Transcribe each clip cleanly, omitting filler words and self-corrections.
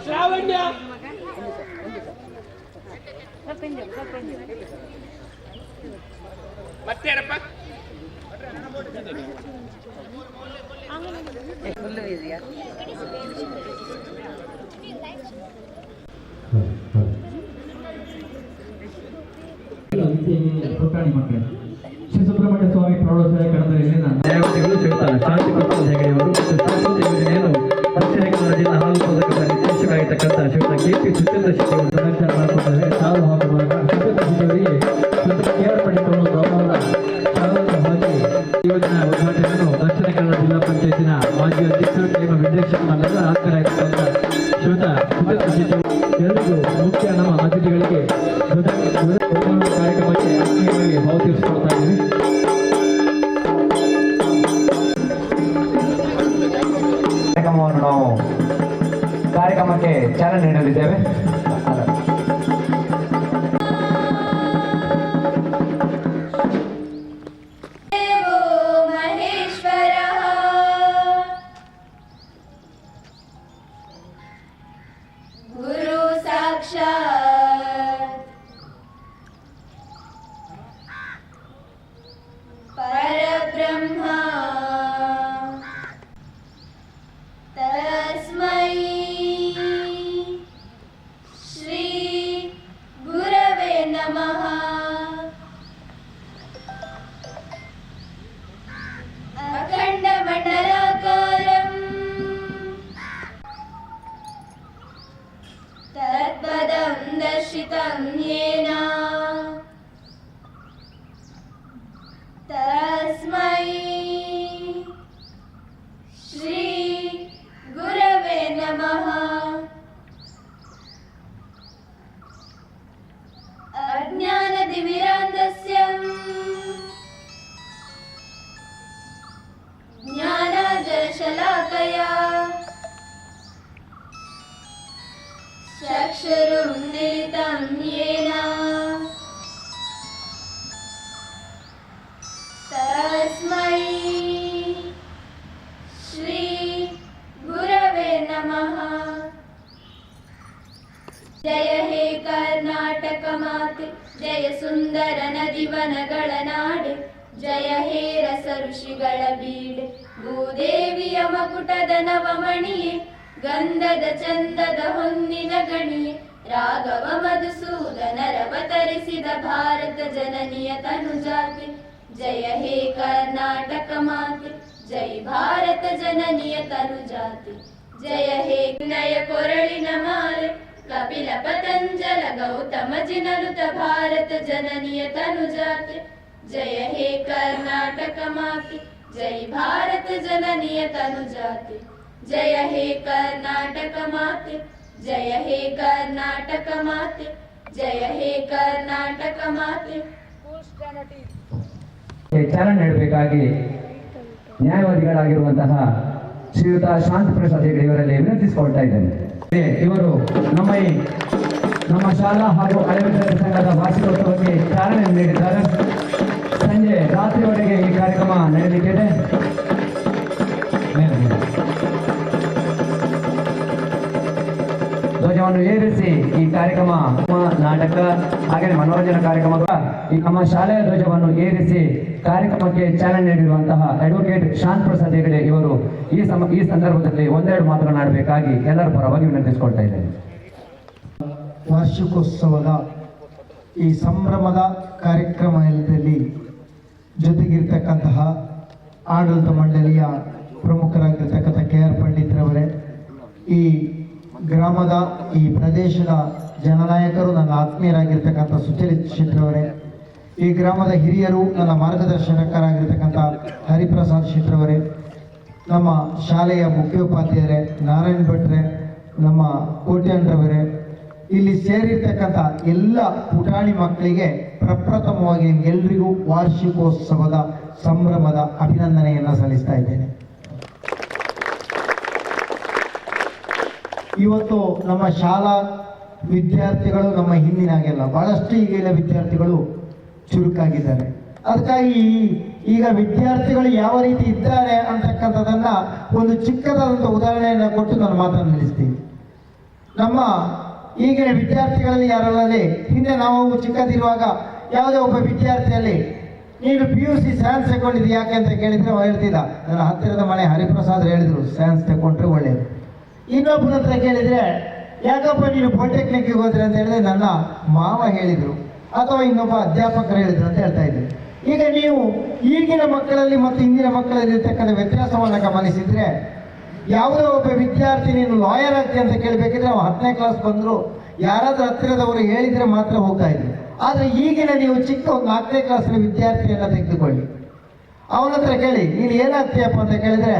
ಶ್ರಾವಣ್ಯ ಮತ್ತೇನಪ್ಪ ಪುಟಾಣಿ ಮಕ್ಕಳು ಶ್ರೀ ಸುಬ್ರಹ್ಮಣ್ಯ ಸ್ವಾಮಿ ಪ್ರೌಢಶಾಲೆ ಕಡದಲ್ಲಿನ ನ್ಯಾಯವಾದಿಗಳು ಶ್ರೀಯುತ ಶಾಂತಿ ಪ್ರಸಾದ್ ಹೆಗಡೆಯವರು ಮತ್ತು ಶಾಶ್ವತ ಯೋಜನೆಯನ್ನು ದಕ್ಷಿಣ ಕನ್ನಡ ಜಿಲ್ಲಾ ಹಾಲು ಉತ್ಪಾದಕರ ನಿರ್ದೇಶಕರಾಗಿರ್ತಕ್ಕಂಥ ಶ್ರೀಯುತ KP ಸುಚೇಂದ್ರ ಶೆಟ್ಟಿ ಅವರು ಸಂರಕ್ಷಣೆ ಮಾಡಿಕೊಂಡಿದ್ದಾರೆ. ಸಾಲು ಹಾಕುವಾಗ ಸುಚೇಂದ್ರ ಶೆಟ್ಟಿಯವರಿಗೆ KR ಪಂಡಿತರು ಗೌರವದ ಶಾಲೆಯನ್ನು ಯೋಜನಾ ಉದ್ಘಾಟನೆಯನ್ನು ದಕ್ಷಿಣ ಕನ್ನಡ ಜಿಲ್ಲಾ ಪಂಚಾಯತಿನ ಮಾಜಿ ಅಧ್ಯಕ್ಷರು ಕೇಂದ್ರ ನಿರ್ದೇಶಕರನ್ನೆಲ್ಲ ಆತ್ಮರಾಗಿರ್ತಕ್ಕಂಥ ಶ್ರೀಯುತ ಸುಚೇಂದ್ರ ಶೆಟ್ಟಿ ಎಲ್ಲರಿಗೂ ಮುಖ್ಯ ನಮ್ಮ ಅತಿಥಿಗಳಿಗೆ ಕಾರ್ಯಕ್ರಮಕ್ಕೆ ಆತ್ಮೀಯವಾಗಿ ಭಾವತೀರಿಸಿಕೊಳ್ತಾ ಇದ್ದೀವಿ. ಕಾರ್ಯಕ್ರಮವನ್ನು ನಾವು ಕಾರ್ಯಕ್ರಮಕ್ಕೆ ಚಾಲನೆ ನೀಡಲಿದ್ದೇವೆ. दर्शितं येन तस्मै श्री गुरवे नमः। अज्ञानतिमिरान्धस्य ज्ञानाञ्जनशलाकया चक्षुरुन्मीलितं येन तस्मै श्री गुरवे नमः। जय हे कर्नाटक माते, जय सुंदर नदी वनಗಳ ನಾಡೆ, जय हे रस ಋಷಿಗಳ ಬೀಡೆ, ಭೂದೇವಿಯ ಮಕುಟದ ನವಮಣಿಯೇ, ಗಂಧದ ಚಂದದ ಹೊನ್ನಿನ ಗಣಿಯೇ, ರಾಘವ ಮಧುಸೂದನರವತರಿಸಿದ ಭಾರತ ಜನನಿಯ ತನುಜಾತೆ, ಜಯ ಹೇ ಕರ್ನಾಟಕ ಮಾತೆ, ಜೈ ಭಾರತ ಜನನಿಯ ತನುಜಾತೆ, ಜಯ ಹೇ ನಯ ಕೊರಳಿನ ಮಾಲೆ, ಕಪಿಲ ಪತಂಜಲ ಗೌತಮ ಜಿನನುತ ಭಾರತ ಜನನಿಯ ತನುಜಾತೆ, ಜಯ ಹೇ ಕರ್ನಾಟಕ ಮಾತೆ, ಜೈ ಭಾರತ ಜನನಿಯ ತನುಜಾತೆ, जय हे कर्नाटक माते, जय हे कर्नाटक माते, जय हे कर्नाटक माते। ಚಾಲನೆ ನೀಡಬೇಕಾಗಿ ನ್ಯಾಯವಾದಿಗಳಾಗಿರುವಂತಹ ಶ್ರೀಯುತ ಶಾಂತಿ ಪ್ರಸಾದ್ ಹೆಗಡೆ ಇವರಲ್ಲಿ ವಿನಂತಿಸಿಕೊಳ್ತಾ ಇದ್ದೇನೆ. ಇವರು ನಮ್ಮ ಶಾಲಾ ಹಾಗೂ ಹಳೆ ವಿದ್ಯಾರ್ಥಿ ಸಂಘದ ವಾರ್ಷಿಕೋತ್ಸವಕ್ಕೆ ಚಾಲನೆ ನೀಡಿದ್ದಾರೆ. ಸಂಜೆ ರಾತ್ರಿವರೆಗೆ ಈ ಕಾರ್ಯಕ್ರಮ ನಡೆಯಲಿಕ್ಕಿದೆ. ಧ್ವಜವನ್ನು ಏರಿಸಿ ಈ ಕಾರ್ಯಕ್ರಮ ನಾಟಕ ಹಾಗೆ ಮನೋರಂಜನಾ ಕಾರ್ಯಕ್ರಮ ಈ ನಮ್ಮ ಶಾಲೆಯ ಧ್ವಜವನ್ನು ಏರಿಸಿ ಕಾರ್ಯಕ್ರಮಕ್ಕೆ ಚಾಲನೆ ನೀಡಿರುವಂತಹ ಅಡ್ವೊಕೇಟ್ ಶಾಂತ್ ಪ್ರಸಾದ್ ಹೆಗಡೆ ಇವರು ಈ ಸಂದರ್ಭದಲ್ಲಿ ಒಂದೆರಡು ಮಾತನಾಡಬೇಕಾಗಿ ಎಲ್ಲರ ಪರವಾಗಿ ವಿನಂತಿಸಿಕೊಳ್ತಾ ಇದ್ದೇನೆ. ವಾರ್ಷಿಕೋತ್ಸವದ ಈ ಸಂಭ್ರಮದ ಕಾರ್ಯಕ್ರಮದಲ್ಲಿ ಜೊತೆಗಿರ್ತಕ್ಕಂತಹ ಆಡಳಿತ ಮಂಡಳಿಯ ಪ್ರಮುಖರಾಗಿರ್ತಕ್ಕಂಥ KR ಪಂಡಿತ್ರವರೇ, ಈ ಗ್ರಾಮದ ಈ ಪ್ರದೇಶದ ಜನನಾಯಕರು, ನನ್ನ ಆತ್ಮೀಯರಾಗಿರ್ತಕ್ಕಂಥ ಸುಚರಿತ್ ಶೆಟ್ಟರವರೇ, ಈ ಗ್ರಾಮದ ಹಿರಿಯರು, ನನ್ನ ಮಾರ್ಗದರ್ಶಕರಾಗಿರ್ತಕ್ಕಂಥ ಹರಿಪ್ರಸಾದ್ ಶೆಟ್ಟರವರೇ, ನಮ್ಮ ಶಾಲೆಯ ಮುಖ್ಯೋಪಾಧ್ಯಾಯರೇ ನಾರಾಯಣ್ ಭಟ್ರೆ, ನಮ್ಮ ಕೋಟ್ಯಾನ್ರವರೇ, ಇಲ್ಲಿ ಸೇರಿರ್ತಕ್ಕಂಥ ಎಲ್ಲ ಪುಟಾಣಿ ಮಕ್ಕಳಿಗೆ ಪ್ರಪ್ರಥಮವಾಗಿ ಎಲ್ರಿಗೂ ವಾರ್ಷಿಕೋತ್ಸವದ ಸಂಭ್ರಮದ ಅಭಿನಂದನೆಯನ್ನು ಸಲ್ಲಿಸ್ತಾ ಇದ್ದೇನೆ. ಇವತ್ತು ನಮ್ಮ ಶಾಲಾ ವಿದ್ಯಾರ್ಥಿಗಳು ನಮ್ಮ ಹಿಂದಿನಾಗೆಲ್ಲ ಬಹಳಷ್ಟು ಈಗೆಲ್ಲ ವಿದ್ಯಾರ್ಥಿಗಳು ಚುರುಕಾಗಿದ್ದಾರೆ. ಅದಕ್ಕಾಗಿ ಈಗ ವಿದ್ಯಾರ್ಥಿಗಳು ಯಾವ ರೀತಿ ಇದ್ದಾರೆ ಅಂತಕ್ಕಂಥದ್ದನ್ನ ಒಂದು ಚಿಕ್ಕದಾದಂಥ ಉದಾಹರಣೆಯನ್ನು ಕೊಟ್ಟು ನಾನು ಮಾತನ್ನು ನಿಲ್ಲಿಸ್ತೀನಿ. ನಮ್ಮ ಈಗಿನ ವಿದ್ಯಾರ್ಥಿಗಳಲ್ಲಿ ಯಾರಲ್ಲದೆ ಹಿಂದೆ ನಾವು ಚಿಕ್ಕದಿರುವಾಗ ಯಾವುದೇ ಒಬ್ಬ ವಿದ್ಯಾರ್ಥಿಯಲ್ಲಿ ನೀನು PUC ಸೈನ್ಸ್ ತಗೊಂಡಿದ್ದು ಯಾಕೆ ಅಂತ ಕೇಳಿದ್ರೆ ಅವ ಹೇಳ್ತಿದ್ದ, ನನ್ನ ಹತ್ತಿರದ ಮನೆ ಹರಿಪ್ರಸಾದ್ ಹೇಳಿದ್ರು ಸೈನ್ಸ್ ತಗೊಂಡ್ರೆ ಒಳ್ಳೆಯದು. ಇನ್ನೊಬ್ಬನ ಹತ್ರ ಕೇಳಿದ್ರೆ ಯಾಕಪ್ಪ ನೀನು ಪಾಲಿಟೆಕ್ನಿಕ್ಗೆ ಹೋದ್ರೆ ಅಂತ ಹೇಳಿದ್ರೆ ನನ್ನ ಮಾವ ಹೇಳಿದರು ಅಥವಾ ಇನ್ನೊಬ್ಬ ಅಧ್ಯಾಪಕರು ಹೇಳಿದ್ರು ಅಂತ ಹೇಳ್ತಾ ಇದ್ರು. ಈಗ ನೀವು ಈಗಿನ ಮಕ್ಕಳಲ್ಲಿ ಮತ್ತು ಇಂದಿನ ಮಕ್ಕಳಲ್ಲಿ ಇರ್ತಕ್ಕಂಥ ವ್ಯತ್ಯಾಸವನ್ನು ಗಮನಿಸಿದ್ರೆ, ಯಾವುದೋ ಒಬ್ಬ ವಿದ್ಯಾರ್ಥಿ ನೀನು ಲಾಯರ್ ಆಗ್ತಿ ಅಂತ ಕೇಳಬೇಕಿದ್ರೆ ಅವ 10ನೇ ಕ್ಲಾಸ್ ಬಂದರು ಯಾರಾದ್ರೂ ಹತ್ತಿರದವರು ಹೇಳಿದ್ರೆ ಮಾತ್ರ ಹೋಗ್ತಾ ಇದ್ರು. ಆದರೆ ಈಗಿನ ನೀವು ಚಿಕ್ಕ ಒಂದು 4ನೇ ಕ್ಲಾಸಿನ ವಿದ್ಯಾರ್ಥಿಯನ್ನು ತೆಗೆದುಕೊಳ್ಳಿ, ಅವನ ಹತ್ರ ಕೇಳಿ ನೀನು ಏನಾಗ್ತೀಯಪ್ಪ ಅಂತ ಕೇಳಿದ್ರೆ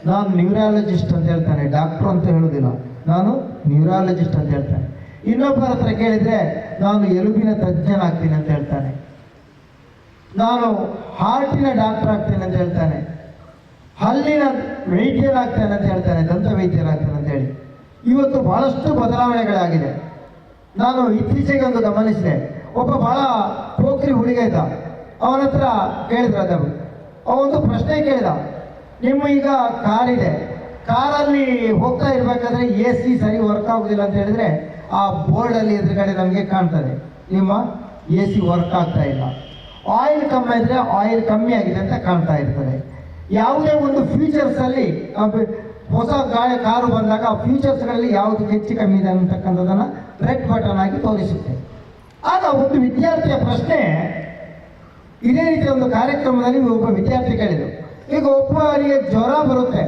ನಾನು ನ್ಯೂರಾಲಜಿಸ್ಟ್ ಅಂತ ಹೇಳ್ತಾನೆ, ಡಾಕ್ಟ್ರು ಅಂತ ಹೇಳೋದಿಲ್ಲ, ನಾನು ನ್ಯೂರಾಲಜಿಸ್ಟ್ ಅಂತ ಹೇಳ್ತಾನೆ. ಇನ್ನೊಬ್ಬರ ಹತ್ರ ಕೇಳಿದ್ರೆ ನಾನು ಎಲುಬಿನ ತಜ್ಞನಾಗ್ತೀನಿ ಅಂತ ಹೇಳ್ತಾನೆ, ನಾನು ಹಾರ್ಟಿನ ಡಾಕ್ಟರ್ ಆಗ್ತೇನೆ ಅಂತ ಹೇಳ್ತಾನೆ, ಹಲ್ಲಿನ ವೈದ್ಯರಾಗ್ತಾನೆ ಅಂತ ಹೇಳ್ತಾನೆ, ದಂತ ವೈದ್ಯರಾಗ್ತಾನೆ ಅಂತ ಹೇಳಿ. ಇವತ್ತು ಬಹಳಷ್ಟು ಬದಲಾವಣೆಗಳಾಗಿದೆ. ನಾನು ಇತ್ತೀಚೆಗೆ ಒಂದು ಗಮನಿಸಿದೆ, ಒಬ್ಬ ಬಹಳ ಪೋಖ್ರಿ ಹುಡುಗ ಇದ್ದ. ಅವನ ಹತ್ರ ಕೇಳಿದ್ರು ಅದನ್ನು, ಅವನೊಂದು ಪ್ರಶ್ನೆ ಕೇಳಿದ, ನಿಮ್ಮ ಈಗ ಕಾರಿದೆ, ಕಾರಲ್ಲಿ ಹೋಗ್ತಾ ಇರಬೇಕಾದ್ರೆ AC ಸರಿ ವರ್ಕ್ ಆಗೋದಿಲ್ಲ ಅಂತ ಹೇಳಿದ್ರೆ ಆ ಬೋರ್ಡಲ್ಲಿ ಎದುರುಗಡೆ ನಮಗೆ ಕಾಣ್ತದೆ ನಿಮ್ಮ AC ವರ್ಕ್ ಆಗ್ತಾ ಇಲ್ಲ, ಆಯಿಲ್ ಕಮ್ಮಿ ಇದ್ರೆ ಆಯಿಲ್ ಕಮ್ಮಿ ಆಗಿದೆ ಅಂತ ಕಾಣ್ತಾ ಇರ್ತದೆ. ಯಾವುದೇ ಒಂದು ಫ್ಯೂಚರ್ಸಲ್ಲಿ ಹೊಸ ಕಾರು ಬಂದಾಗ ಆ ಫ್ಯೂಚರ್ಸ್ಗಳಲ್ಲಿ ಯಾವುದು ಹೆಚ್ಚು ಕಮ್ಮಿ ಇದೆ ಅಂತಕ್ಕಂಥದ್ದನ್ನು ರೆಡ್ ಬಟನ್ ಆಗಿ ತೋರಿಸುತ್ತೆ. ಆಗ ಒಂದು ವಿದ್ಯಾರ್ಥಿಯ ಪ್ರಶ್ನೆ ಇದೇ ರೀತಿಯ ಒಂದು ಕಾರ್ಯಕ್ರಮದಲ್ಲಿ ಒಬ್ಬ ವಿದ್ಯಾರ್ಥಿ ಕೇಳಿದರು, ಈಗ ಒಬ್ಬರಿಗೆ ಜ್ವರ ಬರುತ್ತೆ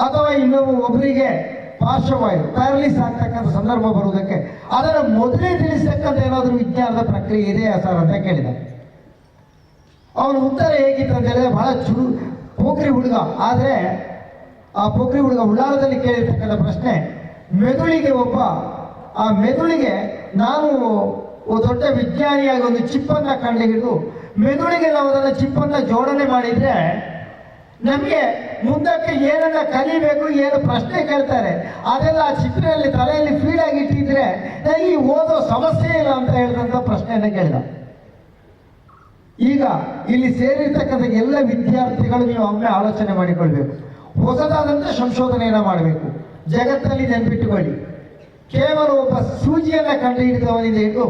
ಅಥವಾ ಇನ್ನೊಬ್ಬ ಒಬ್ಬರಿಗೆ ಪಾರ್ಶ್ವವಾಯು ಪ್ಯಾರಲಿಸ್ ಆಗ್ತಕ್ಕಂಥ ಸಂದರ್ಭ ಬರುವುದಕ್ಕೆ ಅದರ ಮೊದಲೇ ತಿಳಿಸ್ತಕ್ಕಂಥ ಏನಾದರೂ ವಿಜ್ಞಾನದ ಪ್ರಕ್ರಿಯೆ ಇದೆಯಾ ಸರ್ ಅಂತ ಕೇಳಿದ. ಅವನ ಉತ್ತರ ಹೇಗಿತ್ತು ಅಂತ ಹೇಳಿದ್ರೆ ಬಹಳ ಪೋಖ್ರಿ ಹುಡುಗ, ಆದರೆ ಆ ಪೋಖ್ರಿ ಹುಡುಗ ಉಳ್ಳಾಲದಲ್ಲಿ ಕೇಳಿರ್ತಕ್ಕಂಥ ಪ್ರಶ್ನೆ, ಮೆದುಳಿಗೆ ಆ ಮೆದುಳಿಗೆ ನಾನು ದೊಡ್ಡ ವಿಜ್ಞಾನಿಯಾಗಿ ಒಂದು ಚಿಪ್ಪನ್ನು ಕಂಡು ಹಿಡಿದು ಮೆದುಳಿಗೆ ನಾವು ಅದನ್ನು ಚಿಪ್ಪನ್ನು ಜೋಡಣೆ ಮಾಡಿದರೆ ನಮಗೆ ಮುಂದಕ್ಕೆ ಏನನ್ನ ಕಲಿಬೇಕು, ಏನು ಪ್ರಶ್ನೆ ಕೇಳ್ತಾರೆ ಅದೆಲ್ಲ ಆ ಚಿಪ್ಪಿನಲ್ಲಿ ತಲೆಯಲ್ಲಿ ಫೀಡ್ ಆಗಿ ಇಟ್ಟಿದ್ರೆ ಈ ಓದೋ ಸಮಸ್ಯೆ ಇಲ್ಲ ಅಂತ ಹೇಳಿದಂಥ ಪ್ರಶ್ನೆಯನ್ನು ಕೇಳಿದ. ಈಗ ಇಲ್ಲಿ ಸೇರಿರ್ತಕ್ಕಂಥ ಎಲ್ಲ ವಿದ್ಯಾರ್ಥಿಗಳು ನೀವು ಒಮ್ಮೆ ಆಲೋಚನೆ ಮಾಡಿಕೊಳ್ಬೇಕು, ಹೊಸದಾದಂಥ ಸಂಶೋಧನೆಯನ್ನು ಮಾಡಬೇಕು. ಜಗತ್ತಲ್ಲಿ ನೆನಪಿಟ್ಟುಕೊಳ್ಳಿ, ಕೇವಲ ಒಬ್ಬ ಸೂಜಿಯನ್ನು ಕಂಡು ಹಿಡಿದವನಿಂದ ಹಿಡಿದು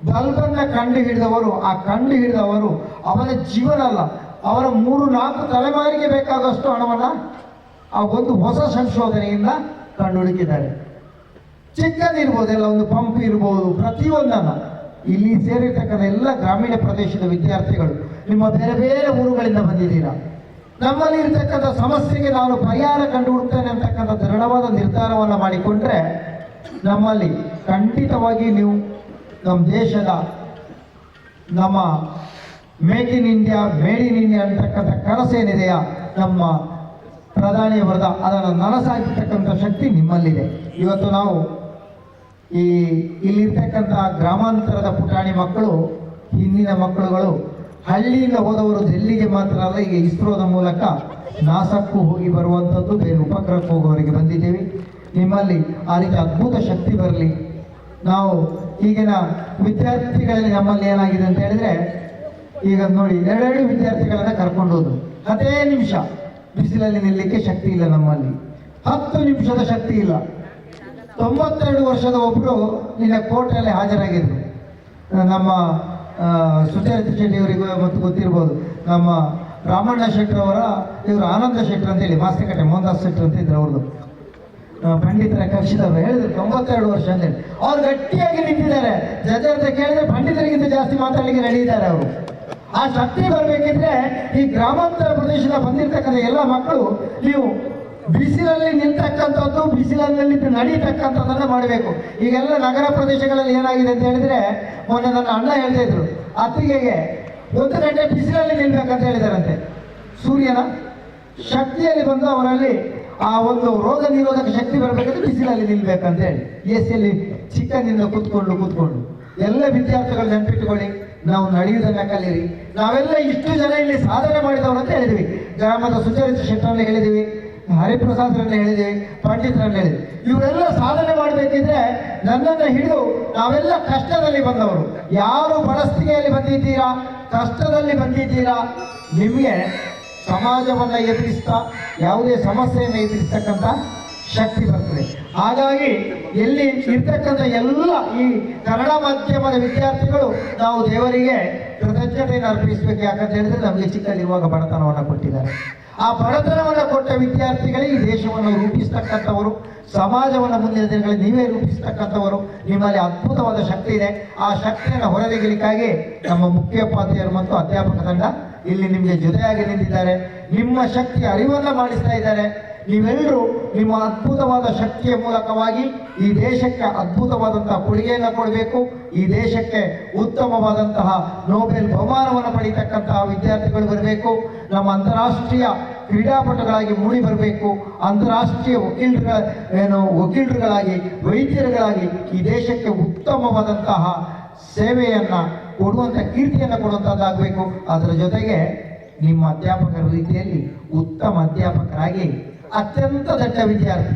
ಬಲ್ಬನ್ನು ಕಂಡು ಹಿಡಿದವರು, ಆ ಕಂಡು ಹಿಡಿದವರು ಅವನ ಜೀವನ ಅಲ್ಲ, ಅವರ 3-4 ತಲೆಮಾರಿಗೆ ಬೇಕಾದಷ್ಟು ಹಣವನ್ನು ಆ ಒಂದು ಹೊಸ ಸಂಶೋಧನೆಯಿಂದ ಕಂಡು ಹುಡುಕಿದ್ದಾರೆ. ಚಿಕ್ಕದಿರ್ಬೋದು, ಎಲ್ಲ ಒಂದು ಪಂಪ್ ಇರ್ಬೋದು, ಪ್ರತಿಯೊಂದನ್ನು ಇಲ್ಲಿ ಸೇರಿರ್ತಕ್ಕಂಥ ಎಲ್ಲ ಗ್ರಾಮೀಣ ಪ್ರದೇಶದ ವಿದ್ಯಾರ್ಥಿಗಳು ನಿಮ್ಮ ಬೇರೆ ಬೇರೆ ಊರುಗಳಿಂದ ಬಂದಿದ್ದೀರಾ. ನಮ್ಮಲ್ಲಿ ಇರ್ತಕ್ಕಂಥ ಸಮಸ್ಯೆಗೆ ನಾನು ಪರಿಹಾರ ಕಂಡು ಹುಡುಕ್ತೇನೆ ಅಂತಕ್ಕಂಥ ದೃಢವಾದ ನಿರ್ಧಾರವನ್ನು ಮಾಡಿಕೊಂಡ್ರೆ ನಮ್ಮಲ್ಲಿ ಖಂಡಿತವಾಗಿ ನೀವು ನಮ್ಮ ದೇಶದ ನಮ್ಮ make in India, made in India ಅಂತಕ್ಕಂಥ ಕನಸೇನಿದೆಯಾ ನಮ್ಮ ಪ್ರಧಾನಿಯವರದ ಅದನ್ನು ನನಸಾಗಿರ್ತಕ್ಕಂಥ ಶಕ್ತಿ ನಿಮ್ಮಲ್ಲಿದೆ. ಇವತ್ತು ನಾವು ಇಲ್ಲಿರ್ತಕ್ಕಂಥ ಗ್ರಾಮಾಂತರದ ಪುಟಾಣಿ ಮಕ್ಕಳು, ಹಿಂದಿನ ಮಕ್ಕಳುಗಳು ಹಳ್ಳಿಯಿಂದ ಹೋದವರು ಡೆಲ್ಲಿಗೆ ಮಾತ್ರ ಅಲ್ಲ, ಈಗ ಇಸ್ರೋದ ಮೂಲಕ ನಾಸಕ್ಕೂ ಹೋಗಿ ಬರುವಂಥದ್ದು, ಬೇರೆ ಉಪಗ್ರಹಕ್ಕೆ ಹೋಗೋವರಿಗೆ ಬಂದಿದ್ದೀವಿ. ನಿಮ್ಮಲ್ಲಿ ಆ ರೀತಿ ಅದ್ಭುತ ಶಕ್ತಿ ಬರಲಿ. ನಾವು ಈಗಿನ ವಿದ್ಯಾರ್ಥಿಗಳಲ್ಲಿ ನಮ್ಮಲ್ಲಿ ಏನಾಗಿದೆ ಅಂತ ಹೇಳಿದ್ರೆ, ಈಗ ನೋಡಿ 2 ವಿದ್ಯಾರ್ಥಿಗಳನ್ನ ಕರ್ಕೊಂಡು ಹೋದ್ರು, 10 ನಿಮಿಷ ಬಿಸಿಲಲ್ಲಿ ನಿಲ್ಲಲಿಕ್ಕೆ ಶಕ್ತಿ ಇಲ್ಲ ನಮ್ಮಲ್ಲಿ, 10 ನಿಮಿಷದ ಶಕ್ತಿ ಇಲ್ಲ. 92 ವರ್ಷದ ಒಬ್ಬರು ನಿನ್ನ ಕೋರ್ಟಲ್ಲಿ ಹಾಜರಾಗಿದ್ರು. ನಮ್ಮ ಸುಚರಿತ ಶೆಟ್ಟಿ ಅವರಿಗೂ ಮತ್ತು ಗೊತ್ತಿರ್ಬೋದು, ನಮ್ಮ ರಾಮಣ್ಣ ಶೆಟ್ಟರ್ ಅವರ ಇವರು ಆನಂದ ಶೆಟ್ಟರ್ ಅಂತೇಳಿ, ಮಾಸ್ತಿಕಟ್ಟೆ ಮೋಹನ್ದಾಸ್ ಶೆಟ್ಟರ್ ಅಂತ ಇದ್ರು, ಅವ್ರದ್ದು ಪಂಡಿತರ ಕಕ್ಷಿದವರು ಹೇಳಿದ್ರು 92 ವರ್ಷ ಅಂತೇಳಿ. ಅವ್ರು ಗಟ್ಟಿಯಾಗಿ ನಿಂತಿದ್ದಾರೆ. ಜಜ್ ಅಂತ ಕೇಳಿದ್ರೆ ಪಂಡಿತರಿಗಿಂತ ಜಾಸ್ತಿ ಮಾತಾಡಲಿಕ್ಕೆ ರೆಡಿ ಇದ್ದಾರೆ ಅವರು. ಆ ಶಕ್ತಿ ಬರಬೇಕಿದ್ರೆ ಈ ಗ್ರಾಮಾಂತರ ಪ್ರದೇಶದ ಬಂದಿರತಕ್ಕಂಥ ಎಲ್ಲ ಮಕ್ಕಳು ನೀವು ಬಿಸಿಲಲ್ಲಿ ನಿಲ್ತಕ್ಕಂಥದ್ದು, ಬಿಸಿಲಲ್ಲಿ ನಡೀತಕ್ಕಂಥದ್ದನ್ನು ಮಾಡಬೇಕು. ಈಗೆಲ್ಲ ನಗರ ಪ್ರದೇಶಗಳಲ್ಲಿ ಏನಾಗಿದೆ ಅಂತ ಹೇಳಿದ್ರೆ, ಮೊನ್ನೆ ನನ್ನ ಅಣ್ಣ ಹೇಳ್ತಾ ಇದ್ರು, ಅತ್ತಿಗೆಗೆ 1 ಗಂಟೆ ಬಿಸಿಲಲ್ಲಿ ನಿಲ್ಬೇಕಂತ ಹೇಳಿದಾರಂತೆ. ಸೂರ್ಯನ ಶಕ್ತಿಯಲ್ಲಿ ಬಂದು ಅವರಲ್ಲಿ ಆ ಒಂದು ರೋಗ ನಿರೋಧಕ ಶಕ್ತಿ ಬರಬೇಕಾದ್ರೆ ಬಿಸಿಲಲ್ಲಿ ನಿಲ್ಬೇಕಂತ ಹೇಳಿ AC ಚಿಕ್ಕಂದಿಂದ ಕೂತ್ಕೊಂಡು ಎಲ್ಲ ವಿದ್ಯಾರ್ಥಿಗಳು ನೆನಪಿಟ್ಟುಕೊಳ್ಳಿ, ನಾವು ನಡೆಯುವುದನ್ನು ಕಲೀರಿ. ನಾವೆಲ್ಲ ಇಷ್ಟು ಜನ ಇಲ್ಲಿ ಸಾಧನೆ ಮಾಡಿದವರು ಅಂತ ಹೇಳಿದ್ವಿ. ಗ್ರಾಮದ ಸುಚರಿತ ಶೆಟ್ಟರನ್ನ ಹೇಳಿದ್ವಿ, ಹರಿಪ್ರಸಾದ್ರನ್ನ ಹೇಳಿದ್ವಿ, ಪಂಡಿತರನ್ನ ಹೇಳಿದ್ವಿ. ಇವರೆಲ್ಲ ಸಾಧನೆ ಮಾಡಬೇಕಿದ್ರೆ ನನ್ನನ್ನು ಹಿಡಿದು ನಾವೆಲ್ಲ ಕಷ್ಟದಲ್ಲಿ ಬಂದವರು. ಯಾರು ಬಡಸ್ತಿಗೆಯಲ್ಲಿ ಬಂದಿದ್ದೀರಾ, ಕಷ್ಟದಲ್ಲಿ ಬಂದಿದ್ದೀರಾ, ನಿಮಗೆ ಸಮಾಜವನ್ನು ಎದುರಿಸ್ತಾ ಯಾವುದೇ ಸಮಸ್ಯೆಯನ್ನು ಎದುರಿಸ್ತಕ್ಕಂಥ ಶಕ್ತಿ ಬರ್ತದೆ. ಹಾಗಾಗಿ ಎಲ್ಲಿ ಇರ್ತಕ್ಕಂಥ ಎಲ್ಲ ಈ ಕನ್ನಡ ಮಾಧ್ಯಮದ ವಿದ್ಯಾರ್ಥಿಗಳು ನಾವು ದೇವರಿಗೆ ಕೃತಜ್ಞತೆಯನ್ನು ಅರ್ಪಿಸಬೇಕು. ಯಾಕಂತ ಹೇಳಿದ್ರೆ ನಮಗೆ ಚಿಕ್ಕದಿರುವಾಗ ಬಡತನವನ್ನು ಕೊಟ್ಟಿದ್ದಾರೆ. ಆ ಬಡತನವನ್ನು ಕೊಟ್ಟ ವಿದ್ಯಾರ್ಥಿಗಳೇ ಈ ದೇಶವನ್ನು ರೂಪಿಸ್ತಕ್ಕಂಥವರು, ಸಮಾಜವನ್ನು ಮುಂದಿನ ದಿನಗಳಲ್ಲಿ ನೀವೇ ರೂಪಿಸ್ತಕ್ಕಂಥವರು. ನಿಮ್ಮಲ್ಲಿ ಅದ್ಭುತವಾದ ಶಕ್ತಿ ಇದೆ. ಆ ಶಕ್ತಿಯನ್ನು ಹೊರತೆಗೆಯಲಿಕ್ಕಾಗಿ ನಮ್ಮ ಮುಖ್ಯೋಪಾಧ್ಯಾಯರು ಮತ್ತು ಅಧ್ಯಾಪಕ ತಂಡ ಇಲ್ಲಿ ನಿಮಗೆ ಜೊತೆಯಾಗಿ ನಿಂತಿದ್ದಾರೆ. ನಿಮ್ಮ ಶಕ್ತಿ ಅರಿವನ್ನು ಮಾಡಿಸ್ತಾ ಇದ್ದಾರೆ. ನೀವೆಲ್ಲರೂ ನಿಮ್ಮ ಅದ್ಭುತವಾದ ಶಕ್ತಿಯ ಮೂಲಕವಾಗಿ ಈ ದೇಶಕ್ಕೆ ಅದ್ಭುತವಾದಂತಹ ಕೊಡುಗೆಯನ್ನು ಕೊಡಬೇಕು. ಈ ದೇಶಕ್ಕೆ ಉತ್ತಮವಾದಂತಹ ನೋಬೆಲ್ ಬಹುಮಾನವನ್ನು ಪಡೀತಕ್ಕಂತಹ ವಿದ್ಯಾರ್ಥಿಗಳು ಬರಬೇಕು. ನಮ್ಮ ಅಂತಾರಾಷ್ಟ್ರೀಯ ಕ್ರೀಡಾಪಟುಗಳಾಗಿ ಮೂಡಿ ಬರಬೇಕು. ಅಂತಾರಾಷ್ಟ್ರೀಯ ವಕೀಲರುಗಳಾಗಿ, ವೈದ್ಯರುಗಳಾಗಿ ಈ ದೇಶಕ್ಕೆ ಉತ್ತಮವಾದಂತಹ ಸೇವೆಯನ್ನು ಕೊಡುವಂಥ, ಕೀರ್ತಿಯನ್ನು ಕೊಡುವಂಥದ್ದಾಗಬೇಕು. ಅದರ ಜೊತೆಗೆ ನಿಮ್ಮ ಅಧ್ಯಾಪಕರ ರೀತಿಯಲ್ಲಿ ಉತ್ತಮ ಅಧ್ಯಾಪಕರಾಗಿ ಅತ್ಯಂತ ದಟ್ಟ ವಿದ್ಯಾರ್ಥಿ,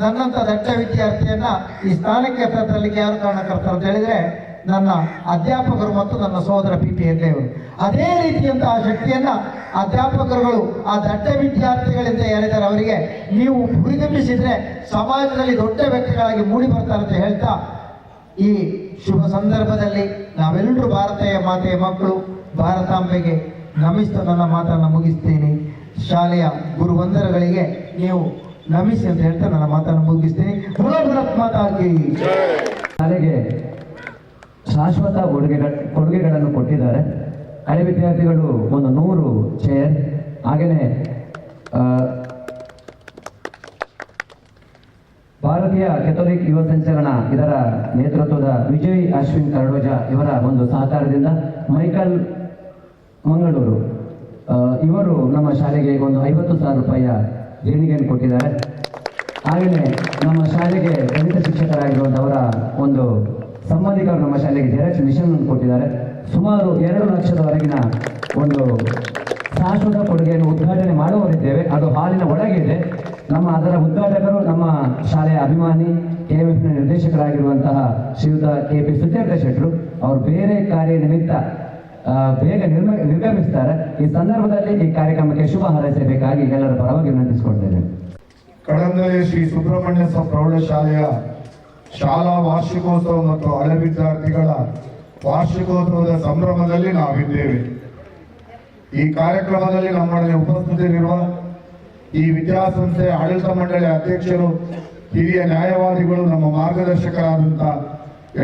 ನನ್ನಂಥ ದಟ್ಟ ವಿದ್ಯಾರ್ಥಿಯನ್ನು ಈ ಸ್ಥಾನಕ್ಕೆ ತರಲಿಕ್ಕೆ ಯಾರು ಕಾರಣಕರ್ತರು ಅಂತ ಹೇಳಿದರೆ ನನ್ನ ಅಧ್ಯಾಪಕರು ಮತ್ತು ನನ್ನ ಸಹೋದರ ಪಿ ಹೆಗ್ಡೆಯವರು. ಅದೇ ರೀತಿಯಂತಹ ಶಕ್ತಿಯನ್ನು ಅಧ್ಯಾಪಕರುಗಳು ಆ ದಟ್ಟ ವಿದ್ಯಾರ್ಥಿಗಳಿಂದ ಯಾರಿದ್ದಾರೆ ಅವರಿಗೆ ನೀವು ಹುರಿದುಂಬಿಸಿದರೆ ಸಮಾಜದಲ್ಲಿ ದೊಡ್ಡ ವ್ಯಕ್ತಿಗಳಾಗಿ ಮೂಡಿ ಬರ್ತಾರೆ ಅಂತ ಹೇಳ್ತಾ, ಈ ಶುಭ ಸಂದರ್ಭದಲ್ಲಿ ನಾವೆಲ್ಲರೂ ಭಾರತೀಯ ಮಾತೆಯ ಮಕ್ಕಳು, ಭಾರತಾಂಬೆಗೆ ನಮಿಸ್ತಾ ನನ್ನ ಮಾತನ್ನು ಮುಗಿಸ್ತೇನೆ. ಶಾಲೆಯ ಗುರುವಂದರಗಳಿಗೆ ನೀವು ನಮಿಸಿ ಅಂತ ಹೇಳ್ತಾ ನನ್ನ ಮಾತನ್ನು ಮುಗಿಸ್ತೇನೆ. ಭಾರತ್ ಮಾತಾ ಕಿ ಜೈ. ಶಾಲೆಗೆ ಶಾಶ್ವತ ಕೊಡುಗೆಗಳನ್ನು ಕೊಟ್ಟಿದ್ದಾರೆ. ಹಳೆ ವಿದ್ಯಾರ್ಥಿಗಳು ಒಂದು 100 ಚೇರ್, ಹಾಗೆಯೇ ಭಾರತೀಯ ಕೆಥೋಲಿಕ್ ಯುವ ಸಂಚಲನ ಇದರ ನೇತೃತ್ವದ ವಿಜಯ್ ಅಶ್ವಿನ್ ಕರಡೋಜ ಇವರ ಒಂದು ಸಹಕಾರದಿಂದ ಮೈಕಲ್ ಮಂಗಳೂರು ಇವರು ನಮ್ಮ ಶಾಲೆಗೆ ಒಂದು 50,000 ರೂಪಾಯಿಯ ದೇಣಿಗೆಯನ್ನು ಕೊಟ್ಟಿದ್ದಾರೆ. ಹಾಗೆಯೇ ನಮ್ಮ ಶಾಲೆಗೆ ಗಣಿತ ಶಿಕ್ಷಕರಾಗಿರುವಂಥವರ ಒಂದು ಸಂಬಂಧಿಕರು ನಮ್ಮ ಶಾಲೆಗೆ ಜೆರಾಕ್ಸ್ ಮಿಷನ್ ಕೊಟ್ಟಿದ್ದಾರೆ. ಸುಮಾರು 2 ಲಕ್ಷದವರೆಗಿನ ಒಂದು ಶಾಶ್ವತ ಕೊಡುಗೆಯನ್ನು ಉದ್ಘಾಟನೆ ಮಾಡುವವರಿದ್ದೇವೆ. ಅದು ಹಾಲಿನ ಒಳಗಿದೆ. ಅದರ ಉದ್ಘಾಟಕರು ನಮ್ಮ ಶಾಲೆಯ ಅಭಿಮಾನಿ KMFನ ನಿರ್ದೇಶಕರಾಗಿರುವಂತಹ ಶ್ರೀಯುತ KP ಸುಚೇಂದ್ರ ಶೆಟ್ಟರು. ಅವರು ಬೇರೆ ಕಾರ್ಯ ನಿಮಿತ್ತ ಬೇಗ ನಿರ್ಗಮಿಸ್ತಾರೆ. ಈ ಸಂದರ್ಭದಲ್ಲಿ ಈ ಕಾರ್ಯಕ್ರಮಕ್ಕೆ ಶುಭ ಹಾರೈಸಬೇಕಾಗಿ ಎಲ್ಲರ ಪರವಾಗಿ ವಿನಂತಿಸಿಕೊಳ್ತೇನೆ. ಕಡಂದಲೆ ಶ್ರೀ ಸುಬ್ರಹ್ಮಣ್ಯ ಪ್ರೌಢಶಾಲೆಯ ಶಾಲಾ ವಾರ್ಷಿಕೋತ್ಸವ ಮತ್ತು ಹಳೆ ವಿದ್ಯಾರ್ಥಿಗಳ ವಾರ್ಷಿಕೋತ್ಸವದ ಸಂಭ್ರಮದಲ್ಲಿ ನಾವಿದ್ದೇವೆ. ಈ ಕಾರ್ಯಕ್ರಮದಲ್ಲಿ ನಮ್ಮೊಡನೆ ಉಪಸ್ಥಿತರಿರುವ ಈ ವಿದ್ಯಾಸಂಸ್ಥೆಯ ಆಡಳಿತ ಮಂಡಳಿ ಅಧ್ಯಕ್ಷರು, ಹಿರಿಯ ನ್ಯಾಯವಾದಿಗಳು, ನಮ್ಮ ಮಾರ್ಗದರ್ಶಕರಾದಂಥ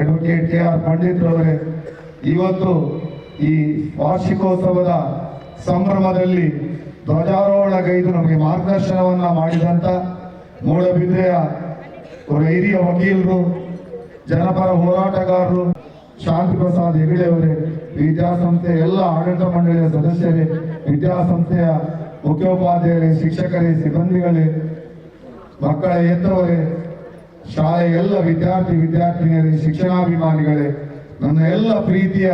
ಅಡ್ವೊಕೇಟ್ KR ಪಂಡಿತ್ ಅವರೇ, ಇವತ್ತು ಈ ವಾರ್ಷಿಕೋತ್ಸವದ ಸಂಭ್ರಮದಲ್ಲಿ ಧ್ವಜಾರೋಹಣಗೈದು ನಮಗೆ ಮಾರ್ಗದರ್ಶನವನ್ನ ಮಾಡಿದಂಥ ಮೂಡಬಿದ್ರೆಯ ಹಿರಿಯ ವಕೀಲರು, ಜನಪರ ಹೋರಾಟಗಾರರು ಶಾಂತಿ ಪ್ರಸಾದ್ ಹೆಗಡೆ ಅವರೇ, ವಿದ್ಯಾಸಂಸ್ಥೆಯ ಎಲ್ಲ ಆಡಳಿತ ಮಂಡಳಿಯ ಸದಸ್ಯರೇ, ವಿದ್ಯಾಸಂಸ್ಥೆಯ ಮುಖ್ಯೋಪಾಧ್ಯಾಯರೇ, ಶಿಕ್ಷಕರೇ, ಸಿಬ್ಬಂದಿಗಳೇ, ಮಕ್ಕಳ ಹೆತ್ತವರೇ, ಶಾಲೆಯ ಎಲ್ಲ ವಿದ್ಯಾರ್ಥಿನಿಯರೇ, ಶಿಕ್ಷಣಾಭಿಮಾನಿಗಳೇ, ನನ್ನ ಎಲ್ಲ ಪ್ರೀತಿಯ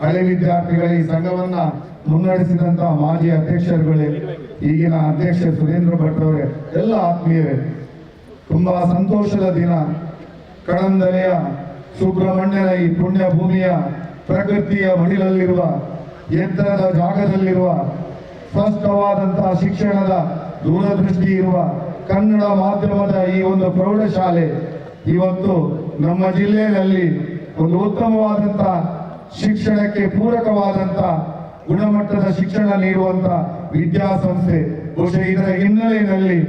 ಹಳೆ ವಿದ್ಯಾರ್ಥಿಗಳೇ, ಈ ಸಂಘವನ್ನ ಮುನ್ನಡೆಸಿದಂತಹ ಮಾಜಿ ಅಧ್ಯಕ್ಷರುಗಳೇ, ಈಗಿನ ಅಧ್ಯಕ್ಷ ಸುರೇಂದ್ರ ಭಟ್ ಅವರೇ, ಎಲ್ಲ ಆತ್ಮೀಯರೇ, ತುಂಬಾ ಸಂತೋಷದ ದಿನ. ಕಡಂದಲೆಯ ಸುಬ್ರಹ್ಮಣ್ಯನ ಈ ಪುಣ್ಯ ಭೂಮಿಯ ಪ್ರಕೃತಿಯ ಮಡಿಲಲ್ಲಿರುವ ಎತ್ತರದ ಜಾಗದಲ್ಲಿರುವ ಸ್ಪಷ್ಟವಾದಂತಹ ಶಿಕ್ಷಣದ ದೂರದೃಷ್ಟಿ ಇರುವ ಕನ್ನಡ ಮಾಧ್ಯಮದ ಈ ಒಂದು ಪ್ರೌಢಶಾಲೆ ಇವತ್ತು ನಮ್ಮ ಜಿಲ್ಲೆಯಲ್ಲಿ ಒಂದು ಉತ್ತಮವಾದಂತಹ ಶಿಕ್ಷಣಕ್ಕೆ ಪೂರಕವಾದಂತ ಗುಣಮಟ್ಟದ ಶಿಕ್ಷಣ ನೀಡುವಂತ ವಿದ್ಯಾಸಂಸ್ಥೆ. ಬಹುಶಃ ಇದರ ಹಿನ್ನೆಲೆಯಲ್ಲಿ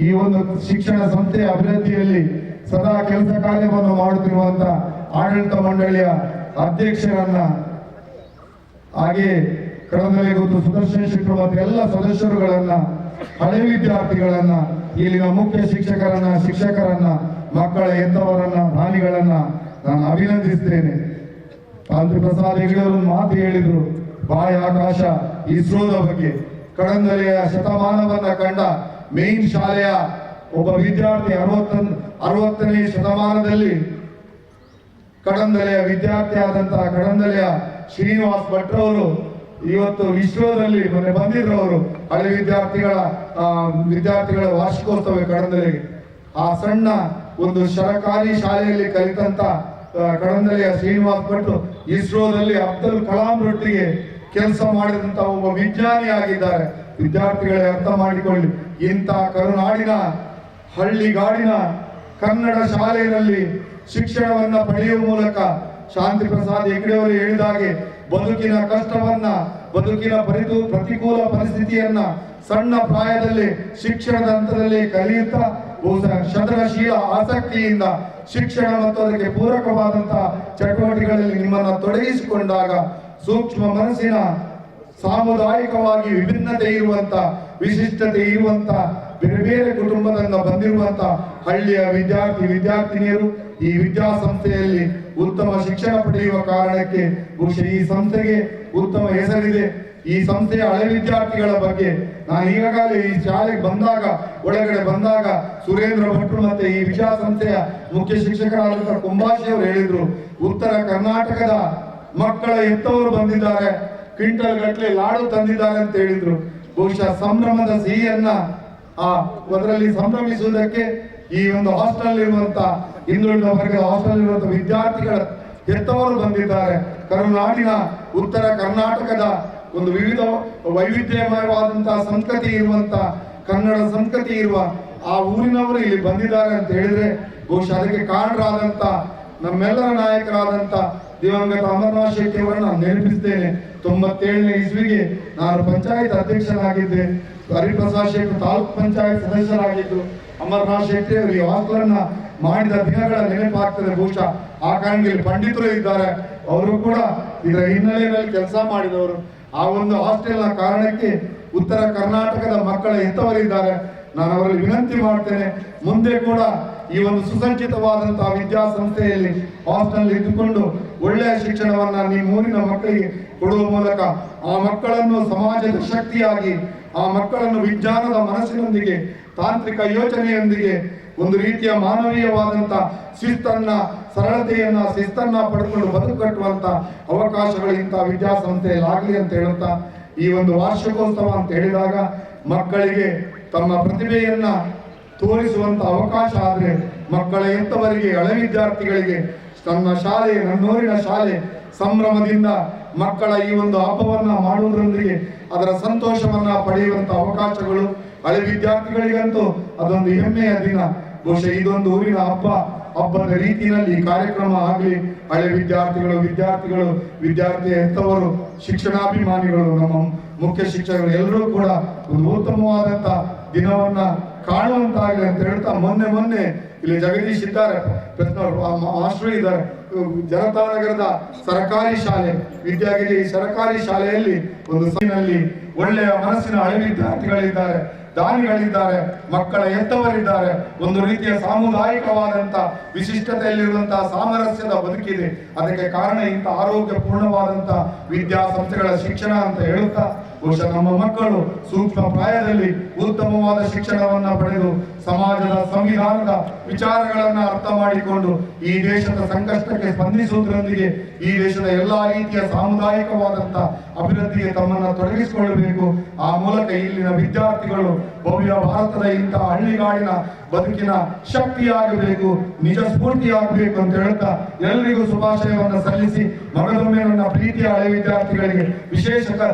ಈ ಒಂದು ಶಿಕ್ಷಣ ಸಂಸ್ಥೆಯ ಅಭಿವೃದ್ಧಿಯಲ್ಲಿ ಸದಾ ಕೆಲಸ ಕಾರ್ಯವನ್ನು ಮಾಡುತ್ತಿರುವಂತ ಆಡಳಿತ ಮಂಡಳಿಯ ಅಧ್ಯಕ್ಷರನ್ನ, ಹಾಗೆ ಕಡಂದಲೆ ಗೊತ್ತು ಸುದರ್ಶನ್ ಶೆಟ್ಟರು ಮತ್ತು ಎಲ್ಲ ಸದಸ್ಯರುಗಳನ್ನ, ಹಳೆ ವಿದ್ಯಾರ್ಥಿಗಳನ್ನ, ಇಲ್ಲಿನ ಮುಖ್ಯ ಶಿಕ್ಷಕರನ್ನ, ಮಕ್ಕಳ ಹೆತ್ತವರನ್ನ, ದಾನಿಗಳನ್ನ ನಾನು ಅಭಿನಂದಿಸ್ತೇನೆ. ಕಾಂತಿ ಪ್ರಸಾದ್ ಹೆಗಡೆ ಅವರು ಮಾತು ಹೇಳಿದ್ರು, ಬಾಹ್ಯಾಕಾಶ ಇಸ್ರೋದ ಬಗ್ಗೆ. ಕಡಂದಲೆಯ ಶತಮಾನವನ್ನ ಕಂಡ ಮೇನ್ ಶಾಲೆಯ ಒಬ್ಬ ವಿದ್ಯಾರ್ಥಿ 60ನೇ ಶತಮಾನದಲ್ಲಿ ಕಡಂದಲೆಯ ವಿದ್ಯಾರ್ಥಿ ಆದಂತಹ ಕಡಂದಲೆಯ ಶ್ರೀನಿವಾಸ್ ಭಟ್ರವರು ಇವತ್ತು ಇಸ್ರೋದಲ್ಲಿ ಮೊನ್ನೆ ಬಂದಿದ್ರು. ಹಳೆ ವಿದ್ಯಾರ್ಥಿಗಳ ವಾರ್ಷಿಕೋತ್ಸವ ಕಡಂದಲೆಗೆ ಆ ಸಣ್ಣ ಒಂದು ಸರಕಾರಿ ಶಾಲೆಯಲ್ಲಿ ಕಲಿತಂತ ಕಡಂದಲೆಯ ಶ್ರೀನಿವಾಸ್ ಭಟ್ರು ಇಸ್ರೋದಲ್ಲಿ ಅಬ್ದುಲ್ ಕಲಾಂ ರೊಟ್ಟಿಗೆ ಕೆಲಸ ಮಾಡಿದಂತ ಒಬ್ಬ ವಿಜ್ಞಾನಿ ಆಗಿದ್ದಾರೆ. ವಿದ್ಯಾರ್ಥಿಗಳೇ ಅರ್ಥ ಮಾಡಿಕೊಳ್ಳಿ, ಇಂಥ ಕರುನಾಡಿನ ಹಳ್ಳಿಗಾಡಿನ ಕನ್ನಡ ಶಾಲೆಯಲ್ಲಿ ಶಿಕ್ಷಣವನ್ನ ಪಡೆಯುವ ಮೂಲಕ ಶಾಂತಿ ಪ್ರಸಾದ್ ಹೆಗ್ಡೆಯವರು ಹೇಳಿದಾಗೆ ಬದುಕಿನ ಕಷ್ಟವನ್ನ, ಬದುಕಿನ ಪ್ರತಿಕೂಲ ಪರಿಸ್ಥಿತಿಯನ್ನ ಸಣ್ಣ ಪ್ರಾಯದಲ್ಲಿ ಶಿಕ್ಷಣದ ಹಂತದಲ್ಲಿ ಕಲಿಯುತ್ತಾ ಸೃಜನಶೀಲ ಆಸಕ್ತಿಯಿಂದ ಶಿಕ್ಷಣ ಮತ್ತು ಅದಕ್ಕೆ ಪೂರಕವಾದಂತಹ ಚಟುವಟಿಕೆಗಳಲ್ಲಿ ನಿಮ್ಮನ್ನ ತೊಡಗಿಸಿಕೊಂಡಾಗ ಸೂಕ್ಷ್ಮ ಮನಸ್ಸಿನ, ಸಾಮುದಾಯಿಕವಾಗಿ ವಿಭಿನ್ನತೆ ಇರುವಂತ, ವಿಶಿಷ್ಟತೆ ಇರುವಂತ, ಬೇರೆ ಬೇರೆ ಕುಟುಂಬದಿಂದ ಬಂದಿರುವಂತ ಹಳ್ಳಿಯ ವಿದ್ಯಾರ್ಥಿನಿಯರು ಈ ವಿದ್ಯಾಸಂಸ್ಥೆಯಲ್ಲಿ ಉತ್ತಮ ಶಿಕ್ಷಣ ಪಡೆಯುವ ಕಾರಣಕ್ಕೆ ಬಹುಶಃ ಈ ಸಂಸ್ಥೆಗೆ ಉತ್ತಮ ಹೆಸರಿದೆ. ಈ ಸಂಸ್ಥೆಯ ಹಳೆ ವಿದ್ಯಾರ್ಥಿಗಳ ಬಗ್ಗೆ ನಾನು ಈಗಾಗಲೇ ಈ ಶಾಲೆಗೆ ಒಳಗಡೆ ಬಂದಾಗ ಸುರೇಂದ್ರ ಭಟ್ರು ಮತ್ತೆ ಈ ವಿದ್ಯಾಸಂಸ್ಥೆಯ ಮುಖ್ಯ ಶಿಕ್ಷಕರಾದಂತಹ ಕುಂಬಾಶಿ ಅವರು ಹೇಳಿದ್ರು, ಉತ್ತರ ಕರ್ನಾಟಕದ ಮಕ್ಕಳ ಹೆತ್ತವರು ಬಂದಿದ್ದಾರೆ, ಕ್ವಿಂಟಲ್ ಗಟ್ಟಲೆ ಲಾಡು ತಂದಿದ್ದಾರೆ ಅಂತ ಹೇಳಿದ್ರು. ಬಹುಶಃ ಸಂಭ್ರಮದ ಸಿಹಿಯನ್ನ ಅದರಲ್ಲಿ ಸಂಭ್ರಮಿಸುವುದಕ್ಕೆ ಈ ಒಂದು ಹಾಸ್ಟೆಲ್ ಇರುವಂತ ಹಿಂದುಳಿದ ವರ್ಗದ ಹಾಸ್ಟೆಲ್ ಇರುವಂತಹ ವಿದ್ಯಾರ್ಥಿಗಳ ಹೆತ್ತವರು ಬಂದಿದ್ದಾರೆ. ಕರುನಾಡಿನ ಉತ್ತರ ಕರ್ನಾಟಕದ ಒಂದು ವಿವಿಧ ವೈವಿಧ್ಯಮಯವಾದಂತಹ ಸಂಸ್ಕೃತಿ ಇರುವಂತ, ಕನ್ನಡ ಸಂಸ್ಕೃತಿ ಇರುವ ಆ ಊರಿನವರು ಇಲ್ಲಿ ಬಂದಿದ್ದಾರೆ ಅಂತ ಹೇಳಿದ್ರೆ ಬಹುಶಃ ಅದಕ್ಕೆ ಕಾರಣರಾದಂತ ನಮ್ಮೆಲ್ಲರ ನಾಯಕರಾದಂತ ದಿವಂಗತ ಅಮರನಾಥ್ ಶೆಟ್ಟಿ ಅವರನ್ನು ನಾನು ನೆನಪಿಸ್ತೇನೆ. 97ನೇ ಇಸ್ವಿಗೆ ನಾನು ಪಂಚಾಯತ್ ಅಧ್ಯಕ್ಷನಾಗಿದ್ದೆ, ಹರಿಪ್ರಸಾದ್ ಶೆಟ್ಟಿ ತಾಲೂಕ್ ಪಂಚಾಯತ್ ಸದಸ್ಯರಾಗಿದ್ದು, ಅಮರನಾಥ್ ಶೆಟ್ಟಿ ಅವರು ಈ ಹಾಸ್ಟೆಲನ್ನ ಮಾಡಿದ ದಿನಗಳ ನೆನಪಾಗ್ತದೆ. ಬಹುಶಃ ಆ ಕಾರಣದಲ್ಲಿ ಪಂಡಿತರು ಇದ್ದಾರೆ, ಅವರು ಕೂಡ ಇದರ ಹಿನ್ನೆಲೆಯಲ್ಲಿ ಕೆಲಸ ಮಾಡಿದವರು. ಆ ಒಂದು ಹಾಸ್ಟೆಲ್ನ ಕಾರಣಕ್ಕೆ ಉತ್ತರ ಕರ್ನಾಟಕದ ಮಕ್ಕಳ ಹೆತ್ತವರಿದ್ದಾರೆ. ನಾನು ಅವರಲ್ಲಿ ವಿನಂತಿ ಮಾಡ್ತೇನೆ, ಮುಂದೆ ಕೂಡ ಈ ಒಂದು ಸುಸಜ್ಜಿತವಾದಂತಹ ವಿದ್ಯಾಸಂಸ್ಥೆಯಲ್ಲಿ ಹಾಸ್ಟೆಲ್ ಇದ್ದುಕೊಂಡು ಒಳ್ಳೆಯ ಶಿಕ್ಷಣವನ್ನ ನಿಮ್ಮ ಊರಿನ ಮಕ್ಕಳಿಗೆ ಕೊಡುವ ಮೂಲಕ ಆ ಮಕ್ಕಳನ್ನು ಸಮಾಜದ ಶಕ್ತಿಯಾಗಿ, ಆ ಮಕ್ಕಳನ್ನು ವಿಜ್ಞಾನದ ಮನಸ್ಸಿನೊಂದಿಗೆ, ತಾಂತ್ರಿಕ ಯೋಚನೆಯೊಂದಿಗೆ ಒಂದು ರೀತಿಯ ಮಾನವೀಯವಾದಂತ ಶಿಸ್ತನ್ನ ಪಡ್ಕೊಂಡು ಬದುಕು ಕಟ್ಟುವಂತ ಅವಕಾಶಗಳು ಇಂತಹ ವಿದ್ಯಾಸಂಸ್ಥೆಯಲ್ಲಿ ಆಗಲಿ ಅಂತ ಹೇಳುತ್ತಾ, ಈ ಒಂದು ವಾರ್ಷಿಕೋತ್ಸವ ಅಂತ ಹೇಳಿದಾಗ ಮಕ್ಕಳಿಗೆ ತಮ್ಮ ಪ್ರತಿಭೆಯನ್ನ ತೋರಿಸುವಂತ ಅವಕಾಶ ಆದ್ರೆ ಮಕ್ಕಳ ಹೆತ್ತವರಿಗೆ, ಹಳೆ ವಿದ್ಯಾರ್ಥಿಗಳಿಗೆ ನನ್ನೂರಿನ ಶಾಲೆ ಸಂಭ್ರಮದಿಂದ ಮಕ್ಕಳ ಈ ಒಂದು ಹಬ್ಬವನ್ನ ಮಾಡುವುದರೊಂದಿಗೆ ಅದರ ಸಂತೋಷವನ್ನ ಪಡೆಯುವಂತ ಅವಕಾಶಗಳು ಹಳೆ ವಿದ್ಯಾರ್ಥಿಗಳಿಗಂತೂ ಅದೊಂದು ಹೆಮ್ಮೆಯ ದಿನ. ಬಹುಶಃ ಇದೊಂದು ಊರಿನ ಹಬ್ಬದ ರೀತಿಯಲ್ಲಿ ಕಾರ್ಯಕ್ರಮ ಆಗಲಿ. ಹಳೆ ವಿದ್ಯಾರ್ಥಿಗಳು, ವಿದ್ಯಾರ್ಥಿ ಹೆತ್ತವರು, ಶಿಕ್ಷಣಾಭಿಮಾನಿಗಳು, ನಮ್ಮ ಮುಖ್ಯ ಶಿಕ್ಷಕರು ಎಲ್ಲರೂ ಕೂಡ ಒಂದು ಉತ್ತಮವಾದಂತ ದಿನವನ್ನ ಕಾಣುವಂತಾಗಲಿ ಅಂತ ಹೇಳ್ತಾ, ಮೊನ್ನೆ ಇಲ್ಲಿ ಜಗದೀಶ್ ಇದ್ದಾರೆ, ಮಾಸ್ಟರ್ ಇದ್ದಾರೆ, ಜನತಾನಗರದ ಸರ್ಕಾರಿ ಶಾಲೆ ವಿದ್ಯಾಗಿರಿ ಸರ್ಕಾರಿ ಶಾಲೆಯಲ್ಲಿ ಒಂದು ಸೈನಲ್ಲಿ ಒಳ್ಳೆಯ ಮನಸ್ಸಿನ ಹಳೆ ವಿದ್ಯಾರ್ಥಿಗಳಿದ್ದಾರೆ, ದಾನಿಗಳಿದ್ದಾರೆ, ಮಕ್ಕಳ ಹೆತ್ತವರಿದ್ದಾರೆ. ಒಂದು ರೀತಿಯ ಸಾಮುದಾಯಿಕವಾದಂತ ವಿಶಿಷ್ಟತೆಯಲ್ಲಿರುವಂತಹ ಸಾಮರಸ್ಯದ ಬದುಕಿದೆ. ಅದಕ್ಕೆ ಕಾರಣ ಇಂಥ ಆರೋಗ್ಯಪೂರ್ಣವಾದಂತ ವಿದ್ಯಾಸಂಸ್ಥೆಗಳ ಶಿಕ್ಷಣ ಅಂತ ಹೇಳುತ್ತಾ, ಬಹುಶಃ ನಮ್ಮ ಮಕ್ಕಳು ಸೂಕ್ಷ್ಮ ಪ್ರಾಯದಲ್ಲಿ ಉತ್ತಮವಾದ ಶಿಕ್ಷಣವನ್ನ ಪಡೆದು ಸಮಾಜದ ಸಂವಿಧಾನದ ವಿಚಾರಗಳನ್ನ ಅರ್ಥ ಮಾಡಿಕೊಂಡು ಈ ದೇಶದ ಸಂಕಷ್ಟಕ್ಕೆ ಸ್ಪಂದಿಸುವುದರೊಂದಿಗೆ ಈ ದೇಶದ ಎಲ್ಲಾ ರೀತಿಯ ಸಾಮುದಾಯಿಕವಾದಂತ ಅಭಿವೃದ್ಧಿಗೆ ತಮ್ಮನ್ನ ತೊಡಗಿಸಿಕೊಳ್ಳಬೇಕು. ಆ ಮೂಲಕ ಇಲ್ಲಿನ ವಿದ್ಯಾರ್ಥಿಗಳು ಭವ್ಯ ಭಾರತದ ಇಂತಹ ಹಳ್ಳಿಗಾಡಿನ ಬದುಕಿನ ಶಕ್ತಿಯಾಗಬೇಕು, ನಿಜ ಸ್ಫೂರ್ತಿಯಾಗಬೇಕು ಅಂತ ಹೇಳ್ತಾ ಎಲ್ಲರಿಗೂ ಶುಭಾಶಯವನ್ನ ಸಲ್ಲಿಸಿ, ಮಗದೊಮ್ಮೆ ನನ್ನ ಪ್ರೀತಿಯ ಹಳೆ ವಿದ್ಯಾರ್ಥಿಗಳಿಗೆ ವಿಶೇಷ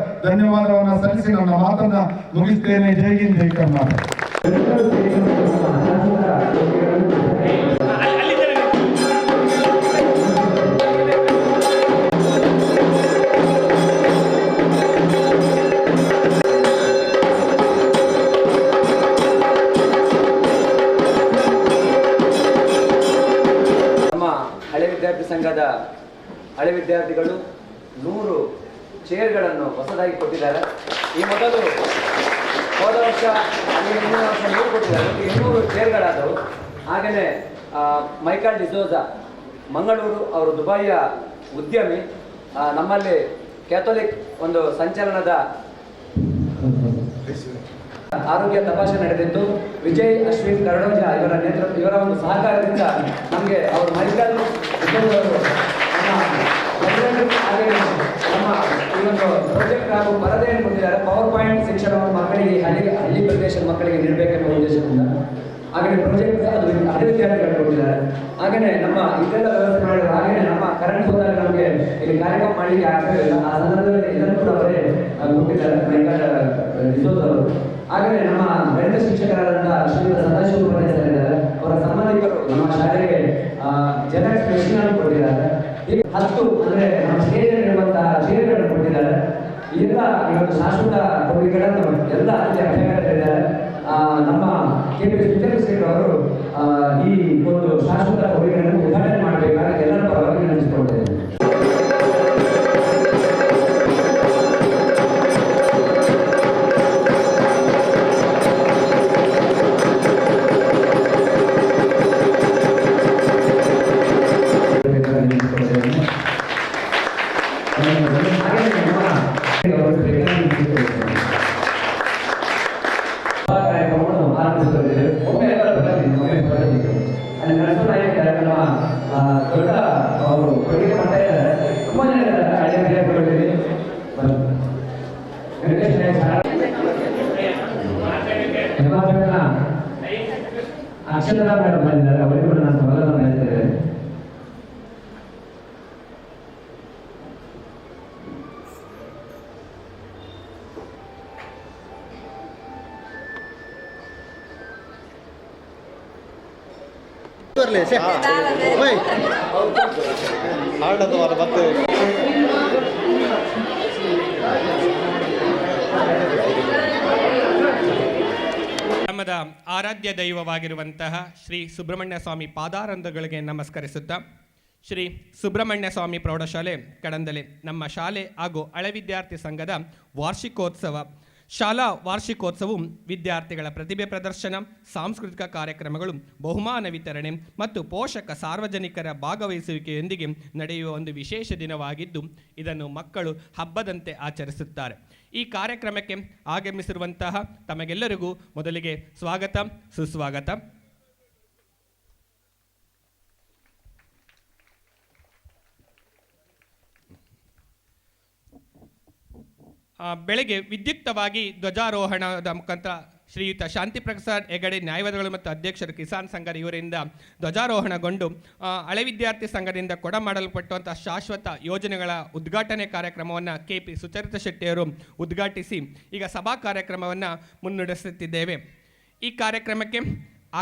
ಧನ್ಯವಾದವನ್ನ ಸಲ್ಲಿಸಿ ನನ್ನ ಮಾತನ್ನ ಮುಗಿಸ್ತೇನೆ. ಜೈ ಹಿಂದ್, ಜೈ ಕರ್ನಾಟಕ. ಹಳೆ ವಿದ್ಯಾರ್ಥಿ ಸಂಘದ ಹಳೆ ವಿದ್ಯಾರ್ಥಿಗಳು 100 ಚೇರ್ಗಳನ್ನು ಹೊಸದಾಗಿ ಕೊಟ್ಟಿದ್ದಾರೆ. ಈ ಮೊದಲು ಹೋದ ವರ್ಷ ಮುಂದಿನ ವರ್ಷ 100 ಕೊಟ್ಟಿದ್ದಾರೆ, 200 ಚೇರ್ಗಳಾದವು. ಹಾಗೆಯೇ ಮೈಕಲ್ ಡಿಸೋಜಾ ಮಂಗಳೂರು, ಅವರು ದುಬೈಯ ಉದ್ಯಮಿ. ನಮ್ಮಲ್ಲಿ ಕ್ಯಾಥೋಲಿಕ್ ಒಂದು ಸಂಚಲನದ ಆರೋಗ್ಯ ತಪಾಸಣೆ ನಡೆದಿದ್ದು, ವಿಜಯ್ ಅಶ್ವಿನ್ ಕರಡೋಜ ಇವರ ಒಂದು ಸಹಕಾರದಿಂದ ನಮಗೆ ಅವರು ಮೈಕಲ್ ಹಾಗೆ ನಮ್ಮ ಈ ಒಂದು ಪ್ರಾಜೆಕ್ಟ್ ಹಾಗೂ ಪರದೆಯನ್ನು ಕೊಟ್ಟಿದ್ದಾರೆ. ಪವರ್ ಪಾಯಿಂಟ್ ಶಿಕ್ಷಣವನ್ನು ಮಕ್ಕಳಿಗೆ ಹಳ್ಳಿ ಪ್ರದೇಶದ ಮಕ್ಕಳಿಗೆ ನೀಡಬೇಕೆಂಬ ಉದ್ದೇಶದಿಂದ ಹಾಗೆ ಪ್ರಾಜೆಕ್ಟ್ ಅದು ಹಳೆ ವಿದ್ಯಾರ್ಥಿಗಳು ಕೊಟ್ಟಿದ್ದಾರೆ. ಹಾಗೆಯೇ ನಮ್ಮ ಇದೆಲ್ಲ ವ್ಯವಸ್ಥೆ ಮಾಡಿದ್ದಾರೆ. ಹಾಗೆಯೇ ನಮ್ಮ ಕರೆಂಟ್ ಹೋದಾಗ ನಮಗೆ ಇಲ್ಲಿ ಕಾರ್ಯಕ್ರಮ ಮಾಡಲಿಕ್ಕೆ ಆಗಲಿಲ್ಲ, ಆ ಸಂದರ್ಭದಲ್ಲಿ ಇದನ್ನು ಕೂಡ ಅವರೇ ಕೊಟ್ಟಿದ್ದಾರೆ ಮೈಕಲ್ ಡಿಸೋಜ್ ಅವರು. ಹಾಗೆ ನಮ್ಮ ಗಣಿತ ಶಿಕ್ಷಕರಾದಂತಹ ಶ್ರೀ ಸದಾಶಿವ ಉಪಾಧ್ಯಾಯ ಇದ್ದಾರೆ. ಅವರ ಸಂಬಂಧಿಕರು ನಮ್ಮ ಶಾಲೆಗೆ ಜೆರಾಕ್ಸ್ ಮೆಷಿನ್ ಅನ್ನು ಕೊಟ್ಟಿದ್ದಾರೆ. ಹೀಗೆ 10 ಅಂದ್ರೆ ನಮ್ಮ ಸ್ಟೇಜ್ ಇರುವಂತಹ ಚೇರ್ಗಳನ್ನು ಕೊಟ್ಟಿದ್ದಾರೆ. ಎಲ್ಲ ಇವತ್ತು ಶಾಶ್ವತ ಕೊಡುಗೆಗಳನ್ನು ಎಲ್ಲ ಅತಿಥಿಗಳಿದ್ದಾರೆ. ನಮ್ಮ KP ಸುಚೇಂದ್ರ ಅವರು ಈ ಒಂದು ಶಾಶ್ವತ ಕೊಡುಗೆಗಳನ್ನು ಉದ್ಘಾಟನೆ ಮಾಡಬೇಕಾಗಿ ಎಲ್ಲರ ಪರವಾಗಿ ನಡೆಸಿಕೊಳ್ತೇವೆ. ಅಕ್ಷರ ಮೇಡಮ್ ಬಂದಿದ್ದಾರೆ, ಅವರಿಗೂ ನಾನು ಸ್ವಾಗತ ಹೇಳ್ತೇವೆ. ಗ್ರಾಮದ ಆರಾಧ್ಯ ದೈವವಾಗಿರುವಂತಹ ಶ್ರೀ ಸುಬ್ರಹ್ಮಣ್ಯ ಸ್ವಾಮಿ ಪಾದಾರಂಧಗಳಿಗೆ ನಮಸ್ಕರಿಸುತ್ತಾ, ಶ್ರೀ ಸುಬ್ರಹ್ಮಣ್ಯ ಸ್ವಾಮಿ ಪ್ರೌಢಶಾಲೆ ಕಡಂದಲೆ ನಮ್ಮ ಶಾಲೆ ಹಾಗೂ ಹಳೆ ವಿದ್ಯಾರ್ಥಿ ಸಂಘದ ವಾರ್ಷಿಕೋತ್ಸವ. ಶಾಲಾ ವಾರ್ಷಿಕೋತ್ಸವವು ವಿದ್ಯಾರ್ಥಿಗಳ ಪ್ರತಿಭೆ ಪ್ರದರ್ಶನ, ಸಾಂಸ್ಕೃತಿಕ ಕಾರ್ಯಕ್ರಮಗಳು, ಬಹುಮಾನ ವಿತರಣೆ ಮತ್ತು ಪೋಷಕ ಸಾರ್ವಜನಿಕರ ಭಾಗವಹಿಸುವಿಕೆಯೊಂದಿಗೆ ನಡೆಯುವ ಒಂದು ವಿಶೇಷ ದಿನವಾಗಿದ್ದು, ಇದನ್ನು ಮಕ್ಕಳು ಹಬ್ಬದಂತೆ ಆಚರಿಸುತ್ತಾರೆ. ಈ ಕಾರ್ಯಕ್ರಮಕ್ಕೆ ಆಗಮಿಸಿರುವಂತಹ ತಮಗೆಲ್ಲರಿಗೂ ಮೊದಲಿಗೆ ಸ್ವಾಗತ, ಸುಸ್ವಾಗತ. ಬೆಳಗ್ಗೆ ವಿದ್ಯುಕ್ತವಾಗಿ ಧ್ವಜಾರೋಹಣದ ಮುಖಾಂತರ ಶ್ರೀಯುತ ಶಾಂತಿ ಪ್ರಸಾದ್ ಹೆಗಡೆ ನ್ಯಾಯವಾದಿಗಳು ಮತ್ತು ಅಧ್ಯಕ್ಷರು ಕಿಸಾನ್ ಸಂಘದ ಇವರಿಂದ ಧ್ವಜಾರೋಹಣಗೊಂಡು ಹಳೆ ವಿದ್ಯಾರ್ಥಿ ಸಂಘದಿಂದ ಕೊಡಮಾಡಲ್ಪಟ್ಟಂತಹ ಶಾಶ್ವತ ಯೋಜನೆಗಳ ಉದ್ಘಾಟನೆ ಕಾರ್ಯಕ್ರಮವನ್ನು KP ಸುಚರಿತಾ ಶೆಟ್ಟಿಯವರು ಉದ್ಘಾಟಿಸಿ ಈಗ ಸಭಾ ಕಾರ್ಯಕ್ರಮವನ್ನು ಮುನ್ನಡೆಸುತ್ತಿದ್ದೇವೆ. ಈ ಕಾರ್ಯಕ್ರಮಕ್ಕೆ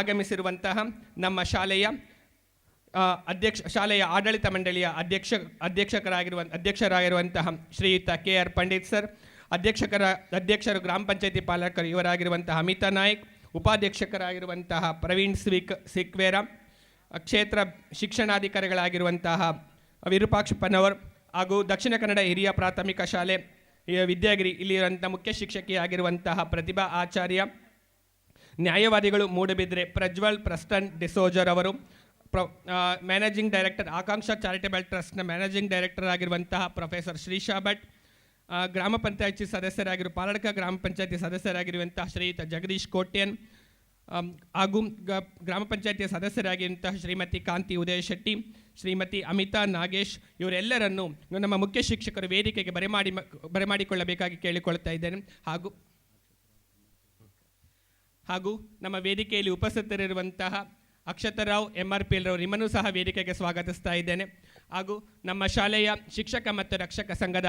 ಆಗಮಿಸಿರುವಂತಹ ನಮ್ಮ ಶಾಲೆಯ ಆಡಳಿತ ಮಂಡಳಿಯ ಅಧ್ಯಕ್ಷರಾಗಿರುವಂತಹ ಶ್ರೀಯುತ KR ಪಂಡಿತ್ ಸರ್, ಅಧ್ಯಕ್ಷರು ಗ್ರಾಮ ಪಂಚಾಯತಿ ಪಾಲಕರು ಇವರಾಗಿರುವಂತಹ ಅಮಿತಾ ನಾಯ್ಕ್, ಉಪಾಧ್ಯಕ್ಷರಾಗಿರುವಂತಹ ಪ್ರವೀಣ್ ಸಿಕ್ವೇರ, ಕ್ಷೇತ್ರ ಶಿಕ್ಷಣಾಧಿಕಾರಿಗಳಾಗಿರುವಂತಹ ವಿರೂಪಾಕ್ಷಪ್ಪನವರ್ ಹಾಗೂ ದಕ್ಷಿಣ ಕನ್ನಡ ಹಿರಿಯ ಪ್ರಾಥಮಿಕ ಶಾಲೆ ವಿದ್ಯಾಗಿರಿ ಇಲ್ಲಿರುವಂಥ ಮುಖ್ಯ ಶಿಕ್ಷಕಿಯಾಗಿರುವಂತಹ ಪ್ರತಿಭಾ ಆಚಾರ್ಯ, ನ್ಯಾಯವಾದಿಗಳು ಮೂಡಬಿದ್ರೆ ಪ್ರಜ್ವಲ್ ಪ್ರಸ್ಟನ್ ಡಿಸೋಜರ್ ಅವರು, ಮ್ಯಾನೇಜಿಂಗ್ ಡೈರೆಕ್ಟರ್ ಆಕಾಂಕ್ಷ ಚಾರಿಟೇಬಲ್ ಟ್ರಸ್ಟ್ನ ಮ್ಯಾನೇಜಿಂಗ್ ಡೈರೆಕ್ಟರ್ ಆಗಿರುವಂತಹ ಪ್ರೊಫೆಸರ್ ಶ್ರೀಶಾ ಭಟ್, ಗ್ರಾಮ ಪಂಚಾಯತಿ ಸದಸ್ಯರಾಗಿರುವ ಪಾಲಡ್ಕ ಗ್ರಾಮ ಪಂಚಾಯತಿ ಸದಸ್ಯರಾಗಿರುವಂತಹ ಶ್ರೀಯುತ ಜಗದೀಶ್ ಕೋಟ್ಯನ್ ಹಾಗೂ ಗ್ರಾಮ ಪಂಚಾಯತಿಯ ಸದಸ್ಯರಾಗಿರುವಂತಹ ಶ್ರೀಮತಿ ಕಾಂತಿ ಉದಯ ಶೆಟ್ಟಿ, ಶ್ರೀಮತಿ ಅಮಿತಾ ನಾಗೇಶ್ ಇವರೆಲ್ಲರನ್ನು ನಮ್ಮ ಮುಖ್ಯ ಶಿಕ್ಷಕರು ವೇದಿಕೆಗೆ ಬರಮಾಡಿಕೊಳ್ಳಬೇಕಾಗಿ ಕೇಳಿಕೊಳ್ತಾ ಇದ್ದೇನೆ. ಹಾಗೂ ನಮ್ಮ ವೇದಿಕೆಯಲ್ಲಿ ಉಪಸ್ಥಿತರಿರುವಂತಹ ಅಕ್ಷತರಾವ್ MRPL ರವರು ನಿಮ್ಮನ್ನು ಸಹ ವೇದಿಕೆಗೆ ಸ್ವಾಗತಿಸ್ತಾ ಇದ್ದೇನೆ. ಹಾಗೂ ನಮ್ಮ ಶಾಲೆಯ ಶಿಕ್ಷಕ ಮತ್ತು ರಕ್ಷಕ ಸಂಘದ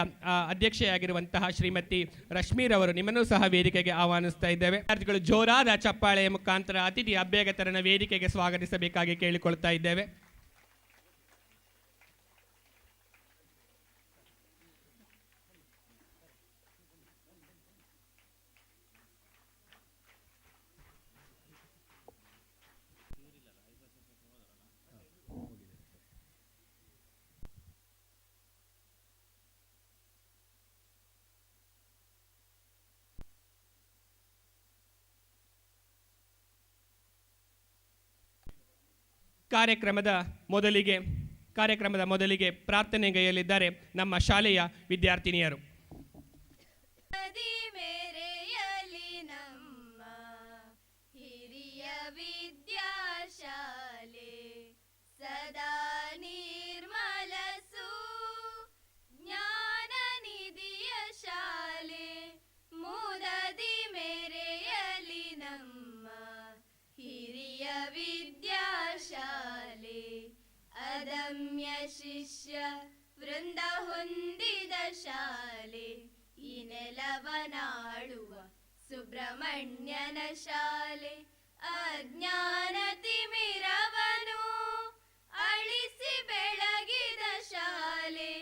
ಅಧ್ಯಕ್ಷೆಯಾಗಿರುವಂತಹ ಶ್ರೀಮತಿ ರಶ್ಮೀರವರು ನಿಮ್ಮನ್ನು ಸಹ ವೇದಿಕೆಗೆ ಆಹ್ವಾನಿಸ್ತಾ ಇದ್ದೇವೆ. ವಿದ್ಯಾರ್ಥಿಗಳು ಜೋರಾದ ಚಪ್ಪಾಳೆಯ ಮುಖಾಂತರ ಅತಿಥಿ ಅಭ್ಯಾಗತರನ್ನ ವೇದಿಕೆಗೆ ಸ್ವಾಗತಿಸಬೇಕಾಗಿ ಕೇಳಿಕೊಳ್ತಾ ಇದ್ದೇವೆ. ಕಾರ್ಯಕ್ರಮದ ಮೊದಲಿಗೆ ಪ್ರಾರ್ಥನೆಗೈಯಲಿದ್ದಾರೆ ನಮ್ಮ ಶಾಲೆಯ ವಿದ್ಯಾರ್ಥಿನಿಯರು. ಹಿರಿಯ ವಿದ್ಯಾಶಾಲೆ ಸದಾ ನಿರ್ಮಲಸು ಜ್ಞಾನ ನಿಧಿಯ ಶಾಲೆ ಮುದದಿ ಮೇರೆಯಲಿ ನಮ್ಮ ಹಿರಿಯ ವಿದ್ಯಾಶಾಲೆ ಅದಮ್ಯ ಶಿಷ್ಯ ವೃಂದ ಹೊಂದಿದ ಶಾಲೆ ಈ ನೆಲವನಾಳುವ ಸುಬ್ರಹ್ಮಣ್ಯನ ಶಾಲೆ ಅಜ್ಞಾನ ತಿಮಿರವನು ಅಳಿಸಿ ಬೆಳಗಿದ ಶಾಲೆ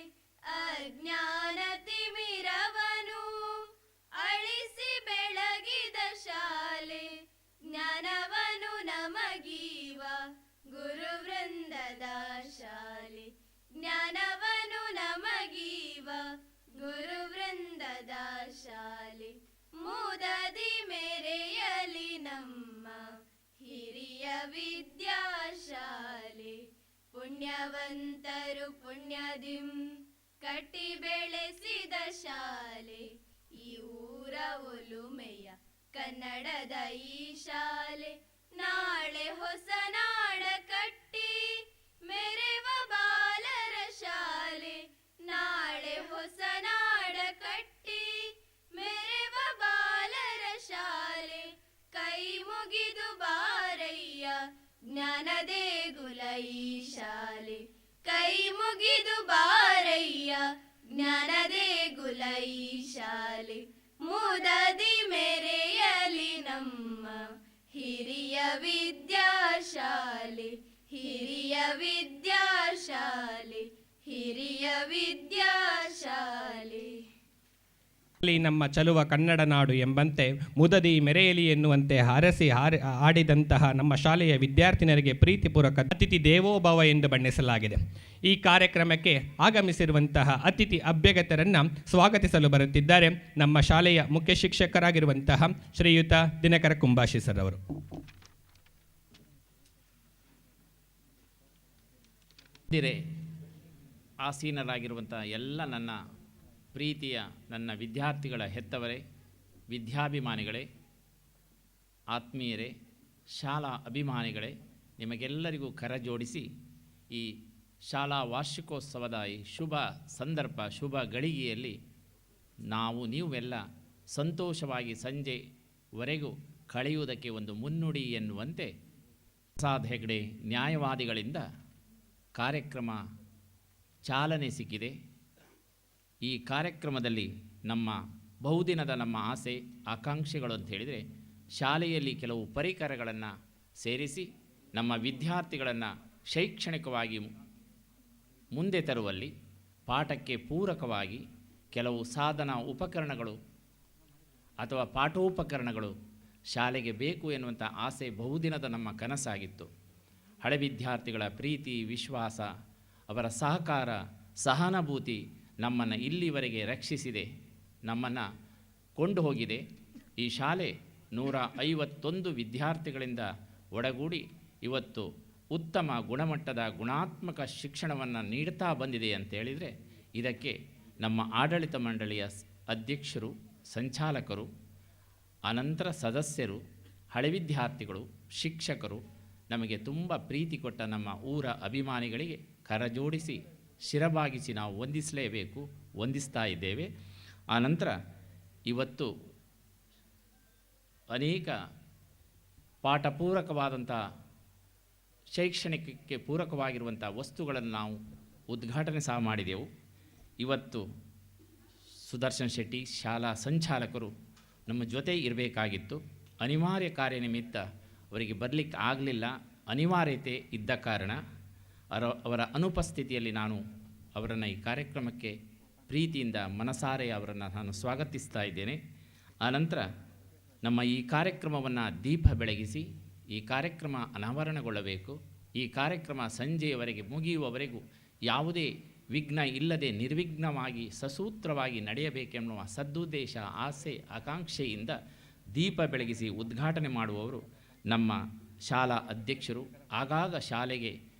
ಅಜ್ಞಾನ ತಿಮಿರವನು ಅಳಿಸಿ ಬೆಳಗಿದ ಶಾಲೆ ಜ್ಞಾನವನು ನಮಗೀವ ಗುರುವೃಂದದ ಶಾಲೆ ಜ್ಞಾನವನು ನಮಗೀವ ಗುರುವೃಂದದ ಶಾಲೆ ಮುದದಿ ಮೆರೆಯಲಿ ನಮ್ಮ ಹಿರಿಯ ವಿದ್ಯಾಶಾಲೆ ಪುಣ್ಯವಂತರು ಪುಣ್ಯದಿಂ ಕಟ್ಟಿ ಬೆಳೆಸಿದ ಶಾಲೆ ಈ ಊರ ಒಲುಮೆಯ ಕನ್ನಡದ ಈ ಶಾಲೆ ನಾಳೆ ಹೊಸ ನಾಡ ಕಟ್ಟಿ ಮೆರೆವ ಬಾಲರ ಶಾಲೆ ನಾಳೆ ಹೊಸ ನಾಡ ಕಟ್ಟಿ ಮೆರೆವ ಬಾಲರ ಶಾಲೆ ಕೈ ಮುಗಿದು ಬಾರಯ್ಯ ಜ್ಞಾನ ದೇಗುಲ ಈ ಶಾಲೆ ಕೈ ಮುಗಿದು ಬಾರಯ್ಯ ಜ್ಞಾನ ದೇಗುಲ ಈ ಶಾಲೆ ಮುದದಿ ಮೆರೆಯಲಿ ನಮ್ಮ ಹಿರಿಯ ವಿದ್ಯಾಶಾಲೆ ಹಿರಿಯ ವಿದ್ಯಾಶಾಲೆ ಹಿರಿಯ ವಿದ್ಯಾಶಾಲೆ. ನಮ್ಮ ಚಲುವ ಕನ್ನಡ ನಾಡು ಎಂಬಂತೆ ಮುದದಿ ಮೆರೆಯಲಿ ಎನ್ನುವಂತೆ ಆಡಿದಂತಹ ನಮ್ಮ ಶಾಲೆಯ ವಿದ್ಯಾರ್ಥಿನಿಯರಿಗೆ ಪ್ರೀತಿಪೂರ್ವಕ ಅತಿಥಿ ದೇವೋಭವ ಎಂದು ಬಣ್ಣಿಸಲಾಗಿದೆ. ಈ ಕಾರ್ಯಕ್ರಮಕ್ಕೆ ಆಗಮಿಸಿರುವಂತಹ ಅತಿಥಿ ಅಭ್ಯಗತರನ್ನು ಸ್ವಾಗತಿಸಲು ಬರುತ್ತಿದ್ದಾರೆ ನಮ್ಮ ಶಾಲೆಯ ಮುಖ್ಯ ಶಿಕ್ಷಕರಾಗಿರುವಂತಹ ಶ್ರೀಯುತ ದಿನಕರ ಕುಂಬಾಶಿ ಸರ್ ಅವರು. ಆಸೀನರಾಗಿರುವಂಥ ಎಲ್ಲ ನನ್ನ ಪ್ರೀತಿಯ ನನ್ನ ವಿದ್ಯಾರ್ಥಿಗಳ ಹೆತ್ತವರೇ, ವಿದ್ಯಾಭಿಮಾನಿಗಳೇ, ಆತ್ಮೀಯರೇ, ಶಾಲಾ ಅಭಿಮಾನಿಗಳೇ, ನಿಮಗೆಲ್ಲರಿಗೂ ಕರಜೋಡಿಸಿ ಈ ಶಾಲಾ ವಾರ್ಷಿಕೋತ್ಸವದ ಈ ಶುಭ ಸಂದರ್ಭ, ಶುಭ ಗಳಿಗೆಯಲ್ಲಿ ನೀವೆಲ್ಲ ಸಂತೋಷವಾಗಿ ಸಂಜೆವರೆಗೂ ಕಳೆಯುವುದಕ್ಕೆ ಒಂದು ಮುನ್ನುಡಿ ಎನ್ನುವಂತೆ ಪ್ರಸಾದ್ ಹೆಗ್ಡೆ ನ್ಯಾಯವಾದಿಗಳಿಂದ ಕಾರ್ಯಕ್ರಮ ಚಾಲನೆ ಸಿಕ್ಕಿದೆ. ಈ ಕಾರ್ಯಕ್ರಮದಲ್ಲಿ ನಮ್ಮ ಬಹುದಿನದ ನಮ್ಮ ಆಸೆ ಆಕಾಂಕ್ಷೆಗಳು ಅಂತ ಹೇಳಿದರೆ, ಶಾಲೆಯಲ್ಲಿ ಕೆಲವು ಪರಿಕರಗಳನ್ನು ಸೇರಿಸಿ ನಮ್ಮ ವಿದ್ಯಾರ್ಥಿಗಳನ್ನು ಶೈಕ್ಷಣಿಕವಾಗಿ ಮುಂದೆ ತರುವಲ್ಲಿ ಪಾಠಕ್ಕೆ ಪೂರಕವಾಗಿ ಕೆಲವು ಸಾಧನ ಉಪಕರಣಗಳು ಅಥವಾ ಪಾಠೋಪಕರಣಗಳು ಶಾಲೆಗೆ ಬೇಕು ಎನ್ನುವಂಥ ಆಸೆ ಬಹುದಿನದ ನಮ್ಮ ಕನಸಾಗಿತ್ತು. ಹಳೆ ವಿದ್ಯಾರ್ಥಿಗಳ ಪ್ರೀತಿ, ವಿಶ್ವಾಸ, ಅವರ ಸಹಕಾರ, ಸಹಾನುಭೂತಿ ನಮ್ಮನ್ನು ಇಲ್ಲಿವರೆಗೆ ರಕ್ಷಿಸಿದೆ, ನಮ್ಮನ್ನು ಕೊಂಡು ಹೋಗಿದೆ. ಈ ಶಾಲೆ 151 ವಿದ್ಯಾರ್ಥಿಗಳಿಂದ ಒಡಗೂಡಿ ಇವತ್ತು ಉತ್ತಮ ಗುಣಮಟ್ಟದ ಗುಣಾತ್ಮಕ ಶಿಕ್ಷಣವನ್ನು ನೀಡುತ್ತಾ ಬಂದಿದೆ ಅಂತ ಹೇಳಿದರೆ, ಇದಕ್ಕೆ ನಮ್ಮ ಆಡಳಿತ ಮಂಡಳಿಯ ಅಧ್ಯಕ್ಷರು, ಸಂಚಾಲಕರು, ಅನಂತರ ಸದಸ್ಯರು, ಹಳೆ ವಿದ್ಯಾರ್ಥಿಗಳು, ಶಿಕ್ಷಕರು, ನಮಗೆ ತುಂಬ ಪ್ರೀತಿ ಕೊಟ್ಟ ನಮ್ಮ ಊರ ಅಭಿಮಾನಿಗಳಿಗೆ ಕರಜೋಡಿಸಿ ಶಿರಬಾಗಿಸಿ ನಾವು ವಂದಿಸಲೇಬೇಕು, ವಂದಿಸ್ತಾ ಇದ್ದೇವೆ. ಆನಂತರ ಇವತ್ತು ಅನೇಕ ಪಾಠಪೂರಕವಾದಂಥ ಶೈಕ್ಷಣಿಕಕ್ಕೆ ಪೂರಕವಾಗಿರುವಂಥ ವಸ್ತುಗಳನ್ನು ನಾವು ಉದ್ಘಾಟನೆ ಸಹ ಮಾಡಿದೆವು. ಇವತ್ತು ಸುದರ್ಶನ್ ಶೆಟ್ಟಿ ಶಾಲಾ ಸಂಚಾಲಕರು ನಮ್ಮ ಜೊತೆ ಇರಬೇಕಾಗಿತ್ತು. ಅನಿವಾರ್ಯ ಕಾರ್ಯನಿಮಿತ್ತ ಅವರಿಗೆ ಬರಲಿಕ್ಕೆ ಆಗಲಿಲ್ಲ. ಅನಿವಾರ್ಯತೆ ಇದ್ದ ಕಾರಣ ಅವರ ಅನುಪಸ್ಥಿತಿಯಲ್ಲಿ ನಾನು ಅವರನ್ನು ಈ ಕಾರ್ಯಕ್ರಮಕ್ಕೆ ಪ್ರೀತಿಯಿಂದ ಮನಸಾರೆ ಅವರನ್ನು ನಾನು ಸ್ವಾಗತಿಸ್ತಾ ಇದ್ದೇನೆ. ಆನಂತರ ನಮ್ಮ ಈ ಕಾರ್ಯಕ್ರಮವನ್ನು ದೀಪ ಬೆಳಗಿಸಿ ಈ ಕಾರ್ಯಕ್ರಮ ಅನಾವರಣಗೊಳ್ಳಬೇಕು. ಈ ಕಾರ್ಯಕ್ರಮ ಸಂಜೆಯವರೆಗೆ ಮುಗಿಯುವವರೆಗೂ ಯಾವುದೇ ವಿಘ್ನ ಇಲ್ಲದೆ ನಿರ್ವಿಘ್ನವಾಗಿ ಸಸೂತ್ರವಾಗಿ ನಡೆಯಬೇಕೆನ್ನುವ ಸದುದ್ದೇಶ, ಆಸೆ, ಆಕಾಂಕ್ಷೆಯಿಂದ ದೀಪ ಬೆಳಗಿಸಿ ಉದ್ಘಾಟನೆ ಮಾಡುವವರು ನಮ್ಮ ಶಾಲಾ ಅಧ್ಯಕ್ಷರು. ಆಗಾಗ ಶಾಲೆಗೆ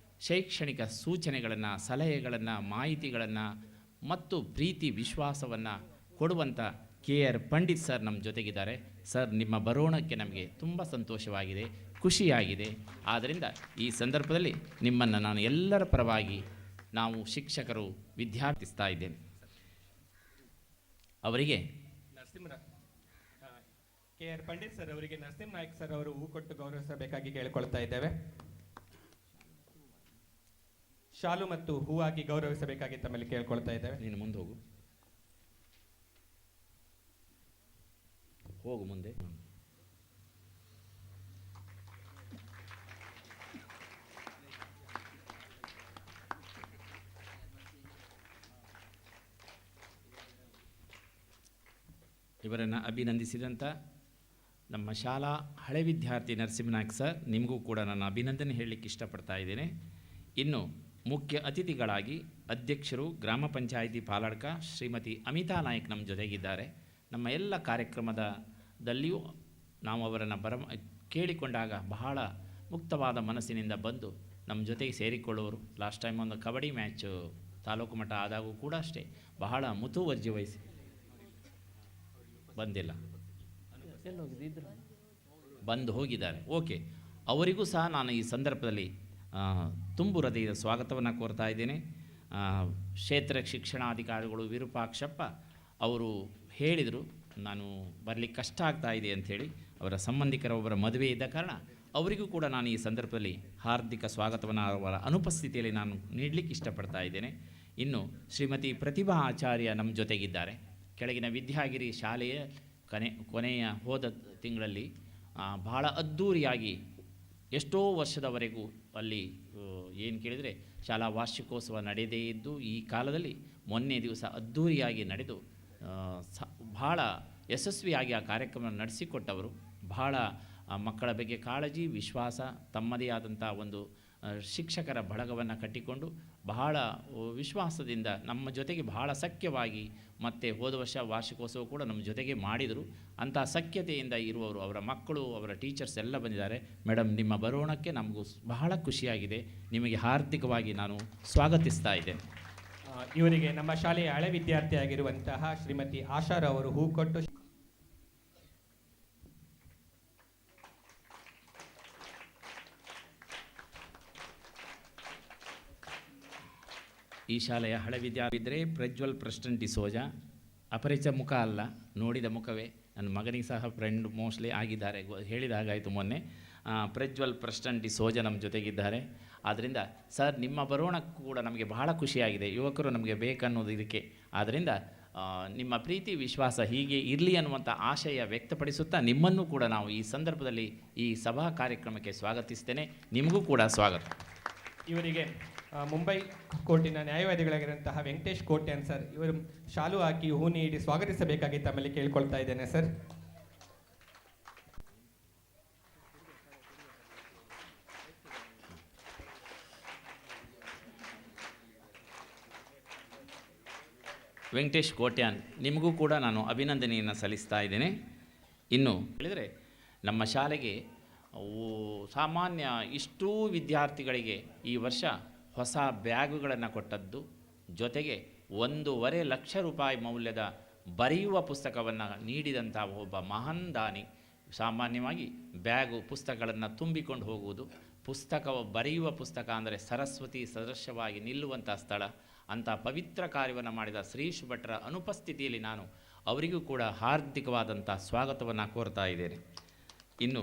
ಶೈಕ್ಷಣಿಕ ಸೂಚನೆಗಳನ್ನು, ಸಲಹೆಗಳನ್ನು, ಮಾಹಿತಿಗಳನ್ನು ಮತ್ತು ಪ್ರೀತಿ ವಿಶ್ವಾಸವನ್ನು ಕೊಡುವಂಥ KR ಪಂಡಿತ್ ಸರ್ ನಮ್ಮ ಜೊತೆಗಿದ್ದಾರೆ. ಸರ್, ನಿಮ್ಮ ಬರೋಣಕ್ಕೆ ನಮಗೆ ತುಂಬ ಸಂತೋಷವಾಗಿದೆ, ಖುಷಿಯಾಗಿದೆ. ಆದ್ದರಿಂದ ಈ ಸಂದರ್ಭದಲ್ಲಿ ನಿಮ್ಮನ್ನು ನಾನು ಎಲ್ಲರ ಪರವಾಗಿ ನಾವು ಶಿಕ್ಷಕರು ವಿದ್ಯಾರ್ಥಿಸ್ತಾ ಇದ್ದೇನೆ. ಅವರಿಗೆ KR ಪಂಡಿತ್ ಸರ್ ಅವರಿಗೆ ನರಸಿಂಹ ನಾಯ್ಕ್ ಸರ್ ಅವರು ಹೂ ಕೊಟ್ಟು ಗೌರವಿಸಬೇಕಾಗಿ ಕೇಳಿಕೊಳ್ತಾ ಇದ್ದೇವೆ. ಶಾಲು ಮತ್ತು ಹೂವಾಗಿ ಗೌರವಿಸಬೇಕಾಗಿ ತಮ್ಮಲ್ಲಿ ಕೇಳ್ಕೊಳ್ತಾ ಇದ್ದೇವೆ. ನೀನು ಮುಂದೆ ಹೋಗು. ಹೋಗು ಮುಂದೆ. ಇವರನ್ನು ಅಭಿನಂದಿಸಿದಂಥ ನಮ್ಮ ಶಾಲಾ ಹಳೆ ವಿದ್ಯಾರ್ಥಿ ನರಸಿಂಹನಾಯ್ಕ ಸರ್, ನಿಮಗೂ ಕೂಡ ನಾನು ಅಭಿನಂದನೆ ಹೇಳಲಿಕ್ಕೆ ಇಷ್ಟಪಡ್ತಾ ಇದ್ದೇನೆ. ಇನ್ನು ಮುಖ್ಯ ಅತಿಥಿಗಳಾಗಿ ಅಧ್ಯಕ್ಷರು ಗ್ರಾಮ ಪಂಚಾಯಿತಿ ಪಾಲಡ್ಕ ಶ್ರೀಮತಿ ಅಮಿತಾ ನಾಯ್ಕ್ ನಮ್ಮ ಜೊತೆಗಿದ್ದಾರೆ. ನಮ್ಮ ಎಲ್ಲ ಕಾರ್ಯಕ್ರಮದಲ್ಲಿಯೂ ನಾವು ಅವರನ್ನು ಕೇಳಿಕೊಂಡಾಗ ಬಹಳ ಮುಕ್ತವಾದ ಮನಸ್ಸಿನಿಂದ ಬಂದು ನಮ್ಮ ಜೊತೆಗೆ ಸೇರಿಕೊಳ್ಳುವರು. ಲಾಸ್ಟ್ ಟೈಮ್ ಒಂದು ಕಬಡ್ಡಿ ಮ್ಯಾಚು ತಾಲೂಕು ಮಟ್ಟ ಆದಾಗೂ ಕೂಡ ಅಷ್ಟೇ ಬಹಳ ಮುತುವರ್ಜಿ ವಹಿಸಿ ಬಂದಿಲ್ಲ, ಬಂದು ಹೋಗಿದ್ದಾರೆ. ಓಕೆ, ಅವರಿಗೂ ಸಹ ನಾನು ಈ ಸಂದರ್ಭದಲ್ಲಿ ತುಂಬು ಹೃದಯದ ಸ್ವಾಗತವನ್ನು ಕೋರ್ತಾ ಇದ್ದೇನೆ. ಕ್ಷೇತ್ರ ಶಿಕ್ಷಣಾಧಿಕಾರಿಗಳು ವಿರೂಪಾಕ್ಷಪ್ಪ ಅವರು ಹೇಳಿದರು, ನಾನು ಬರಲಿಕ್ಕೆ ಕಷ್ಟ ಆಗ್ತಾ ಇದೆ ಅಂಥೇಳಿ. ಅವರ ಸಂಬಂಧಿಕರ ಒಬ್ಬರ ಮದುವೆ ಇದ್ದ ಕಾರಣ ಅವರಿಗೂ ಕೂಡ ನಾನು ಈ ಸಂದರ್ಭದಲ್ಲಿ ಹಾರ್ದಿಕ ಸ್ವಾಗತವನ್ನು ಅವರ ಅನುಪಸ್ಥಿತಿಯಲ್ಲಿ ನಾನು ನೀಡಲಿಕ್ಕೆ ಇಷ್ಟಪಡ್ತಾ ಇದ್ದೇನೆ. ಇನ್ನು ಶ್ರೀಮತಿ ಪ್ರತಿಭಾ ಆಚಾರ್ಯ ನಮ್ಮ ಜೊತೆಗಿದ್ದಾರೆ. ಕೆಳಗಿನ ವಿದ್ಯಾಗಿರಿ ಶಾಲೆಯ ಕೊನೆಯ ಹೋದ ತಿಂಗಳಲ್ಲಿ ಬಹಳ ಅದ್ಧೂರಿಯಾಗಿ ಎಷ್ಟೋ ವರ್ಷದವರೆಗೂ ಅಲ್ಲಿ ಏನು ಕೇಳಿದರೆ ಶಾಲಾ ವಾರ್ಷಿಕೋತ್ಸವ ನಡೆಯದೇ ಇದ್ದು ಈ ಕಾಲದಲ್ಲಿ ಮೊನ್ನೆ ದಿವಸ ಅದ್ಧೂರಿಯಾಗಿ ನಡೆದು ಬಹಳ ಯಶಸ್ವಿಯಾಗಿ ಆ ಕಾರ್ಯಕ್ರಮ ನಡೆಸಿಕೊಟ್ಟವರು. ಬಹಳ ಮಕ್ಕಳ ಬಗ್ಗೆ ಕಾಳಜಿ, ವಿಶ್ವಾಸ, ತಮ್ಮದೇ ಆದಂಥ ಒಂದು ಶಿಕ್ಷಕರ ಬಳಗವನ್ನು ಕಟ್ಟಿಕೊಂಡು ಬಹಳ ವಿಶ್ವಾಸದಿಂದ ನಮ್ಮ ಜೊತೆಗೆ ಬಹಳ ಸಖ್ಯವಾಗಿ ಮತ್ತು ಹೋದ ವರ್ಷ ವಾರ್ಷಿಕೋತ್ಸವ ಕೂಡ ನಮ್ಮ ಜೊತೆಗೆ ಮಾಡಿದರು. ಅಂಥ ಸಖ್ಯತೆಯಿಂದ ಇರುವವರು, ಅವರ ಮಕ್ಕಳು, ಅವರ ಟೀಚರ್ಸ್ ಎಲ್ಲ ಬಂದಿದ್ದಾರೆ. ಮೇಡಮ್, ನಿಮ್ಮ ಬರೋಣಕ್ಕೆ ನಮಗೂ ಬಹಳ ಖುಷಿಯಾಗಿದೆ. ನಿಮಗೆ ಹಾರ್ದಿಕವಾಗಿ ನಾನು ಸ್ವಾಗತಿಸ್ತಾ ಇದ್ದೇನೆ. ಇವರಿಗೆ ನಮ್ಮ ಶಾಲೆಯ ಹಳೆ ವಿದ್ಯಾರ್ಥಿಯಾಗಿರುವಂತಹ ಶ್ರೀಮತಿ ಆಶಾರವರು ಹೂ ಕೊಟ್ಟು ಈ ಶಾಲೆಯ ಹಳೆ ವಿದ್ಯಾರ್ಥಿದ್ರೆ ಪ್ರಜ್ವಲ್ ಪ್ರೆಸ್ಟನ್ ಡಿಸೋಜ. ಅಪರಿಚಿತ ಮುಖ ಅಲ್ಲ, ನೋಡಿದ ಮುಖವೇ. ನನ್ನ ಮಗನಿಗೆ ಸಹ ಫ್ರೆಂಡ್ ಮೋಸ್ಟ್ಲಿ ಆಗಿದ್ದಾರೆ, ಹೇಳಿದಾಗಾಯಿತು ಮೊನ್ನೆ. ಪ್ರಜ್ವಲ್ ಪ್ರೆಸ್ಟನ್ ಡಿಸೋಜ ನಮ್ಮ ಜೊತೆಗಿದ್ದಾರೆ. ಆದ್ದರಿಂದ ಸರ್, ನಿಮ್ಮ ಬರೋಣಕ್ಕೂ ಕೂಡ ನಮಗೆ ಬಹಳ ಖುಷಿಯಾಗಿದೆ. ಯುವಕರು ನಮಗೆ ಬೇಕನ್ನೋದು ಇದಕ್ಕೆ. ಆದ್ದರಿಂದ ನಿಮ್ಮ ಪ್ರೀತಿ ವಿಶ್ವಾಸ ಹೀಗೆ ಇರಲಿ ಅನ್ನುವಂಥ ಆಶಯ ವ್ಯಕ್ತಪಡಿಸುತ್ತಾ ನಿಮ್ಮನ್ನು ಕೂಡ ನಾವು ಈ ಸಂದರ್ಭದಲ್ಲಿ ಈ ಸಭಾ ಕಾರ್ಯಕ್ರಮಕ್ಕೆ ಸ್ವಾಗತಿಸ್ತೇನೆ. ನಿಮಗೂ ಕೂಡ ಸ್ವಾಗತ. ಇವರಿಗೆ ಮುಂಬೈ ಕೋರ್ಟಿನ ನ್ಯಾಯವಾದಿಗಳಾಗಿರುವಂತಹ ವೆಂಕಟೇಶ್ ಕೋಟ್ಯಾನ್ ಸರ್, ಇವರು ಶಾಲು ಹಾಕಿ ಹೂ ನೀಡಿ ಸ್ವಾಗತಿಸಬೇಕಾಗಿ ತಮ್ಮಲ್ಲಿ ಕೇಳ್ಕೊಳ್ತಾ ಇದ್ದೇನೆ ಸರ್. ವೆಂಕಟೇಶ್ ಕೋಟ್ಯಾನ್, ನಿಮಗೂ ಕೂಡ ನಾನು ಅಭಿನಂದನೆಯನ್ನು ಸಲ್ಲಿಸ್ತಾ ಇದ್ದೇನೆ. ಇನ್ನು ಹೇಳಿದರೆ ನಮ್ಮ ಶಾಲೆಗೆ ಸಾಮಾನ್ಯ ಇಷ್ಟೂ ವಿದ್ಯಾರ್ಥಿಗಳಿಗೆ ಈ ವರ್ಷ ಹೊಸ ಬ್ಯಾಗುಗಳನ್ನು ಕೊಟ್ಟದ್ದು, ಜೊತೆಗೆ 1.5 ಲಕ್ಷ ರೂಪಾಯಿ ಮೌಲ್ಯದ ಬರೆಯುವ ಪುಸ್ತಕವನ್ನು ನೀಡಿದಂಥ ಒಬ್ಬ ಮಹಾನ್ ದಾನಿ. ಸಾಮಾನ್ಯವಾಗಿ ಬ್ಯಾಗು ಪುಸ್ತಕಗಳನ್ನು ತುಂಬಿಕೊಂಡು ಹೋಗುವುದು, ಬರೆಯುವ ಪುಸ್ತಕ ಅಂದರೆ ಸರಸ್ವತಿ ಸದೃಶವಾಗಿ ನಿಲ್ಲುವಂಥ ಸ್ಥಳ. ಅಂಥ ಪವಿತ್ರ ಕಾರ್ಯವನ್ನು ಮಾಡಿದ ಶ್ರೀಶ್ ಭಟ್ರ ಅನುಪಸ್ಥಿತಿಯಲ್ಲಿ ನಾನು ಅವರಿಗೂ ಕೂಡ ಹಾರ್ದಿಕವಾದಂಥ ಸ್ವಾಗತವನ್ನು ಕೋರ್ತಾ ಇದ್ದೇನೆ. ಇನ್ನು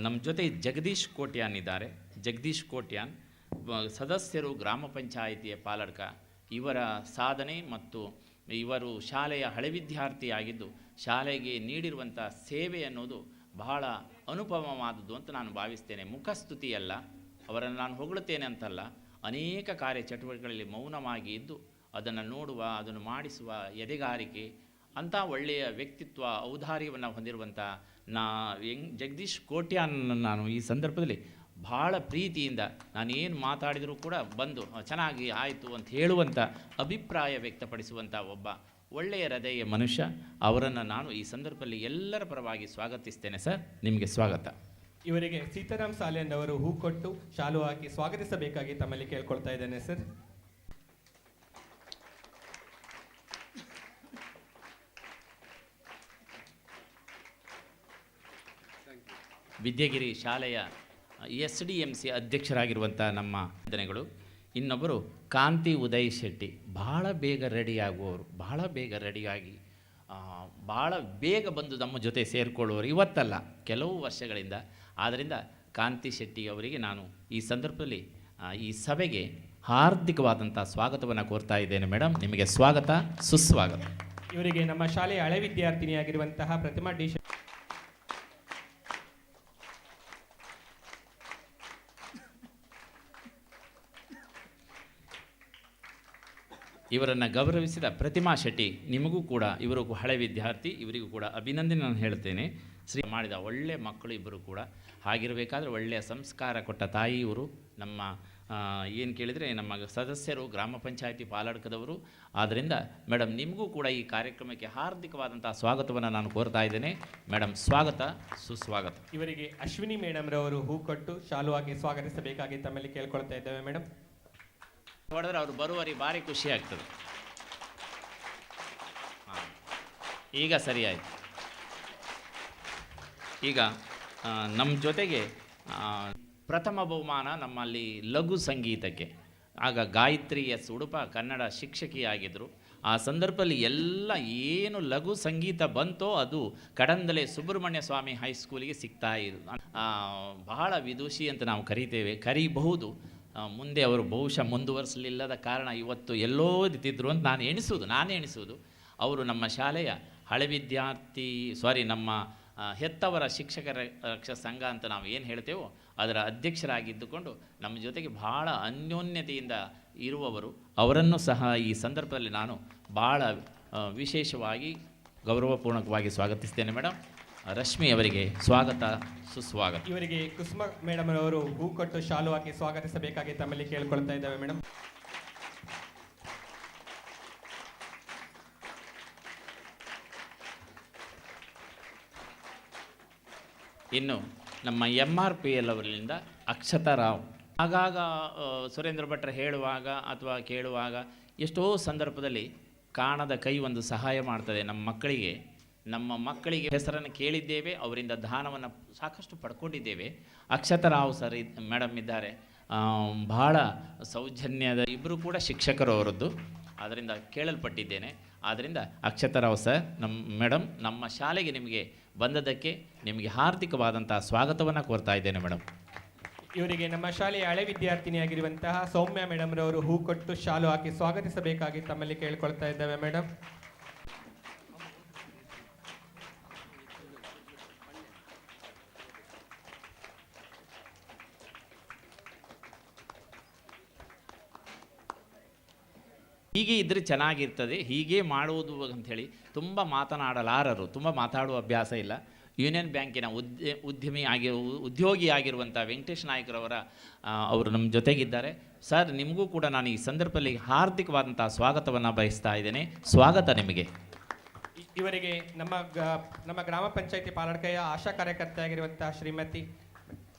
ನಮ್ಮ ಜೊತೆ ಜಗದೀಶ್ ಕೋಟ್ಯಾನ್ ಇದ್ದಾರೆ. ಜಗದೀಶ್ ಕೋಟ್ಯಾನ್ ಸದಸ್ಯರು ಗ್ರಾಮ ಪಂಚಾಯಿತಿಯ ಪಾಲಡ್ಕ. ಇವರ ಸಾಧನೆ ಮತ್ತು ಇವರು ಶಾಲೆಯ ಹಳೆ ವಿದ್ಯಾರ್ಥಿಯಾಗಿದ್ದು ಶಾಲೆಗೆ ನೀಡಿರುವಂಥ ಸೇವೆ ಅನ್ನೋದು ಬಹಳ ಅನುಪಮವಾದದ್ದು ಅಂತ ನಾನು ಭಾವಿಸ್ತೇನೆ. ಮುಖಸ್ತುತಿಯಲ್ಲ, ಅವರನ್ನು ನಾನು ಹೊಗಳುತ್ತೇನೆ ಅಂತಲ್ಲ, ಅನೇಕ ಕಾರ್ಯ ಚಟುವಟಿಕೆಗಳಲ್ಲಿ ಮೌನವಾಗಿ ಇದ್ದು ಅದನ್ನು ನೋಡುವ, ಅದನ್ನು ಮಾಡಿಸುವ ಎದೆಗಾರಿಕೆ, ಅಂಥ ಒಳ್ಳೆಯ ವ್ಯಕ್ತಿತ್ವ, ಔದಾರ್ಯವನ್ನು ಹೊಂದಿರುವಂಥ ಜಗದೀಶ್ ಕೋಟ್ಯಾನ್ ನಾನು ಈ ಸಂದರ್ಭದಲ್ಲಿ ಭಾಳ ಪ್ರೀತಿಯಿಂದ ನಾನು ಏನು ಮಾತಾಡಿದರೂ ಕೂಡ ಬಂದು ಚೆನ್ನಾಗಿ ಆಯಿತು ಅಂತ ಹೇಳುವಂಥ ಅಭಿಪ್ರಾಯ ವ್ಯಕ್ತಪಡಿಸುವಂಥ ಒಬ್ಬ ಒಳ್ಳೆಯ ಹೃದಯ ಮನುಷ್ಯ. ಅವರನ್ನು ನಾನು ಈ ಸಂದರ್ಭದಲ್ಲಿ ಎಲ್ಲರ ಪರವಾಗಿ ಸ್ವಾಗತಿಸ್ತೇನೆ. ಸರ್, ನಿಮಗೆ ಸ್ವಾಗತ. ಇವರಿಗೆ ಸೀತಾರಾಮ್ ಸಾಲೆನ್ ಅವರು ಹೂ ಕೊಟ್ಟು ಶಾಲು ಹಾಕಿ ಸ್ವಾಗತಿಸಬೇಕಾಗಿ ತಮ್ಮಲ್ಲಿ ಕೇಳ್ಕೊಳ್ತಾ ಇದ್ದೇನೆ ಸರ್. ವಿದ್ಯಾಗಿರಿ ಶಾಲೆಯ SDMC ಅಧ್ಯಕ್ಷರಾಗಿರುವಂಥ ನಮ್ಮ ವಂದನೆಗಳು. ಇನ್ನೊಬ್ಬರು ಕಾಂತಿ ಉದಯ್ ಶೆಟ್ಟಿ, ಬಹಳ ಬೇಗ ರೆಡಿಯಾಗುವವರು, ಬಹಳ ಬೇಗ ರೆಡಿಯಾಗಿ ಭಾಳ ಬೇಗ ಬಂದು ನಮ್ಮ ಜೊತೆ ಸೇರಿಕೊಳ್ಳುವರು. ಇವತ್ತಲ್ಲ, ಕೆಲವು ವರ್ಷಗಳಿಂದ. ಆದ್ದರಿಂದ ಕಾಂತಿ ಶೆಟ್ಟಿ ಅವರಿಗೆ ನಾನು ಈ ಸಂದರ್ಭದಲ್ಲಿ ಈ ಸಭೆಗೆ ಹಾರ್ದಿಕವಾದಂಥ ಸ್ವಾಗತವನ್ನು ಕೋರ್ತಾ ಇದ್ದೇನೆ. ಮೇಡಮ್, ನಿಮಗೆ ಸ್ವಾಗತ, ಸುಸ್ವಾಗತ. ಇವರಿಗೆ ನಮ್ಮ ಶಾಲೆಯ ಹಳೆ ವಿದ್ಯಾರ್ಥಿನಿಯಾಗಿರುವಂತಹ ಪ್ರತಿಮಾ ಡಿ ಇವರನ್ನು ಗೌರವಿಸಿದ ಪ್ರತಿಮಾ ಶೆಟ್ಟಿ, ನಿಮಗೂ ಕೂಡ, ಇವರು ಹಳೆ ವಿದ್ಯಾರ್ಥಿ, ಇವರಿಗೂ ಕೂಡ ಅಭಿನಂದನೆ ನಾನು ಹೇಳ್ತೇನೆ. ಮಾಡಿದ ಒಳ್ಳೆಯ ಮಕ್ಕಳು ಇಬ್ಬರು ಕೂಡ. ಹಾಗಿರಬೇಕಾದ್ರೆ ಒಳ್ಳೆಯ ಸಂಸ್ಕಾರ ಕೊಟ್ಟ ತಾಯಿ ಇವರು. ನಮ್ಮ ಏನು ಕೇಳಿದರೆ ನಮ್ಮ ಸದಸ್ಯರು ಗ್ರಾಮ ಪಂಚಾಯಿತಿ ಪಾಲಡ್ಕದವರು. ಆದ್ದರಿಂದ ಮೇಡಮ್ ನಿಮಗೂ ಕೂಡ ಈ ಕಾರ್ಯಕ್ರಮಕ್ಕೆ ಹಾರ್ದಿಕವಾದಂಥ ಸ್ವಾಗತವನ್ನು ನಾನು ಕೋರ್ತಾ ಇದ್ದೇನೆ. ಮೇಡಮ್ ಸ್ವಾಗತ, ಸುಸ್ವಾಗತ. ಇವರಿಗೆ ಅಶ್ವಿನಿ ಮೇಡಮ್ ರವರು ಹೂ ಕೊಟ್ಟು ಶಾಲುವಾಗಿ ಸ್ವಾಗತಿಸಬೇಕಾಗಿ ತಮ್ಮಲ್ಲಿ ಕೇಳ್ಕೊಳ್ತಾ ಇದ್ದೇವೆ ಮೇಡಮ್. ಹೊಡೆದ್ರೆ ಅವರು ಬರುವವರಿಗೆ ಭಾರಿ ಖುಷಿ ಆಗ್ತದೆ. ಹಾಂ, ಈಗ ಸರಿಯಾಯಿತು. ಈಗ ನಮ್ಮ ಜೊತೆಗೆ ಪ್ರಥಮ ಬಹುಮಾನ ನಮ್ಮಲ್ಲಿ ಲಘು ಸಂಗೀತಕ್ಕೆ. ಆಗ ಗಾಯತ್ರಿ ಎಸ್ ಉಡುಪ ಕನ್ನಡ ಶಿಕ್ಷಕಿಯಾಗಿದ್ದರು. ಆ ಸಂದರ್ಭದಲ್ಲಿ ಎಲ್ಲ ಏನು ಲಘು ಸಂಗೀತ ಬಂತೋ ಅದು ಕಡಂದಲೆ ಸುಬ್ರಹ್ಮಣ್ಯ ಸ್ವಾಮಿ ಹೈಸ್ಕೂಲಿಗೆ ಸಿಗ್ತಾ ಇದ್ದು. ಬಹಳ ವಿದೂಷಿ ಅಂತ ನಾವು ಕರೀಬಹುದು. ಮುಂದೆ ಅವರು ಬಹುಶಃ ಮುಂದುವರಿಸಲಿಲ್ಲದ ಕಾರಣ ಇವತ್ತು ಎಲ್ಲೋ ಇದ್ದಿದ್ರು ಅಂತ ನಾನೇ ಎಣಿಸುವುದು. ಅವರು ನಮ್ಮ ಶಾಲೆಯ ಹಳೆ ವಿದ್ಯಾರ್ಥಿ ನಮ್ಮ ಹೆತ್ತವರ ಶಿಕ್ಷಕರ ರಕ್ಷಾ ಸಂಘ ಅಂತ ನಾವು ಏನು ಹೇಳ್ತೇವೋ ಅದರ ಅಧ್ಯಕ್ಷರಾಗಿದ್ದುಕೊಂಡು ನಮ್ಮ ಜೊತೆಗೆ ಭಾಳ ಅನ್ಯೋನ್ಯತೆಯಿಂದ ಇರುವವರು. ಅವರನ್ನು ಸಹ ಈ ಸಂದರ್ಭದಲ್ಲಿ ನಾನು ಭಾಳ ವಿಶೇಷವಾಗಿ ಗೌರವಪೂರ್ಣಕವಾಗಿ ಸ್ವಾಗತಿಸ್ತೇನೆ. ಮೇಡಮ್ ರಶ್ಮಿ ಅವರಿಗೆ ಸ್ವಾಗತ, ಸುಸ್ವಾಗತ. ಇವರಿಗೆ ಕುಸುಮ ಮೇಡಮ್ ಅವರು ಹೂ ಕೊಟ್ಟು ಶಾಲು ಹಾಕಿ ಸ್ವಾಗತಿಸಬೇಕಾಗಿ ತಮ್ಮಲ್ಲಿ ಕೇಳ್ಕೊಳ್ತಾ ಇದ್ದೇವೆ ಮೇಡಮ್. ಇನ್ನು ನಮ್ಮ MRPL ಅವರಿಂದ ಅಕ್ಷತಾ ರಾವ್. ಆಗಾಗ ಸುರೇಂದ್ರ ಭಟ್ರು ಹೇಳುವಾಗ ಅಥವಾ ಕೇಳುವಾಗ ಎಷ್ಟೋ ಸಂದರ್ಭದಲ್ಲಿ ಕಾಣದ ಕೈ ಒಂದು ಸಹಾಯ ಮಾಡ್ತದೆ ನಮ್ಮ ಮಕ್ಕಳಿಗೆ ಹೆಸರನ್ನು ಕೇಳಿದ್ದೇವೆ, ಅವರಿಂದ ದಾನವನ್ನು ಸಾಕಷ್ಟು ಪಡ್ಕೊಂಡಿದ್ದೇವೆ. ಅಕ್ಷತಾ ರಾವ್ ಸರ್ ಮೇಡಮ್ ಇದ್ದಾರೆ, ಬಹಳ ಸೌಜನ್ಯದ, ಇಬ್ಬರು ಕೂಡ ಶಿಕ್ಷಕರು ಅವರದ್ದು, ಅದರಿಂದ ಕೇಳಲ್ಪಟ್ಟಿದ್ದೇನೆ. ಆದ್ದರಿಂದ ಅಕ್ಷತಾ ರಾವ್ ಸರ್ ಮೇಡಮ್ ನಮ್ಮ ಶಾಲೆಗೆ ನಿಮಗೆ ಬಂದದ್ದಕ್ಕೆ ನಿಮಗೆ ಹಾರ್ದಿಕವಾದಂಥ ಸ್ವಾಗತವನ್ನು ಕೋರ್ತಾ ಇದ್ದೇನೆ ಮೇಡಮ್. ಇವರಿಗೆ ನಮ್ಮ ಶಾಲೆಯ ಹಳೆ ವಿದ್ಯಾರ್ಥಿನಿಯಾಗಿರುವಂತಹ ಸೌಮ್ಯ ಮೇಡಮ್ ರವರು ಹೂ ಕೊಟ್ಟು ಶಾಲು ಹಾಕಿ ಸ್ವಾಗತಿಸಬೇಕಾಗಿ ತಮ್ಮಲ್ಲಿ ಕೇಳ್ಕೊಳ್ತಾ ಇದ್ದೇವೆ ಮೇಡಮ್. ಹೀಗೆ ಇದ್ದರೆ ಚೆನ್ನಾಗಿರ್ತದೆ, ಹೀಗೆ ಮಾಡುವುದು ಅಂಥೇಳಿ ತುಂಬ ಮಾತನಾಡಲಾರರು, ತುಂಬ ಮಾತಾಡುವ ಅಭ್ಯಾಸ ಇಲ್ಲ. ಯೂನಿಯನ್ ಬ್ಯಾಂಕಿನ ಉದ್ಯೋಗಿಯಾಗಿರುವಂಥ ವೆಂಕಟೇಶ್ ನಾಯ್ಕರವರ ಅವರು ನಮ್ಮ ಜೊತೆಗಿದ್ದಾರೆ. ಸರ್ ನಿಮಗೂ ಕೂಡ ನಾನು ಈ ಸಂದರ್ಭದಲ್ಲಿ ಹಾರ್ದಿಕವಾದಂಥ ಸ್ವಾಗತವನ್ನು ಬಯಸ್ತಾ ಇದ್ದೇನೆ. ಸ್ವಾಗತ ನಿಮಗೆ. ಇವರಿಗೆ ನಮ್ಮ ಗ್ರಾಮ ಪಂಚಾಯಿತಿ ಪಾಲಡ್ಕೆಯ ಆಶಾ ಕಾರ್ಯಕರ್ತೆಯಾಗಿರುವಂತಹ ಶ್ರೀಮತಿ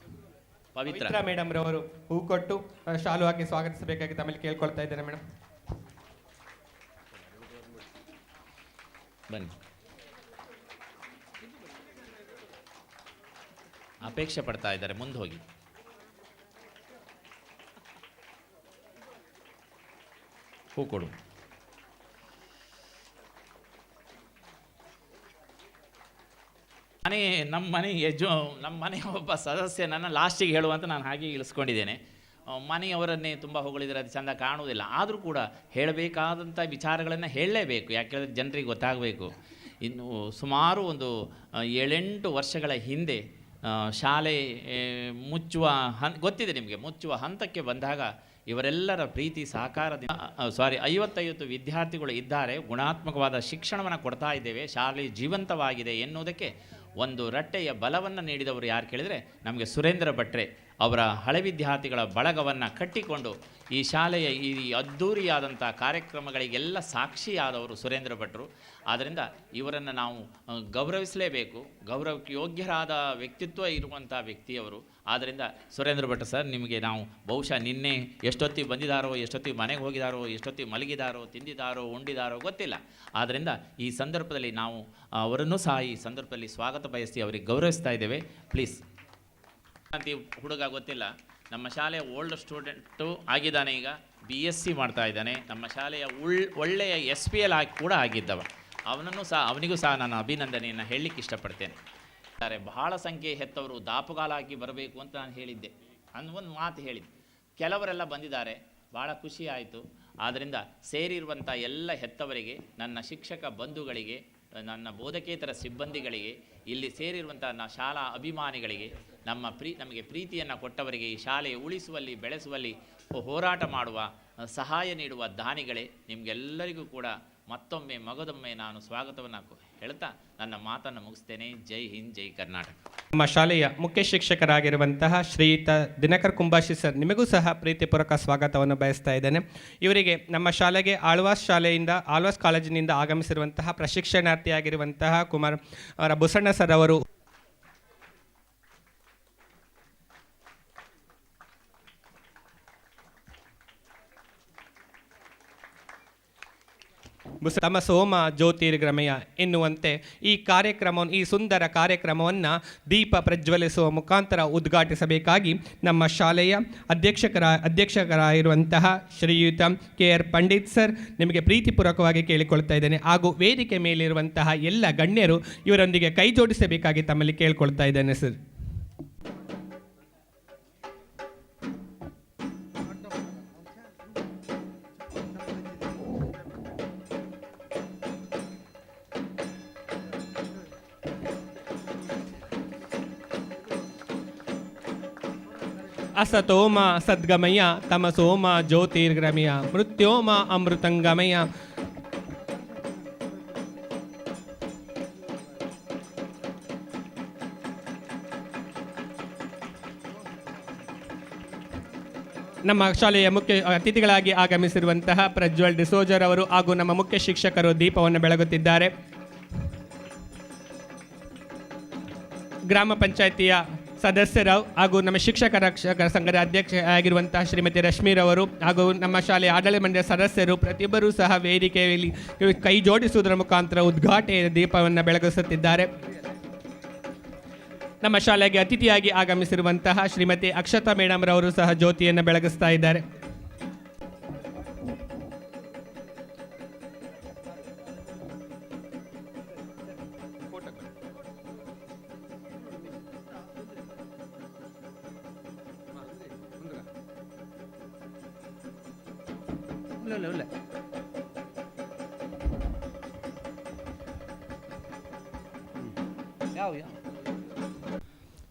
ಪವಿತ್ರ ಮೇಡಮ್ ರವರು ಹೂ ಕೊಟ್ಟು ಶಾಲು ಹಾಕಿ ಸ್ವಾಗತಿಸಬೇಕಾಗಿ ತಮ್ಮಲ್ಲಿ ಕೇಳ್ಕೊಳ್ತಾ ಇದ್ದೇನೆ ಮೇಡಮ್. ಬನ್ನಿ. ಅಪೇಕ್ಷೆ ಪಡ್ತಾ ಇದ್ದಾರೆ, ಮುಂದೆ ಹೋಗಿ. ಹೂ ಕೊಡು. ನಮ್ಮ ಮನೆಯ ಒಬ್ಬ ಸದಸ್ಯನನ್ನು ಲಾಸ್ಟಿಗೆ ಹೇಳುವಂತ ನಾನು ಹಾಗೆ ಇಳಿಸ್ಕೊಂಡಿದ್ದೇನೆ. ಮನೆಯವರನ್ನೇ ತುಂಬ ಹೊಗಳಿದರೆ ಅದು ಚೆಂದ ಕಾಣುವುದಿಲ್ಲ. ಆದರೂ ಕೂಡ ಹೇಳಬೇಕಾದಂಥ ವಿಚಾರಗಳನ್ನು ಹೇಳಲೇಬೇಕು, ಯಾಕೆಂದರೆ ಜನರಿಗೆ ಗೊತ್ತಾಗಬೇಕು. ಇನ್ನು ಸುಮಾರು ಒಂದು 7-8 ವರ್ಷಗಳ ಹಿಂದೆ ಶಾಲೆ ಗೊತ್ತಿದೆ ನಿಮಗೆ, ಮುಚ್ಚುವ ಹಂತಕ್ಕೆ ಬಂದಾಗ ಇವರೆಲ್ಲರ ಪ್ರೀತಿ ಸಹಕಾರದಿಂದ 55 ವಿದ್ಯಾರ್ಥಿಗಳು ಇದ್ದಾರೆ. ಗುಣಾತ್ಮಕವಾದ ಶಿಕ್ಷಣವನ್ನು ಕೊಡ್ತಾ ಇದ್ದೇವೆ, ಶಾಲೆ ಜೀವಂತವಾಗಿದೆ ಎನ್ನುವುದಕ್ಕೆ ಒಂದು ರಟ್ಟೆಯ ಬಲವನ್ನು ನೀಡಿದವರು ಯಾರು ಕೇಳಿದರೆ ನಮಗೆ ಸುರೇಂದ್ರ ಭಟ್ರೆ. ಅವರ ಹಳೆ ವಿದ್ಯಾರ್ಥಿಗಳ ಬಳಗವನ್ನು ಕಟ್ಟಿಕೊಂಡು ಈ ಶಾಲೆಯ ಈ ಅದ್ಧೂರಿಯಾದಂಥ ಕಾರ್ಯಕ್ರಮಗಳಿಗೆಲ್ಲ ಸಾಕ್ಷಿಯಾದವರು ಸುರೇಂದ್ರ ಭಟ್ರು. ಆದ್ದರಿಂದ ಇವರನ್ನು ನಾವು ಗೌರವಿಸಲೇಬೇಕು. ಗೌರವಕ್ಕೆ ಯೋಗ್ಯರಾದ ವ್ಯಕ್ತಿತ್ವ ಇರುವಂಥ ವ್ಯಕ್ತಿಯವರು. ಆದ್ದರಿಂದ ಸುರೇಂದ್ರ ಭಟ್ ಸರ್ ನಿಮಗೆ ನಾವು ಬಹುಶಃ ನಿನ್ನೆ ಎಷ್ಟೊತ್ತಿಗೆ ಬಂದಿದ್ದಾರೋ, ಎಷ್ಟೊತ್ತಿಗೆ ಮನೆಗೆ ಹೋಗಿದ್ದಾರೋ, ಎಷ್ಟೊತ್ತಿಗೆ ಮಲಗಿದಾರೋ, ತಿಂದಿದ್ದಾರೋ, ಉಂಡಿದ್ದಾರೋ ಗೊತ್ತಿಲ್ಲ. ಆದ್ದರಿಂದ ಈ ಸಂದರ್ಭದಲ್ಲಿ ನಾವು ಅವರನ್ನು ಸಹ ಈ ಸಂದರ್ಭದಲ್ಲಿ ಸ್ವಾಗತ ಬಯಸಿ ಅವರಿಗೆ ಗೌರವಿಸ್ತಾ ಇದ್ದೇವೆ. ಪ್ಲೀಸ್. ಅಂತ ಹುಡುಗ ಗೊತ್ತಿಲ್ಲ, ನಮ್ಮ ಶಾಲೆಯ ಓಲ್ಡ್ ಸ್ಟೂಡೆಂಟು ಆಗಿದ್ದಾನೆ, ಈಗ BSc ಮಾಡ್ತಾ ಇದ್ದಾನೆ. ನಮ್ಮ ಶಾಲೆಯ ಒಳ್ಳೆಯ SPL ಕೂಡ ಆಗಿದ್ದವ. ಅವನಿಗೂ ಸಹ ನಾನು ಅಭಿನಂದನೆಯನ್ನು ಹೇಳಲಿಕ್ಕೆ ಇಷ್ಟಪಡ್ತೇನೆ. ಬಹಳ ಸಂಖ್ಯೆ ಹೆತ್ತವರು ದಾಪುಗಾಲ ಹಾಕಿ ಬರಬೇಕು ಅಂತ ನಾನು ಹೇಳಿದ್ದೆ, ಒಂದು ಮಾತು ಹೇಳಿದ್ದೆ. ಕೆಲವರೆಲ್ಲ ಬಂದಿದ್ದಾರೆ, ಭಾಳ ಖುಷಿ ಆಯಿತು. ಆದ್ದರಿಂದ ಸೇರಿರುವಂಥ ಎಲ್ಲ ಹೆತ್ತವರಿಗೆ, ನನ್ನ ಶಿಕ್ಷಕ ಬಂಧುಗಳಿಗೆ, ನನ್ನ ಬೋಧಕೇತರ ಸಿಬ್ಬಂದಿಗಳಿಗೆ, ಇಲ್ಲಿ ಸೇರಿರುವಂಥ ಶಾಲಾ ಅಭಿಮಾನಿಗಳಿಗೆ, ನಮಗೆ ಪ್ರೀತಿಯನ್ನು ಕೊಟ್ಟವರಿಗೆ, ಈ ಶಾಲೆ ಉಳಿಸುವಲ್ಲಿ ಬೆಳೆಸುವಲ್ಲಿ ಹೋರಾಟ ಮಾಡುವ ಸಹಾಯ ನೀಡುವ ದಾನಿಗಳೇ, ನಿಮಗೆಲ್ಲರಿಗೂ ಕೂಡ ಮತ್ತೊಮ್ಮೆ ಮಗದೊಮ್ಮೆ ನಾನು ಸ್ವಾಗತವನ್ನು ಹೇಳ್ತಾ ನನ್ನ ಮಾತನ್ನು ಮುಗಿಸ್ತೇನೆ. ಜೈ ಹಿಂದ್, ಜೈ ಕರ್ನಾಟಕ. ನಮ್ಮ ಶಾಲೆಯ ಮುಖ್ಯ ಶಿಕ್ಷಕರಾಗಿರುವಂತಹ ಶ್ರೀಯುತ ದಿನಕರ್ ಕುಂಬಾಶಿ ಸರ್, ನಿಮಗೂ ಸಹ ಪ್ರೀತಿಪೂರ್ವಕ ಸ್ವಾಗತವನ್ನು ಬಯಸ್ತಾ ಇದ್ದೇನೆ. ಇವರಿಗೆ ನಮ್ಮ ಶಾಲೆಗೆ ಆಳ್ವಾಸ್ ಕಾಲೇಜಿನಿಂದ ಆಗಮಿಸಿರುವಂತಹ ಪ್ರಶಿಕ್ಷಣಾರ್ಥಿಯಾಗಿರುವಂತಹ ಕುಮಾರ್ ಬುಸಣ್ಣ ಸರ್ ಅವರು ತಮ್ಮ ಸೋಮ ಜ್ಯೋತಿರ್ಗಮಯ ಎನ್ನುವಂತೆ ಈ ಸುಂದರ ಕಾರ್ಯಕ್ರಮವನ್ನು ದೀಪ ಪ್ರಜ್ವಲಿಸುವ ಮುಖಾಂತರ ಉದ್ಘಾಟಿಸಬೇಕಾಗಿ ನಮ್ಮ ಶಾಲೆಯ ಅಧ್ಯಕ್ಷಕರಾಗಿರುವಂತಹ ಶ್ರೀಯುತ KR ಪಂಡಿತ್ ಸರ್ ನಿಮಗೆ ಪ್ರೀತಿಪೂರ್ವಕವಾಗಿ ಕೇಳಿಕೊಳ್ತಾ ಇದ್ದೇನೆ. ಹಾಗೂ ವೇದಿಕೆ ಮೇಲಿರುವಂತಹ ಎಲ್ಲ ಗಣ್ಯರು ಇವರೊಂದಿಗೆ ಕೈ ಜೋಡಿಸಬೇಕಾಗಿ ತಮ್ಮಲ್ಲಿ ಕೇಳಿಕೊಳ್ತಾ ಇದ್ದೇನೆ ಸರ್. ಅಸತೋಮ ಸದ್ಗಮಯ ತಮಸೋಮ ಜ್ಯೋತಿರ್ಗಮಯ ಮೃತ್ಯೋಮ ಅಮೃತಂಗಮಯ. ನಮ್ಮ ಶಾಲೆಯ ಮುಖ್ಯ ಅತಿಥಿಗಳಾಗಿ ಆಗಮಿಸಿರುವಂತಹ ಪ್ರಜ್ವಲ್ ಡಿಸೋಜರ್ ಅವರು ಹಾಗೂ ನಮ್ಮ ಮುಖ್ಯ ಶಿಕ್ಷಕರು ದೀಪವನ್ನು ಬೆಳಗುತ್ತಿದ್ದಾರೆ. ಗ್ರಾಮ ಪಂಚಾಯಿತಿಯ ಸದಸ್ಯರು ಹಾಗೂ ನಮ್ಮ ಶಿಕ್ಷಕರ ಸಂಘದ ಅಧ್ಯಕ್ಷ ಆಗಿರುವಂತಹ ಶ್ರೀಮತಿ ರಶ್ಮಿರವರು ಹಾಗೂ ನಮ್ಮ ಶಾಲೆಯ ಆಡಳಿತ ಮಂಡಳಿಯ ಸದಸ್ಯರು ಪ್ರತಿಯೊಬ್ಬರೂ ಸಹ ವೇದಿಕೆಯಲ್ಲಿ ಕೈ ಜೋಡಿಸುವುದರ ಮುಖಾಂತರ ಉದ್ಘಾಟನೆಯ ದೀಪವನ್ನು ಬೆಳಗಿಸುತ್ತಿದ್ದಾರೆ. ನಮ್ಮ ಶಾಲೆಗೆ ಅತಿಥಿಯಾಗಿ ಆಗಮಿಸಿರುವಂತಹ ಶ್ರೀಮತಿ ಅಕ್ಷತಾ ಮೇಡಮ್ ರವರು ಸಹ ಜ್ಯೋತಿಯನ್ನು ಬೆಳಗಿಸ್ತಾ ಇದ್ದಾರೆ.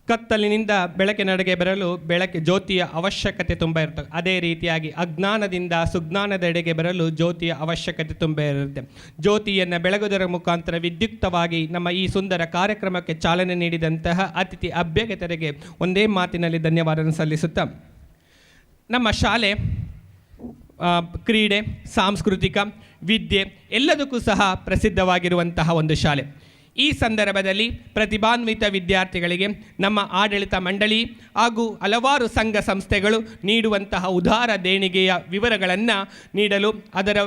ಕತ್ತಲಿನಿಂದ ಬೆಳಕಿನೆಡೆಗೆ ಬರಲು ಜ್ಯೋತಿಯ ಅವಶ್ಯಕತೆ ತುಂಬ ಇರ್ತದೆ. ಅದೇ ರೀತಿಯಾಗಿ ಅಜ್ಞಾನದಿಂದ ಸುಜ್ಞಾನದೆಡೆಗೆ ಬರಲು ಜ್ಯೋತಿಯ ಅವಶ್ಯಕತೆ ತುಂಬ ಇರುತ್ತೆ. ಜ್ಯೋತಿಯನ್ನು ಬೆಳಗುವುದರ ಮುಖಾಂತರ ವಿದ್ಯುಕ್ತವಾಗಿ ನಮ್ಮ ಈ ಸುಂದರ ಕಾರ್ಯಕ್ರಮಕ್ಕೆ ಚಾಲನೆ ನೀಡಿದಂತಹ ಅತಿಥಿ ಅಭ್ಯರ್ಥಿಗಳಿಗೆ ಒಂದೇ ಮಾತಿನಲ್ಲಿ ಧನ್ಯವಾದ ಸಲ್ಲಿಸುತ್ತಾ, ನಮ್ಮ ಶಾಲೆ ಕ್ರೀಡೆ, ಸಾಂಸ್ಕೃತಿಕ, ವಿದ್ಯೆ ಎಲ್ಲದಕ್ಕೂ ಸಹ ಪ್ರಸಿದ್ಧವಾಗಿರುವಂತಹ ಒಂದು ಶಾಲೆ. ಈ ಸಂದರ್ಭದಲ್ಲಿ ಪ್ರತಿಭಾನ್ವಿತ ವಿದ್ಯಾರ್ಥಿಗಳಿಗೆ ನಮ್ಮ ಆಡಳಿತ ಮಂಡಳಿ ಹಾಗೂ ಹಲವಾರು ಸಂಘ ಸಂಸ್ಥೆಗಳು ನೀಡುವಂತಹ ಉದಾರ ದೇಣಿಗೆಯ ವಿವರಗಳನ್ನು ನೀಡಲು ಅದರ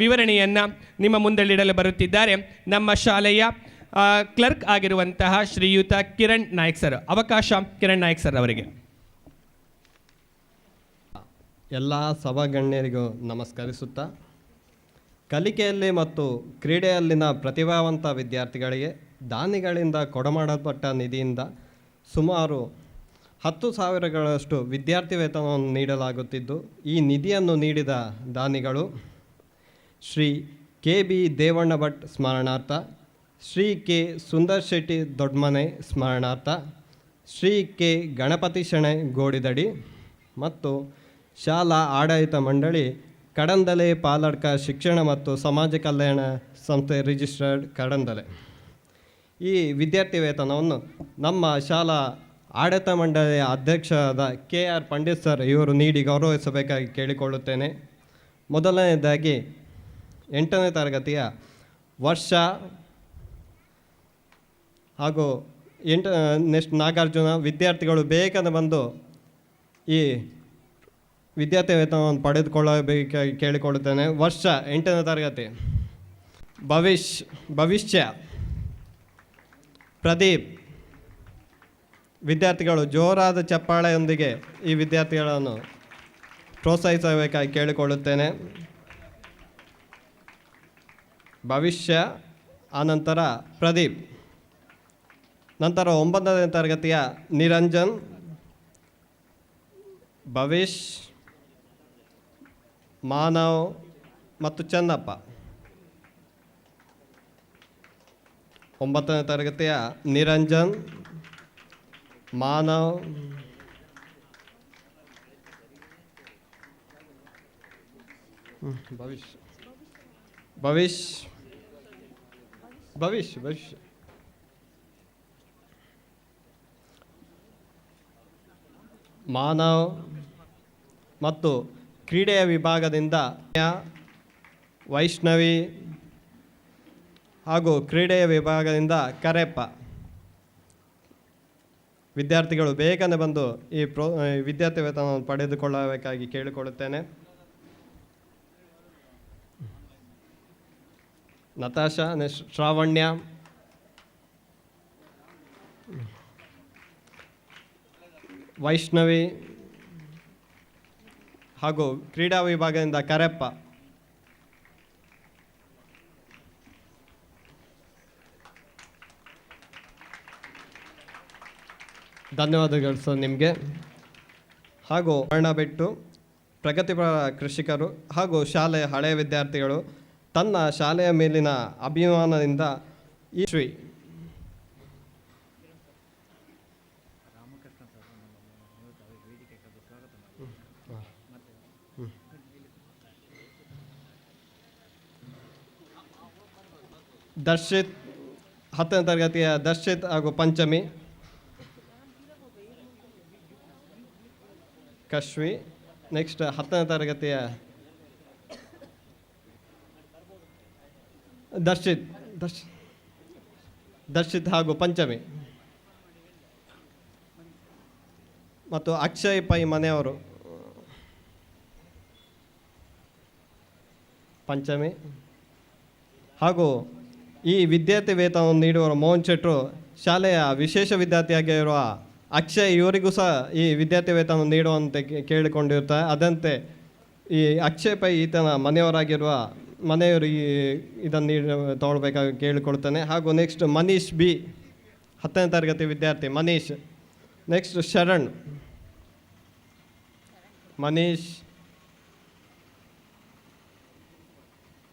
ವಿವರಣೆಯನ್ನು ನಿಮ್ಮ ಮುಂದಲ್ಲಿಡಲು ಬರುತ್ತಿದ್ದಾರೆ ನಮ್ಮ ಶಾಲೆಯ ಕ್ಲರ್ಕ್ ಆಗಿರುವಂತಹ ಶ್ರೀಯುತ ಕಿರಣ್ ನಾಯ್ಕ್ ಸರ್. ಅವಕಾಶ ಕಿರಣ್ ನಾಯ್ಕ್ ಸರ್ ಅವರಿಗೆ. ಎಲ್ಲ ಸಭಾಗಣ್ಯರಿಗೂ ನಮಸ್ಕರಿಸುತ್ತಾ, ಕಲಿಕೆಯಲ್ಲಿ ಮತ್ತು ಕ್ರೀಡೆಯಲ್ಲಿನ ಪ್ರತಿಭಾವಂತ ವಿದ್ಯಾರ್ಥಿಗಳಿಗೆ ದಾನಿಗಳಿಂದ ಕೊಡಮಾಡಲ್ಪಟ್ಟ ನಿಧಿಯಿಂದ ಸುಮಾರು 10,000ಗಳಷ್ಟು ವಿದ್ಯಾರ್ಥಿ ವೇತನವನ್ನು ನೀಡಲಾಗುತ್ತಿದ್ದು, ಈ ನಿಧಿಯನ್ನು ನೀಡಿದ ದಾನಿಗಳು ಶ್ರೀ KB ದೇವಣ್ಣ ಭಟ್ ಸ್ಮರಣಾರ್ಥ, ಶ್ರೀ K ಸುಂದರ್ ಶೆಟ್ಟಿ ದೊಡ್ಡಮನೆ ಸ್ಮರಣಾರ್ಥ, ಶ್ರೀ K ಗಣಪತಿ ಶೆಣೆ ಗೋಡಿದಡಿ ಮತ್ತು ಶಾಲಾ ಆಡಳಿತ ಮಂಡಳಿ ಕಡಂದಲೆ ಪಾಲಡ್ಕ ಶಿಕ್ಷಣ ಮತ್ತು ಸಮಾಜ ಕಲ್ಯಾಣ ಸಂಸ್ಥೆ ರಿಜಿಸ್ಟರ್ಡ್ ಕಡಂದಲೆ. ಈ ವಿದ್ಯಾರ್ಥಿ ವೇತನವನ್ನು ನಮ್ಮ ಶಾಲಾ ಆಡಳಿತ ಮಂಡಳಿಯ ಅಧ್ಯಕ್ಷರಾದ KR ಪಂಡಿತ್ ಸರ್ ಇವರು ನೀಡಿ ಗೌರವಿಸಬೇಕಾಗಿ ಕೇಳಿಕೊಳ್ಳುತ್ತೇನೆ. ಮೊದಲನೇದಾಗಿ 8ನೇ ತರಗತಿಯ ವರ್ಷ ಹಾಗೂ ನೆಕ್ಸ್ಟ್ ನಾಗಾರ್ಜುನ ವಿದ್ಯಾರ್ಥಿಗಳು ಬೇಗನೆ ಬಂದು ಈ ವಿದ್ಯಾರ್ಥಿ ವೇತನವನ್ನು ಪಡೆದುಕೊಳ್ಳಬೇಕಾಗಿ ಕೇಳಿಕೊಳ್ಳುತ್ತೇನೆ. ವರ್ಷ 8ನೇ ತರಗತಿ ಭವಿಷ್ಯ ಪ್ರದೀಪ್. ವಿದ್ಯಾರ್ಥಿಗಳು ಜೋರಾದ ಚಪ್ಪಾಳೆಯೊಂದಿಗೆ ಈ ವಿದ್ಯಾರ್ಥಿಗಳನ್ನು ಪ್ರೋತ್ಸಾಹಿಸಬೇಕಾಗಿ ಕೇಳಿಕೊಳ್ಳುತ್ತೇನೆ. ಭವಿಷ್ಯ ಆನಂತರ ಪ್ರದೀಪ್. ನಂತರ 9ನೇ ತರಗತಿಯ ನಿರಂಜನ್, ಭವಿಷ್, ಮಾನವ್ ಮತ್ತು ಚನ್ನಪ್ಪ. 9ನೇ ತರಗತಿಯ ನಿರಂಜನ್, ಮಾನವ್, ಭವಿಷ್ ಭವಿಷ್ ಭವಿಷ್ ಭವಿಷ್ ಮಾನವ್ ಮತ್ತು ಕ್ರೀಡೆಯ ವಿಭಾಗದಿಂದ ವೈಷ್ಣವಿ ಹಾಗೂ ಕ್ರೀಡೆಯ ವಿಭಾಗದಿಂದ ಕರೆಪ್ಪ. ವಿದ್ಯಾರ್ಥಿಗಳು ಬೇಗನೆ ಬಂದು ಈ ವಿದ್ಯಾರ್ಥಿ ವೇತನವನ್ನು ಪಡೆದುಕೊಳ್ಳಬೇಕಾಗಿ ಕೇಳಿಕೊಳ್ಳುತ್ತೇನೆ. ನತಾಶಾ, ಶ್ರಾವಣ್ಯ, ವೈಷ್ಣವಿ ಹಾಗೂ ಕ್ರೀಡಾ ವಿಭಾಗದಿಂದ ಕರೆಪ್ಪ. ಧನ್ಯವಾದಗಳು ಸರ್ ನಿಮಗೆ. ಹಾಗೂ ವರ್ಣಬೆಟ್ಟು ಪ್ರಗತಿಪರ ಕೃಷಿಕರು ಹಾಗೂ ಶಾಲೆಯ ಹಳೆಯ ವಿದ್ಯಾರ್ಥಿಗಳು ತನ್ನ ಶಾಲೆಯ ಮೇಲಿನ ಅಭಿಮಾನದಿಂದ ಈ ಶ್ರೀ ದರ್ಶಿತ್ 10ನೇ ತರಗತಿಯ ದರ್ಶಿತ್ ಹಾಗೂ ಪಂಚಮಿ, ಕಶ್ವಿ. ನೆಕ್ಸ್ಟ್ 10ನೇ ತರಗತಿಯ ದರ್ಶಿತ್ ಹಾಗೂ ಪಂಚಮಿ ಮತ್ತು ಅಕ್ಷಯ್ ಪೈ ಮನೆಯವರು ಪಂಚಮಿ ಹಾಗೂ ಈ ವಿದ್ಯಾರ್ಥಿ ವೇತನವನ್ನು ನೀಡುವ ಮೋಹನ್ ಶೆಟ್ರು ಶಾಲೆಯ ವಿಶೇಷ ವಿದ್ಯಾರ್ಥಿಯಾಗಿರುವ ಅಕ್ಷಯ್ ಇವರಿಗೂ ಸಹ ಈ ವಿದ್ಯಾರ್ಥಿ ವೇತನ ನೀಡುವಂತೆ ಕೇಳಿಕೊಂಡಿರ್ತಾರೆ. ಅದಂತೆ ಈ ಅಕ್ಷಯ್ ಪೈ ಈತನ ಮನೆಯವರು ಈ ಇದನ್ನು ತಗೊಳ್ಬೇಕಾಗಿ ಕೇಳಿಕೊಳ್ತಾನೆ. ಹಾಗೂ ನೆಕ್ಸ್ಟ್ ಮನೀಶ್ ಬಿ 10ನೇ ತರಗತಿ ವಿದ್ಯಾರ್ಥಿ ಮನೀಶ್. ನೆಕ್ಸ್ಟ್ ಶರಣ್ ಮನೀಶ್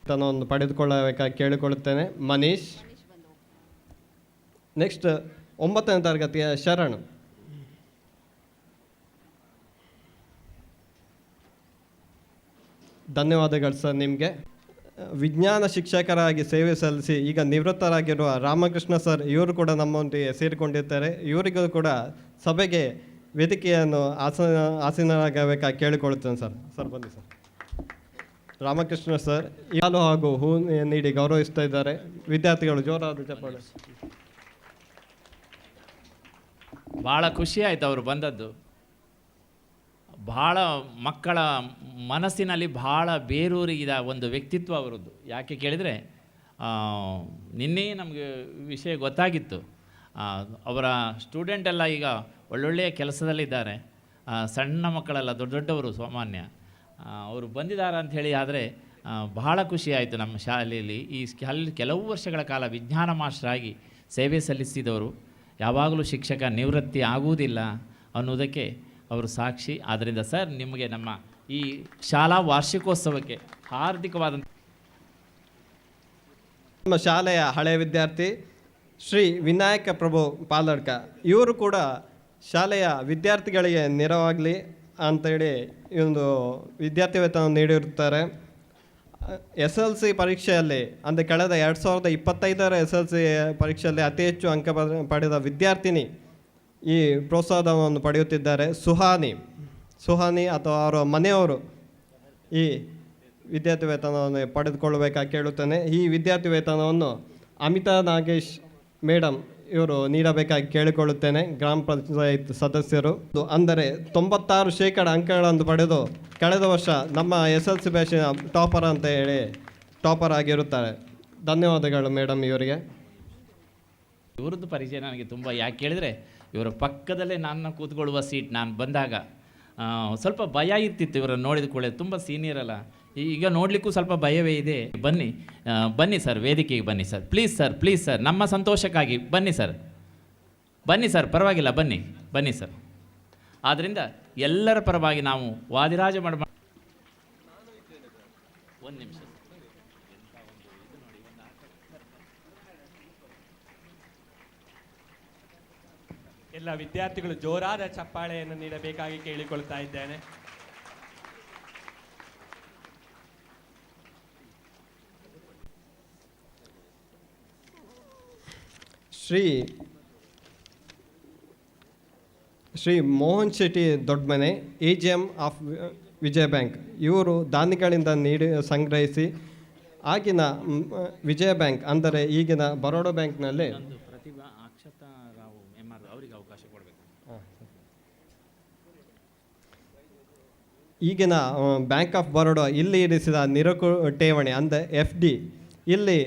ವೇತನವನ್ನು ಪಡೆದುಕೊಳ್ಳಬೇಕಾಗಿ ಕೇಳಿಕೊಳ್ಳುತ್ತೇನೆ ಮನೀಶ್. ನೆಕ್ಸ್ಟ್ 9ನೇ ತರಗತಿಯ ಶರಣ್. ಧನ್ಯವಾದಗಳು ಸರ್ ನಿಮಗೆ. ವಿಜ್ಞಾನ ಶಿಕ್ಷಕರಾಗಿ ಸೇವೆ ಸಲ್ಲಿಸಿ ಈಗ ನಿವೃತ್ತರಾಗಿರುವ ರಾಮಕೃಷ್ಣ ಸರ್ ಇವರು ಕೂಡ ನಮ್ಮೊಂದಿಗೆ ಸೇರಿಕೊಂಡಿರ್ತಾರೆ. ಇವರಿಗೂ ಕೂಡ ಸಭೆಗೆ ವೇದಿಕೆಯನ್ನು ಆಸೀನರಾಗಬೇಕಾಗಿ ಕೇಳಿಕೊಳ್ಳುತ್ತೇನೆ ಸರ್. ಸರ್ ಬನ್ನಿ ಸರ್. ರಾಮಕೃಷ್ಣ ಸರ್ ಹಾಲು ಹಾಗೂ ಹೂ ನೀಡಿ ಗೌರವಿಸ್ತಾ ಇದ್ದಾರೆ. ವಿದ್ಯಾರ್ಥಿಗಳು ಜೋರಾದ ಚಪ್ಪಾಳೆ. ಭಾಳ ಖುಷಿ ಆಯಿತು ಅವರು ಬಂದದ್ದು. ಭಾಳ ಮಕ್ಕಳ ಮನಸ್ಸಿನಲ್ಲಿ ಭಾಳ ಬೇರೂರಿದ ಒಂದು ವ್ಯಕ್ತಿತ್ವ ಅವರದ್ದು. ಯಾಕೆ ಕೇಳಿದರೆ ನಿನ್ನೆ ನಮಗೆ ವಿಷಯ ಗೊತ್ತಾಗಿತ್ತು. ಅವರ ಸ್ಟೂಡೆಂಟ್ ಎಲ್ಲ ಈಗ ಒಳ್ಳೊಳ್ಳೆಯ ಕೆಲಸದಲ್ಲಿದ್ದಾರೆ. ಸಣ್ಣ ಮಕ್ಕಳೆಲ್ಲ ದೊಡ್ಡ ದೊಡ್ಡವರು ಸಾಮಾನ್ಯ ಅವರು ಬಂದಿದ್ದಾರೆ ಅಂಥೇಳಿ. ಆದರೆ ಬಹಳ ಖುಷಿ ಆಯಿತು. ನಮ್ಮ ಶಾಲೆಯಲ್ಲಿ ಈ ಕೆಲವು ವರ್ಷಗಳ ಕಾಲ ವಿಜ್ಞಾನ ಮಾಸ್ಟರಾಗಿ ಸೇವೆ ಸಲ್ಲಿಸಿದವರು ಯಾವಾಗಲೂ ಶಿಕ್ಷಕ ನಿವೃತ್ತಿ ಆಗುವುದಿಲ್ಲ ಅನ್ನೋದಕ್ಕೆ ಅವರು ಸಾಕ್ಷಿ. ಆದ್ದರಿಂದ ಸರ್ ನಿಮಗೆ ನಮ್ಮ ಈ ಶಾಲಾ ವಾರ್ಷಿಕೋತ್ಸವಕ್ಕೆ ಹಾರ್ದಿಕವಾದಂಥ ನಮ್ಮ ಶಾಲೆಯ ಹಳೆಯ ವಿದ್ಯಾರ್ಥಿ ಶ್ರೀ ವಿನಾಯಕ ಪ್ರಭು ಪಾಲಡ್ಕ ಇವರು ಕೂಡ ಶಾಲೆಯ ವಿದ್ಯಾರ್ಥಿಗಳಿಗೆ ನೆರವಾಗಲಿ ಅಂತೇಳಿ ಈ ಒಂದು ವಿದ್ಯಾರ್ಥಿ ವೇತನ ನೀಡಿರುತ್ತಾರೆ. SLC ಪರೀಕ್ಷೆಯಲ್ಲಿ ಅಂದರೆ ಕಳೆದ 2025ರ SLC ಪರೀಕ್ಷೆಯಲ್ಲಿ ಅತಿ ಹೆಚ್ಚು ಅಂಕ ಪಡೆದ ವಿದ್ಯಾರ್ಥಿನಿ ಈ ಪ್ರೋತ್ಸಾಹವನ್ನು ಪಡೆಯುತ್ತಿದ್ದಾರೆ. ಸುಹಾನಿ ಅಥವಾ ಅವರ ಮನೆಯವರು ಈ ವಿದ್ಯಾರ್ಥಿ ವೇತನವನ್ನು ಪಡೆದುಕೊಳ್ಳಬೇಕಾಗಿ ಕೇಳುತ್ತೇನೆ. ಈ ವಿದ್ಯಾರ್ಥಿ ವೇತನವನ್ನು ಅಮಿತಾ ನಾಗೇಶ್ ಮೇಡಮ್ ಇವರು ನೀಡಬೇಕಾಗಿ ಕೇಳಿಕೊಳ್ಳುತ್ತೇನೆ. ಗ್ರಾಮ ಪಂಚಾಯತ್ ಸದಸ್ಯರು ಅಂದರೆ 96% ಅಂಕಗಳನ್ನು ಪಡೆದು ಕಳೆದ ವರ್ಷ ನಮ್ಮ SLC ಬ್ಯಾಚಿನ ಟಾಪರ್ ಅಂತ ಹೇಳಿ ಟಾಪರ್ ಆಗಿರುತ್ತಾರೆ. ಧನ್ಯವಾದಗಳು ಮೇಡಮ್ ಇವರಿಗೆ. ಇವ್ರದ್ದು ಪರಿಚಯ ನನಗೆ ತುಂಬ. ಯಾಕೆ ಕೇಳಿದರೆ ಇವರ ಪಕ್ಕದಲ್ಲೇ ನಾನು ಕೂತ್ಕೊಳ್ಳುವ ಸೀಟ್ ನಾನು ಬಂದಾಗ ಸ್ವಲ್ಪ ಭಯ ಇರ್ತಿತ್ತು ಇವರನ್ನು ನೋಡಿದ ಕೂಡಲೇ. ತುಂಬ ಸೀನಿಯರ್ ಅಲ್ಲ, ಈಗ ನೋಡಲಿಕ್ಕೂ ಸ್ವಲ್ಪ ಭಯವೇ ಇದೆ. ಬನ್ನಿ ಸರ್, ವೇದಿಕೆಗೆ ಬನ್ನಿ ಸರ್, ಪ್ಲೀಸ್ ಸರ್, ನಮ್ಮ ಸಂತೋಷಕ್ಕಾಗಿ ಬನ್ನಿ ಸರ್, ಪರವಾಗಿಲ್ಲ ಬನ್ನಿ ಸರ್. ಆದ್ದರಿಂದ ಎಲ್ಲರ ಪರವಾಗಿ ನಾವು ವಾದಿರಾಜ ಮಠ ಒಂದು ನಿಮಿಷ ಎಲ್ಲ ವಿದ್ಯಾರ್ಥಿಗಳು ಜೋರಾದ ಚಪ್ಪಾಳೆಯನ್ನು ನೀಡಬೇಕಾಗಿ ಕೇಳಿಕೊಳ್ತಾ ಇದ್ದೇನೆ. Shri Mohan Shetty Doddamane AGM of Vijaya bank ಇವರು ದಾನಿಗಳಿಂದ ಸಂಗ್ರಹಿಸಿ ಆಗಿನ ವಿಜಯ ಬ್ಯಾಂಕ್ ಅಂದರೆ ಈಗಿನ ಬರೋಡಾ ಬ್ಯಾಂಕ್ನಲ್ಲಿ ಪ್ರತಿಭಾ ಅಕ್ಷತಾ ರಾವ್ MR ಅವರಿಗೆ ಅವಕಾಶ ಕೊಡಬೇಕು. ಈಗಿನ ಬ್ಯಾಂಕ್ ಆಫ್ ಬರೋಡಾ ಇಲ್ಲಿ ಇರಿಸಿದ ಠೇವಣಿ ಅಂದರೆ FD ಇಲ್ಲಿ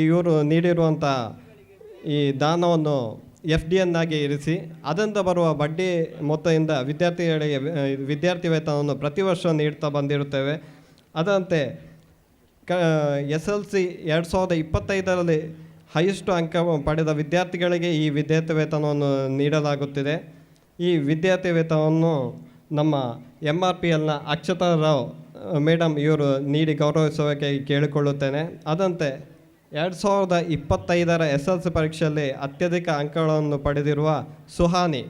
ಇವರು ನೀಡಿರುವಂಥ ಈ ದಾನವನ್ನು FD ಯನ್ನಾಗಿ ಇರಿಸಿ ಅದರಿಂದ ಬರುವ ಬಡ್ಡಿ ಮೊತ್ತದಿಂದ ವಿದ್ಯಾರ್ಥಿ ವೇತನವನ್ನು ಪ್ರತಿ ವರ್ಷ ನೀಡ್ತಾ ಬಂದಿರುತ್ತೇವೆ. ಅದರಂತೆ SLC 2025ರಲ್ಲಿ ಹೈಯೆಸ್ಟ್ ಅಂಕ ಪಡೆದ ವಿದ್ಯಾರ್ಥಿಗಳಿಗೆ ಈ ವಿದ್ಯಾರ್ಥಿ ವೇತನವನ್ನು ನೀಡಲಾಗುತ್ತಿದೆ. ಈ ವಿದ್ಯಾರ್ಥಿ ವೇತನವನ್ನು ನಮ್ಮ MRPLನ ಅಕ್ಷತಾ ರಾವ್ ಮೇಡಮ್ ಇವರು ನೀಡಿ ಗೌರವಿಸೋಕೆ ಕೇಳಿಕೊಳ್ಳುತ್ತೇನೆ. ಅದಂತೆ 2025ರ SLC ಪರೀಕ್ಷೆಯಲ್ಲಿ ಅತ್ಯಧಿಕ ಅಂಕಗಳನ್ನು ಪಡೆದಿರುವ ಸುಹಾನಿ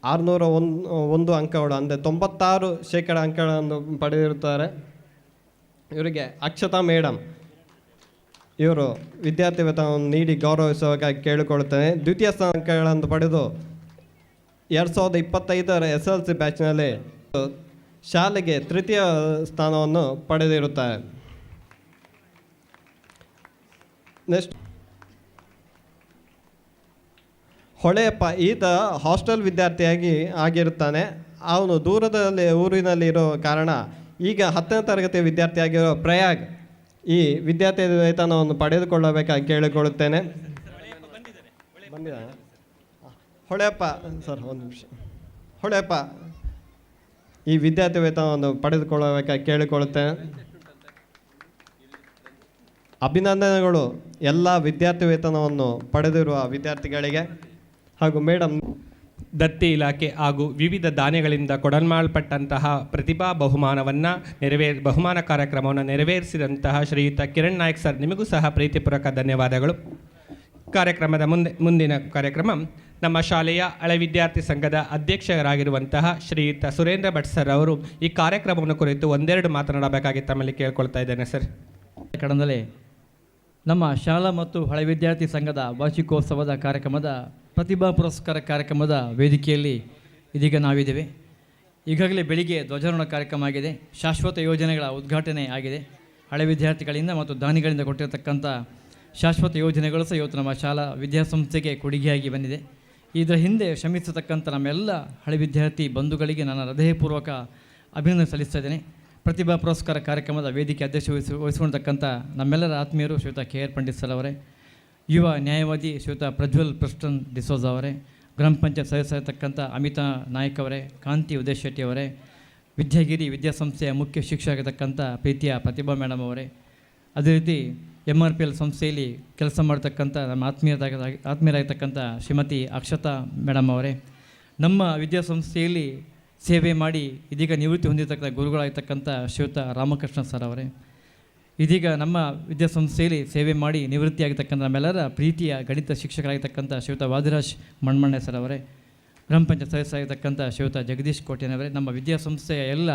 601 ಅಂಕಗಳು ಅಂದರೆ 96% ಅಂಕಗಳನ್ನು ಪಡೆದಿರುತ್ತಾರೆ. ಇವರಿಗೆ ಅಕ್ಷತಾ ಮೇಡಮ್ ಇವರು ವಿದ್ಯಾರ್ಥಿ ವೇತನವನ್ನು ನೀಡಿ ಗೌರವಿಸುವಾಗ ಕೇಳಿಕೊಳ್ಳುತ್ತೇನೆ. ದ್ವಿತೀಯ ಅಂಕಗಳನ್ನು ಪಡೆದು 2025ರ SLC ಬ್ಯಾಚ್ನಲ್ಲಿ ಶಾಲೆಗೆ ತೃತೀಯ ಸ್ಥಾನವನ್ನು ಪಡೆದಿರುತ್ತಾರೆ. ನೆಕ್ಸ್ಟ್ ಹೊಳೆಯಪ್ಪ ಈತ ಹಾಸ್ಟೆಲ್ ವಿದ್ಯಾರ್ಥಿಯಾಗಿ ಆಗಿರುತ್ತಾನೆ. ಅವನು ದೂರದಲ್ಲಿ ಊರಿನಲ್ಲಿ ಇರೋ ಕಾರಣ ಈಗ 10ನೇ ತರಗತಿ ವಿದ್ಯಾರ್ಥಿಯಾಗಿರೋ ಪ್ರಯಾಗ್ ಈ ವಿದ್ಯಾರ್ಥಿ ವೇತನವನ್ನು ಪಡೆದುಕೊಳ್ಳಬೇಕಾಗಿ ಕೇಳಿಕೊಳ್ಳುತ್ತೇನೆ. ಬಂದಿದ್ದಾನೆ ಹೊಳೆಯಪ್ಪ ಸರ್, ಒಂದು ನಿಮಿಷ. ಹೊಳೆಯಪ್ಪ ಈ ವಿದ್ಯಾರ್ಥಿ ವೇತನವನ್ನು ಪಡೆದುಕೊಳ್ಳಬೇಕಾಗಿ ಕೇಳಿಕೊಳ್ಳುತ್ತೇನೆ. ಅಭಿನಂದನೆಗಳು ಎಲ್ಲ ವಿದ್ಯಾರ್ಥಿ ವೇತನವನ್ನು ಪಡೆದಿರುವ ವಿದ್ಯಾರ್ಥಿಗಳಿಗೆ ಹಾಗೂ ಮೇಡಮ್. ದತ್ತಿ ಇಲಾಖೆ ಹಾಗೂ ವಿವಿಧ ದಾನಿಗಳಿಂದ ಕೊಡಲ್ಮಾಲ್ಪಟ್ಟಂತಹ ಪ್ರತಿಭಾ ಬಹುಮಾನ ಕಾರ್ಯಕ್ರಮವನ್ನು ನೆರವೇರಿಸಿದಂತಹ ಶ್ರೀಯುತ ಕಿರಣ್ ನಾಯಕ್ ಸರ್, ನಿಮಗೂ ಸಹ ಪ್ರೀತಿಪೂರ್ವಕ ಧನ್ಯವಾದಗಳು. ಕಾರ್ಯಕ್ರಮದ ಮುಂದಿನ ಕಾರ್ಯಕ್ರಮ ನಮ್ಮ ಶಾಲೆಯ ಹಳೆ ವಿದ್ಯಾರ್ಥಿ ಸಂಘದ ಅಧ್ಯಕ್ಷರಾಗಿರುವಂತಹ ಶ್ರೀಯುತ ಸುರೇಂದ್ರ ಭಟ್ ಸರ್ ಅವರು ಈ ಕಾರ್ಯಕ್ರಮವನ್ನು ಕುರಿತು ಒಂದೆರಡು ಮಾತನಾಡಬೇಕಾಗಿ ತಮ್ಮಲ್ಲಿ ಕೇಳ್ಕೊಳ್ತಾ ಇದ್ದೇನೆ ಸರ್. ಕಡಂದಲೇ ನಮ್ಮ ಶಾಲಾ ಮತ್ತು ಹಳೆ ವಿದ್ಯಾರ್ಥಿ ಸಂಘದ ವಾರ್ಷಿಕೋತ್ಸವದ ಕಾರ್ಯಕ್ರಮದ ಪ್ರತಿಭಾ ಪುರಸ್ಕಾರ ಕಾರ್ಯಕ್ರಮದ ವೇದಿಕೆಯಲ್ಲಿ ಇದೀಗ ನಾವಿದ್ದೇವೆ. ಈಗಾಗಲೇ ಬೆಳಿಗ್ಗೆ ಧ್ವಜಾರೋಹಣ ಕಾರ್ಯಕ್ರಮ ಆಗಿದೆ, ಶಾಶ್ವತ ಯೋಜನೆಗಳ ಉದ್ಘಾಟನೆ ಆಗಿದೆ. ಹಳೆ ವಿದ್ಯಾರ್ಥಿಗಳಿಂದ ಮತ್ತು ದಾನಿಗಳಿಂದ ಕೊಟ್ಟಿರತಕ್ಕಂಥ ಶಾಶ್ವತ ಯೋಜನೆಗಳು ಸಹ ಇವತ್ತು ನಮ್ಮ ಶಾಲಾ ವಿದ್ಯಾಸಂಸ್ಥೆಗೆ ಕೊಡುಗೆಯಾಗಿ ಬಂದಿದೆ. ಇದರ ಹಿಂದೆ ಶ್ರಮಿಸತಕ್ಕಂಥ ನಮ್ಮೆಲ್ಲ ಹಳೆ ವಿದ್ಯಾರ್ಥಿ ಬಂಧುಗಳಿಗೆ ನಾನು ಹೃದಯಪೂರ್ವಕ ಅಭಿನಂದನೆ ಸಲ್ಲಿಸ್ತಾ ಇದ್ದೇನೆ. ಪ್ರತಿಭಾ ಪುರಸ್ಕಾರ ಕಾರ್ಯಕ್ರಮದ ವೇದಿಕೆ ಅಧ್ಯಕ್ಷ ವಹಿಸಿಕೊಂಡಿರ್ತಕ್ಕಂಥ ನಮ್ಮೆಲ್ಲರ ಆತ್ಮೀಯರು ಶ್ರೀಯುತ KR ಪಂಡಿತ್ ಸರ್ ಅವರೇ, ಯುವ ನ್ಯಾಯವಾದಿ ಶ್ರೀಯುತ ಪ್ರಜ್ವಲ್ ಪ್ರೆಸ್ಟನ್ ಡಿಸೋಜಾ ಅವರೇ, ಗ್ರಾಮ ಪಂಚಾಯತ್ ಸದಸ್ಯರಾಗಿರ್ತಕ್ಕಂಥ ಅಮಿತಾ ನಾಯಕ್ ಅವರೇ, ಕಾಂತಿ ಉದಯ್ ಶೆಟ್ಟಿ ಅವರೇ, ವಿದ್ಯಾಗಿರಿ ವಿದ್ಯಾಸಂಸ್ಥೆಯ ಮುಖ್ಯ ಶಿಕ್ಷಕರಾಗಿರ್ತಕ್ಕಂಥ ಪ್ರೀತಿಯ ಪ್ರತಿಭಾ ಮೇಡಮ್ ಅವರೇ, ಅದೇ ರೀತಿ MRPL ಸಂಸ್ಥೆಯಲ್ಲಿ ಕೆಲಸ ಮಾಡ್ತಕ್ಕಂಥ ನಮ್ಮ ಆತ್ಮೀಯರಾಗಿರ್ತಕ್ಕಂಥ ಶ್ರೀಮತಿ ಅಕ್ಷತಾ ಮೇಡಮ್ ಅವರೇ, ನಮ್ಮ ವಿದ್ಯಾಸಂಸ್ಥೆಯಲ್ಲಿ ಸೇವೆ ಮಾಡಿ ಇದೀಗ ನಿವೃತ್ತಿ ಹೊಂದಿರತಕ್ಕಂಥ ಗುರುಗಳಾಗಿರ್ತಕ್ಕಂಥ ಶ್ರೀಯುತ ರಾಮಕೃಷ್ಣ ಸರ್ ಅವರೇ, ಇದೀಗ ನಮ್ಮ ವಿದ್ಯಾಸಂಸ್ಥೆಯಲ್ಲಿ ಸೇವೆ ಮಾಡಿ ನಿವೃತ್ತಿಯಾಗಿರ್ತಕ್ಕಂಥ ನಮ್ಮೆಲ್ಲರ ಪ್ರೀತಿಯ ಗಣಿತ ಶಿಕ್ಷಕರಾಗಿರ್ತಕ್ಕಂಥ ಶ್ರೀಯುತ ವಾದಿರಾಜ್ ಮಣ್ಮಣ್ಣೆ ಸರ್ ಅವರೇ, ಗ್ರಾಮ ಪಂಚಾಯತ್ ಸದಸ್ಯರಾಗಿರ್ತಕ್ಕಂಥ ಶ್ರೀಯುತ ಜಗದೀಶ್ ಕೋಟೆನವರೇ, ನಮ್ಮ ವಿದ್ಯಾಸಂಸ್ಥೆಯ ಎಲ್ಲ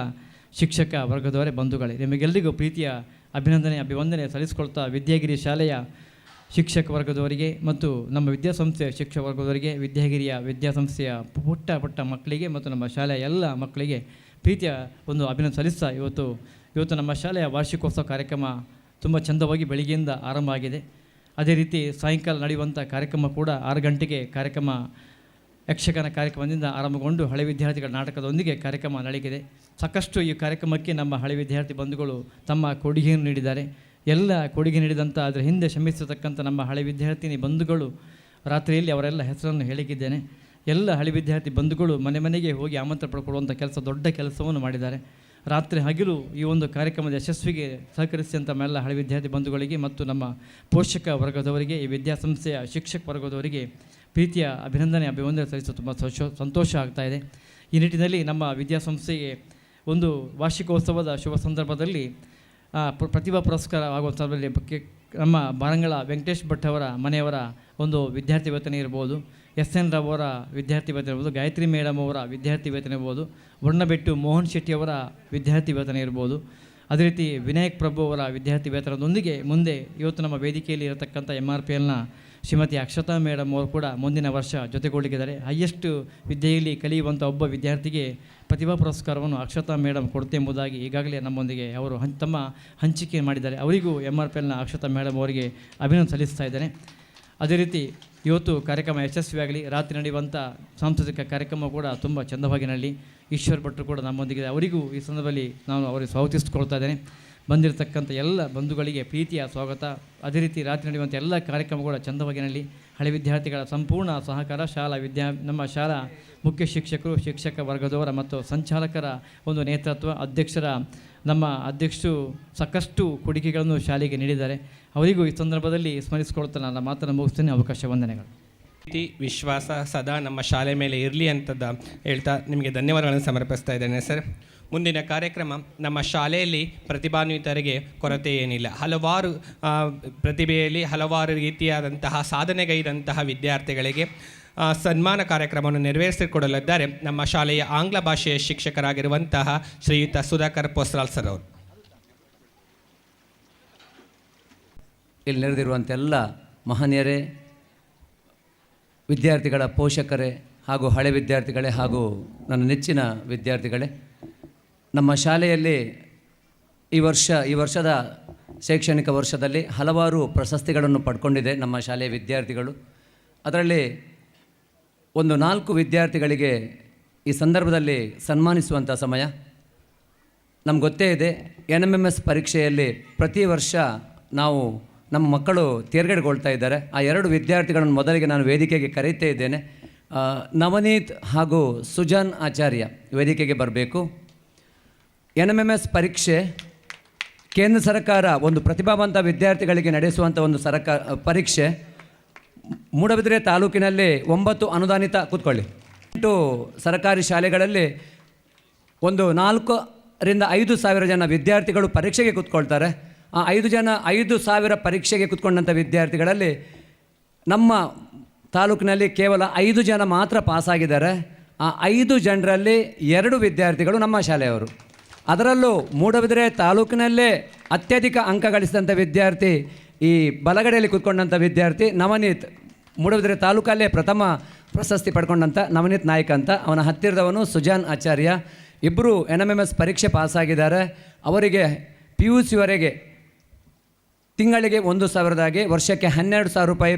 ಶಿಕ್ಷಕ ವರ್ಗದವರೇ, ಬಂಧುಗಳೇ, ನಿಮಗೆಲ್ಲರಿಗೂ ಪ್ರೀತಿಯ ಅಭಿವಂದನೆ ಸಲ್ಲಿಸಿಕೊಳ್ತಾ ವಿದ್ಯಾಗಿರಿ ಶಾಲೆಯ ಶಿಕ್ಷಕ ವರ್ಗದವರಿಗೆ ಮತ್ತು ನಮ್ಮ ವಿದ್ಯಾಸಂಸ್ಥೆಯ ಶಿಕ್ಷಕ ವರ್ಗದವರಿಗೆ, ವಿದ್ಯಾಗಿರಿಯ ವಿದ್ಯಾಸಂಸ್ಥೆಯ ಪುಟ್ಟ ಮಕ್ಕಳಿಗೆ ಮತ್ತು ನಮ್ಮ ಶಾಲೆಯ ಎಲ್ಲ ಮಕ್ಕಳಿಗೆ ಪ್ರೀತಿಯ ಒಂದು ಅಭಿನಂದನೆ ಸಲ್ಲಿಸ್ತಾ ಇವತ್ತು ನಮ್ಮ ಶಾಲೆಯ ವಾರ್ಷಿಕೋತ್ಸವ ಕಾರ್ಯಕ್ರಮ ತುಂಬ ಚಂದವಾಗಿ ಬೆಳಗ್ಗೆಯಿಂದ ಆರಂಭ ಆಗಿದೆ. ಅದೇ ರೀತಿ ಸಾಯಂಕಾಲ ನಡೆಯುವಂಥ ಕಾರ್ಯಕ್ರಮ ಕೂಡ 6 ಗಂಟೆಗೆ ಕಾರ್ಯಕ್ರಮ ಯಕ್ಷಗಾನ ಕಾರ್ಯಕ್ರಮದಿಂದ ಆರಂಭಗೊಂಡು ಹಳೆ ವಿದ್ಯಾರ್ಥಿಗಳ ನಾಟಕದೊಂದಿಗೆ ಕಾರ್ಯಕ್ರಮ ನಡೆಯಲಿದೆ. ಸಾಕಷ್ಟು ಈ ಕಾರ್ಯಕ್ರಮಕ್ಕೆ ನಮ್ಮ ಹಳೆ ವಿದ್ಯಾರ್ಥಿ ಬಂಧುಗಳು ತಮ್ಮ ಕೊಡುಗೆಯನ್ನು ನೀಡಿದ್ದಾರೆ. ಎಲ್ಲ ಕೊಡುಗೆ ನೀಡಿದಂಥ ಅದರ ಹಿಂದೆ ಶ್ರಮಿಸತಕ್ಕಂಥ ನಮ್ಮ ಹಳೆ ವಿದ್ಯಾರ್ಥಿನಿ ಬಂಧುಗಳು ರಾತ್ರಿಯಲ್ಲಿ ಅವರೆಲ್ಲ ಹೆಸರನ್ನು ಹೇಳಿಕಿದ್ದೇನೆ. ಎಲ್ಲ ಹಳೆ ವಿದ್ಯಾರ್ಥಿ ಬಂಧುಗಳು ಮನೆಗೆ ಹೋಗಿ ಆಮಂತ್ರಣ ಪಡ್ಕೊಳ್ಳುವಂಥ ದೊಡ್ಡ ಕೆಲಸವನ್ನು ಮಾಡಿದ್ದಾರೆ. ರಾತ್ರಿ ಹಗಲು ಈ ಒಂದು ಕಾರ್ಯಕ್ರಮದ ಯಶಸ್ವಿಗೆ ಸಹಕರಿಸಿದಂಥ ನಮ್ಮೆಲ್ಲ ಹಳೆ ವಿದ್ಯಾರ್ಥಿ ಬಂಧುಗಳಿಗೆ ಮತ್ತು ನಮ್ಮ ಪೋಷಕ ವರ್ಗದವರಿಗೆ, ಈ ವಿದ್ಯಾಸಂಸ್ಥೆಯ ಶಿಕ್ಷಕ ವರ್ಗದವರಿಗೆ ಪ್ರೀತಿಯ ಅಭಿವಂದನೆ ಸಲ್ಲಿಸಲು ತುಂಬ ಸಂತೋಷ ಆಗ್ತಾಯಿದೆ. ಈ ನಿಟ್ಟಿನಲ್ಲಿ ನಮ್ಮ ವಿದ್ಯಾಸಂಸ್ಥೆಗೆ ಒಂದು ವಾರ್ಷಿಕೋತ್ಸವದ ಶುಭ ಸಂದರ್ಭದಲ್ಲಿ ಪ್ರತಿಭಾ ಪುರಸ್ಕಾರ ಆಗುವ ಸಂದರ್ಭದಲ್ಲಿ ನಮ್ಮ ಬಾರಂಗಳ ವೆಂಕಟೇಶ್ ಭಟ್ ಅವರ ಮನೆಯವರ ಒಂದು ವಿದ್ಯಾರ್ಥಿ ವೇತನ ಇರ್ಬೋದು, SN ರಾವ್ ಅವರ ವಿದ್ಯಾರ್ಥಿ ವೇತನ ಇರ್ಬೋದು, ಗಾಯತ್ರಿ ಮೇಡಮ್ ಅವರ ವಿದ್ಯಾರ್ಥಿ ವೇತನ ಇರ್ಬೋದು, ವರ್ಣಬೆಟ್ಟು ಮೋಹನ್ ಶೆಟ್ಟಿ ಅವರ ವಿದ್ಯಾರ್ಥಿ ವೇತನ ಇರ್ಬೋದು, ಅದೇ ರೀತಿ ವಿನಾಯಕ್ ಪ್ರಭು ಅವರ ವಿದ್ಯಾರ್ಥಿ ವೇತನದೊಂದಿಗೆ ಮುಂದೆ ಇವತ್ತು ನಮ್ಮ ವೇದಿಕೆಯಲ್ಲಿ ಇರತಕ್ಕಂಥ MRPLನ ಶ್ರೀಮತಿ ಅಕ್ಷತಾ ಮೇಡಮ್ ಅವರು ಕೂಡ ಮುಂದಿನ ವರ್ಷ ಜೊತೆಗೂಡಿದ್ದಾರೆ. ಹೈಯೆಸ್ಟ್ ವಿದ್ಯೆಯಲ್ಲಿ ಕಲಿಯುವಂಥ ಒಬ್ಬ ವಿದ್ಯಾರ್ಥಿಗೆ ಪ್ರತಿಭಾ ಪುರಸ್ಕಾರವನ್ನು ಅಕ್ಷತಾ ಮೇಡಮ್ ಕೊಡುತ್ತೆ ಎಂಬುದಾಗಿ ಈಗಾಗಲೇ ನಮ್ಮೊಂದಿಗೆ ಅವರು ತಮ್ಮ ಹಂಚಿಕೆ ಮಾಡಿದ್ದಾರೆ. ಅವರಿಗೂ MRPLನ ಅಕ್ಷತಾ ಮೇಡಮ್ ಅವರಿಗೆ ಅಭಿನಂದನೆ ಸಲ್ಲಿಸ್ತಾ ಇದ್ದೇನೆ. ಅದೇ ರೀತಿ ಇವತ್ತು ಕಾರ್ಯಕ್ರಮ ಯಶಸ್ವಿಯಾಗಲಿ. ರಾತ್ರಿ ನಡೆಯುವಂಥ ಸಾಂಸ್ಕೃತಿಕ ಕಾರ್ಯಕ್ರಮ ಕೂಡ ತುಂಬ ಚಂದವಾಗಿ ನಡಲಿ. ಈಶ್ವರ್ ಭಟ್ರು ಕೂಡ ನಮ್ಮೊಂದಿಗೆ, ಅವರಿಗೂ ಈ ಸಂದರ್ಭದಲ್ಲಿ ನಾನು ಅವರಿಗೆ ಸ್ವಾಗತಿಸಿಕೊಳ್ತಾ ಇದ್ದೇನೆ. ಬಂದಿರತಕ್ಕಂಥ ಎಲ್ಲ ಬಂಧುಗಳಿಗೆ ಪ್ರೀತಿಯ ಸ್ವಾಗತ. ಅದೇ ರೀತಿ ರಾತ್ರಿ ನಡೆಯುವಂಥ ಎಲ್ಲ ಕಾರ್ಯಕ್ರಮಗಳು ಚಂದವಾಗಿ ನಡಲಿ. ಹಳೆ ವಿದ್ಯಾರ್ಥಿಗಳ ಸಂಪೂರ್ಣ ಸಹಕಾರ, ನಮ್ಮ ಶಾಲಾ ಮುಖ್ಯ ಶಿಕ್ಷಕರು, ಶಿಕ್ಷಕ ವರ್ಗದವರ ಮತ್ತು ಸಂಚಾಲಕರ ಒಂದು ನೇತೃತ್ವ, ನಮ್ಮ ಅಧ್ಯಕ್ಷರು ಸಾಕಷ್ಟು ಕೊಡುಗೆಗಳನ್ನು ಶಾಲೆಗೆ ನೀಡಿದ್ದಾರೆ. ಅವರಿಗೂ ಈ ಸಂದರ್ಭದಲ್ಲಿ ಸ್ಮರಿಸಿಕೊಳ್ತಾ ನನ್ನ ಮಾತನ್ನು ಮುಗಿಸ್ತೇನೆ. ಅವಕಾಶ ವಂದನೆಗಳು. ಪ್ರೀತಿ ವಿಶ್ವಾಸ ಸದಾ ನಮ್ಮ ಶಾಲೆ ಮೇಲೆ ಇರಲಿ ಅಂತದ್ದು ಹೇಳ್ತಾ ನಿಮಗೆ ಧನ್ಯವಾದಗಳನ್ನು ಸಮರ್ಪಿಸ್ತಾ ಇದ್ದೇನೆ ಸರ್. ಮುಂದಿನ ಕಾರ್ಯಕ್ರಮ, ನಮ್ಮ ಶಾಲೆಯಲ್ಲಿ ಪ್ರತಿಭಾನ್ವಿತರಿಗೆ ಕೊರತೆ ಏನಿಲ್ಲ. ಹಲವಾರು ಪ್ರತಿಭೆಯಲ್ಲಿ ಹಲವಾರು ರೀತಿಯಾದಂತಹ ಸಾಧನೆಗೈದಂತಹ ವಿದ್ಯಾರ್ಥಿಗಳಿಗೆ ಸನ್ಮಾನ ಕಾರ್ಯಕ್ರಮವನ್ನು ನೆರವೇರಿಸಿಕೊಡಲಿದ್ದಾರೆ ನಮ್ಮ ಶಾಲೆಯ ಆಂಗ್ಲ ಭಾಷೆಯ ಶಿಕ್ಷಕರಾಗಿರುವಂತಹ ಶ್ರೀಯುತ ಸುಧಾಕರ್ ಪೋಸ್ರಾಲ್ ಸರ್ ಅವರು. ಇಲ್ಲಿ ನೆರೆದಿರುವಂಥ ಎಲ್ಲ ಮಹನೀಯರೇ, ವಿದ್ಯಾರ್ಥಿಗಳ ಪೋಷಕರೇ ಹಾಗೂ ಹಳೆ ವಿದ್ಯಾರ್ಥಿಗಳೇ ಹಾಗೂ ನನ್ನ ನೆಚ್ಚಿನ ವಿದ್ಯಾರ್ಥಿಗಳೇ, ನಮ್ಮ ಶಾಲೆಯಲ್ಲಿ ಈ ವರ್ಷದ ಶೈಕ್ಷಣಿಕ ವರ್ಷದಲ್ಲಿ ಹಲವಾರು ಪ್ರಶಸ್ತಿಗಳನ್ನು ಪಡ್ಕೊಂಡಿದೆ ನಮ್ಮ ಶಾಲೆಯ ವಿದ್ಯಾರ್ಥಿಗಳು. ಅದರಲ್ಲಿ ಒಂದು 4 ವಿದ್ಯಾರ್ಥಿಗಳಿಗೆ ಈ ಸಂದರ್ಭದಲ್ಲಿ ಸನ್ಮಾನಿಸುವಂಥ ಸಮಯ. ನಮ್ಗೆ ಗೊತ್ತೇ ಇದೆ, NMMS ಪರೀಕ್ಷೆಯಲ್ಲಿ ಪ್ರತಿ ವರ್ಷ ನಮ್ಮ ಮಕ್ಕಳು ತೇರ್ಗಡೆಗೊಳ್ತಾ ಇದ್ದಾರೆ. ಆ 2 ವಿದ್ಯಾರ್ಥಿಗಳನ್ನು ಮೊದಲಿಗೆ ನಾನು ವೇದಿಕೆಗೆ ಕರೆಯುತ್ತಾ ಇದ್ದೇನೆ. ನವನೀತ್ ಹಾಗೂ ಸುಜಾನ್ ಆಚಾರ್ಯ ವೇದಿಕೆಗೆ ಬರಬೇಕು. NMMS ಪರೀಕ್ಷೆ ಕೇಂದ್ರ ಸರ್ಕಾರ ಒಂದು ಪ್ರತಿಭಾವಂತ ವಿದ್ಯಾರ್ಥಿಗಳಿಗೆ ನಡೆಸುವಂಥ ಒಂದು ಪರೀಕ್ಷೆ. ಮೂಡಬಿದಿರೆ ತಾಲೂಕಿನಲ್ಲಿ 9 ಅನುದಾನಿತ 8 ಸರ್ಕಾರಿ ಶಾಲೆಗಳಲ್ಲಿ ಒಂದು 4,000 to 5,000 ಜನ ವಿದ್ಯಾರ್ಥಿಗಳು ಪರೀಕ್ಷೆಗೆ ಕೂತ್ಕೊಳ್ತಾರೆ. ಆ 5,000 ಪರೀಕ್ಷೆಗೆ ಕೂತ್ಕೊಂಡಂಥ ವಿದ್ಯಾರ್ಥಿಗಳಲ್ಲಿ ನಮ್ಮ ತಾಲೂಕಿನಲ್ಲಿ ಕೇವಲ 5 ಜನ ಮಾತ್ರ ಪಾಸಾಗಿದ್ದಾರೆ. ಆ 5 ಜನರಲ್ಲಿ 2 ವಿದ್ಯಾರ್ಥಿಗಳು ನಮ್ಮ ಶಾಲೆಯವರು. ಅದರಲ್ಲೂ ಮೂಡಬಿದಿರೆ ತಾಲೂಕಿನಲ್ಲೇ ಅತ್ಯಧಿಕ ಅಂಕ ಗಳಿಸಿದಂಥ ವಿದ್ಯಾರ್ಥಿ, ಈ ಬಲಗಡೆಯಲ್ಲಿ ಕೂತ್ಕೊಂಡಂಥ ವಿದ್ಯಾರ್ಥಿ ನವನೀತ್. ಮೂಡಬಿದಿರೆ ತಾಲೂಕಲ್ಲೇ ಪ್ರಥಮ ಪ್ರಶಸ್ತಿ ಪಡ್ಕೊಂಡಂಥ ನವನೀತ್ ನಾಯ್ಕ ಅಂತ. ಅವನ ಹತ್ತಿರದವನು ಸುಜಾನ್ ಆಚಾರ್ಯ. ಇಬ್ಬರು NMMS ಪರೀಕ್ಷೆ ಪಾಸಾಗಿದ್ದಾರೆ. ಅವರಿಗೆ PUCವರೆಗೆ ತಿಂಗಳಿಗೆ 1,000 ವರ್ಷಕ್ಕೆ 12,000 ರೂಪಾಯಿ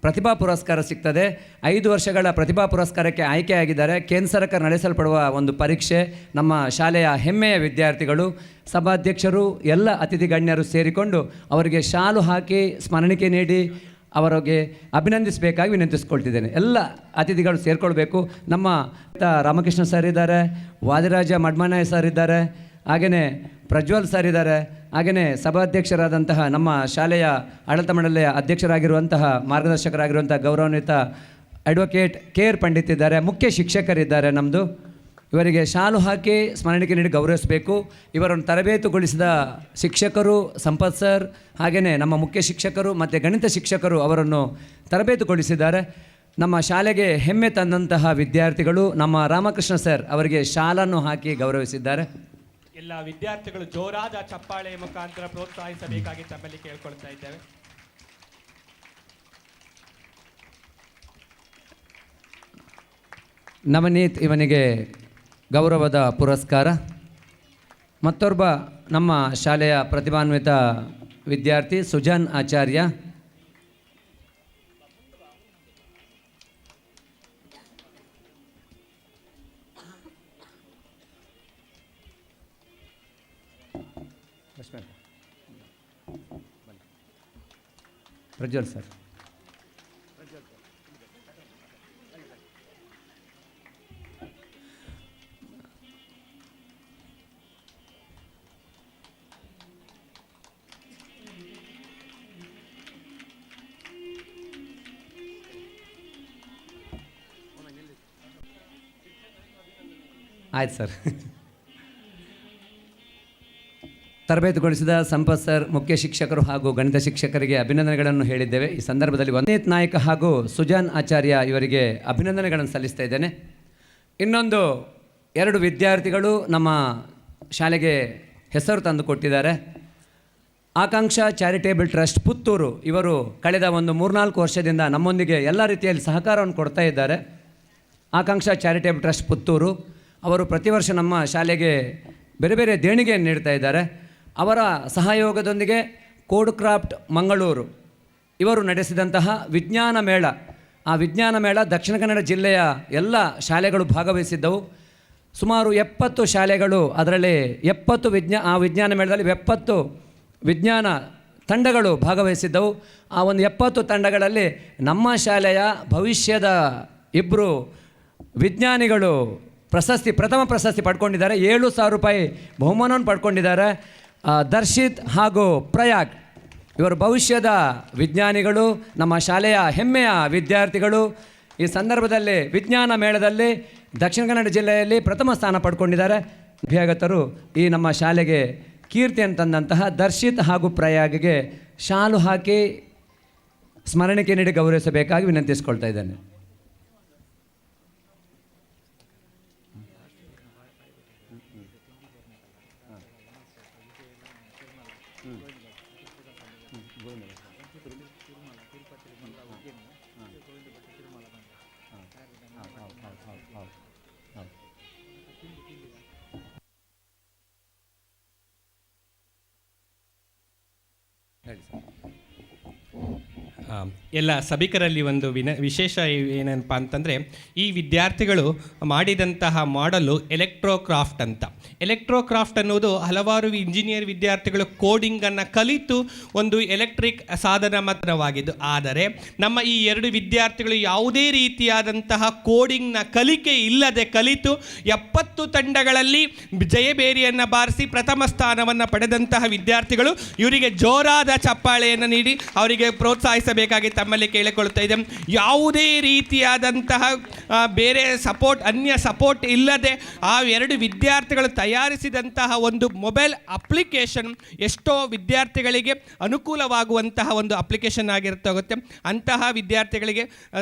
ಪ್ರತಿಭಾ ಪುರಸ್ಕಾರ ಸಿಗ್ತದೆ. 5 ವರ್ಷಗಳ ಪ್ರತಿಭಾ ಪುರಸ್ಕಾರಕ್ಕೆ ಆಯ್ಕೆಯಾಗಿದ್ದಾರೆ. ಕೇಂದ್ರ ಸರ್ಕಾರ ನಡೆಸಲ್ಪಡುವ ಒಂದು ಪರೀಕ್ಷೆ. ನಮ್ಮ ಶಾಲೆಯ ಹೆಮ್ಮೆಯ ವಿದ್ಯಾರ್ಥಿಗಳು, ಸಭಾಧ್ಯಕ್ಷರು, ಎಲ್ಲ ಅತಿಥಿ ಗಣ್ಯರು ಸೇರಿಕೊಂಡು ಅವರಿಗೆ ಶಾಲು ಹಾಕಿ ಸ್ಮರಣಿಕೆ ನೀಡಿ ಅವರಿಗೆ ಅಭಿನಂದಿಸಬೇಕಾಗಿ ವಿನಂತಿಸ್ಕೊಳ್ತಿದ್ದೇನೆ. ಎಲ್ಲ ಅತಿಥಿಗಳು ಸೇರಿಕೊಳ್ಬೇಕು. ನಮ್ಮ ರಾಮಕೃಷ್ಣ ಸರ್ ಇದ್ದಾರೆ, ವಾದಿರಾಜ ಮಡ್ಮನಾಯ ಸರ್ ಇದ್ದಾರೆ, ಹಾಗೆಯೇ ಪ್ರಜ್ವಲ್ ಸರ್ ಇದ್ದಾರೆ, ಹಾಗೆಯೇ ಸಭಾಧ್ಯಕ್ಷರಾದಂತಹ ನಮ್ಮ ಶಾಲೆಯ ಆಡಳಿತ ಮಂಡಳಿಯ ಅಧ್ಯಕ್ಷರಾಗಿರುವಂತಹ ಮಾರ್ಗದರ್ಶಕರಾಗಿರುವಂಥ ಗೌರವಾನ್ವಿತ ಅಡ್ವೊಕೇಟ್ KR ಪಂಡಿತ್ ಇದ್ದಾರೆ. ಮುಖ್ಯ ಶಿಕ್ಷಕರಿದ್ದಾರೆ ನಮ್ಮದು. ಇವರಿಗೆ ಶಾಲು ಹಾಕಿ ಸ್ಮರಣಿಕೆ ನೀಡಿ ಗೌರವಿಸಬೇಕು. ಇವರನ್ನು ತರಬೇತುಗೊಳಿಸಿದ ಶಿಕ್ಷಕರು ಸಂಪತ್ ಸರ್, ಹಾಗೆಯೇ ನಮ್ಮ ಮುಖ್ಯ ಶಿಕ್ಷಕರು ಮತ್ತು ಗಣಿತ ಶಿಕ್ಷಕರು ಅವರನ್ನು ತರಬೇತುಗೊಳಿಸಿದ್ದಾರೆ. ನಮ್ಮ ಶಾಲೆಗೆ ಹೆಮ್ಮೆ ತಂದಂತಹ ವಿದ್ಯಾರ್ಥಿಗಳು ನಮ್ಮ ರಾಮಕೃಷ್ಣ ಸರ್ ಅವರಿಗೆ ಶಾಲನ್ನು ಹಾಕಿ ಗೌರವಿಸಿದ್ದಾರೆ. ಎಲ್ಲ ವಿದ್ಯಾರ್ಥಿಗಳು ಜೋರಾದ ಚಪ್ಪಾಳೆಯ ಮುಖಾಂತರ ಪ್ರೋತ್ಸಾಹಿಸಬೇಕಾಗಿ ತಮ್ಮಲ್ಲಿ ಕೇಳ್ಕೊಳ್ತಾ ಇದ್ದೇವೆ. ನವನೀತ್ ಇವನಿಗೆ ಗೌರವದ ಪುರಸ್ಕಾರ. ಮತ್ತೊಬ್ಬ ನಮ್ಮ ಶಾಲೆಯ ಪ್ರತಿಭಾನ್ವಿತ ವಿದ್ಯಾರ್ಥಿ ಸುಜಾನ್ ಆಚಾರ್ಯ. ಪ್ರಜ್ವಲ್ ಸರ್. ಆಯ್ತು ಸರ್. ತರಬೇತುಗೊಳಿಸಿದ ಸಂಪತ್ ಸರ್, ಮುಖ್ಯ ಶಿಕ್ಷಕರು ಹಾಗೂ ಗಣಿತ ಶಿಕ್ಷಕರಿಗೆ ಅಭಿನಂದನೆಗಳನ್ನು ಹೇಳಿದ್ದೇವೆ. ಈ ಸಂದರ್ಭದಲ್ಲಿ ನವನೀತ್ ನಾಯ್ಕ ಹಾಗೂ ಸುಜಾನ್ ಆಚಾರ್ಯ ಇವರಿಗೆ ಅಭಿನಂದನೆಗಳನ್ನು ಸಲ್ಲಿಸ್ತಾ ಇದ್ದೇನೆ. ಇನ್ನೊಂದು 2 ವಿದ್ಯಾರ್ಥಿಗಳು ನಮ್ಮ ಶಾಲೆಗೆ ಹೆಸರು ತಂದು ಕೊಟ್ಟಿದ್ದಾರೆ. ಆಕಾಂಕ್ಷಾ ಚಾರಿಟೇಬಲ್ ಟ್ರಸ್ಟ್ ಪುತ್ತೂರು ಇವರು ಕಳೆದ ಒಂದು 3-4 ವರ್ಷದಿಂದ ನಮ್ಮೊಂದಿಗೆ ಎಲ್ಲ ರೀತಿಯಲ್ಲಿ ಸಹಕಾರವನ್ನು ಕೊಡ್ತಾ ಇದ್ದಾರೆ. ಆಕಾಂಕ್ಷಾ ಚಾರಿಟೇಬಲ್ ಟ್ರಸ್ಟ್ ಪುತ್ತೂರು ಅವರು ಪ್ರತಿ ವರ್ಷ ನಮ್ಮ ಶಾಲೆಗೆ ಬೇರೆ ಬೇರೆ ದೇಣಿಗೆಯನ್ನು ನೀಡ್ತಾ ಇದ್ದಾರೆ. ಅವರ ಸಹಯೋಗದೊಂದಿಗೆ ಕೋಡ್ ಕ್ರಾಫ್ಟ್ ಮಂಗಳೂರು ಇವರು ನಡೆಸಿದಂತಹ ವಿಜ್ಞಾನ ಮೇಳ, ಆ ವಿಜ್ಞಾನ ಮೇಳ ದಕ್ಷಿಣ ಕನ್ನಡ ಜಿಲ್ಲೆಯ ಎಲ್ಲ ಶಾಲೆಗಳು ಭಾಗವಹಿಸಿದ್ದವು. ಸುಮಾರು 70 ಶಾಲೆಗಳು, ಅದರಲ್ಲಿ 70 ಆ ವಿಜ್ಞಾನ ಮೇಳದಲ್ಲಿ 70 ವಿಜ್ಞಾನ ತಂಡಗಳು ಭಾಗವಹಿಸಿದ್ದವು. ಆ ಒಂದು 70 ತಂಡಗಳಲ್ಲಿ ನಮ್ಮ ಶಾಲೆಯ ಭವಿಷ್ಯದ 2 ವಿಜ್ಞಾನಿಗಳು ಪ್ರಥಮ ಪ್ರಶಸ್ತಿ ಪಡ್ಕೊಂಡಿದ್ದಾರೆ. 7,000 ರೂಪಾಯಿ ಬಹುಮಾನವನ್ನು ಪಡ್ಕೊಂಡಿದ್ದಾರೆ. ದರ್ಶಿತ್ ಹಾಗೂ ಪ್ರಯಾಗ್ ಇವರು ಭವಿಷ್ಯದ ವಿಜ್ಞಾನಿಗಳು, ನಮ್ಮ ಶಾಲೆಯ ಹೆಮ್ಮೆಯ ವಿದ್ಯಾರ್ಥಿಗಳು. ಈ ಸಂದರ್ಭದಲ್ಲಿ ವಿಜ್ಞಾನ ಮೇಳದಲ್ಲಿ ದಕ್ಷಿಣ ಕನ್ನಡ ಜಿಲ್ಲೆಯಲ್ಲಿ ಪ್ರಥಮ ಸ್ಥಾನ ಪಡ್ಕೊಂಡಿದ್ದಾರೆ. ಅಭ್ಯಾಗತರು ಈ ನಮ್ಮ ಶಾಲೆಗೆ ಕೀರ್ತಿಯನ್ನು ತಂದಂತಹ ದರ್ಶಿತ್ ಹಾಗೂ ಪ್ರಯಾಗ್ಗೆ ಶಾಲು ಹಾಕಿ ಸ್ಮರಣಿಕೆ ನೀಡಿ ಗೌರವಿಸಬೇಕಾಗಿ ವಿನಂತಿಸಿಕೊಳ್ತಾ ಇದ್ದೇನೆ. ಎಲ್ಲ ಸಭಿಕರಲ್ಲಿ ಒಂದು ವಿಶೇಷ ಏನಪ್ಪ ಅಂತಂದರೆ, ಈ ವಿದ್ಯಾರ್ಥಿಗಳು ಮಾಡಿದಂತಹ ಮಾಡಲು ಎಲೆಕ್ಟ್ರೋಕ್ರಾಫ್ಟ್ ಅಂತ. ಎಲೆಕ್ಟ್ರೋಕ್ರಾಫ್ಟ್ ಅನ್ನೋದು ಹಲವಾರು ಇಂಜಿನಿಯರ್ ವಿದ್ಯಾರ್ಥಿಗಳು ಕೋಡಿಂಗನ್ನು ಕಲಿತು ಒಂದು ಎಲೆಕ್ಟ್ರಿಕ್ ಸಾಧನ ಮಾತ್ರವಾಗಿದ್ದು, ಆದರೆ ನಮ್ಮ ಈ 2 ವಿದ್ಯಾರ್ಥಿಗಳು ಯಾವುದೇ ರೀತಿಯಾದಂತಹ ಕೋಡಿಂಗ್ನ ಕಲಿಕೆ ಇಲ್ಲದೆ ಕಲಿತು 70 ತಂಡಗಳಲ್ಲಿ ಜಯಬೇರಿಯನ್ನು ಬಾರಿಸಿ ಪ್ರಥಮ ಸ್ಥಾನವನ್ನು ಪಡೆದಂತಹ ವಿದ್ಯಾರ್ಥಿಗಳು. ಇವರಿಗೆ ಜೋರಾದ ಚಪ್ಪಾಳೆಯನ್ನು ನೀಡಿ ಅವರಿಗೆ ಪ್ರೋತ್ಸಾಹಿಸಬೇಕಾಗಿ ತಮ್ಮಲ್ಲಿ ಕೇಳಿಕೊಳ್ತಾ ಇದ್ದೇನೆ. ಯಾವುದೇ ರೀತಿಯಾದಂತಹ ಬೇರೆ ಅನ್ಯ ಸಪೋರ್ಟ್ ಇಲ್ಲದೆ ಆ 2 ವಿದ್ಯಾರ್ಥಿಗಳು ತಯಾರಿಸಿದಂತಹ ಒಂದು ಮೊಬೈಲ್ ಅಪ್ಲಿಕೇಶನ್ ಎಷ್ಟೋ ವಿದ್ಯಾರ್ಥಿಗಳಿಗೆ ಅನುಕೂಲವಾಗುವಂತಹ ಒಂದು ಅಪ್ಲಿಕೇಶನ್ ಆಗಿರುತ್ತೆ. ಅಂತಹ ವಿದ್ಯಾರ್ಥಿಗಳಿಗೆ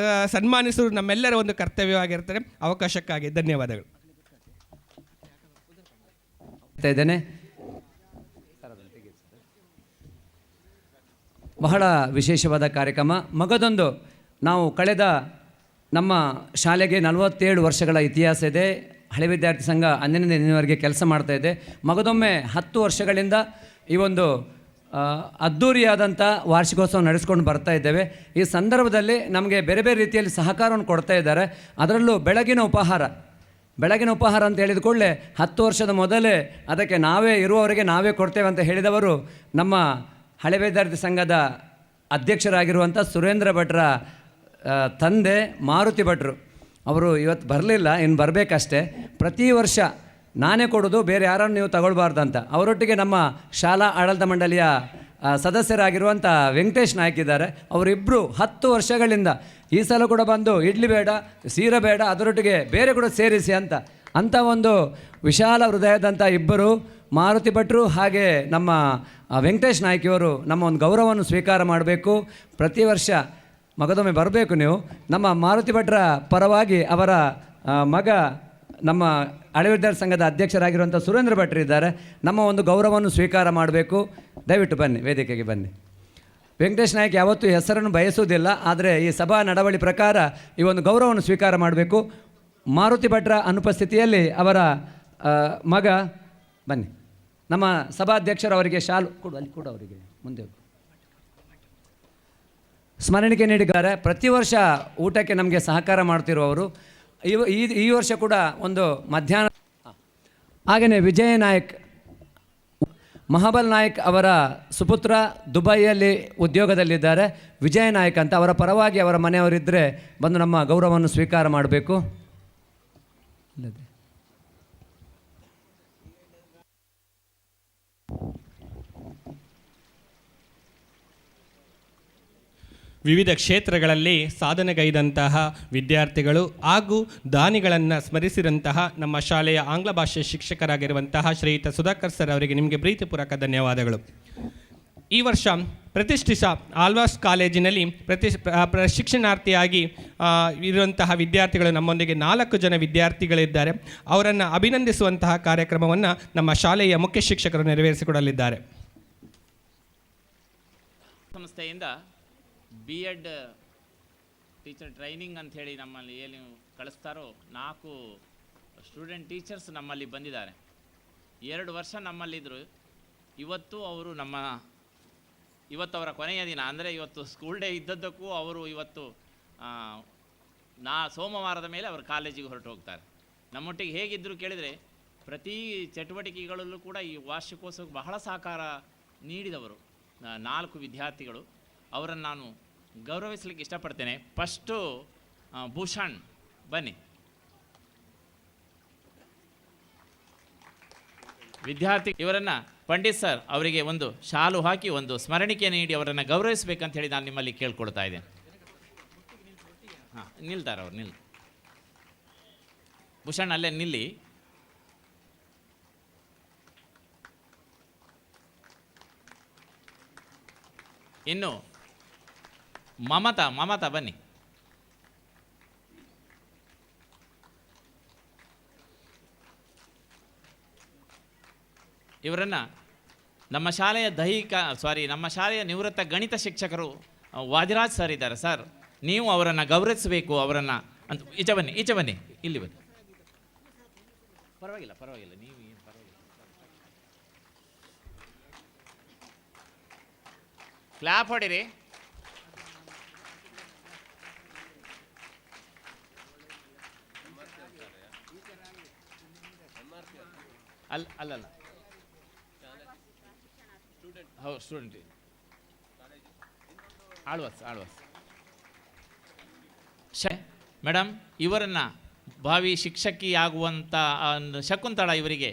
ಸನ್ಮಾನಿಸುವುದು ನಮ್ಮೆಲ್ಲರ ಒಂದು ಕರ್ತವ್ಯವಾಗಿರುತ್ತದೆ. ಅವಕಾಶಕ್ಕಾಗಿ ಧನ್ಯವಾದಗಳು. ಇದ್ದೇನೆ. ಬಹಳ ವಿಶೇಷವಾದ ಕಾರ್ಯಕ್ರಮ. ಮಗದೊಂದು ನಾವು ಕಳೆದ ನಮ್ಮ ಶಾಲೆಗೆ 47 ವರ್ಷಗಳ ಇತಿಹಾಸ ಇದೆ. ಹಳೆ ವಿದ್ಯಾರ್ಥಿ ಸಂಘ 12ನೇ ದಿನವರೆಗೆ ಕೆಲಸ ಮಾಡ್ತಾ ಇದೆ. ಮಗದೊಮ್ಮೆ 10 ವರ್ಷಗಳಿಂದ ಈ ಒಂದು ಅದ್ಧೂರಿಯಾದಂಥ ವಾರ್ಷಿಕೋತ್ಸವ ನಡೆಸ್ಕೊಂಡು ಬರ್ತಾ ಇದ್ದೇವೆ. ಈ ಸಂದರ್ಭದಲ್ಲಿ ನಮಗೆ ಬೇರೆ ಬೇರೆ ರೀತಿಯಲ್ಲಿ ಸಹಕಾರವನ್ನು ಕೊಡ್ತಾ ಇದ್ದಾರೆ. ಅದರಲ್ಲೂ ಬೆಳಗಿನ ಉಪಹಾರ ಅಂತ ಹೇಳಿದ ಕೂಡಲೇ 10 ವರ್ಷದ ಮೊದಲೇ ಅದಕ್ಕೆ ನಾವೇ ಇರುವವರೆಗೆ ನಾವೇ ಕೊಡ್ತೇವೆ ಅಂತ ಹೇಳಿದವರು ನಮ್ಮ ಹಳೆ ವಿದ್ಯಾರ್ಥಿ ಸಂಘದ ಅಧ್ಯಕ್ಷರಾಗಿರುವಂಥ ಸುರೇಂದ್ರ ಭಟ್ರ ತಂದೆ ಮಾರುತಿ ಭಟ್ರು. ಅವರು ಇವತ್ತು ಬರಲಿಲ್ಲ, ಇನ್ನು ಬರಬೇಕಷ್ಟೇ. ಪ್ರತಿ ವರ್ಷ ನಾನೇ ಕೊಡೋದು, ಬೇರೆ ಯಾರನ್ನು ನೀವು ತಗೊಳ್ಬಾರ್ದಂತ. ಅವರೊಟ್ಟಿಗೆ ನಮ್ಮ ಶಾಲಾ ಆಡಳಿತ ಮಂಡಳಿಯ ಸದಸ್ಯರಾಗಿರುವಂಥ ವೆಂಕಟೇಶ್ ನಾಯ್ಕ್ ಇದ್ದಾರೆ. ಅವರಿಬ್ಬರು 10 ವರ್ಷಗಳಿಂದ ಈ ಸಲ ಕೂಡ ಬಂದು ಇಡ್ಲಿ ಬೇಡ, ಸೀರೆ ಬೇಡ, ಅದರೊಟ್ಟಿಗೆ ಬೇರೆ ಕೂಡ ಸೇರಿಸಿ ಅಂಥ ಒಂದು ವಿಶಾಲ ಹೃದಯದಂಥ ಇಬ್ಬರು ಮಾರುತಿ ಭಟ್ರು ಹಾಗೆ ನಮ್ಮ ವೆಂಕಟೇಶ್ ನಾಯ್ಕ್ ಇವರು ನಮ್ಮ ಒಂದು ಗೌರವವನ್ನು ಸ್ವೀಕಾರ ಮಾಡಬೇಕು. ಪ್ರತಿ ವರ್ಷ ಮಗದೊಮ್ಮೆ ಬರಬೇಕು ನೀವು. ನಮ್ಮ ಮಾರುತಿ ಭಟ್ರ ಪರವಾಗಿ ಅವರ ಮಗ ನಮ್ಮ ಹಳೆ ವಿದ್ಯಾರ್ಥಿ ಸಂಘದ ಅಧ್ಯಕ್ಷರಾಗಿರುವಂಥ ಸುರೇಂದ್ರ ಭಟ್ರು ಇದ್ದಾರೆ. ನಮ್ಮ ಒಂದು ಗೌರವವನ್ನು ಸ್ವೀಕಾರ ಮಾಡಬೇಕು. ದಯವಿಟ್ಟು ಬನ್ನಿ, ವೇದಿಕೆಗೆ ಬನ್ನಿ. ವೆಂಕಟೇಶ್ ನಾಯ್ಕ್ ಯಾವತ್ತೂ ಹೆಸರನ್ನು ಬಯಸುವುದಿಲ್ಲ, ಆದರೆ ಈ ಸಭಾ ನಡವಳಿ ಪ್ರಕಾರ ಈ ಒಂದು ಗೌರವವನ್ನು ಸ್ವೀಕಾರ ಮಾಡಬೇಕು. ಮಾರುತಿ ಭಟ್ರ ಅನುಪಸ್ಥಿತಿಯಲ್ಲಿ ಅವರ ಮಗ ಬನ್ನಿ, ನಮ್ಮ ಸಭಾಧ್ಯಕ್ಷರು ಅವರಿಗೆ ಶಾಲು ಕೊಡು, ಅಲ್ಲಿ ಕೂಡ ಅವರಿಗೆ ಮುಂದೆ ಸ್ಮರಣಿಕೆ ನೀಡಿದ್ದಾರೆ. ಪ್ರತಿ ವರ್ಷ ಊಟಕ್ಕೆ ನಮಗೆ ಸಹಕಾರ ಮಾಡ್ತಿರುವವರು. ಈ ವರ್ಷ ಕೂಡ ಒಂದು ಮಧ್ಯಾಹ್ನ. ಹಾಗೆಯೇ ವಿಜಯ್ ನಾಯಕ್, ಮಹಾಬಲ್ ನಾಯಕ್ ಅವರ ಸುಪುತ್ರ ದುಬೈಯಲ್ಲಿ ಉದ್ಯೋಗದಲ್ಲಿದ್ದಾರೆ. ವಿಜಯ್ ನಾಯಕ್ ಅಂತ, ಅವರ ಪರವಾಗಿ ಅವರ ಮನೆಯವರಿದ್ದರೆ ಬಂದು ನಮ್ಮ ಗೌರವವನ್ನು ಸ್ವೀಕಾರ ಮಾಡಬೇಕು. ವಿವಿಧ ಕ್ಷೇತ್ರಗಳಲ್ಲಿ ಸಾಧನೆಗೈದಂತಹ ವಿದ್ಯಾರ್ಥಿಗಳು ಹಾಗೂ ದಾನಿಗಳನ್ನು ಸ್ಮರಿಸಿದಂತಹ ನಮ್ಮ ಶಾಲೆಯ ಆಂಗ್ಲ ಭಾಷೆ ಶಿಕ್ಷಕರಾಗಿರುವಂತಹ ಶ್ರೀಯುತ ಸುಧಾಕರ್ ಸರ್ ಅವರಿಗೆ ನಿಮಗೆ ಪ್ರೀತಿಪೂರ್ವಕ ಧನ್ಯವಾದಗಳು. ಈ ವರ್ಷ ಪ್ರತಿಷ್ಠಿತ ಆಳ್ವಾಸ್ ಕಾಲೇಜಿನಲ್ಲಿ ಪ್ರಶಿಕ್ಷಣಾರ್ಥಿಯಾಗಿ ಇರುವಂತಹ ವಿದ್ಯಾರ್ಥಿಗಳು ನಮ್ಮೊಂದಿಗೆ 4 ಜನ ವಿದ್ಯಾರ್ಥಿಗಳಿದ್ದಾರೆ. ಅವರನ್ನು ಅಭಿನಂದಿಸುವಂತಹ ಕಾರ್ಯಕ್ರಮವನ್ನು ನಮ್ಮ ಶಾಲೆಯ ಮುಖ್ಯ ಶಿಕ್ಷಕರು ನೆರವೇರಿಸಿಕೊಡಲಿದ್ದಾರೆ. ಸಂಸ್ಥೆಯಿಂದ B.Ed ಟೀಚರ್ ಟ್ರೈನಿಂಗ್ ಅಂಥೇಳಿ ನಮ್ಮಲ್ಲಿ ಏನು ಕಳಿಸ್ತಾರೋ 4 ಸ್ಟೂಡೆಂಟ್ ಟೀಚರ್ಸ್ ನಮ್ಮಲ್ಲಿ ಬಂದಿದ್ದಾರೆ. 2 ವರ್ಷ ನಮ್ಮಲ್ಲಿದ್ದರು. ಇವತ್ತು ಅವರ ಕೊನೆಯ ದಿನ, ಅಂದರೆ ಇವತ್ತು ಸ್ಕೂಲ್ ಡೇ ಇದ್ದದ್ದಕ್ಕೂ ಅವರು ಇವತ್ತು ಸೋಮವಾರದ ಮೇಲೆ ಅವರು ಕಾಲೇಜಿಗೆ ಹೊರಟು ಹೋಗ್ತಾರೆ. ನಮ್ಮೊಟ್ಟಿಗೆ ಹೇಗಿದ್ದರು ಕೇಳಿದರೆ ಪ್ರತಿ ಚಟುವಟಿಕೆಗಳಲ್ಲೂ ಕೂಡ ಈ ವಾರ್ಷಿಕೋತ್ಸವಕ್ಕೆ ಬಹಳ ಸಹಕಾರ ನೀಡಿದವರು 4 ವಿದ್ಯಾರ್ಥಿಗಳು. ಅವರನ್ನು ನಾನು ಗೌರವಿಸಲಿಕ್ಕೆ ಇಷ್ಟಪಡ್ತೇನೆ. ಫಸ್ಟು ಭೂಷಣ್, ಬನ್ನಿ. ವಿದ್ಯಾರ್ಥಿ ಇವರನ್ನು ಪಂಡಿತ್ ಸರ್ ಅವರಿಗೆ ಒಂದು ಶಾಲು ಹಾಕಿ ಒಂದು ಸ್ಮರಣಿಕೆ ನೀಡಿ ಅವರನ್ನು ಗೌರವಿಸಬೇಕಂತ ಹೇಳಿ ನಾನು ನಿಮ್ಮಲ್ಲಿ ಕೇಳ್ಕೊಳ್ತಾ ಇದ್ದೇನೆ. ಹಾಂ, ನಿಲ್ತಾರೆ ಅವ್ರು, ಭೂಷಣ್ ಅಲ್ಲೇ ನಿಲ್ಲಿ. ಇನ್ನು ಮಮತಾ ಬನ್ನಿ. ಇವರನ್ನು ನಮ್ಮ ಶಾಲೆಯ ನಿವೃತ್ತ ಗಣಿತ ಶಿಕ್ಷಕರು ವಾದಿರಾಜ್ ಸರ್ ಇದ್ದಾರೆ. ಸರ್, ನೀವು ಅವರನ್ನು ಗೌರವಿಸಬೇಕು. ಅವರನ್ನು ಅಂತ ಈಚೆ ಬನ್ನಿ, ಇಲ್ಲಿ ಬನ್ನಿ. ಪರವಾಗಿಲ್ಲ, ನೀವು ಏನು ಪರವಾಗಿಲ್ಲ. ಕ್ಲಾಪ್ ಹೊಡಿರಿ. ಅಲ್ಲಲ್ಲ, ಹೌದು, ಸ್ಟೂಡೆಂಟ್ ಆಳ್ವಾಸ್. ಮೇಡಮ್, ಇವರನ್ನು ಭಾವಿ ಶಿಕ್ಷಕಿಯಾಗುವಂಥ ಶಕುಂತಳ ಇವರಿಗೆ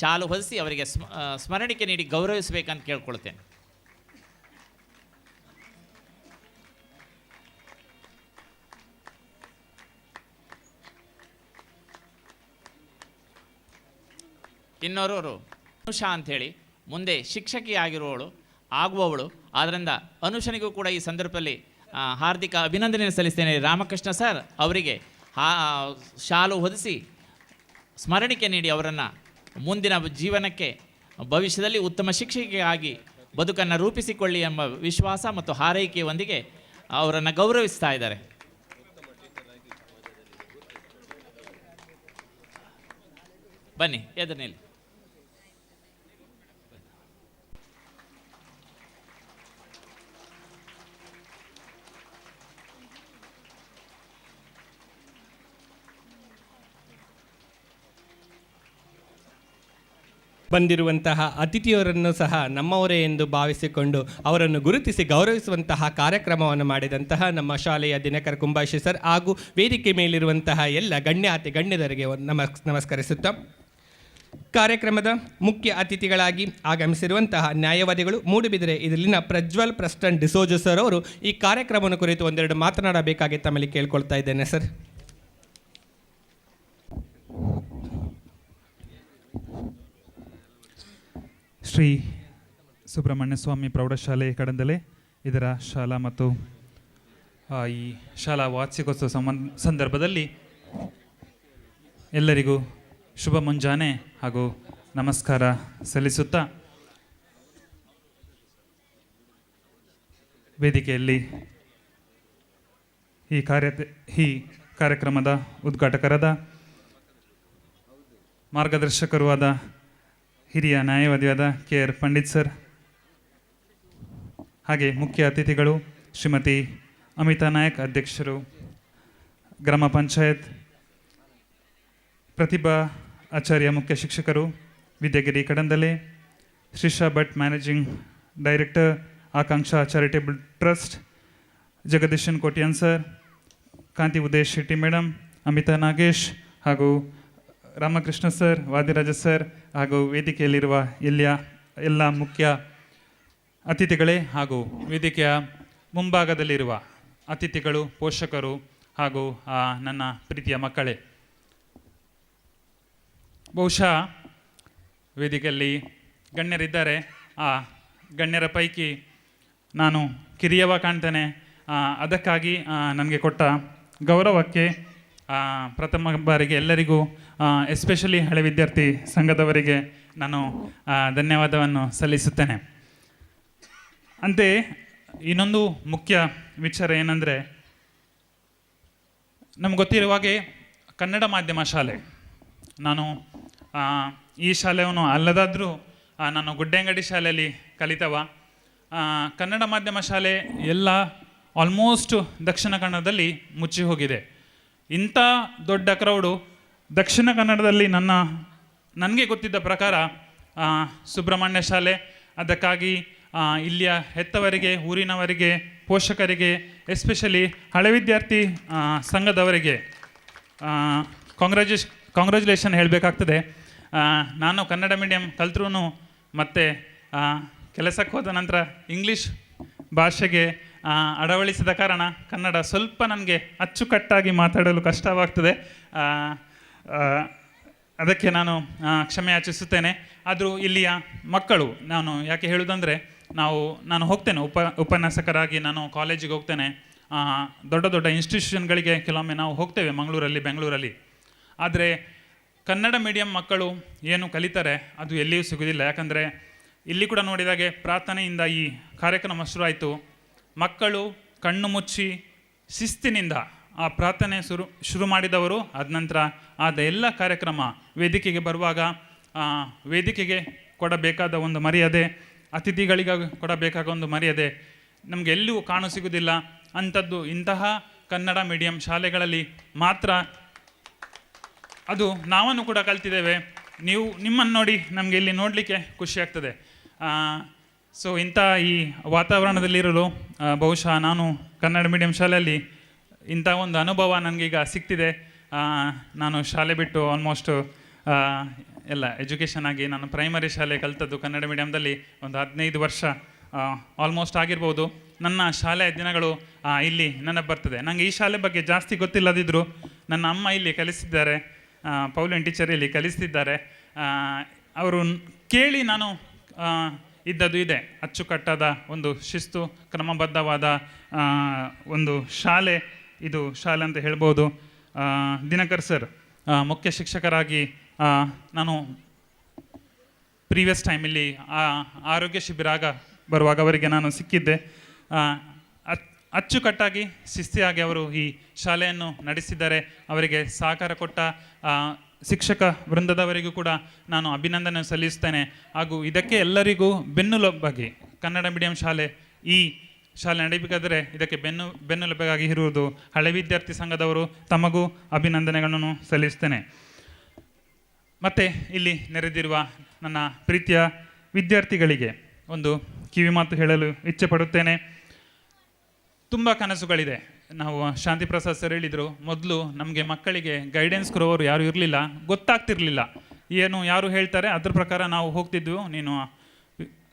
ಶಾಲು ಹೊದಿಸಿ ಅವರಿಗೆ ಸ್ಮರಣಿಕೆ ನೀಡಿ ಗೌರವಿಸಬೇಕಂತ ಕೇಳ್ಕೊಳ್ತೇನೆ. ಇನ್ನೋರವರು ಅನುಷಾ ಅಂಥೇಳಿ ಮುಂದೆ ಶಿಕ್ಷಕಿ ಆಗುವವಳು. ಆದ್ದರಿಂದ ಅನುಷನಿಗೂ ಕೂಡ ಈ ಸಂದರ್ಭದಲ್ಲಿ ಹಾರ್ದಿಕ ಅಭಿನಂದನೆ ಸಲ್ಲಿಸ್ತೇನೆ. ರಾಮಕೃಷ್ಣ ಸರ್ ಅವರಿಗೆ ಶಾಲು ಹೊದಿಸಿ ಸ್ಮರಣಿಕೆ ನೀಡಿ ಅವರನ್ನು ಮುಂದಿನ ಜೀವನಕ್ಕೆ ಭವಿಷ್ಯದಲ್ಲಿ ಉತ್ತಮ ಶಿಕ್ಷಕಿಯಾಗಿ ಬದುಕನ್ನು ರೂಪಿಸಿಕೊಳ್ಳಿ ಎಂಬ ವಿಶ್ವಾಸ ಮತ್ತು ಹಾರೈಕೆಯೊಂದಿಗೆ ಅವರನ್ನು ಗೌರವಿಸ್ತಾ ಇದ್ದಾರೆ. ಬನ್ನಿ, ಎದುರಿನಲ್ಲಿ. ಬಂದಿರುವಂತಹ ಅತಿಥಿಯವರನ್ನು ಸಹ ನಮ್ಮವರೇ ಎಂದು ಭಾವಿಸಿಕೊಂಡು ಅವರನ್ನು ಗುರುತಿಸಿ ಗೌರವಿಸುವಂತಹ ಕಾರ್ಯಕ್ರಮವನ್ನು ಮಾಡಿದಂತಹ ನಮ್ಮ ಶಾಲೆಯ ದಿನಕರ ಕುಂಬಾಶಿ ಸರ್ ಹಾಗೂ ವೇದಿಕೆ ಮೇಲಿರುವಂತಹ ಎಲ್ಲ ಗಣ್ಯರಿಗೆ ನಮಸ್ಕರಿಸುತ್ತಾ, ಕಾರ್ಯಕ್ರಮದ ಮುಖ್ಯ ಅತಿಥಿಗಳಾಗಿ ಆಗಮಿಸಿರುವಂತಹ ನ್ಯಾಯವಾದಿಗಳು ಮೂಡುಬಿದಿರೆ ಇದರಲ್ಲಿನ ಪ್ರಜ್ವಲ್ ಪ್ರಸ್ಟನ್ ಡಿಸೋಜ ಸರ್ ಅವರು ಈ ಕಾರ್ಯಕ್ರಮವನ್ನು ಕುರಿತು ಒಂದೆರಡು ಮಾತನಾಡಬೇಕಾಗಿ ತಮ್ಮಲ್ಲಿ ಕೇಳ್ಕೊಳ್ತಾ ಇದ್ದೇನೆ ಸರ್. ಶ್ರೀ ಸುಬ್ರಹ್ಮಣ್ಯ ಸ್ವಾಮಿ ಪ್ರೌಢಶಾಲೆ ಕಡಂದಲೆ ಇದರ ಶಾಲಾ ಮತ್ತು ಈ ಶಾಲಾ ವಾರ್ಷಿಕೋತ್ಸವ ಸಂದರ್ಭದಲ್ಲಿ ಎಲ್ಲರಿಗೂ ಶುಭ ಮುಂಜಾನೆ ಹಾಗೂ ನಮಸ್ಕಾರ ಸಲ್ಲಿಸುತ್ತಾ, ವೇದಿಕೆಯಲ್ಲಿ ಈ ಕಾರ್ಯಕ್ರಮದ ಉದ್ಘಾಟಕರಾದ ಮಾರ್ಗದರ್ಶಕರೂ ಆದ ಹಿರಿಯ ನ್ಯಾಯವಾದಿಯಾದ KR ಪಂಡಿತ್ ಸರ್, ಹಾಗೆ ಮುಖ್ಯ ಅತಿಥಿಗಳು ಶ್ರೀಮತಿ ಅಮಿತಾ ನಾಯಕ್, ಅಧ್ಯಕ್ಷರು ಗ್ರಾಮ ಪಂಚಾಯತ್, ಪ್ರತಿಭಾ ಆಚಾರ್ಯ ಮುಖ್ಯ ಶಿಕ್ಷಕರು Vidyagiri Kadandale, Shreesha Bhat managing director Akanksha charitable trust, Jagadeesan Kotian sir, ಕಾಂತಿ ಉದಯ್ ಶೆಟ್ಟಿ ಮೇಡಮ್, ಅಮಿತಾ ನಾಗೇಶ್ ಹಾಗೂ ರಾಮಕೃಷ್ಣ ಸರ್, ವಾದಿರಾಜ ಸರ್ ಹಾಗೂ ವೇದಿಕೆಯಲ್ಲಿರುವ ಎಲ್ಲ ಮುಖ್ಯ ಅತಿಥಿಗಳೇ ಹಾಗೂ ವೇದಿಕೆಯ ಮುಂಭಾಗದಲ್ಲಿರುವ ಅತಿಥಿಗಳು, ಪೋಷಕರು ಹಾಗೂ ನನ್ನ ಪ್ರೀತಿಯ ಮಕ್ಕಳೇ, ಬಹುಶಃ ವೇದಿಕೆಯಲ್ಲಿ ಗಣ್ಯರಿದ್ದಾರೆ. ಆ ಗಣ್ಯರ ಪೈಕಿ ನಾನು ಕಿರಿಯವ ಕಾಣ್ತೇನೆ. ಅದಕ್ಕಾಗಿ ನನಗೆ ಕೊಟ್ಟ ಗೌರವಕ್ಕೆ ಪ್ರಥಮ ಬಾರಿಗೆ ಎಲ್ಲರಿಗೂ, ಎಸ್ಪೆಷಲಿ ಹಳೆ ವಿದ್ಯಾರ್ಥಿ ಸಂಘದವರಿಗೆ ನಾನು ಧನ್ಯವಾದವನ್ನು ಸಲ್ಲಿಸುತ್ತೇನೆ. ಅಂತೆಯೇ ಇನ್ನೊಂದು ಮುಖ್ಯ ವಿಚಾರ ಏನಂದರೆ, ನಮ್ಗೆ ಗೊತ್ತಿರುವ ಹಾಗೆ ಕನ್ನಡ ಮಾಧ್ಯಮ ಶಾಲೆ, ನಾನು ಈ ಶಾಲೆಯವನು ಅಲ್ಲದಾದರೂ ನಾನು ಗುಡ್ಡೆಂಗಡಿ ಶಾಲೆಯಲ್ಲಿ ಕಲಿತವ. ಕನ್ನಡ ಮಾಧ್ಯಮ ಶಾಲೆ ಎಲ್ಲ ಆಲ್ಮೋಸ್ಟ್ ದಕ್ಷಿಣ ಕನ್ನಡದಲ್ಲಿ ಮುಚ್ಚಿ ಹೋಗಿದೆ. ಇಂಥ ದೊಡ್ಡ ಕ್ರೌಡು ದಕ್ಷಿಣ ಕನ್ನಡದಲ್ಲಿ ನನಗೆ ಗೊತ್ತಿದ್ದ ಪ್ರಕಾರ ಸುಬ್ರಹ್ಮಣ್ಯ ಶಾಲೆ, ಅದಕ್ಕಾಗಿ ಇಲ್ಲಿಯ ಹೆತ್ತವರಿಗೆ, ಊರಿನವರಿಗೆ, ಪೋಷಕರಿಗೆ, ಹಳೆ ವಿದ್ಯಾರ್ಥಿ ಸಂಘದವರಿಗೆ ಕಾಂಗ್ರ್ಯಾಚುಲೇಷನ್ ಹೇಳಬೇಕಾಗ್ತದೆ. ನಾನು ಕನ್ನಡ ಮೀಡಿಯಂ ಕಲ್ತ್ರೂ ಮತ್ತು ಕೆಲಸಕ್ಕೆ ಹೋದ ನಂತರ ಇಂಗ್ಲೀಷ್ ಭಾಷೆಗೆ ಅಳವಡಿಸಿದ ಕಾರಣ ಕನ್ನಡ ಸ್ವಲ್ಪ ನನಗೆ ಅಚ್ಚುಕಟ್ಟಾಗಿ ಮಾತಾಡಲು ಕಷ್ಟವಾಗ್ತದೆ. ಅದಕ್ಕೆ ನಾನು ಕ್ಷಮೆ ಯಾಚಿಸುತ್ತೇನೆ. ಆದರೂ ಇಲ್ಲಿಯ ಮಕ್ಕಳು, ನಾನು ಯಾಕೆ ಹೇಳುವುದಂದರೆ, ನಾನು ಹೋಗ್ತೇನೆ ಉಪನ್ಯಾಸಕರಾಗಿ ನಾನು ಕಾಲೇಜಿಗೆ ಹೋಗ್ತೇನೆ, ದೊಡ್ಡ ದೊಡ್ಡ ಇನ್ಸ್ಟಿಟ್ಯೂಷನ್ಗಳಿಗೆ ಕೆಲವೊಮ್ಮೆ ನಾವು ಹೋಗ್ತೇವೆ, ಮಂಗಳೂರಲ್ಲಿ, ಬೆಂಗಳೂರಲ್ಲಿ. ಆದರೆ ಕನ್ನಡ ಮೀಡಿಯಂ ಮಕ್ಕಳು ಏನು ಕಲಿತಾರೆ ಅದು ಎಲ್ಲಿಯೂ ಸಿಗೋದಿಲ್ಲ. ಯಾಕಂದರೆ ಇಲ್ಲಿ ಕೂಡ ನೋಡಿದಾಗೆ ಪ್ರಾರ್ಥನೆಯಿಂದ ಈ ಕಾರ್ಯಕ್ರಮ ಶುರುವಾಯಿತು. ಮಕ್ಕಳು ಕಣ್ಣು ಮುಚ್ಚಿ ಶಿಸ್ತಿನಿಂದ ಆ ಪ್ರಾರ್ಥನೆ ಶುರು ಮಾಡಿದವರು, ಆದ ನಂತರ ಆದ ಎಲ್ಲ ಕಾರ್ಯಕ್ರಮ ವೇದಿಕೆಗೆ ಬರುವಾಗ ವೇದಿಕೆಗೆ ಕೊಡಬೇಕಾದ ಒಂದು ಮರ್ಯಾದೆ, ಅತಿಥಿಗಳಿಗೆ ಕೊಡಬೇಕಾದ ಒಂದು ಮರ್ಯಾದೆ ನಮಗೆ ಎಲ್ಲೂ ಕಾಣಸಿಗುವುದಿಲ್ಲ. ಅಂಥದ್ದು ಇಂತಹ ಕನ್ನಡ ಮೀಡಿಯಂ ಶಾಲೆಗಳಲ್ಲಿ ಮಾತ್ರ ಅದು ನಾವನ್ನು ಕೂಡ ಕಲ್ತಿದ್ದೇವೆ. ನಿಮ್ಮನ್ನು ನೋಡಿ ನಮಗೆ ಇಲ್ಲಿ ನೋಡಲಿಕ್ಕೆ ಖುಷಿಯಾಗ್ತದೆ. ಸೊ ಇಂಥ ಈ ವಾತಾವರಣದಲ್ಲಿರಲು ಬಹುಶಃ ನಾನು ಕನ್ನಡ ಮೀಡಿಯಂ ಶಾಲೆಯಲ್ಲಿ ಇಂಥ ಒಂದು ಅನುಭವ ನನಗೀಗ ಸಿಗ್ತಿದೆ. ನಾನು ಶಾಲೆ ಬಿಟ್ಟು ಆಲ್ಮೋಸ್ಟ್ ಎಲ್ಲ ಎಜುಕೇಷನ್ ಆಗಿ ನಾನು ಪ್ರೈಮರಿ ಶಾಲೆ ಕಲಿತದ್ದು ಕನ್ನಡ ಮೀಡಿಯಮ್ದಲ್ಲಿ ಒಂದು 15 ವರ್ಷ ಆಲ್ಮೋಸ್ಟ್ ಆಗಿರ್ಬೋದು. ನನ್ನ ಶಾಲೆಯ ದಿನಗಳು ಇಲ್ಲಿ ನನಗೆ ಬರ್ತದೆ. ನನಗೆ ಈ ಶಾಲೆ ಬಗ್ಗೆ ಜಾಸ್ತಿ ಗೊತ್ತಿಲ್ಲದಿದ್ದರೂ ನನ್ನ ಅಮ್ಮ ಇಲ್ಲಿ ಕಲಿಸಿದ್ದಾರೆ, ಪೌಲಿನ್ ಟೀಚರ್ ಇಲ್ಲಿ ಕಲಿಸ್ತಿದ್ದಾರೆ. ಅವರು ಕೇಳಿ ನಾನು ಇದ್ದದ್ದು ಇದೆ. ಅಚ್ಚುಕಟ್ಟಾದ ಒಂದು ಶಿಸ್ತು, ಕ್ರಮಬದ್ಧವಾದ ಒಂದು ಶಾಲೆ ಇದು ಶಾಲೆ ಅಂತ ಹೇಳ್ಬೋದು. ದಿನಕರ್ ಸರ್ ಮುಖ್ಯ ಶಿಕ್ಷಕರಾಗಿ ನಾನು ಪ್ರೀವಿಯಸ್ ಟೈಮಲ್ಲಿ ಆರೋಗ್ಯ ಶಿಬಿರ ಬರುವಾಗ ಅವರಿಗೆ ನಾನು ಸಿಕ್ಕಿದ್ದೆ. ಅಚ್ಚುಕಟ್ಟಾಗಿ ಶಿಸ್ತಿಯಾಗಿ ಅವರು ಈ ಶಾಲೆಯನ್ನು ನಡೆಸಿದ್ದಾರೆ. ಅವರಿಗೆ ಸಹಕಾರ ಕೊಟ್ಟ ಶಿಕ್ಷಕ ವೃಂದದವರಿಗೂ ಕೂಡ ನಾನು ಅಭಿನಂದನೆ ಸಲ್ಲಿಸ್ತೇನೆ. ಹಾಗೂ ಇದಕ್ಕೆ ಎಲ್ಲರಿಗೂ ಬೆನ್ನೆಲುಬಾಗಿ ಕನ್ನಡ ಮೀಡಿಯಂ ಶಾಲೆ ಈ ಶಾಲೆ ನಡೆಯಬೇಕಾದರೆ ಇದಕ್ಕೆ ಬೆನ್ನೆಲುಬಾಗಿ ಇರುವುದು ಹಳೆ ವಿದ್ಯಾರ್ಥಿ ಸಂಘದವರು, ತಮಗೂ ಅಭಿನಂದನೆಗಳನ್ನು ಸಲ್ಲಿಸ್ತೇನೆ. ಮತ್ತು ಇಲ್ಲಿ ನೆರೆದಿರುವ ನನ್ನ ಪ್ರೀತಿಯ ವಿದ್ಯಾರ್ಥಿಗಳಿಗೆ ಒಂದು ಕಿವಿ ಮಾತು ಹೇಳಲು ಇಚ್ಛೆ ಪಡುತ್ತೇನೆ. ತುಂಬ ಕನಸುಗಳಿದೆ. ನಾವು ಶಾಂತಿ ಪ್ರಸಾದ್ ಸರ್ ಹೇಳಿದರು, ಮೊದಲು ನಮಗೆ ಮಕ್ಕಳಿಗೆ ಗೈಡೆನ್ಸ್ ಕೊಡೋರು ಯಾರು ಇರಲಿಲ್ಲ, ಗೊತ್ತಾಗ್ತಿರ್ಲಿಲ್ಲ. ಯಾರು ಹೇಳ್ತಾರೆ ಅದ್ರ ಪ್ರಕಾರ ನಾವು ಹೋಗ್ತಿದ್ವು. ನೀನು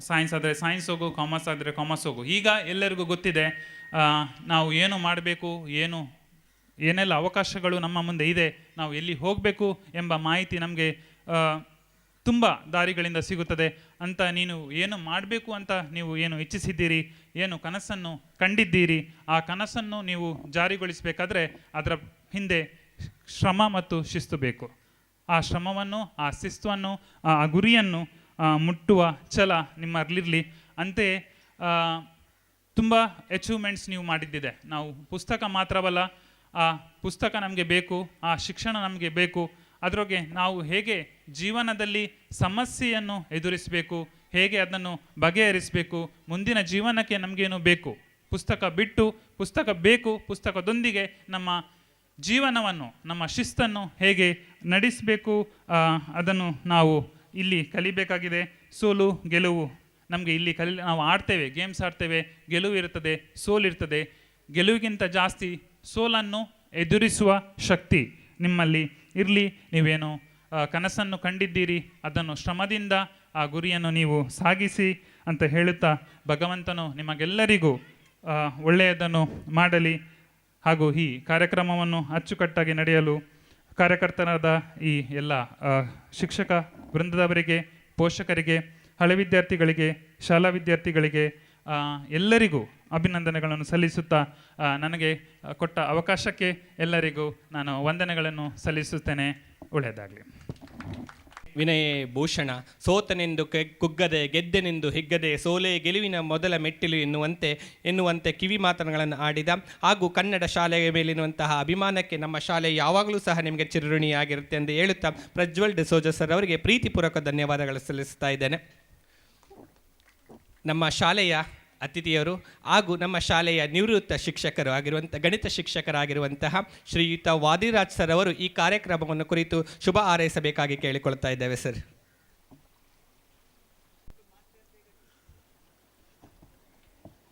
ಸೈನ್ಸ್ ಆದರೆ ಸೈನ್ಸ್ ಹೋಗು, ಕಾಮರ್ಸ್ ಆದರೆ ಕಾಮರ್ಸ್ ಹೋಗು. ಈಗ ಎಲ್ಲರಿಗೂ ಗೊತ್ತಿದೆ ನಾವು ಏನು ಮಾಡಬೇಕು, ಏನೆಲ್ಲ ಅವಕಾಶಗಳು ನಮ್ಮ ಮುಂದೆ ಇದೆ, ನಾವು ಎಲ್ಲಿ ಹೋಗಬೇಕು ಎಂಬ ಮಾಹಿತಿ ನಮಗೆ ತುಂಬ ದಾರಿಗಳಿಂದ ಸಿಗುತ್ತದೆ ಅಂತ. ನೀನು ಏನು ಮಾಡಬೇಕು ಅಂತ ನೀವು ಏನು ಇಚ್ಛಿಸಿದ್ದೀರಿ, ಏನು ಕನಸನ್ನು ಕಂಡಿದ್ದೀರಿ, ಆ ಕನಸನ್ನು ನೀವು ಜಾರಿಗೊಳಿಸಬೇಕಾದ್ರೆ ಅದರ ಹಿಂದೆ ಶ್ರಮ ಮತ್ತು ಶಿಸ್ತು ಬೇಕು. ಆ ಶ್ರಮವನ್ನು, ಆ ಶಿಸ್ತನ್ನು, ಆ ಗುರಿಯನ್ನು ಮುಟ್ಟುವ ಛಲ ನಿಮ್ಮಲ್ಲಿರಲಿ. ಅಂತೆಯೇ ತುಂಬ ಅಚೀವ್ಮೆಂಟ್ಸ್ ನೀವು ಮಾಡಿದ್ದಿದೆ. ನಾವು ಪುಸ್ತಕ ಮಾತ್ರವಲ್ಲ, ಆ ಪುಸ್ತಕ ನಮಗೆ ಬೇಕು, ಆ ಶಿಕ್ಷಣ ನಮಗೆ ಬೇಕು. ಅದರೊಳಗೆ ನಾವು ಹೇಗೆ ಜೀವನದಲ್ಲಿ ಸಮಸ್ಯೆಯನ್ನು ಎದುರಿಸಬೇಕು, ಹೇಗೆ ಅದನ್ನು ಬಗೆಹರಿಸಬೇಕು, ಮುಂದಿನ ಜೀವನಕ್ಕೆ ನಮಗೇನು ಬೇಕು, ಪುಸ್ತಕ ಬಿಟ್ಟು ಪುಸ್ತಕ ಬೇಕು, ಪುಸ್ತಕದೊಂದಿಗೆ ನಮ್ಮ ಜೀವನವನ್ನು, ನಮ್ಮ ಶಿಸ್ತನ್ನು ಹೇಗೆ ನಡೆಸಬೇಕು ಅದನ್ನು ನಾವು ಇಲ್ಲಿ ಕಲಿಬೇಕಾಗಿದೆ. ಸೋಲು ಗೆಲುವು ನಮಗೆ ಇಲ್ಲಿ ನಾವು ಆಡ್ತೇವೆ, ಗೇಮ್ಸ್ ಆಡ್ತೇವೆ, ಗೆಲುವು ಇರ್ತದೆ, ಸೋಲಿರ್ತದೆ. ಗೆಲುವಿಗಿಂತ ಜಾಸ್ತಿ ಸೋಲನ್ನು ಎದುರಿಸುವ ಶಕ್ತಿ ನಿಮ್ಮಲ್ಲಿ ಇರಲಿ. ನೀವೇನು ಕನಸನ್ನು ಕಂಡಿದ್ದೀರಿ ಅದನ್ನು ಶ್ರಮದಿಂದ ಆ ಗುರಿಯನ್ನು ನೀವು ಸಾಗಿಸಿ ಅಂತ ಹೇಳುತ್ತಾ, ಭಗವಂತನು ನಿಮಗೆಲ್ಲರಿಗೂ ಒಳ್ಳೆಯದನ್ನು ಮಾಡಲಿ. ಹಾಗೂ ಈ ಕಾರ್ಯಕ್ರಮವನ್ನು ಅಚ್ಚುಕಟ್ಟಾಗಿ ನಡೆಯಲು ಕಾರ್ಯಕರ್ತರಾದ ಈ ಎಲ್ಲ ಶಿಕ್ಷಕ ವೃಂದದವರಿಗೆ, ಪೋಷಕರಿಗೆ, ಹಳೆ ವಿದ್ಯಾರ್ಥಿಗಳಿಗೆ, ಶಾಲಾ ವಿದ್ಯಾರ್ಥಿಗಳಿಗೆ ಎಲ್ಲರಿಗೂ ಅಭಿನಂದನೆಗಳನ್ನು ಸಲ್ಲಿಸುತ್ತಾ, ನನಗೆ ಕೊಟ್ಟ ಅವಕಾಶಕ್ಕೆ ಎಲ್ಲರಿಗೂ ನಾನು ವಂದನೆಗಳನ್ನು ಸಲ್ಲಿಸುತ್ತೇನೆ. ಒಳ್ಳೆಯದಾಗಲಿ. ವಿನಯೇ ಭೂಷಣ, ಸೋತನೆಂದು ಕುಗ್ಗದೆ ಗೆದ್ದೆನೆಂದು ಹಿಗ್ಗದೆ ಸೋಲೆ ಗೆಲುವಿನ ಮೊದಲ ಮೆಟ್ಟಿಲು ಎನ್ನುವಂತೆ ಕಿವಿ ಮಾತುಗಳನ್ನು ಆಡಿದ ಹಾಗೂ ಕನ್ನಡ ಶಾಲೆಯ ಮೇಲಿರುವಂತಹ ಅಭಿಮಾನಕ್ಕೆ ನಮ್ಮ ಶಾಲೆ ಯಾವಾಗಲೂ ಸಹ ನಿಮಗೆ ಚಿರಋಣಿಯಾಗಿರುತ್ತೆ ಎಂದು ಹೇಳುತ್ತಾ ಪ್ರಜ್ವಲ್ ಡಿಸೋಜ ಸರ್ ಅವರಿಗೆ ಪ್ರೀತಿಪೂರ್ವಕ ಧನ್ಯವಾದಗಳು ಸಲ್ಲಿಸ್ತಾ ಇದ್ದೇನೆ. ನಮ್ಮ ಶಾಲೆಯ ಅತಿಥಿಯರು ಹಾಗೂ ನಮ್ಮ ಶಾಲೆಯ ನಿವೃತ್ತ ಶಿಕ್ಷಕರು ಗಣಿತ ಶಿಕ್ಷಕರಾಗಿರುವಂತಹ ಶ್ರೀಯುತ ವಾದಿರಾಜ್ ಸರ್ ಅವರು ಈ ಕಾರ್ಯಕ್ರಮವನ್ನು ಕುರಿತು ಶುಭ ಹಾರೈಸಬೇಕಾಗಿ ಕೇಳಿಕೊಳ್ತಾ ಇದ್ದೇವೆ ಸರ್.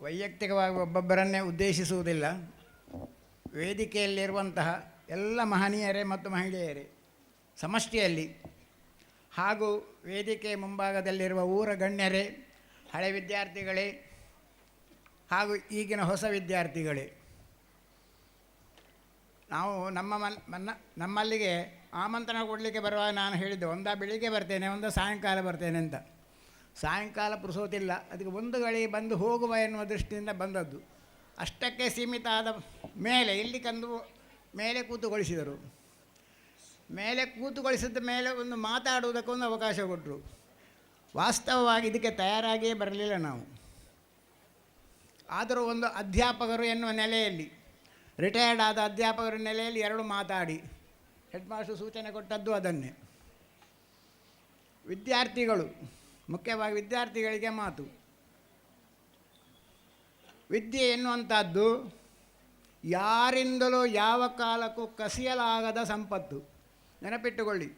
ವೈಯಕ್ತಿಕವಾಗಿ ಒಬ್ಬೊಬ್ಬರನ್ನೇ ಉದ್ದೇಶಿಸುವುದಿಲ್ಲ. ವೇದಿಕೆಯಲ್ಲಿರುವಂತಹ ಎಲ್ಲ ಮಹನೀಯರೇ ಮತ್ತು ಮಹಿಳೆಯರೇ ಸಮಷ್ಟಿಯಲ್ಲಿ ಹಾಗೂ ವೇದಿಕೆ ಮುಂಭಾಗದಲ್ಲಿರುವ ಊರ ಗಣ್ಯರೇ, ಹಳೆ ವಿದ್ಯಾರ್ಥಿಗಳೇ ಹಾಗೂ ಈಗಿನ ಹೊಸ ವಿದ್ಯಾರ್ಥಿಗಳೇ, ನಾವು ನಮ್ಮಲ್ಲಿಗೆ ಆಮಂತ್ರಣ ಕೊಡಲಿಕ್ಕೆ ಬರುವಾಗ ನಾನು ಹೇಳಿದ್ದೆ, ಒಂದಾ ಬೆಳಿಗ್ಗೆ ಬರ್ತೇನೆ, ಒಂದಾ ಸಾಯಂಕಾಲ ಬರ್ತೇನೆ ಅಂತ. ಸಾಯಂಕಾಲ ಪುರುಸೋತಿಲ್ಲ, ಅದಕ್ಕೆ ಒಂದು ಗಳಿ ಬಂದು ಹೋಗುವ ಎನ್ನುವ ದೃಷ್ಟಿಯಿಂದ ಬಂದದ್ದು. ಅಷ್ಟಕ್ಕೆ ಸೀಮಿತ ಆದ ಮೇಲೆ ಇಲ್ಲಿ ಕಂದು ಮೇಲೆ ಕೂತುಗೊಳಿಸಿದರು. ಮೇಲೆ ಕೂತುಗೊಳಿಸಿದ ಮೇಲೆ ಒಂದು ಮಾತಾಡುವುದಕ್ಕೊಂದು ಅವಕಾಶ ಕೊಟ್ಟರು. ವಾಸ್ತವವಾಗಿ ಇದಕ್ಕೆ ತಯಾರಾಗಿಯೇ ಬರಲಿಲ್ಲ ನಾವು. ಆದರೂ ಒಂದು ಅಧ್ಯಾಪಕರು ಎನ್ನುವ ನೆಲೆಯಲ್ಲಿ, ರಿಟೈರ್ಡ್ ಆದ ಅಧ್ಯಾಪಕರ ನೆಲೆಯಲ್ಲಿ ಎರಡು ಮಾತಾಡಿ ಹೆಡ್ ಮಾಸ್ಟರ್ ಸೂಚನೆ ಕೊಟ್ಟದ್ದು ಅದನ್ನೇ. ವಿದ್ಯಾರ್ಥಿಗಳು, ಮುಖ್ಯವಾಗಿ ವಿದ್ಯಾರ್ಥಿಗಳಿಗೆ ಮಾತು. ವಿದ್ಯೆ ಎನ್ನುವಂಥದ್ದು ಯಾರಿಂದಲೂ ಯಾವ ಕಾಲಕ್ಕೂ ಕಸಿಯಲಾಗದ ಸಂಪತ್ತು. ನೆನಪಿಟ್ಟುಕೊಳ್ಳಿ,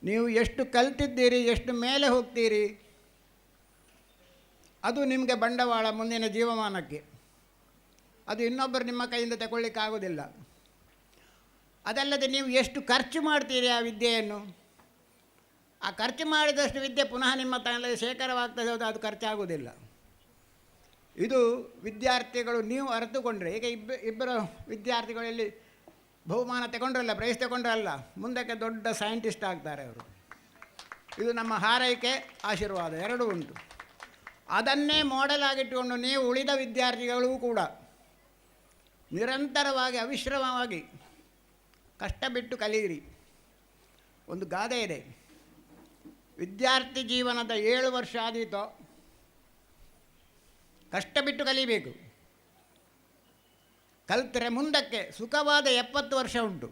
ನೀವು ಎಷ್ಟು ಕಲ್ತಿದ್ದೀರಿ, ಎಷ್ಟು ಮೇಲೆ ಹೋಗ್ತೀರಿ, ಅದು ನಿಮಗೆ ಬಂಡವಾಳ ಮುಂದಿನ ಜೀವಮಾನಕ್ಕೆ. ಅದು ಇನ್ನೊಬ್ಬರು ನಿಮ್ಮ ಕೈಯಿಂದ ತಗೊಳ್ಳಿಕ್ಕಾಗೋದಿಲ್ಲ. ಅದಲ್ಲದೆ ನೀವು ಎಷ್ಟು ಖರ್ಚು ಮಾಡ್ತೀರಿ ಆ ವಿದ್ಯೆಯನ್ನು, ಆ ಖರ್ಚು ಮಾಡಿದಷ್ಟು ವಿದ್ಯೆ ಪುನಃ ನಿಮ್ಮ ತಲೆ ಶೇಖರವಾಗ್ತದೆ, ಅದು ಖರ್ಚಾಗೋದಿಲ್ಲ. ಇದು ವಿದ್ಯಾರ್ಥಿಗಳು ನೀವು ಅರಿತುಕೊಂಡ್ರೆ, ಈಗ ಇಬ್ಬರು ವಿದ್ಯಾರ್ಥಿಗಳಲ್ಲಿ ಬಹುಮಾನ ತಗೊಂಡ್ರಲ್ಲ, ಪ್ರೈಸ್ ತಗೊಂಡ್ರಲ್ಲ, ಮುಂದಕ್ಕೆ ದೊಡ್ಡ ಸೈಂಟಿಸ್ಟ್ ಆಗ್ತಾರೆ ಅವರು. ಇದು ನಮ್ಮ ಹಾರೈಕೆ, ಆಶೀರ್ವಾದ ಎರಡೂ ಉಂಟು. ಅದನ್ನೇ ಮಾಡೆಲ್ ಆಗಿಟ್ಟುಕೊಂಡು ನೀವು ಉಳಿದ ವಿದ್ಯಾರ್ಥಿಗಳು ಕೂಡ ನಿರಂತರವಾಗಿ ಅವಿಶ್ರಮವಾಗಿ ಕಷ್ಟ ಬಿಟ್ಟು ಕಲಿಯಿರಿ. ಒಂದು ಗಾದೆ ಇದೆ, ವಿದ್ಯಾರ್ಥಿ ಜೀವನದ 7 ವರ್ಷ ಆದೀತೋ ಕಷ್ಟ ಬಿಟ್ಟು ಕಲಿಬೇಕು, ಕಲಿತರೆ ಮುಂದಕ್ಕೆ ಸುಖವಾದ 70 ವರ್ಷ ಉಂಟು.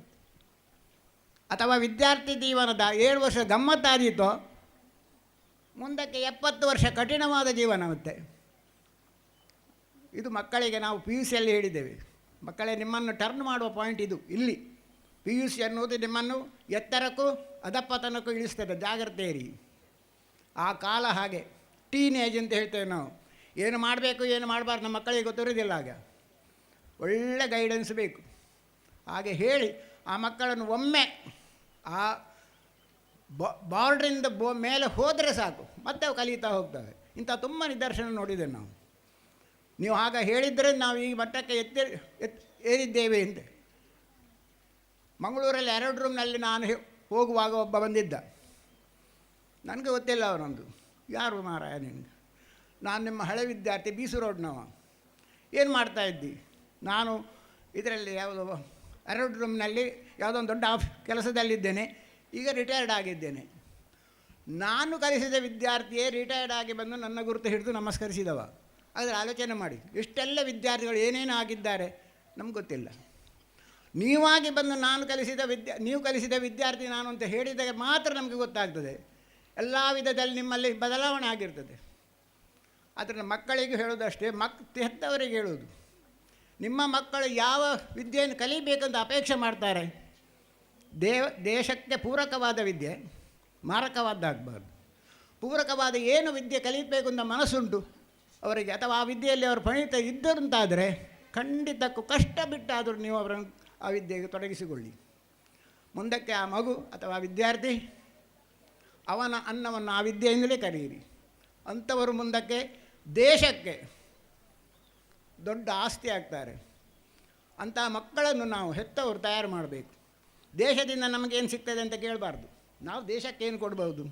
ಅಥವಾ ವಿದ್ಯಾರ್ಥಿ ಜೀವನದ 7 ವರ್ಷ ಗಮ್ಮತ್ತಾದೀತೋ ಮುಂದಕ್ಕೆ 70 ವರ್ಷ ಕಠಿಣವಾದ ಜೀವನ. ಮತ್ತೆ ಇದು ಮಕ್ಕಳಿಗೆ ನಾವು PUC ಯಲ್ಲಿ ಹೇಳಿದ್ದೇವೆ. ಮಕ್ಕಳೇ, ನಿಮ್ಮನ್ನು ಟರ್ನ್ ಮಾಡುವ ಪಾಯಿಂಟ್ ಇದು. ಇಲ್ಲಿ PUC ಅನ್ನೋದು ನಿಮ್ಮನ್ನು ಎತ್ತರಕ್ಕೂ ಅಧಪತನಕ್ಕೂ ಇಳಿಸ್ತದೆ, ಜಾಗ್ರತೆ ಇರಿ. ಆ ಕಾಲ ಹಾಗೆ ಟೀನೇಜ್ ಅಂತ ಹೇಳ್ತೇವೆ ನಾವು. ಏನು ಮಾಡಬೇಕು ಏನು ಮಾಡಬಾರ್ದು ನಮ್ಮ ಮಕ್ಕಳಿಗೆ ಗೊತ್ತಿರೋದಿಲ್ಲ. ಆಗ ಒಳ್ಳೆ ಗೈಡೆನ್ಸ್ ಬೇಕು. ಹಾಗೆ ಹೇಳಿ ಆ ಮಕ್ಕಳನ್ನು ಒಮ್ಮೆ ಆ ಬಾರ್ಡ್ರಿಂದ ಮೇಲೆ ಹೋದರೆ ಸಾಕು, ಮತ್ತೆ ಅವು ಕಲಿತಾ ಹೋಗ್ತವೆ. ಇಂಥ ತುಂಬ ನಿದರ್ಶನ ನೋಡಿದ್ದೇವೆ ನಾವು. ನೀವು ಆಗ ಹೇಳಿದರೆ ನಾವು ಈ ಮಟ್ಟಕ್ಕೆ ಏರಿದ್ದೇವೆ ಅಂತ. ಮಂಗಳೂರಲ್ಲಿ 2 ರೂಮ್ನಲ್ಲಿ ನಾನು ಹೋಗುವಾಗ ಒಬ್ಬ ಬಂದಿದ್ದ. ನನಗೆ ಗೊತ್ತಿಲ್ಲ ಅವನೊಂದು, ಯಾರು ಮಾರಾಯ ನಿನಗೆ? ನಾನು ನಿಮ್ಮ ಹಳೆ ವಿದ್ಯಾರ್ಥಿ, ಬೀಸು ರೋಡ್ನವ. ಏನು ಮಾಡ್ತಾಯಿದ್ದಿ? ನಾನು ಇದರಲ್ಲಿ ಯಾವುದೋ 2 ರೂಮ್ನಲ್ಲಿ ಯಾವುದೋ ಒಂದು ದೊಡ್ಡ ಕೆಲಸದಲ್ಲಿದ್ದೇನೆ, ಈಗ ರಿಟೈರ್ಡ್ ಆಗಿದ್ದೇನೆ. ನಾನು ಕಲಿಸಿದ ವಿದ್ಯಾರ್ಥಿಯೇ ರಿಟೈರ್ಡ್ ಆಗಿ ಬಂದು ನನ್ನ ಗುರುತು ಹಿಡಿದು ನಮಸ್ಕರಿಸಿದವ. ಆದರೆ ಆಲೋಚನೆ ಮಾಡಿ, ಇಷ್ಟೆಲ್ಲ ವಿದ್ಯಾರ್ಥಿಗಳು ಏನೇನು ಆಗಿದ್ದಾರೆ ನಮ್ಗೆ ಗೊತ್ತಿಲ್ಲ. ನೀವಾಗಿ ಬಂದು ನೀವು ಕಲಿಸಿದ ವಿದ್ಯಾರ್ಥಿ ನಾನು ಅಂತ ಹೇಳಿದಾಗ ಮಾತ್ರ ನಮಗೆ ಗೊತ್ತಾಗ್ತದೆ. ಎಲ್ಲ ವಿಧದಲ್ಲಿ ನಿಮ್ಮಲ್ಲಿ ಬದಲಾವಣೆ ಆಗಿರ್ತದೆ. ಆದರೆ ಮಕ್ಕಳಿಗೆ ಹೇಳೋದಷ್ಟೇ, ಹೆತ್ತವರಿಗೆ ಹೇಳೋದು, ನಿಮ್ಮ ಮಕ್ಕಳು ಯಾವ ವಿದ್ಯೆಯನ್ನು ಕಲಿಬೇಕಂತ ಅಪೇಕ್ಷೆ ಮಾಡ್ತಾರೆ. ದೇಶಕ್ಕೆ ಪೂರಕವಾದ ವಿದ್ಯೆ, ಮಾರಕವಾದ್ದಾಗಬಾರ್ದು. ಪೂರಕವಾದ ಏನು ವಿದ್ಯೆ ಕಲಿಯಬೇಕು ಅಂತ ಮನಸ್ಸುಂಟು ಅವರಿಗೆ, ಅಥವಾ ಆ ವಿದ್ಯೆಯಲ್ಲಿ ಅವರು ಪರಿಣಿತ ಇದ್ದರಂತಾದರೆ ಖಂಡಿತಕ್ಕೂ ಕಷ್ಟ ಬಿಟ್ಟಾದರೂ ನೀವು ಅವರನ್ನು ಆ ವಿದ್ಯೆಗೆ ತೊಡಗಿಸಿಕೊಳ್ಳಿ. ಮುಂದಕ್ಕೆ ಆ ಮಗು ಅಥವಾ ವಿದ್ಯಾರ್ಥಿ ಅವನ ಅನ್ನವನ್ನು ಆ ವಿದ್ಯೆಯಿಂದಲೇ ಕರೆಯಿರಿ. ಅಂಥವರು ಮುಂದಕ್ಕೆ ದೇಶಕ್ಕೆ ದೊಡ್ಡ ಆಸ್ತಿ ಆಗ್ತಾರೆ. ಅಂಥ ಮಕ್ಕಳನ್ನು ನಾವು ಹೆತ್ತವರು ತಯಾರು ಮಾಡಬೇಕು. ದೇಶದಿಂದ ನಮಗೇನು ಸಿಗ್ತದೆ ಅಂತ ಕೇಳಬಾರ್ದು. ನಾವು ದೇಶಕ್ಕೆ ಏನು ಕೊಡ್ಬೋದು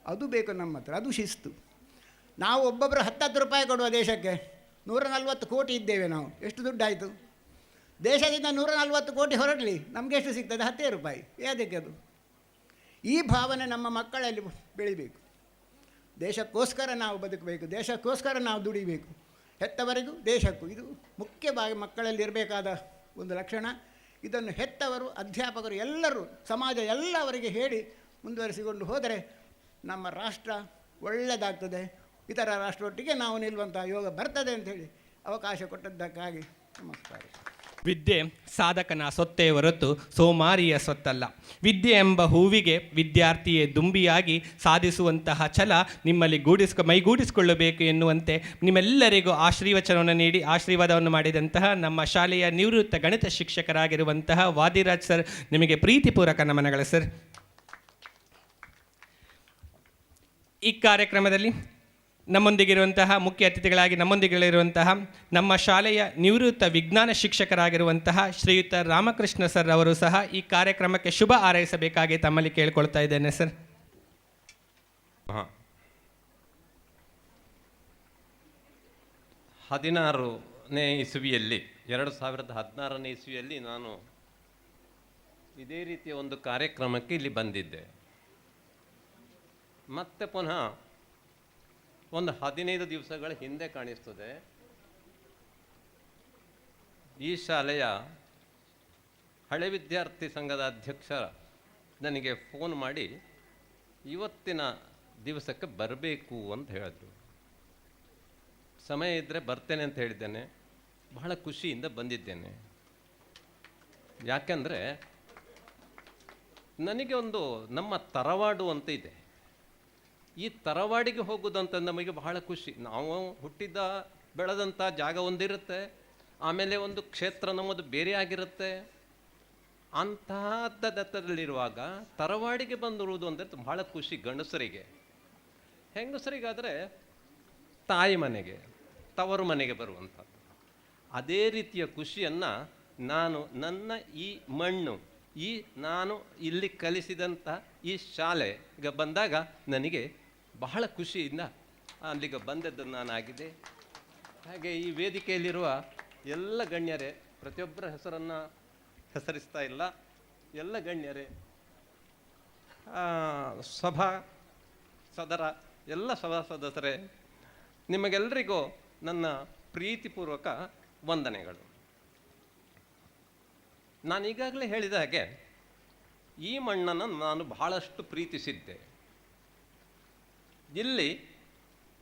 ಅದು ಬೇಕು ನಮ್ಮ ಹತ್ರ, ಅದು ಶಿಸ್ತು. ನಾವು ಒಬ್ಬೊಬ್ಬರು 10 ರೂಪಾಯಿ ಕೊಡುವ ದೇಶಕ್ಕೆ 140 ಕೋಟಿ ಇದ್ದೇವೆ ನಾವು. ಎಷ್ಟು ದುಡ್ಡಾಯಿತು? ದೇಶದಿಂದ 140 ಕೋಟಿ ಹೊರಡಲಿ, ನಮಗೆ ಎಷ್ಟು ಸಿಗ್ತದೆ? 10 ರೂಪಾಯಿ. ಯಾವುದಕ್ಕೆ ಅದು? ಈ ಭಾವನೆ ನಮ್ಮ ಮಕ್ಕಳಲ್ಲಿ ಬೆಳಿಬೇಕು. ದೇಶಕ್ಕೋಸ್ಕರ ನಾವು ಬದುಕಬೇಕು, ದೇಶಕ್ಕೋಸ್ಕರ ನಾವು ದುಡಿಬೇಕು, ಹೆತ್ತವರಿಗೂ ದೇಶಕ್ಕೂ. ಇದು ಮುಖ್ಯವಾಗಿ ಮಕ್ಕಳಲ್ಲಿ ಇರಬೇಕಾದ ಒಂದು ಲಕ್ಷಣ. ಇದನ್ನು ಹೆತ್ತವರು, ಅಧ್ಯಾಪಕರು ಎಲ್ಲರೂ, ಸಮಾಜ ಎಲ್ಲ ಅವರಿಗೆ ಹೇಳಿ ಮುಂದುವರಿಸಿಕೊಂಡು ಹೋದರೆ ನಮ್ಮ ರಾಷ್ಟ್ರ ಒಳ್ಳೆಯದಾಗ್ತದೆ. ಇತರ ರಾಷ್ಟ್ರೊಟ್ಟಿಗೆ ನಾವು ನಿಲ್ಲುವಂಥ ಯೋಗ ಬರ್ತದೆ ಅಂಥೇಳಿ ಅವಕಾಶ ಕೊಟ್ಟದ್ದಕ್ಕಾಗಿ ನಮಸ್ಕಾರ. ವಿದ್ಯೆ ಸಾಧಕನ ಸೊತ್ತೇ ಹೊರತು ಸೋಮಾರಿಯ ಸೊತ್ತಲ್ಲ. ವಿದ್ಯೆ ಎಂಬ ಹೂವಿಗೆ ವಿದ್ಯಾರ್ಥಿಯೇ ದುಂಬಿಯಾಗಿ ಸಾಧಿಸುವಂತಹ ಛಲ ನಿಮ್ಮಲ್ಲಿ ಮೈಗೂಡಿಸಿಕೊಳ್ಳಬೇಕು ಎನ್ನುವಂತೆ ನಿಮ್ಮೆಲ್ಲರಿಗೂ ಆಶೀರ್ವಚನವನ್ನು ನೀಡಿ ಆಶೀರ್ವಾದವನ್ನು ಮಾಡಿದಂತಹ ನಮ್ಮ ಶಾಲೆಯ ನಿವೃತ್ತ ಗಣಿತ ಶಿಕ್ಷಕರಾಗಿರುವಂತಹ ವಾದಿರಾಜ್ ಸರ್, ನಿಮಗೆ ಪ್ರೀತಿಪೂರ್ವಕ ನಮನಗಳು ಸರ್. ಈ ಕಾರ್ಯಕ್ರಮದಲ್ಲಿ ನಮ್ಮೊಂದಿಗಿರುವಂತಹ ಮುಖ್ಯ ಅತಿಥಿಗಳಾಗಿ ನಮ್ಮೊಂದಿಗಿರುವಂತಹ ನಮ್ಮ ಶಾಲೆಯ ನಿವೃತ್ತ ವಿಜ್ಞಾನ ಶಿಕ್ಷಕರಾಗಿರುವಂತಹ ಶ್ರೀಯುತ ರಾಮಕೃಷ್ಣ ಸರ್ ಅವರು ಸಹ ಈ ಕಾರ್ಯಕ್ರಮಕ್ಕೆ ಶುಭ ಹಾರೈಸಬೇಕಾಗಿ ತಮ್ಮಲ್ಲಿ ಕೇಳ್ಕೊಳ್ತಾ ಇದ್ದೇನೆ ಸರ್. 16ನೇ ಇಸುವಿಯಲ್ಲಿ 2016ನೇ ಇಸುವಿಯಲ್ಲಿ ನಾನು ಇದೇ ರೀತಿಯ ಒಂದು ಕಾರ್ಯಕ್ರಮಕ್ಕೆ ಇಲ್ಲಿ ಬಂದಿದ್ದೆ. ಮತ್ತೆ ಪುನಃ ಒಂದು 15 ದಿವಸಗಳ ಹಿಂದೆ ಕಾಣಿಸ್ತದೆ, ಈ ಶಾಲೆಯ ಹಳೆ ವಿದ್ಯಾರ್ಥಿ ಸಂಘದ ಅಧ್ಯಕ್ಷ ನನಗೆ ಫೋನ್ ಮಾಡಿ ಇವತ್ತಿನ ದಿವಸಕ್ಕೆ ಬರಬೇಕು ಅಂತ ಹೇಳಿದ್ರು. ಸಮಯ ಇದ್ದರೆ ಬರ್ತೇನೆ ಅಂತ ಹೇಳಿದ್ದೇನೆ. ಬಹಳ ಖುಷಿಯಿಂದ ಬಂದಿದ್ದೇನೆ. ಯಾಕೆಂದರೆ ನನಗೆ ಒಂದು ನಮ್ಮ ತರವಾಡು ಅಂತ ಇದೆ. ಈ ತರವಾಡಿಗೆ ಹೋಗೋದಂತ ನಮಗೆ ಬಹಳ ಖುಷಿ. ನಾವು ಹುಟ್ಟಿದ ಬೆಳೆದಂಥ ಜಾಗ ಒಂದಿರುತ್ತೆ, ಆಮೇಲೆ ಒಂದು ಕ್ಷೇತ್ರ ನಮ್ಮದು ಬೇರೆ ಆಗಿರುತ್ತೆ. ಅಂತಹದ್ದಲ್ಲಿರುವಾಗ ತರವಾಡಿಗೆ ಬಂದಿರುವುದು ಅಂದರೆ ಬಹಳ ಖುಷಿ ಗಂಡಸರಿಗೆ. ಹೆಂಗಸರಿಗಾದರೆ ತಾಯಿ ಮನೆಗೆ, ತವರು ಮನೆಗೆ ಬರುವಂಥದ್ದು. ಅದೇ ರೀತಿಯ ಖುಷಿಯನ್ನು ನಾನು ನನ್ನ ಈ ಮಣ್ಣು, ಈ ನಾನು ಇಲ್ಲಿ ಕಲಿಸಿದಂಥ ಈ ಶಾಲೆಗೆ ಬಂದಾಗ ನನಗೆ ಬಹಳ ಖುಷಿಯಿಂದ ಅಲ್ಲಿಗೆ ಬಂದದ್ದು ನಾನಾಗಿದೆ. ಹಾಗೆ ಈ ವೇದಿಕೆಯಲ್ಲಿರುವ ಎಲ್ಲ ಗಣ್ಯರೇ, ಪ್ರತಿಯೊಬ್ಬರ ಹೆಸರನ್ನು ಹೆಸರಿಸ್ತಾ ಇಲ್ಲ, ಎಲ್ಲ ಗಣ್ಯರೇ, ಎಲ್ಲ ಸಭಾ ಸದಸ್ಯರೇ, ನಿಮಗೆಲ್ಲರಿಗೂ ನನ್ನ ಪ್ರೀತಿಪೂರ್ವಕ ವಂದನೆಗಳು. ನಾನು ಈಗಾಗಲೇ ಹೇಳಿದ ಹಾಗೆ ಈ ಮಣ್ಣನ್ನು ನಾನು ಬಹಳಷ್ಟು ಪ್ರೀತಿಸಿದ್ದೆ. ಇಲ್ಲಿ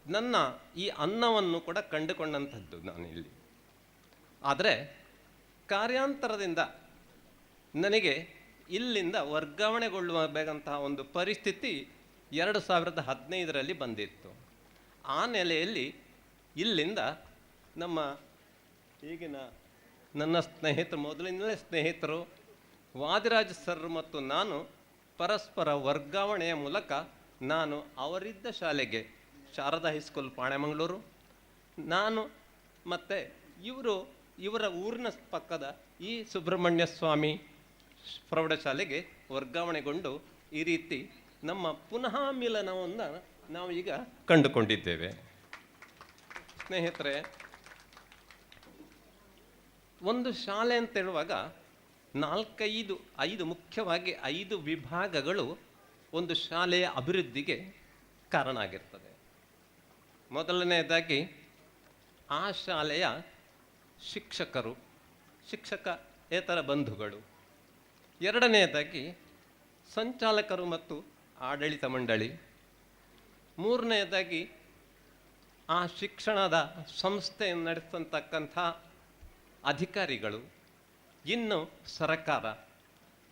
ನನ್ನ ಈ ಅನ್ನವನ್ನು ಕೂಡ ಕಂಡುಕೊಂಡಂಥದ್ದು ನಾನು ಇಲ್ಲಿ. ಆದರೆ ಕಾರ್ಯಾಂತರದಿಂದ ನನಗೆ ಇಲ್ಲಿಂದ ವರ್ಗಾವಣೆಗೊಳ್ಳುವಂತಹ ಒಂದು ಪರಿಸ್ಥಿತಿ 2015ರಲ್ಲಿ ಬಂದಿತ್ತು. ಆ ನೆಲೆಯಲ್ಲಿ ಇಲ್ಲಿಂದ ನಮ್ಮ ಈಗಿನ ನನ್ನ ಸ್ನೇಹಿತರು, ಮೊದಲಿನಲ್ಲೇ ಸ್ನೇಹಿತರು ವಾದಿರಾಜ್ ಸರ್ ಮತ್ತು ನಾನು ಪರಸ್ಪರ ವರ್ಗಾವಣೆಯ ಮೂಲಕ ನಾನು ಅವರಿದ್ದ ಶಾಲೆಗೆ, ಶಾರದಾ ಹೈಸ್ಕೂಲ್ ಪಾಣೆಮಂಗಳೂರು, ನಾನು ಮತ್ತು ಇವರ ಊರಿನ ಪಕ್ಕದ ಈ ಸುಬ್ರಹ್ಮಣ್ಯ ಸ್ವಾಮಿ ಪ್ರೌಢಶಾಲೆಗೆ ವರ್ಗಾವಣೆಗೊಂಡು ಈ ರೀತಿ ನಮ್ಮ ಪುನಃ ಮಿಲನವನ್ನು ನಾವು ಈಗ ಕಂಡುಕೊಂಡಿದ್ದೇವೆ. ಸ್ನೇಹಿತರೆ, ಒಂದು ಶಾಲೆ ಅಂತ ಹೇಳುವಾಗ 5 ಮುಖ್ಯವಾಗಿ 5 ವಿಭಾಗಗಳು ಒಂದು ಶಾಲೆಯ ಅಭಿವೃದ್ಧಿಗೆ ಕಾರಣ ಆಗಿರ್ತದೆ. ಮೊದಲನೆಯದಾಗಿ ಆ ಶಾಲೆಯ ಶಿಕ್ಷಕರು, ಶಿಕ್ಷಕೇತರ ಬಂಧುಗಳು. ಎರಡನೆಯದಾಗಿ ಸಂಚಾಲಕರು ಮತ್ತು ಆಡಳಿತ ಮಂಡಳಿ. ಮೂರನೆಯದಾಗಿ ಆ ಶಿಕ್ಷಣದ ಸಂಸ್ಥೆಯನ್ನು ನಡೆಸತಕ್ಕಂಥ ಅಧಿಕಾರಿಗಳು. ಇನ್ನು ಸರಕಾರ.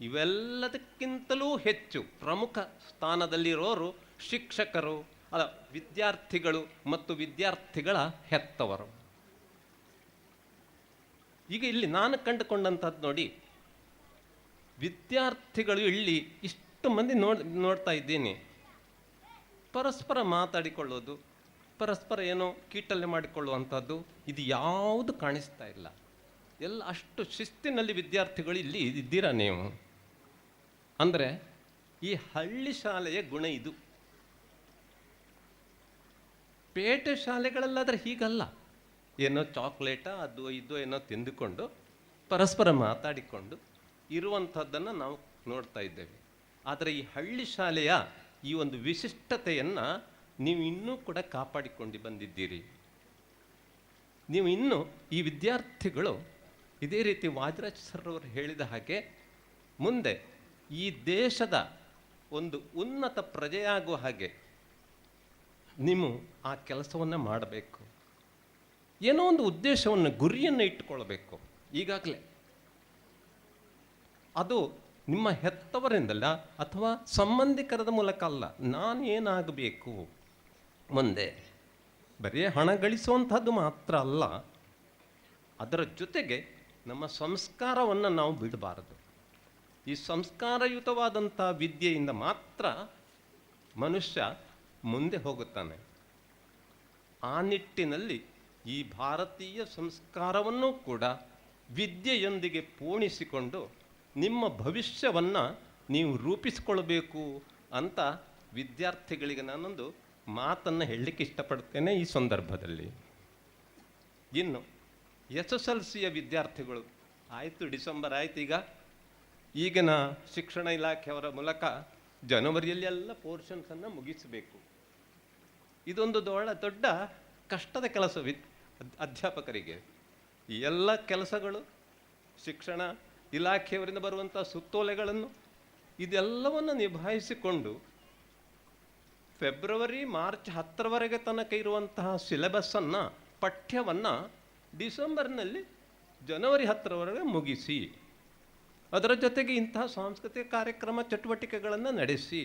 ಇವೆಲ್ಲದಕ್ಕಿಂತಲೂ ಹೆಚ್ಚು ಪ್ರಮುಖ ಸ್ಥಾನದಲ್ಲಿರೋರು ಶಿಕ್ಷಕರು, ವಿದ್ಯಾರ್ಥಿಗಳು ಮತ್ತು ವಿದ್ಯಾರ್ಥಿಗಳ ಹೆತ್ತವರು. ಈಗ ಇಲ್ಲಿ ನಾನು ಕಂಡುಕೊಂಡಂಥದ್ದು ನೋಡಿ, ವಿದ್ಯಾರ್ಥಿಗಳು ಇಲ್ಲಿ ಇಷ್ಟು ಮಂದಿ ನೋಡ್ತಾ ಇದ್ದೀನಿ, ಪರಸ್ಪರ ಮಾತಾಡಿಕೊಳ್ಳೋದು, ಪರಸ್ಪರ ಏನೋ ಕೀಟಲೆ ಮಾಡಿಕೊಳ್ಳುವಂಥದ್ದು ಇದು ಯಾವುದು ಕಾಣಿಸ್ತಾ ಇಲ್ಲ. ಎಲ್ಲ ಅಷ್ಟು ಶಿಸ್ತಿನಲ್ಲಿ ವಿದ್ಯಾರ್ಥಿಗಳು ಇಲ್ಲಿ ಇದ್ದೀರಾ ನೀವು. ಅಂದರೆ ಈ ಹಳ್ಳಿ ಶಾಲೆಯ ಗುಣ ಇದು. ಪೇಟೆ ಶಾಲೆಗಳಲ್ಲಾದರೆ ಹೀಗಲ್ಲ. ಏನೋ ಚಾಕ್ಲೇಟ ಅದು ಇದು ಏನೋ ತಿಂದುಕೊಂಡು ಪರಸ್ಪರ ಮಾತಾಡಿಕೊಂಡು ಇರುವಂಥದ್ದನ್ನು ನಾವು ನೋಡ್ತಾ ಇದ್ದೇವೆ. ಆದರೆ ಈ ಹಳ್ಳಿ ಶಾಲೆಯ ಈ ಒಂದು ವಿಶಿಷ್ಟತೆಯನ್ನು ನೀವು ಇನ್ನೂ ಕೂಡ ಕಾಪಾಡಿಕೊಂಡು ಬಂದಿದ್ದೀರಿ. ನೀವು ಇನ್ನೂ ಈ ವಿದ್ಯಾರ್ಥಿಗಳು ಇದೇ ರೀತಿ ವಾಜರಾಜ್ ಸರ್ ಅವರು ಹೇಳಿದ ಹಾಗೆ ಮುಂದೆ ಈ ದೇಶದ ಒಂದು ಉನ್ನತ ಪ್ರಜೆಯಾಗುವ ಹಾಗೆ ನೀವು ಆ ಕೆಲಸವನ್ನು ಮಾಡಬೇಕು. ಏನೋ ಒಂದು ಉದ್ದೇಶವನ್ನು, ಗುರಿಯನ್ನು ಇಟ್ಟುಕೊಳ್ಬೇಕು. ಈಗಾಗಲೇ ಅದು ನಿಮ್ಮ ಹೆತ್ತವರಿಂದಲ್ಲ ಅಥವಾ ಸಂಬಂಧಿಕರದ ಮೂಲಕ ಅಲ್ಲ. ನಾನು ಏನಾಗಬೇಕು ಮುಂದೆ, ಬರೀ ಹಣ ಗಳಿಸುವಂಥದ್ದು ಮಾತ್ರ ಅಲ್ಲ, ಅದರ ಜೊತೆಗೆ ನಮ್ಮ ಸಂಸ್ಕಾರವನ್ನು ನಾವು ಬಿಡಬಾರದು. ಈ ಸಂಸ್ಕಾರಯುತವಾದಂಥ ವಿದ್ಯೆಯಿಂದ ಮಾತ್ರ ಮನುಷ್ಯ ಮುಂದೆ ಹೋಗುತ್ತಾನೆ. ಆ ನಿಟ್ಟಿನಲ್ಲಿ ಈ ಭಾರತೀಯ ಸಂಸ್ಕಾರವನ್ನು ಕೂಡ ವಿದ್ಯೆಯೊಂದಿಗೆ ಪೋಣಿಸಿಕೊಂಡು ನಿಮ್ಮ ಭವಿಷ್ಯವನ್ನು ನೀವು ರೂಪಿಸಿಕೊಳ್ಬೇಕು ಅಂತ ವಿದ್ಯಾರ್ಥಿಗಳಿಗೆ ನಾನೊಂದು ಮಾತನ್ನು ಹೇಳಲಿಕ್ಕೆ ಇಷ್ಟಪಡ್ತೇನೆ ಈ ಸಂದರ್ಭದಲ್ಲಿ. ಇನ್ನು SSLCಯ ವಿದ್ಯಾರ್ಥಿಗಳು ಆಯಿತು, ಡಿಸೆಂಬರ್ ಆಯಿತು. ಈಗಿನ ಶಿಕ್ಷಣ ಇಲಾಖೆಯವರ ಮೂಲಕ ಜನವರಿಯಲ್ಲಿ ಎಲ್ಲ ಪೋರ್ಷನ್ಸನ್ನು ಮುಗಿಸಬೇಕು. ಇದೊಂದು ದೊಡ್ಡ ಕಷ್ಟದ ಕೆಲಸ ಅಧ್ಯಾಪಕರಿಗೆ. ಈ ಎಲ್ಲ ಕೆಲಸಗಳು, ಶಿಕ್ಷಣ ಇಲಾಖೆಯವರಿಂದ ಬರುವಂಥ ಸುತ್ತೋಲೆಗಳನ್ನು ಇದೆಲ್ಲವನ್ನು ನಿಭಾಯಿಸಿಕೊಂಡು ಫೆಬ್ರವರಿ ಮಾರ್ಚ್ 10ರವರೆಗೆ ತನಕ ಇರುವಂತಹ ಸಿಲೆಬಸ್ಸನ್ನು, ಪಠ್ಯವನ್ನು ಡಿಸೆಂಬರ್ನಲ್ಲಿ ಜನವರಿ 10ರವರೆಗೆ ಮುಗಿಸಿ, ಅದರ ಜೊತೆಗೆ ಇಂತಹ ಸಾಂಸ್ಕೃತಿಕ ಕಾರ್ಯಕ್ರಮ ಚಟುವಟಿಕೆಗಳನ್ನು ನಡೆಸಿ,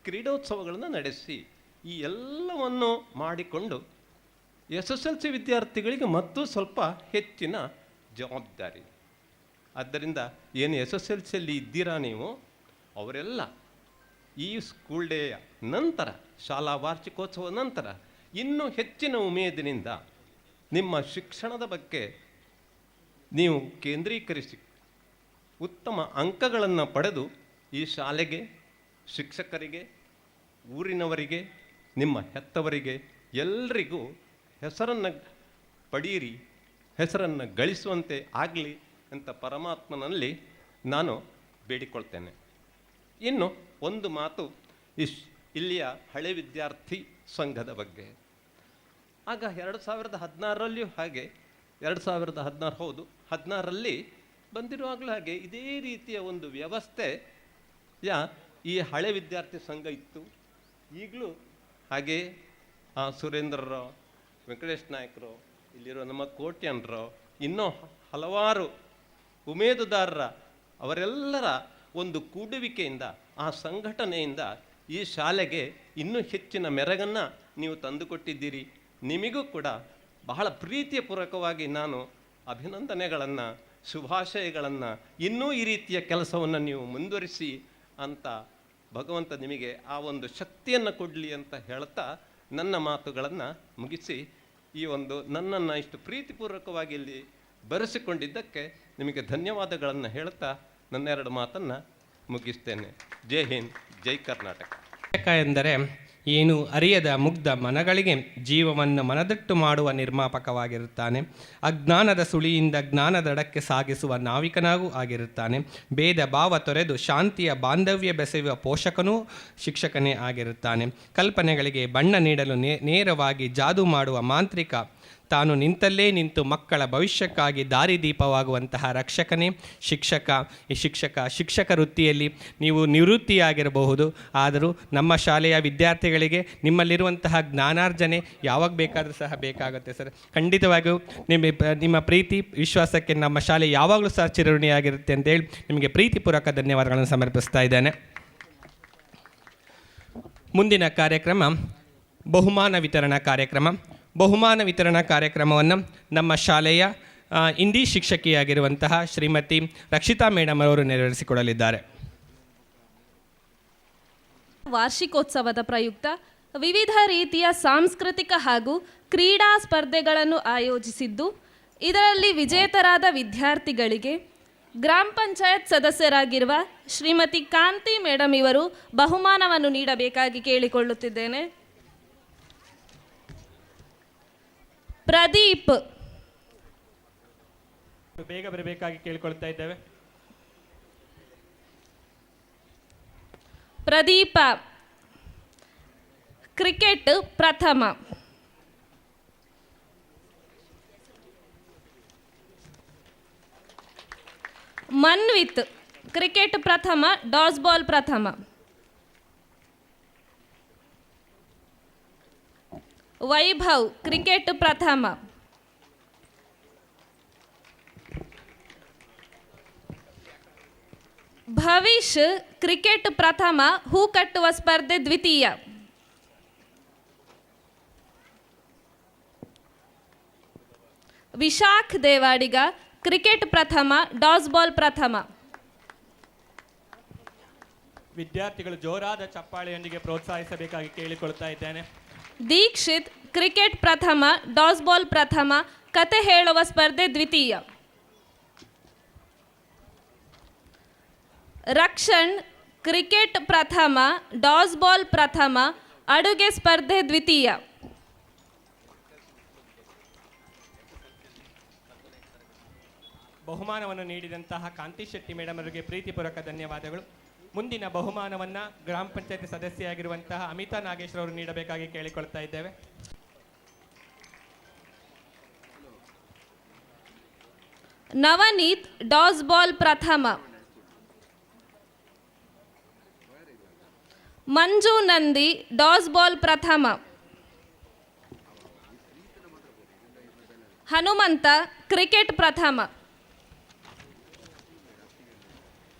ಕ್ರೀಡೋತ್ಸವಗಳನ್ನು ನಡೆಸಿ, ಈ ಎಲ್ಲವನ್ನು ಮಾಡಿಕೊಂಡು SSLC ವಿದ್ಯಾರ್ಥಿಗಳಿಗೆ ಮತ್ತೂ ಸ್ವಲ್ಪ ಹೆಚ್ಚಿನ ಜವಾಬ್ದಾರಿ. ಆದ್ದರಿಂದ ಏನು SSLCಯಲ್ಲಿ ಇದ್ದೀರಾ ನೀವು, ಅವರೆಲ್ಲ ಈ ಸ್ಕೂಲ್ ಡೇಯ ನಂತರ, ಶಾಲಾ ವಾರ್ಷಿಕೋತ್ಸವ ನಂತರ ಇನ್ನೂ ಹೆಚ್ಚಿನ ಉಮೇದಿನಿಂದ ನಿಮ್ಮ ಶಿಕ್ಷಣದ ಬಗ್ಗೆ ನೀವು ಕೇಂದ್ರೀಕರಿಸಿ ಉತ್ತಮ ಅಂಕಗಳನ್ನು ಪಡೆದು ಈ ಶಾಲೆಗೆ, ಶಿಕ್ಷಕರಿಗೆ, ಊರಿನವರಿಗೆ, ನಿಮ್ಮ ಹೆತ್ತವರಿಗೆ ಎಲ್ಲರಿಗೂ ಹೆಸರನ್ನು ಪಡೆಯಿರಿ, ಹೆಸರನ್ನು ಗಳಿಸುವಂತೆ ಆಗಲಿ ಅಂತ ಪರಮಾತ್ಮನಲ್ಲಿ ನಾನು ಬೇಡಿಕೊಳ್ತೇನೆ. ಇನ್ನು ಒಂದು ಮಾತು ಇಲ್ಲಿಯ ಹಳೆ ವಿದ್ಯಾರ್ಥಿ ಸಂಘದ ಬಗ್ಗೆ. ಆಗ 2016ರಲ್ಲಿಯೂ ಹಾಗೆ, 2016 ಹೌದು, 16ರಲ್ಲಿ ಬಂದಿರುವಾಗಲೂ ಹಾಗೆ ಇದೇ ರೀತಿಯ ಒಂದು ವ್ಯವಸ್ಥೆಯ ಈ ಹಳೆ ವಿದ್ಯಾರ್ಥಿ ಸಂಘ ಇತ್ತು. ಈಗಲೂ ಹಾಗೆ ಸುರೇಂದ್ರರಾವ್, ವೆಂಕಟೇಶ್ ನಾಯ್ಕರು, ಇಲ್ಲಿರೋ ನಮ್ಮ ಕೋಟ್ಯನ್ರು, ಇನ್ನೂ ಹಲವಾರು ಉಮೇದುದಾರರ ಅವರೆಲ್ಲರ ಒಂದು ಕೂಡುವಿಕೆಯಿಂದ, ಆ ಸಂಘಟನೆಯಿಂದ ಈ ಶಾಲೆಗೆ ಇನ್ನೂ ಹೆಚ್ಚಿನ ಮೆರಗನ್ನು ನೀವು ತಂದುಕೊಟ್ಟಿದ್ದೀರಿ. ನಿಮಗೂ ಕೂಡ ಬಹಳ ಪ್ರೀತಿಯ ಪೂರ್ವಕವಾಗಿ ನಾನು ಅಭಿನಂದನೆಗಳನ್ನು, ಶುಭಾಶಯಗಳನ್ನು, ಇನ್ನೂ ಈ ರೀತಿಯ ಕೆಲಸವನ್ನು ನೀವು ಮುಂದುವರಿಸಿ ಅಂತ ಭಗವಂತ ನಿಮಗೆ ಆ ಒಂದು ಶಕ್ತಿಯನ್ನು ಕೊಡಲಿ ಅಂತ ಹೇಳ್ತಾ ನನ್ನ ಮಾತುಗಳನ್ನು ಮುಗಿಸಿ, ಈ ಒಂದು ನನ್ನನ್ನು ಇಷ್ಟು ಪ್ರೀತಿಪೂರ್ವಕವಾಗಿ ಇಲ್ಲಿ ಬರೆಸಿಕೊಂಡಿದ್ದಕ್ಕೆ ನಿಮಗೆ ಧನ್ಯವಾದಗಳನ್ನು ಹೇಳ್ತಾ ನನ್ನ 2 ಮಾತನ್ನು ಮುಗಿಸ್ತೇನೆ. ಜೈ ಹಿಂದ್, ಜೈ ಕರ್ನಾಟಕ. ಎಂದರೆ ಏನು ಅರಿಯದ ಮುಗ್ಧ ಮನಗಳಿಗೆ ಜೀವವನ್ನು ಮನದಟ್ಟು ಮಾಡುವ ನಿರ್ಮಾಪಕವಾಗಿರುತ್ತಾನೆ. ಅಜ್ಞಾನದ ಸುಳಿಯಿಂದ ಜ್ಞಾನದಡಕ್ಕೆ ಸಾಗಿಸುವ ನಾವಿಕನಾಗೂ ಆಗಿರುತ್ತಾನೆ. ಭೇದ ಭಾವ ತೊರೆದು ಶಾಂತಿಯ ಬಾಂಧವ್ಯ ಬೆಸೆಯುವ ಪೋಷಕನೂ ಶಿಕ್ಷಕನೇ ಆಗಿರುತ್ತಾನೆ. ಕಲ್ಪನೆಗಳಿಗೆ ಬಣ್ಣ ನೀಡಲು ನೇರವಾಗಿ ಜಾದು ಮಾಡುವ ಮಾಂತ್ರಿಕ. ತಾನು ನಿಂತಲ್ಲೇ ನಿಂತು ಮಕ್ಕಳ ಭವಿಷ್ಯಕ್ಕಾಗಿ ದಾರಿದೀಪವಾಗುವಂತಹ ರಕ್ಷಕನೇ ಶಿಕ್ಷಕ. ಈ ಶಿಕ್ಷಕ ವೃತ್ತಿಯಲ್ಲಿ ನೀವು ನಿವೃತ್ತಿಯಾಗಿರಬಹುದು, ಆದರೂ ನಮ್ಮ ಶಾಲೆಯ ವಿದ್ಯಾರ್ಥಿಗಳಿಗೆ ನಿಮ್ಮಲ್ಲಿರುವಂತಹ ಜ್ಞಾನಾರ್ಜನೆ ಯಾವಾಗ ಬೇಕಾದರೂ ಸಹ ಬೇಕಾಗುತ್ತೆ ಸರ್. ಖಂಡಿತವಾಗಿಯೂ ನಿಮ್ಮ ಪ್ರೀತಿ ವಿಶ್ವಾಸಕ್ಕೆ ನಮ್ಮ ಶಾಲೆ ಯಾವಾಗಲೂ ಸಹ ಚಿರಋಣಿಯಾಗಿರುತ್ತೆ ಅಂತೇಳಿ ನಿಮಗೆ ಪ್ರೀತಿಪೂರ್ವಕ ಧನ್ಯವಾದಗಳನ್ನು ಸಮರ್ಪಿಸ್ತಾ ಇದ್ದೇನೆ. ಮುಂದಿನ ಕಾರ್ಯಕ್ರಮ ಬಹುಮಾನ ವಿತರಣಾ ಕಾರ್ಯಕ್ರಮ. ಬಹುಮಾನ ವಿತರಣಾ ಕಾರ್ಯಕ್ರಮವನ್ನು ನಮ್ಮ ಶಾಲೆಯ ಹಿಂದಿ ಶಿಕ್ಷಕಿಯಾಗಿರುವಂತಹ ಶ್ರೀಮತಿ ರಕ್ಷಿತಾ ಮೇಡಮ್ ಅವರು ನೆರವೇರಿಸಿಕೊಡಲಿದ್ದಾರೆ. ವಾರ್ಷಿಕೋತ್ಸವದ ಪ್ರಯುಕ್ತ ವಿವಿಧ ರೀತಿಯ ಸಾಂಸ್ಕೃತಿಕ ಹಾಗೂ ಕ್ರೀಡಾ ಸ್ಪರ್ಧೆಗಳನ್ನು ಆಯೋಜಿಸಿದ್ದು, ಇದರಲ್ಲಿ ವಿಜೇತರಾದ ವಿದ್ಯಾರ್ಥಿಗಳಿಗೆ ಗ್ರಾಮ ಪಂಚಾಯತ್ ಸದಸ್ಯರಾಗಿರುವ ಶ್ರೀಮತಿ ಕಾಂತಿ ಮೇಡಮ್ ಇವರು ಬಹುಮಾನವನ್ನು ನೀಡಬೇಕಾಗಿ ಕೇಳಿಕೊಳ್ಳುತ್ತಿದ್ದೇನೆ. ಪ್ರದೀಪ್ ಬೇಗ ಬರಬೇಕಾಗಿ ಕೇಳಿಕೊಳ್ತಾ ಇದ್ದೇವೆ. ಪ್ರದೀಪ ಕ್ರಿಕೆಟ್ ಪ್ರಥಮ. ಮನ್ವಿತ್ ಕ್ರಿಕೆಟ್ ಪ್ರಥಮ, ಡಾಸ್ ಬಾಲ್ ಪ್ರಥಮ. ವೈಭವ್ ಕ್ರಿಕೆಟ್ ಪ್ರಥಮ. ಭವಿಷ್ ಕ್ರಿಕೆಟ್ ಪ್ರಥಮ, ಹೂ ಕಟ್ಟುವ ಸ್ಪರ್ಧೆ ದ್ವಿತೀಯ. ವಿಶಾಖ್ ದೇವಾಡಿಗ ಕ್ರಿಕೆಟ್ ಪ್ರಥಮ, ಡಾಸ್ ಬಾಲ್ ಪ್ರಥಮ. ವಿದ್ಯಾರ್ಥಿಗಳು ಜೋರಾದ ಚಪ್ಪಾಳೆಯೊಂದಿಗೆ ಪ್ರೋತ್ಸಾಹಿಸಬೇಕಾಗಿ ಕೇಳಿಕೊಳ್ತಾ ಇದ್ದೇನೆ. ದೀಕ್ಷಿತ್ ಕ್ರಿಕೆಟ್ ಪ್ರಥಮ, ಡಾಸ್ ಬಾಲ್ ಪ್ರಥಮ, ಕತೆ ಹೇಳುವ ಸ್ಪರ್ಧೆ ದ್ವಿತೀಯ. ರಕ್ಷಣ್ ಕ್ರಿಕೆಟ್ ಪ್ರಥಮ, ಡಾಸ್ ಬಾಲ್ ಪ್ರಥಮ, ಅಡುಗೆ ಸ್ಪರ್ಧೆ ದ್ವಿತೀಯ. ಬಹುಮಾನವನ್ನು ನೀಡಿದಂತಹ ಕಾಂತಿ ಶೆಟ್ಟಿ ಮೇಡಮ್ ಅವರಿಗೆ ಪ್ರೀತಿಪೂರ್ವಕ ಧನ್ಯವಾದಗಳು. ಮುಂದಿನ ಬಹುಮಾನವನ್ನು ಗ್ರಾಮ ಪಂಚಾಯತಿ ಸದಸ್ಯೆಯಾಗಿರುವಂತಹ ಅಮಿತಾ ನಾಗೇಶ್ವರ ಅವರು ನೀಡಬೇಕಾಗಿ ಕೇಳಿಕೊಳ್ತಾ ಇದ್ದೇವೆ. ನವನೀತ್ ಡಾಸ್ ಬಾಲ್ ಪ್ರಥಮ. ಮಂಜು ನಂದಿ ಡಾಸ್ ಬಾಲ್ ಪ್ರಥಮ. ಹನುಮಂತ ಕ್ರಿಕೆಟ್ ಪ್ರಥಮ.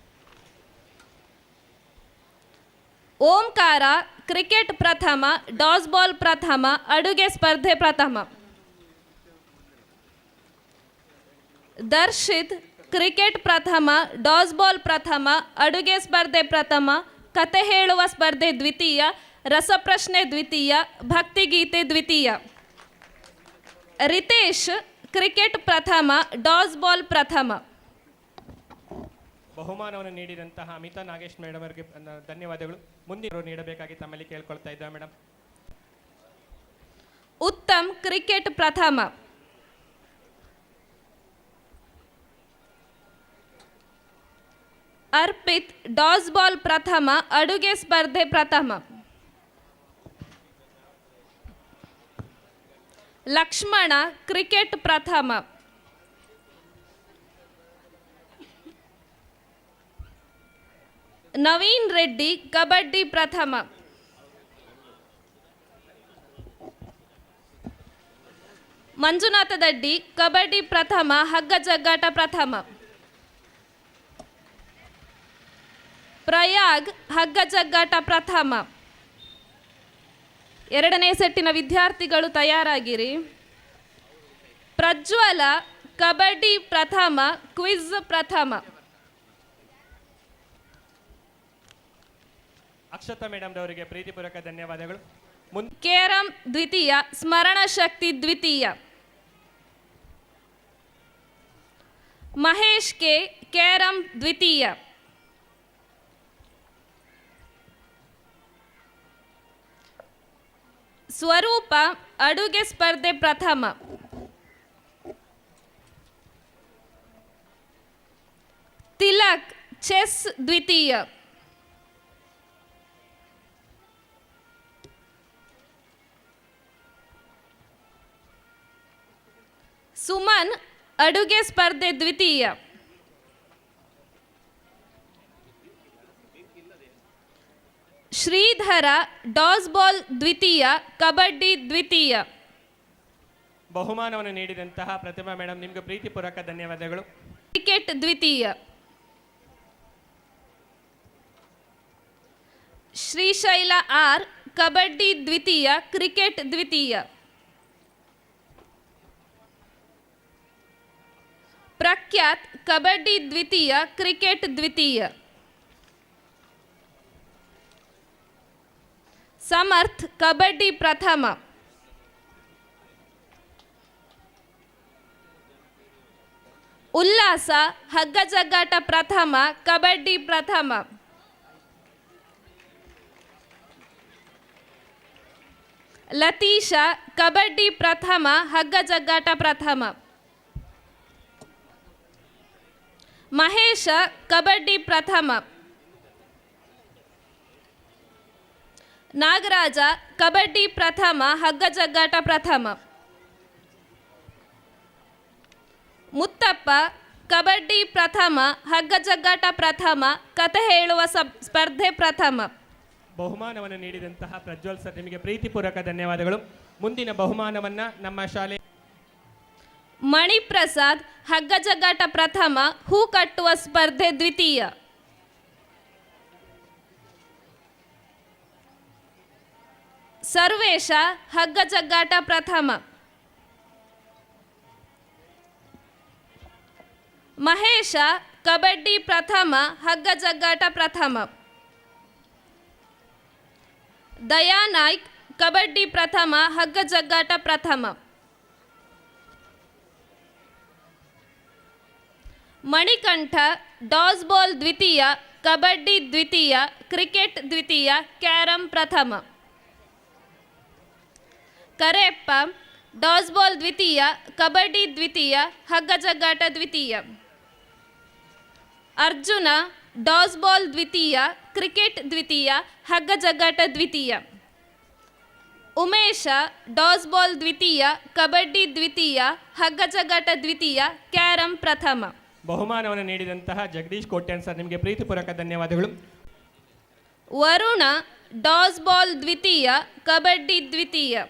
ಓಂಕಾರ ಕ್ರಿಕೆಟ್ ಪ್ರಥಮ, ಡಾಸ್ ಬಾಲ್ ಪ್ರಥಮ, ಅಡುಗೆ ಸ್ಪರ್ಧೆ ಪ್ರಥಮ. ದರ್ಶಿತ್ ಕ್ರಿಕೆಟ್ ಪ್ರಥಮ, ಡಾಸ್ ಬಾಲ್ ಪ್ರಥಮ, ಅಡುಗೆ ಸ್ಪರ್ಧೆ ಪ್ರಥಮ, ಕತೆ ಹೇಳುವ ಸ್ಪರ್ಧೆ ದ್ವಿತೀಯ, ರಸಪ್ರಶ್ನೆ ದ್ವಿತೀಯ, ಭಕ್ತಿಗೀತೆ ದ್ವಿತೀಯ. ರಿತೇಶ್ ಕ್ರಿಕೆಟ್ ಪ್ರಥಮ, ಡಾಸ್ ಬಾಲ್ ಪ್ರಥಮ. ಬಹುಮಾನವನ್ನು ನೀಡಿದಂತಹ ಅಮಿತಾ ನಾಗೇಶ್ ಮೇಡಮ್ ಅವರಿಗೆ ಧನ್ಯವಾದಗಳು. ಮುಂದಿನ ನೀಡಬೇಕಾಗಿ ತಮ್ಮಲ್ಲಿ ಕೇಳ್ಕೊಳ್ತಾ ಇದ್ದೇವೆ ಮೇಡಮ್. ಉತ್ತಮ್ ಕ್ರಿಕೆಟ್ ಪ್ರಥಮ. ಅರ್ಪಿತ್ ಡಾಸ್ ಬಾಲ್ ಪ್ರಥಮ, ಅಡುಗೆ ಸ್ಪರ್ಧೆ ಪ್ರಥಮ. ಲಕ್ಷ್ಮಣ ಕ್ರಿಕೆಟ್ ಪ್ರಥಮ. ನವೀನ್ ರೆಡ್ಡಿ ಕಬಡ್ಡಿ ಪ್ರಥಮ. ಮಂಜುನಾಥ ದಡ್ಡಿ ಕಬಡ್ಡಿ ಪ್ರಥಮ, ಹಗ್ಗ ಜಗ್ಗಾಟ ಪ್ರಥಮ. ಪ್ರಯಾಗ್ ಹಗ್ಗ ಜಗ್ಗಾಟ ಪ್ರಥಮ. ಎರಡನೇ ಸೆಟ್ಟಿನ ವಿದ್ಯಾರ್ಥಿಗಳು ತಯಾರಾಗಿರಿ. ಪ್ರಜ್ವಲ ಕಬಡ್ಡಿ ಪ್ರಥಮ, ಕ್ವಿಜ್ ಪ್ರಥಮ. ಅಕ್ಷತಾ ಮೇಡಮ್ ಅವರಿಗೆ ಪ್ರೀತಿಪೂರ್ವಕ ಧನ್ಯವಾದಗಳು. ಕೇರಂ ದ್ವಿತೀಯ, ಸ್ಮರಣ ಶಕ್ತಿ ದ್ವಿತೀಯ. ಮಹೇಶ್ ಕೆ ಕೇರಂ ದ್ವಿತೀಯ. ಸ್ವರೂಪ ಅಡುಗೆ ಸ್ಪರ್ಧೆ ಪ್ರಥಮ. ತಿಲಕ್ ಚೆಸ್ ದ್ವಿತೀಯ. ಸುಮನ್ ಅಡುಗೆ ಸ್ಪರ್ಧೆ ದ್ವಿತೀಯ. ಶ್ರೀಧರ ಡಾಸ್ ಬಾಲ್ ದ್ವಿತೀಯ, ಕಬಡ್ಡಿ ದ್ವಿತೀಯ. ಬಹುಮಾನವನ್ನು ನೀಡಿದಂತಹ ಪ್ರತಿಮಾ ಮೇಡಮ್ ನಿಮಗೆ ಪ್ರೀತಿಪೂರ್ವಕ ಧನ್ಯವಾದಗಳು. ಕ್ರಿಕೆಟ್ ದ್ವಿತೀಯ. ಶ್ರೀಶೈಲ ಆರ್ ಕಬಡ್ಡಿ ದ್ವಿತೀಯ, ಕ್ರಿಕೆಟ್ ದ್ವಿತೀಯ. ಪ್ರಖ್ಯಾತ್ ಕಬಡ್ಡಿ ದ್ವಿತೀಯ, ಕ್ರಿಕೆಟ್ ದ್ವಿತೀಯ. ಸಮರ್ಥ್ ಕಬಡ್ಡಿ ಪ್ರಥಮ. ಉಲ್ಲಾಸ ಹಗ್ಗ ಜಗ್ಗಾಟ ಪ್ರಥಮ, ಕಬಡ್ಡಿ ಪ್ರಥಮ. ಲತೀಶಾ ಕಬಡ್ಡಿ ಪ್ರಥಮ, ಹಗ್ಗ ಜಗ್ಗಾಟ ಪ್ರಥಮ. ಮಹೇಶ ಕಬಡ್ಡಿ ಪ್ರಥಮ. ನಾಗರಾಜ ಕಬಡ್ಡಿ ಪ್ರಥಮ, ಹಗ್ಗ ಜಗ್ಗಾಟ ಪ್ರಥಮ. ಮುತ್ತಪ್ಪ ಕಬಡ್ಡಿ ಪ್ರಥಮ, ಹಗ್ಗ ಜಗ್ಗಾಟ ಪ್ರಥಮ, ಕತೆ ಹೇಳುವ ಸ್ಪರ್ಧೆ ಪ್ರಥಮ. ಬಹುಮಾನವನ್ನು ನೀಡಿದಂತಹ ಪ್ರಜ್ವಲ್ ಸರ್ ನಿಮಗೆ ಪ್ರೀತಿಪೂರ್ವಕ ಧನ್ಯವಾದಗಳು. ಮುಂದಿನ ಬಹುಮಾನವನ್ನು ನಮ್ಮ ಶಾಲೆ ಮಣಿಪ್ರಸಾದ್ ಹಗ್ಗ ಜಗ್ಗಾಟ ಪ್ರಥಮ, ಹೂ ಕಟ್ಟುವ ಸ್ಪರ್ಧೆ ದ್ವಿತೀಯ. ಸರ್ವೇಶ ಹಗ್ಗ ಜಗ್ಗಾಟ ಪ್ರಥಮ. ಮಹೇಶ ಕಬಡ್ಡಿ ಪ್ರಥಮ, ಹಗ್ಗ ಜಗ್ಗಾಟ ಪ್ರಥಮ. ದಯಾನಾಯ್ಕ್ ಕಬಡ್ಡಿ ಪ್ರಥಮ, ಹಗ್ಗ ಜಗ್ಗಾಟ ಪ್ರಥಮ. ಮಣಿಕಂಠ ಡಾಸ್ ಬಾಲ್ ದ್ವಿತೀಯ, ಕಬಡ್ಡಿ ದ್ವಿತೀಯ, ಕ್ರಿಕೆಟ್ ದ್ವಿತೀಯ, ಕ್ಯಾರಂ ಪ್ರಥಮ. ಕರೆಯಪ್ಪ ಡಾಸ್ ಬಾಲ್ ದ್ವಿತೀಯ, ಕಬಡ್ಡಿ ದ್ವಿತೀಯ, ಹಗ್ಗ ಜಗ್ಗಾಟ ದ್ವಿತೀಯ. ಅರ್ಜುನ ಡಾಸ್ ಬಾಲ್ ದ್ವಿತೀಯ, ಕ್ರಿಕೆಟ್ ದ್ವಿತೀಯ, ಹಗ್ಗ ಜಗ್ಗಾಟ ದ್ವಿತೀಯ. ಉಮೇಶ ಡಾಸ್ ಬಾಲ್ ದ್ವಿತೀಯ, ಕಬಡ್ಡಿ ದ್ವಿತೀಯ, ಹಗ್ಗ ಜಗ್ಗಾಟ ದ್ವಿತೀಯ, ಕ್ಯಾರಂ ಪ್ರಥಮ. ಬಹುಮಾನವನ್ನು ನೀಡಿದಂತಹ ಜಗದೀಶ್ ಕೋಟ್ಯಾನ್ ಸರ್ ನಿಮಗೆ ಪ್ರೀತಿಪೂರ್ವಕ ಧನ್ಯವಾದಗಳು. ವರುಣ ಡಾಸ್ ಬಾಲ್ ದ್ವಿತೀಯ, ಕಬಡ್ಡಿ ದ್ವಿತೀಯ.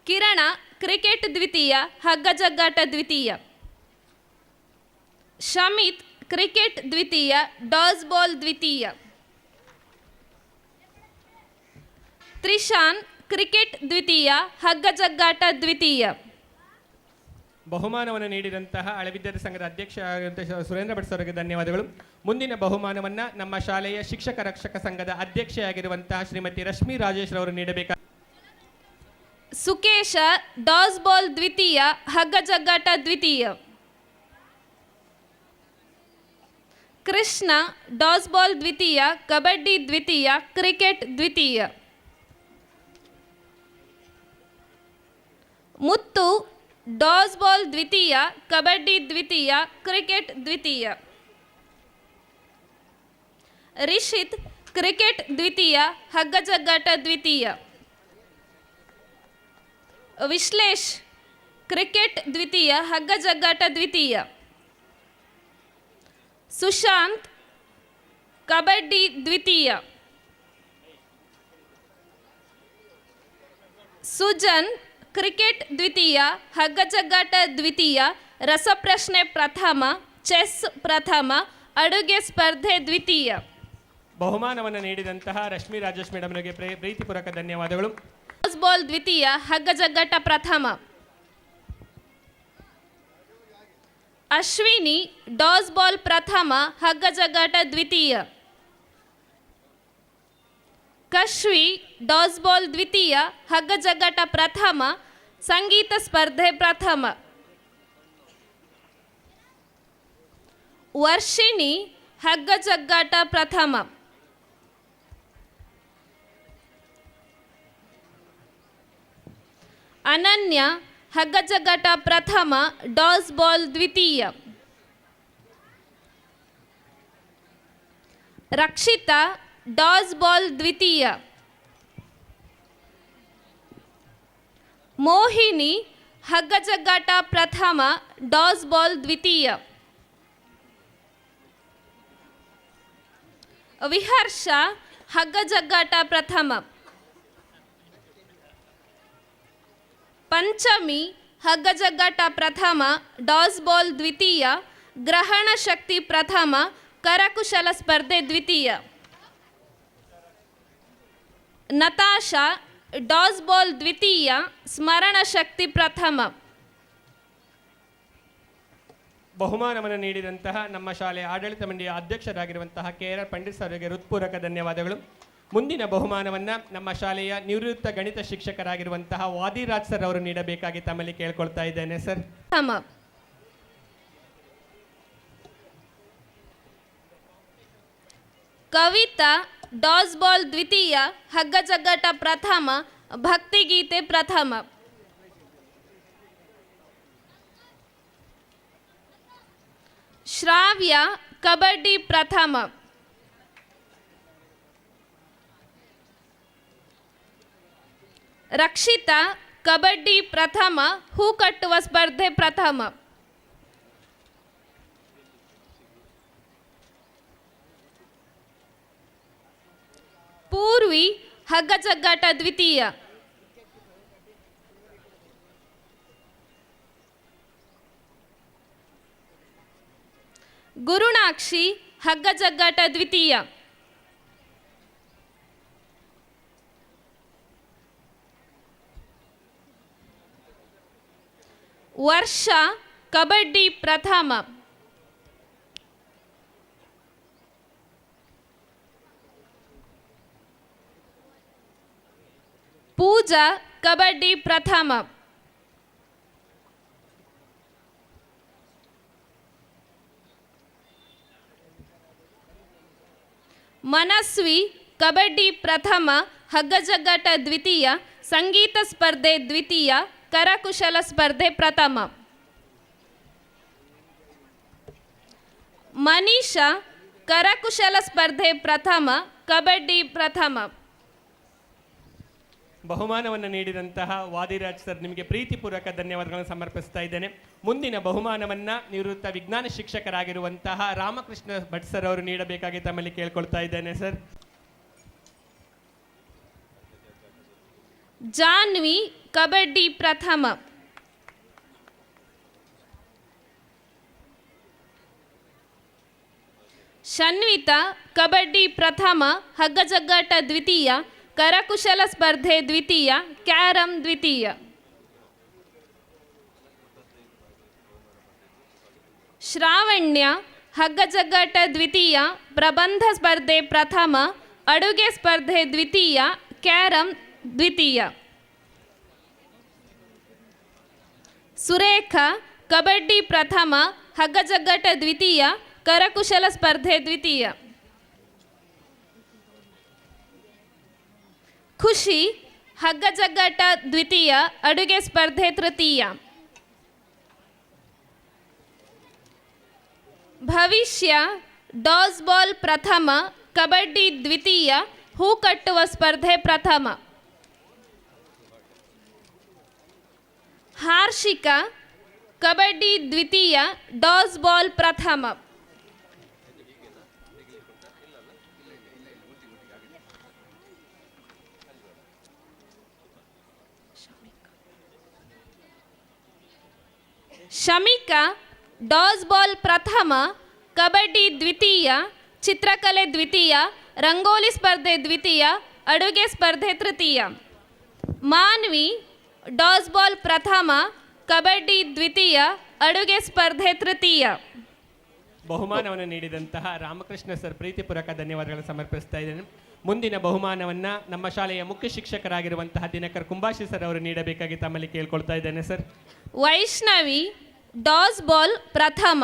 ಕಿರಣ ಕ್ರಿಕೆಟ್ ದ್ವಿತೀಯ, ಹಗ್ಗ ಜಗ್ಗಾಟ ದ್ವಿತೀಯ. ಶಮಿತ್ ಕ್ರಿಕೆಟ್ ದ್ವಿತೀಯ, ಡಾಸ್ ಬಾಲ್ ದ್ವಿತೀಯ. ತ್ರಿಶಾನ್ ಕ್ರಿಕೆಟ್ ದ್ವಿತೀಯ, ಹಗ್ಗ ಜಗ್ಗಾಟ ದ್ವಿತೀಯ. ಬಹುಮಾನವನ್ನು ನೀಡಿದಂತಹ ಹಳೆ ವಿದ್ಯಾರ್ಥಿ ಸಂಘದ ಅಧ್ಯಕ್ಷ ಸುರೇಂದ್ರ ಭಟ್ ಸರ್ಗೆ ಧನ್ಯವಾದಗಳು. ಮುಂದಿನ ಬಹುಮಾನವನ್ನು ನಮ್ಮ ಶಾಲೆಯ ಶಿಕ್ಷಕ ರಕ್ಷಕ ಸಂಘದ ಅಧ್ಯಕ್ಷೆಯಾಗಿರುವಂತಹ ಶ್ರೀಮತಿ ರಶ್ಮಿ ರಾಜೇಶ್ ರವರು ನೀಡಬೇಕು. ಸುಕೇಶ ಡಾಸ್ ಬಾಲ್ ದ್ವಿತೀಯ, ಹಗ್ಗ ಜಗ್ಗಾಟ ದ್ವಿತೀಯ. ಕೃಷ್ಣ ಡಾಸ್ ಬಾಲ್ ದ್ವಿತೀಯ, ಕಬಡ್ಡಿ ದ್ವಿತೀಯ, ಕ್ರಿಕೆಟ್ ದ್ವಿತೀಯ. ಮುತ್ತು ಡಾಸ್ ಬಾಲ್ ದ್ವಿತೀಯ, ಕಬಡ್ಡಿ ದ್ವಿತೀಯ, ಕ್ರಿಕೆಟ್ ದ್ವಿತೀಯ. ರಿಷಿತ್ ಕ್ರಿಕೆಟ್ ದ್ವಿತೀಯ, ಹಗ್ಗ ಜಗ್ಗಾಟ ದ್ವಿತೀಯ. ವಿಶ್ಲೇಷ್ ಕ್ರಿಕೆಟ್ ದ್ವಿತೀಯ, ಹಗ್ಗ ಜಗ್ಗಾಟ ದ್ವಿತೀಯ. ಸುಶಾಂತ್ ಕಬಡ್ಡಿ ದ್ವಿತೀಯ. ಸುಜನ್ ಕ್ರಿಕೆಟ್ ದ್ವಿತೀಯ, ಹಗ್ಗ ಜಗ್ಗಾಟ ದ್ವಿತೀಯ, ರಸಪ್ರಶ್ನೆ ಪ್ರಥಮ, ಚೆಸ್ ಪ್ರಥಮ, ಅಡುಗೆ ಸ್ಪರ್ಧೆ ದ್ವಿತೀಯ. ಬಹುಮಾನವನ್ನು ನೀಡಿದಂತಹ ರಶ್ಮಿ ರಾಜೇಶ್ ಮೇಡಮ್ಗೆ ಪ್ರೀತಿಪೂರ್ವಕ ಧನ್ಯವಾದಗಳು. ಡಾಸ್ ಬಾಲ್ ದ್ವಿತೀಯ, ಹಗ್ಗ ಜಗ್ಗಾಟ ಪ್ರಥಮ. ಅಶ್ವಿನಿ ಡಾಸ್ ಬಾಲ್ ಪ್ರಥಮ, ಹಗ್ಗ ಜಗ್ಗಾಟ ದ್ವಿತೀಯ. ಕಶ್ವಿ ಡಾಸ್ ಬಾಲ್ ದ್ವಿತೀಯ, ಹಗ್ಗ ಜಗ್ಗಾಟ ಪ್ರಥಮ, ಸಂಗೀತ ಸ್ಪರ್ಧೆ ಪ್ರಥಮ. ವರ್ಷಿಣಿ ಹಗ್ಗ ಜಗ್ಗಾಟ ಪ್ರಥಮ. ಅನನ್ಯ ಹಗ್ಗ ಜಗ್ಗಾಟ ಪ್ರಥಮ, ಡಾಸ್ ಬಾಲ್ ದ್ವಿತೀಯ. ರಕ್ಷಿತಾ ಡಾಸ್ ಬಾಲ್ ದ್ವಿತೀಯ. ಮೋಹಿನಿ ಹಗ್ಗ ಜಗ್ಗಾಟ ಪ್ರಥಮ, ಡಾಸ್ ಬಾಲ್ ದ್ವಿತೀಯ. ವಿಹರ್ಷ ಹಗ್ಗ ಜಗ್ಗಾಟ ಪ್ರಥಮ. ಪಂಚಮಿ ಹಗ್ಗ ಜಗ್ಗಾಟ ಪ್ರಥಮ, ಡಾಸ್ ಬಾಲ್ ದ್ವಿತೀಯ, ಗ್ರಹಣ ಶಕ್ತಿ ಪ್ರಥಮ, ಕರಕುಶಲ ಸ್ಪರ್ಧೆ ದ್ವಿತೀಯ. ನತಾಶಾ ಡಾಸ್ ಬಾಲ್ ದ್ವಿತೀಯ, ಸ್ಮರಣ ಶಕ್ತಿ ಪ್ರಥಮ. ಬಹುಮಾನವನ್ನು ನೀಡಿದಂತಹ ನಮ್ಮ ಶಾಲೆಯ ಆಡಳಿತ ಮಂಡಳಿಯ ಅಧ್ಯಕ್ಷರಾಗಿರುವಂತಹ KR ಪಂಡಿತ್ ಸರ್ಗೆ ಹೃತ್ಪೂರ್ವಕ ಧನ್ಯವಾದಗಳು. ಮುಂದಿನ ಬಹುಮಾನವನ್ನು ನಮ್ಮ ಶಾಲೆಯ ನಿವೃತ್ತ ಗಣಿತ ಶಿಕ್ಷಕರಾಗಿರುವಂತಹ ವಾದಿರಾಜ್ ಸರ್ ಅವರು ನೀಡಬೇಕಾಗಿ ತಮ್ಮಲ್ಲಿ ಕೇಳ್ಕೊಳ್ತಾ ಇದ್ದೇನೆ ಸರ್. ಕವಿತಾ ಡಾಸ್ ಬಾಲ್ ದ್ವಿತೀಯ, ಹಗ್ಗ ಜಗ್ಗಾಟ ಪ್ರಥಮ, ಭಕ್ತಿಗೀತೆ ಪ್ರಥಮ. ಶ್ರಾವ್ಯ ಕಬಡ್ಡಿ ಪ್ರಥಮ. ರಕ್ಷಿತಾ ಕಬಡ್ಡಿ ಪ್ರಥಮ, ಹೂ ಕಟ್ಟುವ ಸ್ಪರ್ಧೆ ಪ್ರಥಮ. ಪೂರ್ವಿ ಹಗ್ಗ ಜಗ್ಗಾಟ ದ್ವಿತೀಯ. ಗುರುಣಾಕ್ಷಿ ಹಗ್ಗ ಜಗ್ಗಾಟ ದ್ವಿತೀಯ. ವರ್ಷ ಕಬಡ್ಡಿ ಪ್ರಥಮ. ಪೂಜಾ ಕಬಡ್ಡಿ ಪ್ರಥಮ. ಮನಸ್ವಿ ಕಬಡ್ಡಿ ಪ್ರಥಮ, ಹಗ್ಗ ಜಗ್ಗಾಟ ದ್ವಿತೀಯ, ಸಂಗೀತ ಸ್ಪರ್ಧೆ ದ್ವಿತೀಯ, ಕರಕುಶಲ ಸ್ಪರ್ಧೆ ಪ್ರಥಮ. ಮನೀಷಾ ಕರಕುಶಲ ಸ್ಪರ್ಧೆ ಪ್ರಥಮ, ಕಬಡ್ಡಿ ಪ್ರಥಮ. ಬಹುಮಾನವನ್ನು ನೀಡಿದಂತಹ ವಾದಿರಾಜ್ ಸರ್ ನಿಮಗೆ ಪ್ರೀತಿಪೂರ್ವಕ ಧನ್ಯವಾದಗಳನ್ನು ಸಮರ್ಪಿಸ್ತಾ ಇದ್ದೇನೆ. ಮುಂದಿನ ಬಹುಮಾನವನ್ನು ನಿವೃತ್ತ ವಿಜ್ಞಾನ ಶಿಕ್ಷಕರಾಗಿರುವಂತಹ ರಾಮಕೃಷ್ಣ ಭಟ್ ಸರ್ ಅವರು ನೀಡಬೇಕಾಗಿ ತಮ್ಮಲ್ಲಿ ಕೇಳ್ಕೊಳ್ತಾ ಇದ್ದೇನೆ ಸರ್. ಜಾನ್ವಿ ಕಬಡ್ಡಿ ಪ್ರಥಮ. ಶನ್ವಿತಾ ಕಬಡ್ಡಿ ಪ್ರಥಮ, ಹಗ್ಗ ಜಗ್ಗಾಟ ದ್ವಿತೀಯ, ಕರಕುಶಲ ಸ್ಪರ್ಧೆ ದ್ವಿತೀಯ, ಕ್ಯಾರಂ ದ್ವಿತೀಯ. ಶ್ರಾವಣ್ಯ ಹಗ್ಗ ಜಗ್ಗಾಟ ದ್ವಿತೀಯ, ಪ್ರಬಂಧ ಸ್ಪರ್ಧೆ ಪ್ರಥಮ, ಅಡುಗೆ ಸ್ಪರ್ಧೆ ದ್ವಿತೀಯ, ಕ್ಯಾರಂ ದ್ವಿತೀಯ. ಸುರೇಖಾ ಕಬಡ್ಡಿ ಪ್ರಥಮ, ಹಗ್ಗ ಜಗ್ಗಾಟ ದ್ವಿತೀಯ, ಕರಕುಶಲ ಸ್ಪರ್ಧೆ ದ್ವಿತೀಯ. ಖುಷಿ ಹಗ್ಗ ಜಗ್ಗಾಟ ದ್ವಿತೀಯ, ಅಡುಗೆ ಸ್ಪರ್ಧೆ ತೃತೀಯ. ಭವಿಷ್ಯ ಡಾಸ್ ಬಾಲ್ ಪ್ರಥಮ, ಕಬಡ್ಡಿ ದ್ವಿತೀಯ, ಹೂ ಕಟ್ಟುವ ಸ್ಪರ್ಧೆ ಪ್ರಥಮ. ಹಾರ್ಷಿಕಾ ಕಬಡ್ಡಿ ದ್ವಿತೀಯ, ಡಾಸ್ ಬಾಲ್ ಪ್ರಥಮ. ಶಮಿಕಾ ಡಾಸ್ ಬಾಲ್ ಪ್ರಥಮ, ಕಬಡ್ಡಿ ದ್ವಿತೀಯ, ಚಿತ್ರಕಲೆ ದ್ವಿತೀಯ, ರಂಗೋಲಿ ಸ್ಪರ್ಧೆ ದ್ವಿತೀಯ, ಅಡುಗೆ ಸ್ಪರ್ಧೆ ತೃತೀಯ. ಮಾನ್ವಿ ಡಾಸ್ ಬಾಲ್ ಪ್ರಥಮ, ಕಬಡ್ಡಿ ದ್ವಿತೀಯ, ಅಡುಗೆ ಸ್ಪರ್ಧೆ ತೃತೀಯ. ಬಹುಮಾನವನ್ನು ನೀಡಿದಂತಹ ರಾಮಕೃಷ್ಣ ಸರ್ ಪ್ರೀತಿಪೂರ್ವಕ ಧನ್ಯವಾದಗಳನ್ನು ಸಮರ್ಪಿಸ್ತಾ ಇದ್ದೇನೆ. ಮುಂದಿನ ಬಹುಮಾನವನ್ನು ನಮ್ಮ ಶಾಲೆಯ ಮುಖ್ಯ ಶಿಕ್ಷಕರಾಗಿರುವಂತಹ ದಿನಕರ್ ಕುಂಬಾಶಿ ಸರ್ ಅವರು ನೀಡಬೇಕಾಗಿ ತಮ್ಮಲ್ಲಿ ಕೇಳ್ಕೊಳ್ತಾ ಇದ್ದೇನೆ ಸರ್. ವೈಷ್ಣವಿ ಡಾಸ್ ಬಾಲ್ ಪ್ರಥಮ,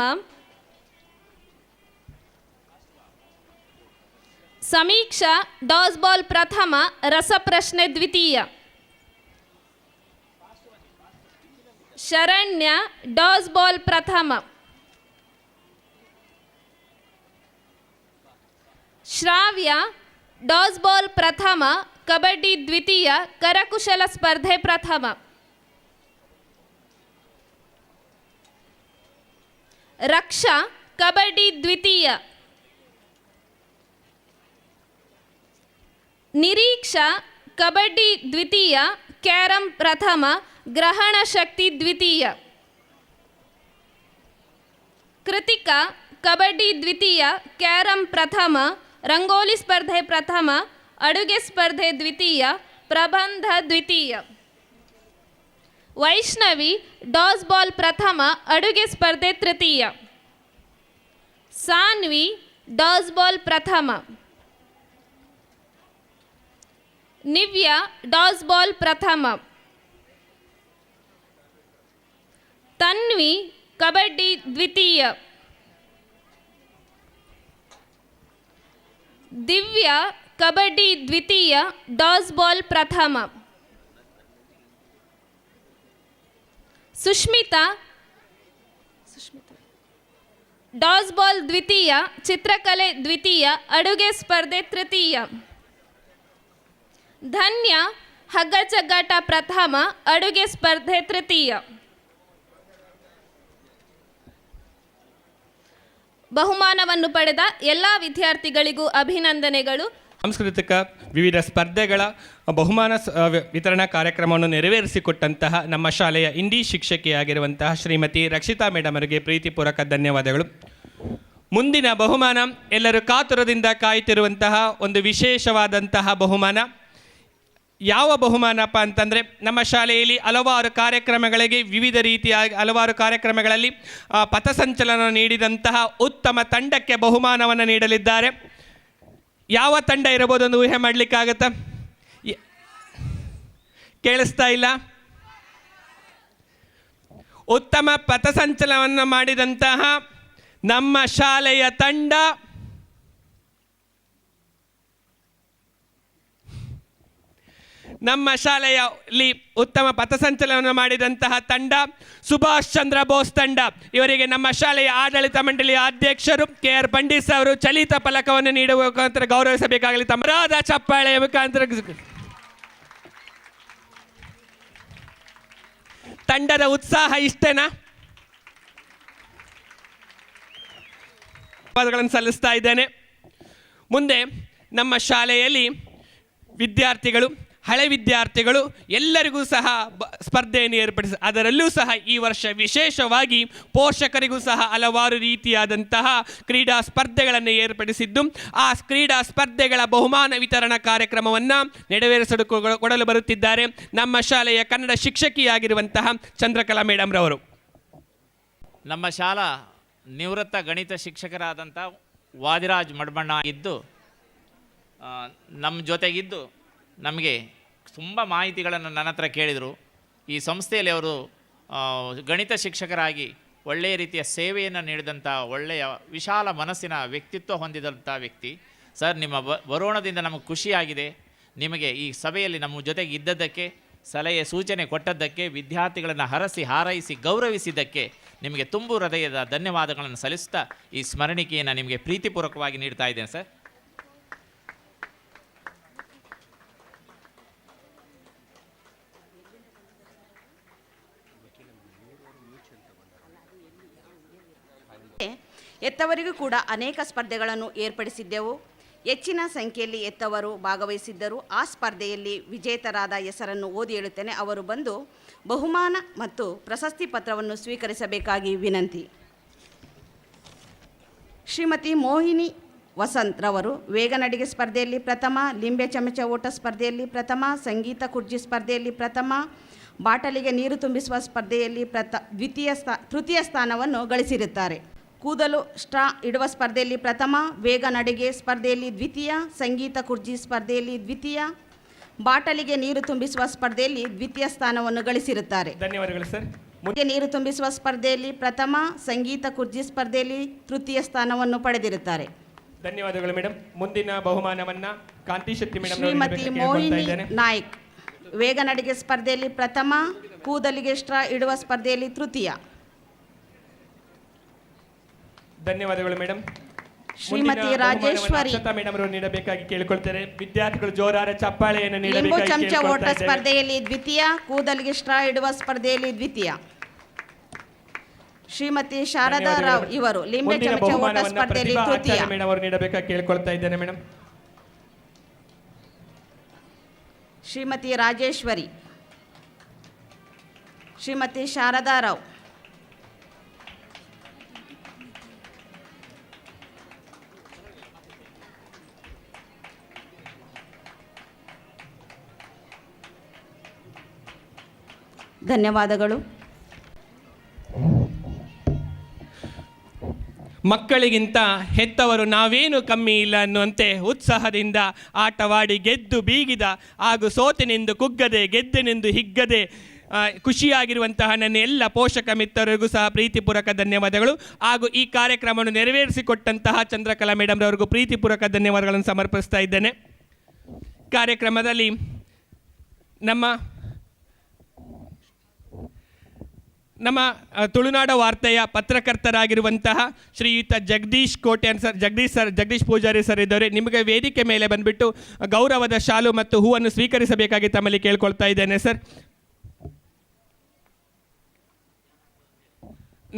ಸಮೀಕ್ಷಾ ಡಾಸ್ ಬಾಲ್ ಪ್ರಥಮ, ರಸಪ್ರಶ್ನೆ ದ್ವಿತೀಯ. ಶರಣ್ಯ ಡಾಸ್ ಬಾಲ್ ಪ್ರಥಮ. ಶ್ರಾವ್ಯ ಡಾಸ್ ಬಾಲ್ ಪ್ರಥಮ, ಕಬಡ್ಡಿ ದ್ವಿತೀಯ, ಕರಕುಶಲ ಸ್ಪರ್ಧೆ ಪ್ರಥಮ. ರಕ್ಷಾ ಕಬಡ್ಡಿ ದ್ವಿತೀಯ. ನಿರೀಕ್ಷಾ ಕಬಡ್ಡಿ ದ್ವಿತೀಯ, ಕ್ಯಾರಂ ಪ್ರಥಮ, ಗ್ರಹಣ ಶಕ್ತಿ ದ್ವಿತೀಯ. ಕೃತಿಕಾ ಕಬಡ್ಡಿ ದ್ವಿತೀಯ, ಕ್ಯಾರಂ ಪ್ರಥಮ, ರಂಗೋಲಿ ಸ್ಪರ್ಧೆ ಪ್ರಥಮ, ಅಡುಗೆ ಸ್ಪರ್ಧೆ ದ್ವಿತೀಯ, ಪ್ರಬಂಧ ದ್ವಿತೀಯ. ವೈಷ್ಣವಿ ಡಾಸ್ ಬಾಲ್ ಪ್ರಥಮ, ಅಡುಗೆ ಸ್ಪರ್ಧೆ ತೃತೀಯ. ಸಾನ್ವಿ ಡಾಸ್ ಬಾಲ್ ಪ್ರಥಮ. ನಿವ್ಯಾ ಡಾಸ್ ಬಾಲ್ ಪ್ರಥಮ. ತನ್ವಿ ಕಬಡ್ಡಿ ದ್ವಿತೀಯ. ದಿವ್ಯಾ ಕಬಡ್ಡಿ ದ್ವಿತೀಯ, ಡಾಸ್ ಬಾಲ್ ಪ್ರಥಮ. ಸುಷ್ಮಿತಾ ಡಾಸ್ ಬಾಲ್ ದ್ವಿತೀಯ, ಚಿತ್ರಕಲೆ ದ್ವಿತೀಯ, ಅಡುಗೆ ಸ್ಪರ್ಧೆ ತೃತೀಯ. ಧನ್ಯ ಹಗ್ಗ ಜಗ್ಗಾಟ ಪ್ರಥಮ, ಅಡುಗೆ ಸ್ಪರ್ಧೆ ತೃತೀಯ. ಬಹುಮಾನವನ್ನು ಪಡೆದ ಎಲ್ಲ ವಿದ್ಯಾರ್ಥಿಗಳಿಗೂ ಅಭಿನಂದನೆಗಳು. ಸಾಂಸ್ಕೃತಿಕ ವಿವಿಧ ಸ್ಪರ್ಧೆಗಳ ಬಹುಮಾನ ವಿತರಣಾ ಕಾರ್ಯಕ್ರಮವನ್ನು ನೆರವೇರಿಸಿಕೊಟ್ಟಂತಹ ನಮ್ಮ ಶಾಲೆಯ ಇಂಡಿ ಶಿಕ್ಷಕಿಯಾಗಿರುವಂತಹ ಶ್ರೀಮತಿ ರಕ್ಷಿತಾ ಮೇಡಮ್ ಅವರಿಗೆ ಪ್ರೀತಿಪೂರ್ವಕ ಧನ್ಯವಾದಗಳು. ಮುಂದಿನ ಬಹುಮಾನ ಎಲ್ಲರೂ ಕಾತುರದಿಂದ ಕಾಯುತ್ತಿರುವಂತಹ ಒಂದು ವಿಶೇಷವಾದಂತಹ ಬಹುಮಾನ. ಯಾವ ಬಹುಮಾನಪ್ಪ ಅಂತಂದರೆ, ನಮ್ಮ ಶಾಲೆಯಲ್ಲಿ ಹಲವಾರು ಕಾರ್ಯಕ್ರಮಗಳಿಗೆ ವಿವಿಧ ರೀತಿಯ ಹಲವಾರು ಕಾರ್ಯಕ್ರಮಗಳಲ್ಲಿ ಪಥಸಂಚಲನ ನೀಡಿದಂತಹ ಉತ್ತಮ ತಂಡಕ್ಕೆ ಬಹುಮಾನವನ್ನು ನೀಡಲಿದ್ದಾರೆ. ಯಾವ ತಂಡ ಇರಬಹುದು ಒಂದು ಊಹೆ ಮಾಡಲಿಕ್ಕಾಗತ್ತಾ? ಕೇಳಿಸ್ತಾ ಇಲ್ಲ? ಉತ್ತಮ ಪಥಸಂಚಲನವನ್ನು ಮಾಡಿದಂತಹ ನಮ್ಮ ಶಾಲೆಯ ತಂಡ ಉತ್ತಮ ಪಥಸಂಚಲನವನ್ನು ಮಾಡಿದಂತಹ ತಂಡ ಸುಭಾಷ್ ಚಂದ್ರ ಬೋಸ್ ತಂಡ. ಇವರಿಗೆ ನಮ್ಮ ಶಾಲೆಯ ಆಡಳಿತ ಮಂಡಳಿಯ ಅಧ್ಯಕ್ಷರು KR ಪಂಡಿತ್ ಅವರು ಚಲಿತ ಫಲಕವನ್ನು ನೀಡುವ ಮುಖಾಂತರ ಗೌರವಿಸಬೇಕಾಗಲಿ. ತಮ್ಮರಾದ ಚಪ್ಪಾಳೆಯ ಮುಖಾಂತರ ತಂಡದ ಉತ್ಸಾಹ ಇಷ್ಟೇನಾ? ಧನ್ಯವಾದಗಳನ್ನು ಸಲ್ಲಿಸ್ತಾ ಇದ್ದೇನೆ. ಮುಂದೆ ನಮ್ಮ ಶಾಲೆಯಲ್ಲಿ ವಿದ್ಯಾರ್ಥಿಗಳು, ಹಳೆ ವಿದ್ಯಾರ್ಥಿಗಳು ಎಲ್ಲರಿಗೂ ಸಹ ಸ್ಪರ್ಧೆಯನ್ನು ಏರ್ಪಡಿಸಿ, ಅದರಲ್ಲೂ ಸಹ ಈ ವರ್ಷ ವಿಶೇಷವಾಗಿ ಪೋಷಕರಿಗೂ ಸಹ ಹಲವಾರು ರೀತಿಯಾದಂತಹ ಕ್ರೀಡಾ ಸ್ಪರ್ಧೆಗಳನ್ನು ಏರ್ಪಡಿಸಿದ್ದು, ಆ ಕ್ರೀಡಾ ಸ್ಪರ್ಧೆಗಳ ಬಹುಮಾನ ವಿತರಣಾ ಕಾರ್ಯಕ್ರಮವನ್ನು ಕೊಡಲು ಬರುತ್ತಿದ್ದಾರೆ ನಮ್ಮ ಶಾಲೆಯ ಕನ್ನಡ ಶಿಕ್ಷಕಿಯಾಗಿರುವಂತಹ ಚಂದ್ರಕಲಾ ಮೇಡಮ್ ರವರು. ನಮ್ಮ ಶಾಲಾ ನಿವೃತ್ತ ಗಣಿತ ಶಿಕ್ಷಕರಾದಂಥ ವಾದಿರಾಜ್ ಮಡ್ಬಣ್ಣ ಇದ್ದು ನಮ್ಮ ಜೊತೆಗಿದ್ದು ನಮಗೆ ತುಂಬ ಮಾಹಿತಿಗಳನ್ನು ನನ್ನ ಹತ್ರ ಕೇಳಿದರು. ಈ ಸಂಸ್ಥೆಯಲ್ಲಿ ಅವರು ಗಣಿತ ಶಿಕ್ಷಕರಾಗಿ ಒಳ್ಳೆಯ ರೀತಿಯ ಸೇವೆಯನ್ನು ನೀಡಿದಂಥ ಒಳ್ಳೆಯ ವಿಶಾಲ ಮನಸ್ಸಿನ ವ್ಯಕ್ತಿತ್ವ ಹೊಂದಿದಂಥ ವ್ಯಕ್ತಿ. ಸರ್, ನಿಮ್ಮ ಬರೋಣದಿಂದ ನಮಗೆ ಖುಷಿಯಾಗಿದೆ. ನಿಮಗೆ ಈ ಸಭೆಯಲ್ಲಿ ನಮ್ಮ ಜೊತೆಗೆ ಇದ್ದದ್ದಕ್ಕೆ, ಸಲಹೆ ಸೂಚನೆ ಕೊಟ್ಟದ್ದಕ್ಕೆ, ವಿದ್ಯಾರ್ಥಿಗಳನ್ನು ಹರಸಿ ಹಾರೈಸಿ ಗೌರವಿಸಿದ್ದಕ್ಕೆ ನಿಮಗೆ ತುಂಬು ಹೃದಯದ ಧನ್ಯವಾದಗಳನ್ನು ಸಲ್ಲಿಸ್ತಾ ಈ ಸ್ಮರಣಿಕೆಯನ್ನು ನಿಮಗೆ ಪ್ರೀತಿಪೂರ್ವಕವಾಗಿ ನೀಡ್ತಾ ಇದ್ದೇನೆ ಸರ್. ಎತ್ತವರಿಗೂ ಕೂಡ ಅನೇಕ ಸ್ಪರ್ಧೆಗಳನ್ನು ಏರ್ಪಡಿಸಿದ್ದೆವು. ಹೆಚ್ಚಿನ ಸಂಖ್ಯೆಯಲ್ಲಿ ಎತ್ತವರು ಭಾಗವಹಿಸಿದ್ದರು. ಆ ಸ್ಪರ್ಧೆಯಲ್ಲಿ ವಿಜೇತರಾದ ಹೆಸರನ್ನು ಓದಿ ಹೇಳುತ್ತೇನೆ. ಅವರು ಬಂದು ಬಹುಮಾನ ಮತ್ತು ಪ್ರಶಸ್ತಿ ಪತ್ರವನ್ನು ಸ್ವೀಕರಿಸಬೇಕಾಗಿ ವಿನಂತಿ. ಶ್ರೀಮತಿ ಮೋಹಿನಿ ವಸಂತ್ ರವರು ವೇಗ ನಡಿಗೆ ಸ್ಪರ್ಧೆಯಲ್ಲಿ ಪ್ರಥಮ, ಲಿಂಬೆ ಚಮಚ ಓಟ ಸ್ಪರ್ಧೆಯಲ್ಲಿ ಪ್ರಥಮ, ಸಂಗೀತ ಕುರ್ಜಿ ಸ್ಪರ್ಧೆಯಲ್ಲಿ ಪ್ರಥಮ, ಬಾಟಲಿಗೆ ನೀರು ತುಂಬಿಸುವ ಸ್ಪರ್ಧೆಯಲ್ಲಿ ತೃತೀಯ ಸ್ಥಾನವನ್ನು ಗಳಿಸಿರುತ್ತಾರೆ. ಕೂದಲು ಸ್ಟ್ರಾ ಇಡುವ ಸ್ಪರ್ಧೆಯಲ್ಲಿ ಪ್ರಥಮ, ವೇಗ ನಡಿಗೆ ಸ್ಪರ್ಧೆಯಲ್ಲಿ ದ್ವಿತೀಯ, ಸಂಗೀತ ಕುರ್ಜಿ ಸ್ಪರ್ಧೆಯಲ್ಲಿ ದ್ವಿತೀಯ, ಬಾಟಲಿಗೆ ನೀರು ತುಂಬಿಸುವ ಸ್ಪರ್ಧೆಯಲ್ಲಿ ದ್ವಿತೀಯ ಸ್ಥಾನವನ್ನು ಗಳಿಸಿರುತ್ತಾರೆ. ಧನ್ಯವಾದಗಳು ಸರ್. ನೀರು ತುಂಬಿಸುವ ಸ್ಪರ್ಧೆಯಲ್ಲಿ ಪ್ರಥಮ, ಸಂಗೀತ ಕುರ್ಜಿ ಸ್ಪರ್ಧೆಯಲ್ಲಿ ತೃತೀಯ ಸ್ಥಾನವನ್ನು ಪಡೆದಿರುತ್ತಾರೆ. ಧನ್ಯವಾದಗಳು ಮೇಡಮ್. ಮುಂದಿನ ಬಹುಮಾನವನ್ನ ಕಾಂತಿ ಶೆಟ್ಟಿ ಮೇಡಮ್ ಶ್ರೀಮತಿ ಮೋಹಿನಿ ನಾಯ್ಕ್ ವೇಗ ನಡಿಗೆ ಸ್ಪರ್ಧೆಯಲ್ಲಿ ಪ್ರಥಮ, ಕೂದಲಿಗೆ ಸ್ಟ್ರಾ ಇಡುವ ಸ್ಪರ್ಧೆಯಲ್ಲಿ ತೃತೀಯ. ಧನ್ಯವಾದಗಳು ಮೇಡಮ್. ಶ್ರೀಮತಿ ರಾಜೇಶ್ವರಿ ಮೇಡಮ್ ಅವರು ನೀಡಬೇಕಾಗಿ ಕೇಳಿಕೊಳ್ತಾರೆ. ವಿದ್ಯಾರ್ಥಿಗಳು ಜೋರಾದ ಚಪ್ಪಾಳೆಯನ್ನು ಲಿಂಬು ನೀಡಬೇಕಾಗಿ ಚಮಚ ಓಟ ಸ್ಪರ್ಧೆಯಲ್ಲಿ ದ್ವಿತೀಯ, ಕೂದಲಿಗೆ ಸ್ಟ್ರಾ ಇಡುವ ಸ್ಪರ್ಧೆಯಲ್ಲಿ ದ್ವಿತೀಯ. ಶ್ರೀಮತಿ ಶಾರದಾ ರಾವ್ ಇವರು ಲಿಂಬೆ ಚಮಚ ಓಟ ಸ್ಪರ್ಧೆಯಲ್ಲಿ ತೃತೀಯ. ಮೇಡಮ್ ಅವರು ನೀಡಬೇಕಾಗಿ ಕೇಳಿಕೊಳ್ತಾ ಇದ್ದೇನೆ ಮೇಡಮ್. ಶ್ರೀಮತಿ ರಾಜೇಶ್ವರಿ, ಶ್ರೀಮತಿ ಶಾರದಾ ರಾವ್, ಧನ್ಯವಾದಗಳು. ಮಕ್ಕಳಿಗಿಂತ ಹೆತ್ತವರು ನಾವೇನು ಕಮ್ಮಿ ಇಲ್ಲ ಅನ್ನುವಂತೆ ಉತ್ಸಾಹದಿಂದ ಆಟವಾಡಿ ಗೆದ್ದು ಬೀಗಿದ ಹಾಗೂ ಸೋತಿನೆಂದು ಕುಗ್ಗದೆ ಗೆದ್ದೆನೆಂದು ಹಿಗ್ಗದೆ ಖುಷಿಯಾಗಿರುವಂತಹ ನನ್ನ ಎಲ್ಲ ಪೋಷಕ ಮಿತ್ರರಿಗೂ ಸಹ ಪ್ರೀತಿಪೂರ್ವಕ ಧನ್ಯವಾದಗಳು. ಹಾಗೂ ಈ ಕಾರ್ಯಕ್ರಮವನ್ನು ನೆರವೇರಿಸಿಕೊಟ್ಟಂತಹ ಚಂದ್ರಕಲಾ ಮೇಡಮ್ ರವರಿಗೂ ಪ್ರೀತಿಪೂರ್ವಕ ಧನ್ಯವಾದಗಳನ್ನು ಸಮರ್ಪಿಸ್ತಾ ಇದ್ದೇನೆ. ಕಾರ್ಯಕ್ರಮದಲ್ಲಿ ನಮ್ಮ ತುಳುನಾಡ ವಾರ್ತೆಯ ಪತ್ರಕರ್ತರಾಗಿರುವಂತಹ ಶ್ರೀಯುತ ಜಗದೀಶ್ ಕೋಟ್ಯಾನ್ ಸರ್, ಜಗದೀಶ್ ಪೂಜಾರಿ ಸರ್ ಇದ್ದವರೆ, ನಿಮಗೆ ವೇದಿಕೆ ಮೇಲೆ ಬಂದುಬಿಟ್ಟು ಗೌರವದ ಶಾಲು ಮತ್ತು ಹೂವನ್ನು ಸ್ವೀಕರಿಸಬೇಕಾಗಿ ತಮ್ಮಲ್ಲಿ ಕೇಳ್ಕೊಳ್ತಾ ಇದ್ದೇನೆ ಸರ್.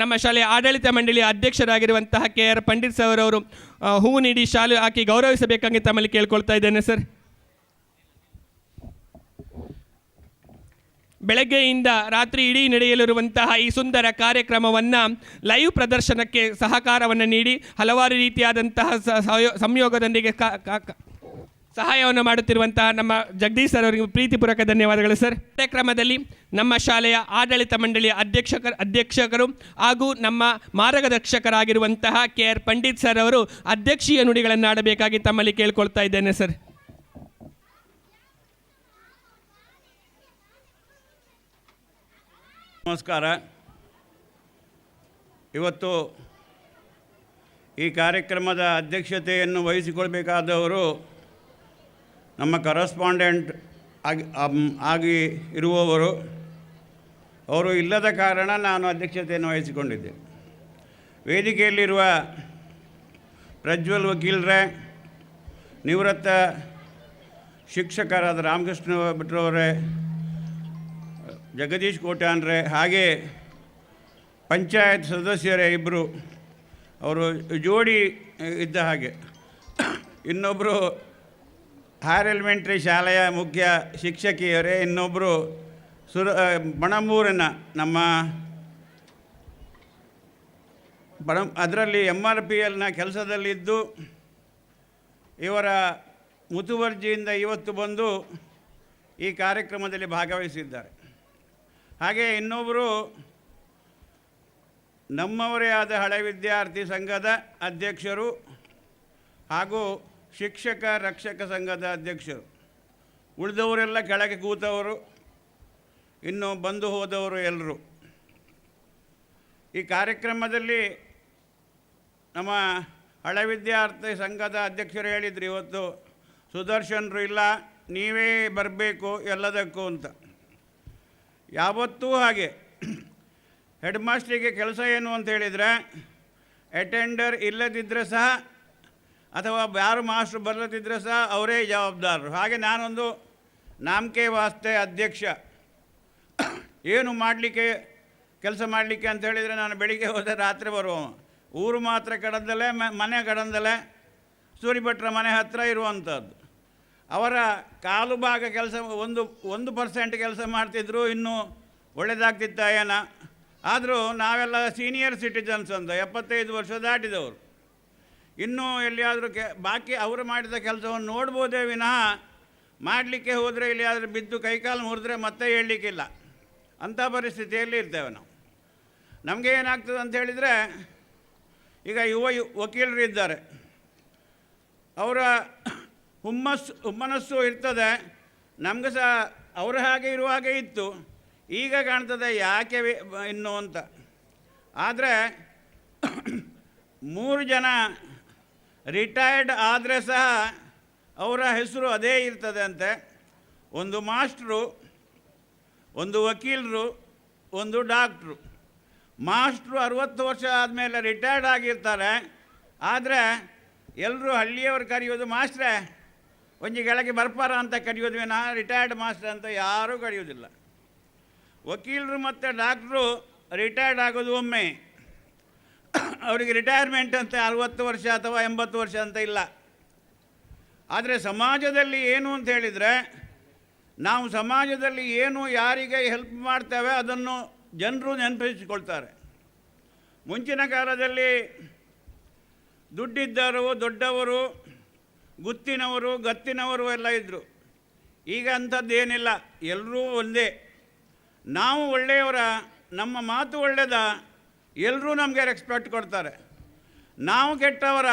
ನಮ್ಮ ಶಾಲೆಯ ಆಡಳಿತ ಮಂಡಳಿಯ ಅಧ್ಯಕ್ಷರಾಗಿರುವಂತಹ KR ಪಂಡಿತ್ ಸರ್ ಅವರು ಹೂವು ನೀಡಿ ಶಾಲು ಹಾಕಿ ಗೌರವಿಸಬೇಕಾಗಿ ತಮ್ಮಲ್ಲಿ ಕೇಳ್ಕೊಳ್ತಾ ಇದ್ದೇನೆ ಸರ್. ಬೆಳಗ್ಗೆಯಿಂದ ರಾತ್ರಿ ಇಡೀ ನಡೆಯಲಿರುವಂತಹ ಈ ಸುಂದರ ಕಾರ್ಯಕ್ರಮವನ್ನು ಲೈವ್ ಪ್ರದರ್ಶನಕ್ಕೆ ಸಹಕಾರವನ್ನು ನೀಡಿ ಹಲವಾರು ರೀತಿಯಾದಂತಹ ಸಂಯೋಗದೊಂದಿಗೆ ಸಹಾಯವನ್ನು ಮಾಡುತ್ತಿರುವಂತಹ ನಮ್ಮ ಜಗದೀಶ್ ಸರ್ ಅವರಿಗೆ ಪ್ರೀತಿಪೂರ್ವಕ ಧನ್ಯವಾದಗಳು ಸರ್. ಕಾರ್ಯಕ್ರಮದಲ್ಲಿ ನಮ್ಮ ಶಾಲೆಯ ಆಡಳಿತ ಮಂಡಳಿಯ ಅಧ್ಯಕ್ಷಕರು ಹಾಗೂ ನಮ್ಮ ಮಾರ್ಗದರ್ಶಕರಾಗಿರುವಂತಹ KR ಪಂಡಿತ್ ಸರ್ ಅವರು ಅಧ್ಯಕ್ಷೀಯ ನುಡಿಗಳನ್ನು ಆಡಬೇಕಾಗಿ ತಮ್ಮಲ್ಲಿ ಕೇಳ್ಕೊಳ್ತಾ ಇದ್ದೇನೆ ಸರ್. ನಮಸ್ಕಾರ. ಇವತ್ತು ಈ ಕಾರ್ಯಕ್ರಮದ ಅಧ್ಯಕ್ಷತೆಯನ್ನು ವಹಿಸಿಕೊಳ್ಬೇಕಾದವರು ನಮ್ಮ ಕರೆಸ್ಪಾಂಡೆಂಟ್ ಆಗಿ ಇರುವವರು. ಅವರು ಇಲ್ಲದ ಕಾರಣ ನಾನು ಅಧ್ಯಕ್ಷತೆಯನ್ನು ವಹಿಸಿಕೊಂಡಿದ್ದೆ. ವೇದಿಕೆಯಲ್ಲಿರುವ ಪ್ರಜ್ವಲ್ ವಕೀಲರೇ, ನಿವೃತ್ತ ಶಿಕ್ಷಕರಾದ ರಾಮಕೃಷ್ಣ ಭಟ್ರವರೇ, ಜಗದೀಶ್ ಕೋಟ್ಯಾನ್ರೇ, ಹಾಗೆ ಪಂಚಾಯತ್ ಸದಸ್ಯರೇ ಇಬ್ಬರು, ಅವರು ಜೋಡಿ ಇದ್ದ ಹಾಗೆ. ಇನ್ನೊಬ್ಬರು ಹೈಯರ್ ಎಲಿಮೆಂಟ್ರಿ ಶಾಲೆಯ ಮುಖ್ಯ ಶಿಕ್ಷಕಿಯರೇ, ಇನ್ನೊಬ್ಬರು ಬಣಮೂರಿನ ನಮ್ಮ ಅದರಲ್ಲಿ MRPLನ ಕೆಲಸದಲ್ಲಿದ್ದು ಇವರ ಮುತುವರ್ಜಿಯಿಂದ ಇವತ್ತು ಬಂದು ಈ ಕಾರ್ಯಕ್ರಮದಲ್ಲಿ ಭಾಗವಹಿಸಿದ್ದಾರೆ. ಹಾಗೆ ಇನ್ನೊಬ್ಬರು ನಮ್ಮವರೇ ಆದ ಹಳೆ ವಿದ್ಯಾರ್ಥಿ ಸಂಘದ ಅಧ್ಯಕ್ಷರು ಹಾಗೂ ಶಿಕ್ಷಕ ರಕ್ಷಕ ಸಂಘದ ಅಧ್ಯಕ್ಷರು. ಉಳಿದವರೆಲ್ಲ ಕೆಳಗೆ ಕೂತವರು, ಇನ್ನು ಬಂದು ಹೋದವರು ಎಲ್ಲರೂ. ಈ ಕಾರ್ಯಕ್ರಮದಲ್ಲಿ ನಮ್ಮ ಹಳೆ ವಿದ್ಯಾರ್ಥಿ ಸಂಘದ ಅಧ್ಯಕ್ಷರು ಹೇಳಿದರು, ಇವತ್ತು ಸುದರ್ಶನರು ಇಲ್ಲ, ನೀವೇ ಬರಬೇಕು ಎಲ್ಲದಕ್ಕೂ ಅಂತ. ಯಾವತ್ತೂ ಹಾಗೆ ಹೆಡ್ ಮಾಸ್ಟ್ರಿಗೆ ಕೆಲಸ ಏನು ಅಂತ ಹೇಳಿದರೆ, ಅಟೆಂಡರ್ ಇಲ್ಲದಿದ್ದರೆ ಸಹ ಅಥವಾ ಯಾರು ಮಾಸ್ಟ್ರು ಬರಲದಿದ್ದರೆ ಸಹ ಅವರೇ ಜವಾಬ್ದಾರರು. ಹಾಗೆ ನಾನೊಂದು ನಾಮಕೆ ವಾಸ್ತೆ ಅಧ್ಯಕ್ಷ. ಏನು ಮಾಡಲಿಕ್ಕೆ ಕೆಲಸ ಮಾಡಲಿಕ್ಕೆ ಅಂತ ಹೇಳಿದರೆ, ನಾನು ಬೆಳಿಗ್ಗೆ ಹೋದರೆ ರಾತ್ರಿ ಬರುವ, ಊರು ಮಾತ್ರ ಕಡದಲ್ಲೇ ಮನೆ ಕಡದಲ್ಲೇ ಸೂರಿಭಟ್ರ ಮನೆ ಹತ್ತಿರ ಇರುವಂಥದ್ದು. ಅವರ ಕಾಲು ಭಾಗ ಕೆಲಸ 1% ಕೆಲಸ ಮಾಡ್ತಿದ್ರು, ಇನ್ನೂ ಒಳ್ಳೆಯದಾಗ್ತಿತ್ತ ಏನೋ. ಆದರೂ ನಾವೆಲ್ಲ ಸೀನಿಯರ್ ಸಿಟಿಜನ್ಸ್ ಅಂತ 75 ವರ್ಷ ದಾಟಿದವರು. ಇನ್ನೂ ಎಲ್ಲಿಯಾದರೂ ಬಾಕಿ ಅವರು ಮಾಡಿದ ಕೆಲಸವನ್ನು ನೋಡ್ಬೋದೇ ವಿನಃ ಮಾಡಲಿಕ್ಕೆ ಹೋದರೆ ಎಲ್ಲಿಯಾದರೂ ಬಿದ್ದು ಕೈಕಾಲು ಮುರಿದ್ರೆ ಮತ್ತೆ ಹೇಳಲಿಕ್ಕಿಲ್ಲ, ಅಂಥ ಪರಿಸ್ಥಿತಿಯಲ್ಲಿ ಇರ್ತೇವೆ ನಾವು. ನಮಗೆ ಏನಾಗ್ತದೆ ಅಂತ ಹೇಳಿದರೆ, ಈಗ ಯುವ ವಕೀಲರು ಇದ್ದಾರೆ, ಅವರ ಹುಮ್ಮನಸ್ಸು ಇರ್ತದೆ. ನಮಗೆ ಸಹ ಅವರ ಹಾಗೆ ಇರುವಾಗೆ ಇತ್ತು, ಈಗ ಕಾಣ್ತದೆ ಯಾಕೆ ಇನ್ನು ಅಂತ. ಆದರೆ 3 ಜನ ರಿಟೈರ್ಡ್ ಆದರೆ ಸಹ ಅವರ ಹೆಸರು ಅದೇ ಇರ್ತದೆ ಅಂತೆ. ಒಂದು ಮಾಸ್ಟ್ರು, ಒಂದು ವಕೀಲರು, ಒಂದು ಡಾಕ್ಟ್ರು. ಮಾಸ್ಟ್ರು 60 ವರ್ಷ ಆದಮೇಲೆ ರಿಟೈರ್ಡ್ ಆಗಿರ್ತಾರೆ. ಆದರೆ ಎಲ್ಲರೂ ಹಳ್ಳಿಯವರು ಕರೆಯೋದು ಮಾಸ್ಟ್ರೇ ಒಂಜಿ ಕೆಳಗೆ ಬರ್ಪಾರ ಅಂತ ಕರೆಯೋದು ವಿನಃ ರಿಟೈರ್ಡ್ ಮಾಸ್ಟರ್ ಅಂತ ಯಾರೂ ಕರೆಯೋದಿಲ್ಲ. ವಕೀಲರು ಮತ್ತು ಡಾಕ್ಟ್ರು ರಿಟೈರ್ಡ್ ಆಗೋದು ಒಮ್ಮೆ, ಅವರಿಗೆ ರಿಟೈರ್ಮೆಂಟ್ ಅಂತ 60 ವರ್ಷ ಅಥವಾ 80 ವರ್ಷ ಅಂತ ಇಲ್ಲ. ಆದರೆ ಸಮಾಜದಲ್ಲಿ ಏನು ಅಂತ ಹೇಳಿದರೆ, ನಾವು ಸಮಾಜದಲ್ಲಿ ಏನು ಯಾರಿಗೆ ಹೆಲ್ಪ್ ಮಾಡ್ತೇವೆ ಅದನ್ನು ಜನರು ನೆನಪಿಸಿಕೊಳ್ತಾರೆ. ಮುಂಚಿನ ಕಾಲದಲ್ಲಿ ದುಡ್ಡಿದ್ದವರು, ದೊಡ್ಡವರು, ಗುತ್ತಿನವರು, ಗತ್ತಿನವರು ಎಲ್ಲ ಇದ್ದರು. ಈಗ ಅಂಥದ್ದೇನಿಲ್ಲ, ಎಲ್ಲರೂ ಒಂದೇ. ನಾವು ಒಳ್ಳೆಯವರ, ನಮ್ಮ ಮಾತು ಒಳ್ಳೆಯದ, ಎಲ್ಲರೂ ನಮಗೆ ರೆಸ್ಪೆಕ್ಟ್ ಕೊಡ್ತಾರೆ. ನಾವು ಕೆಟ್ಟವರ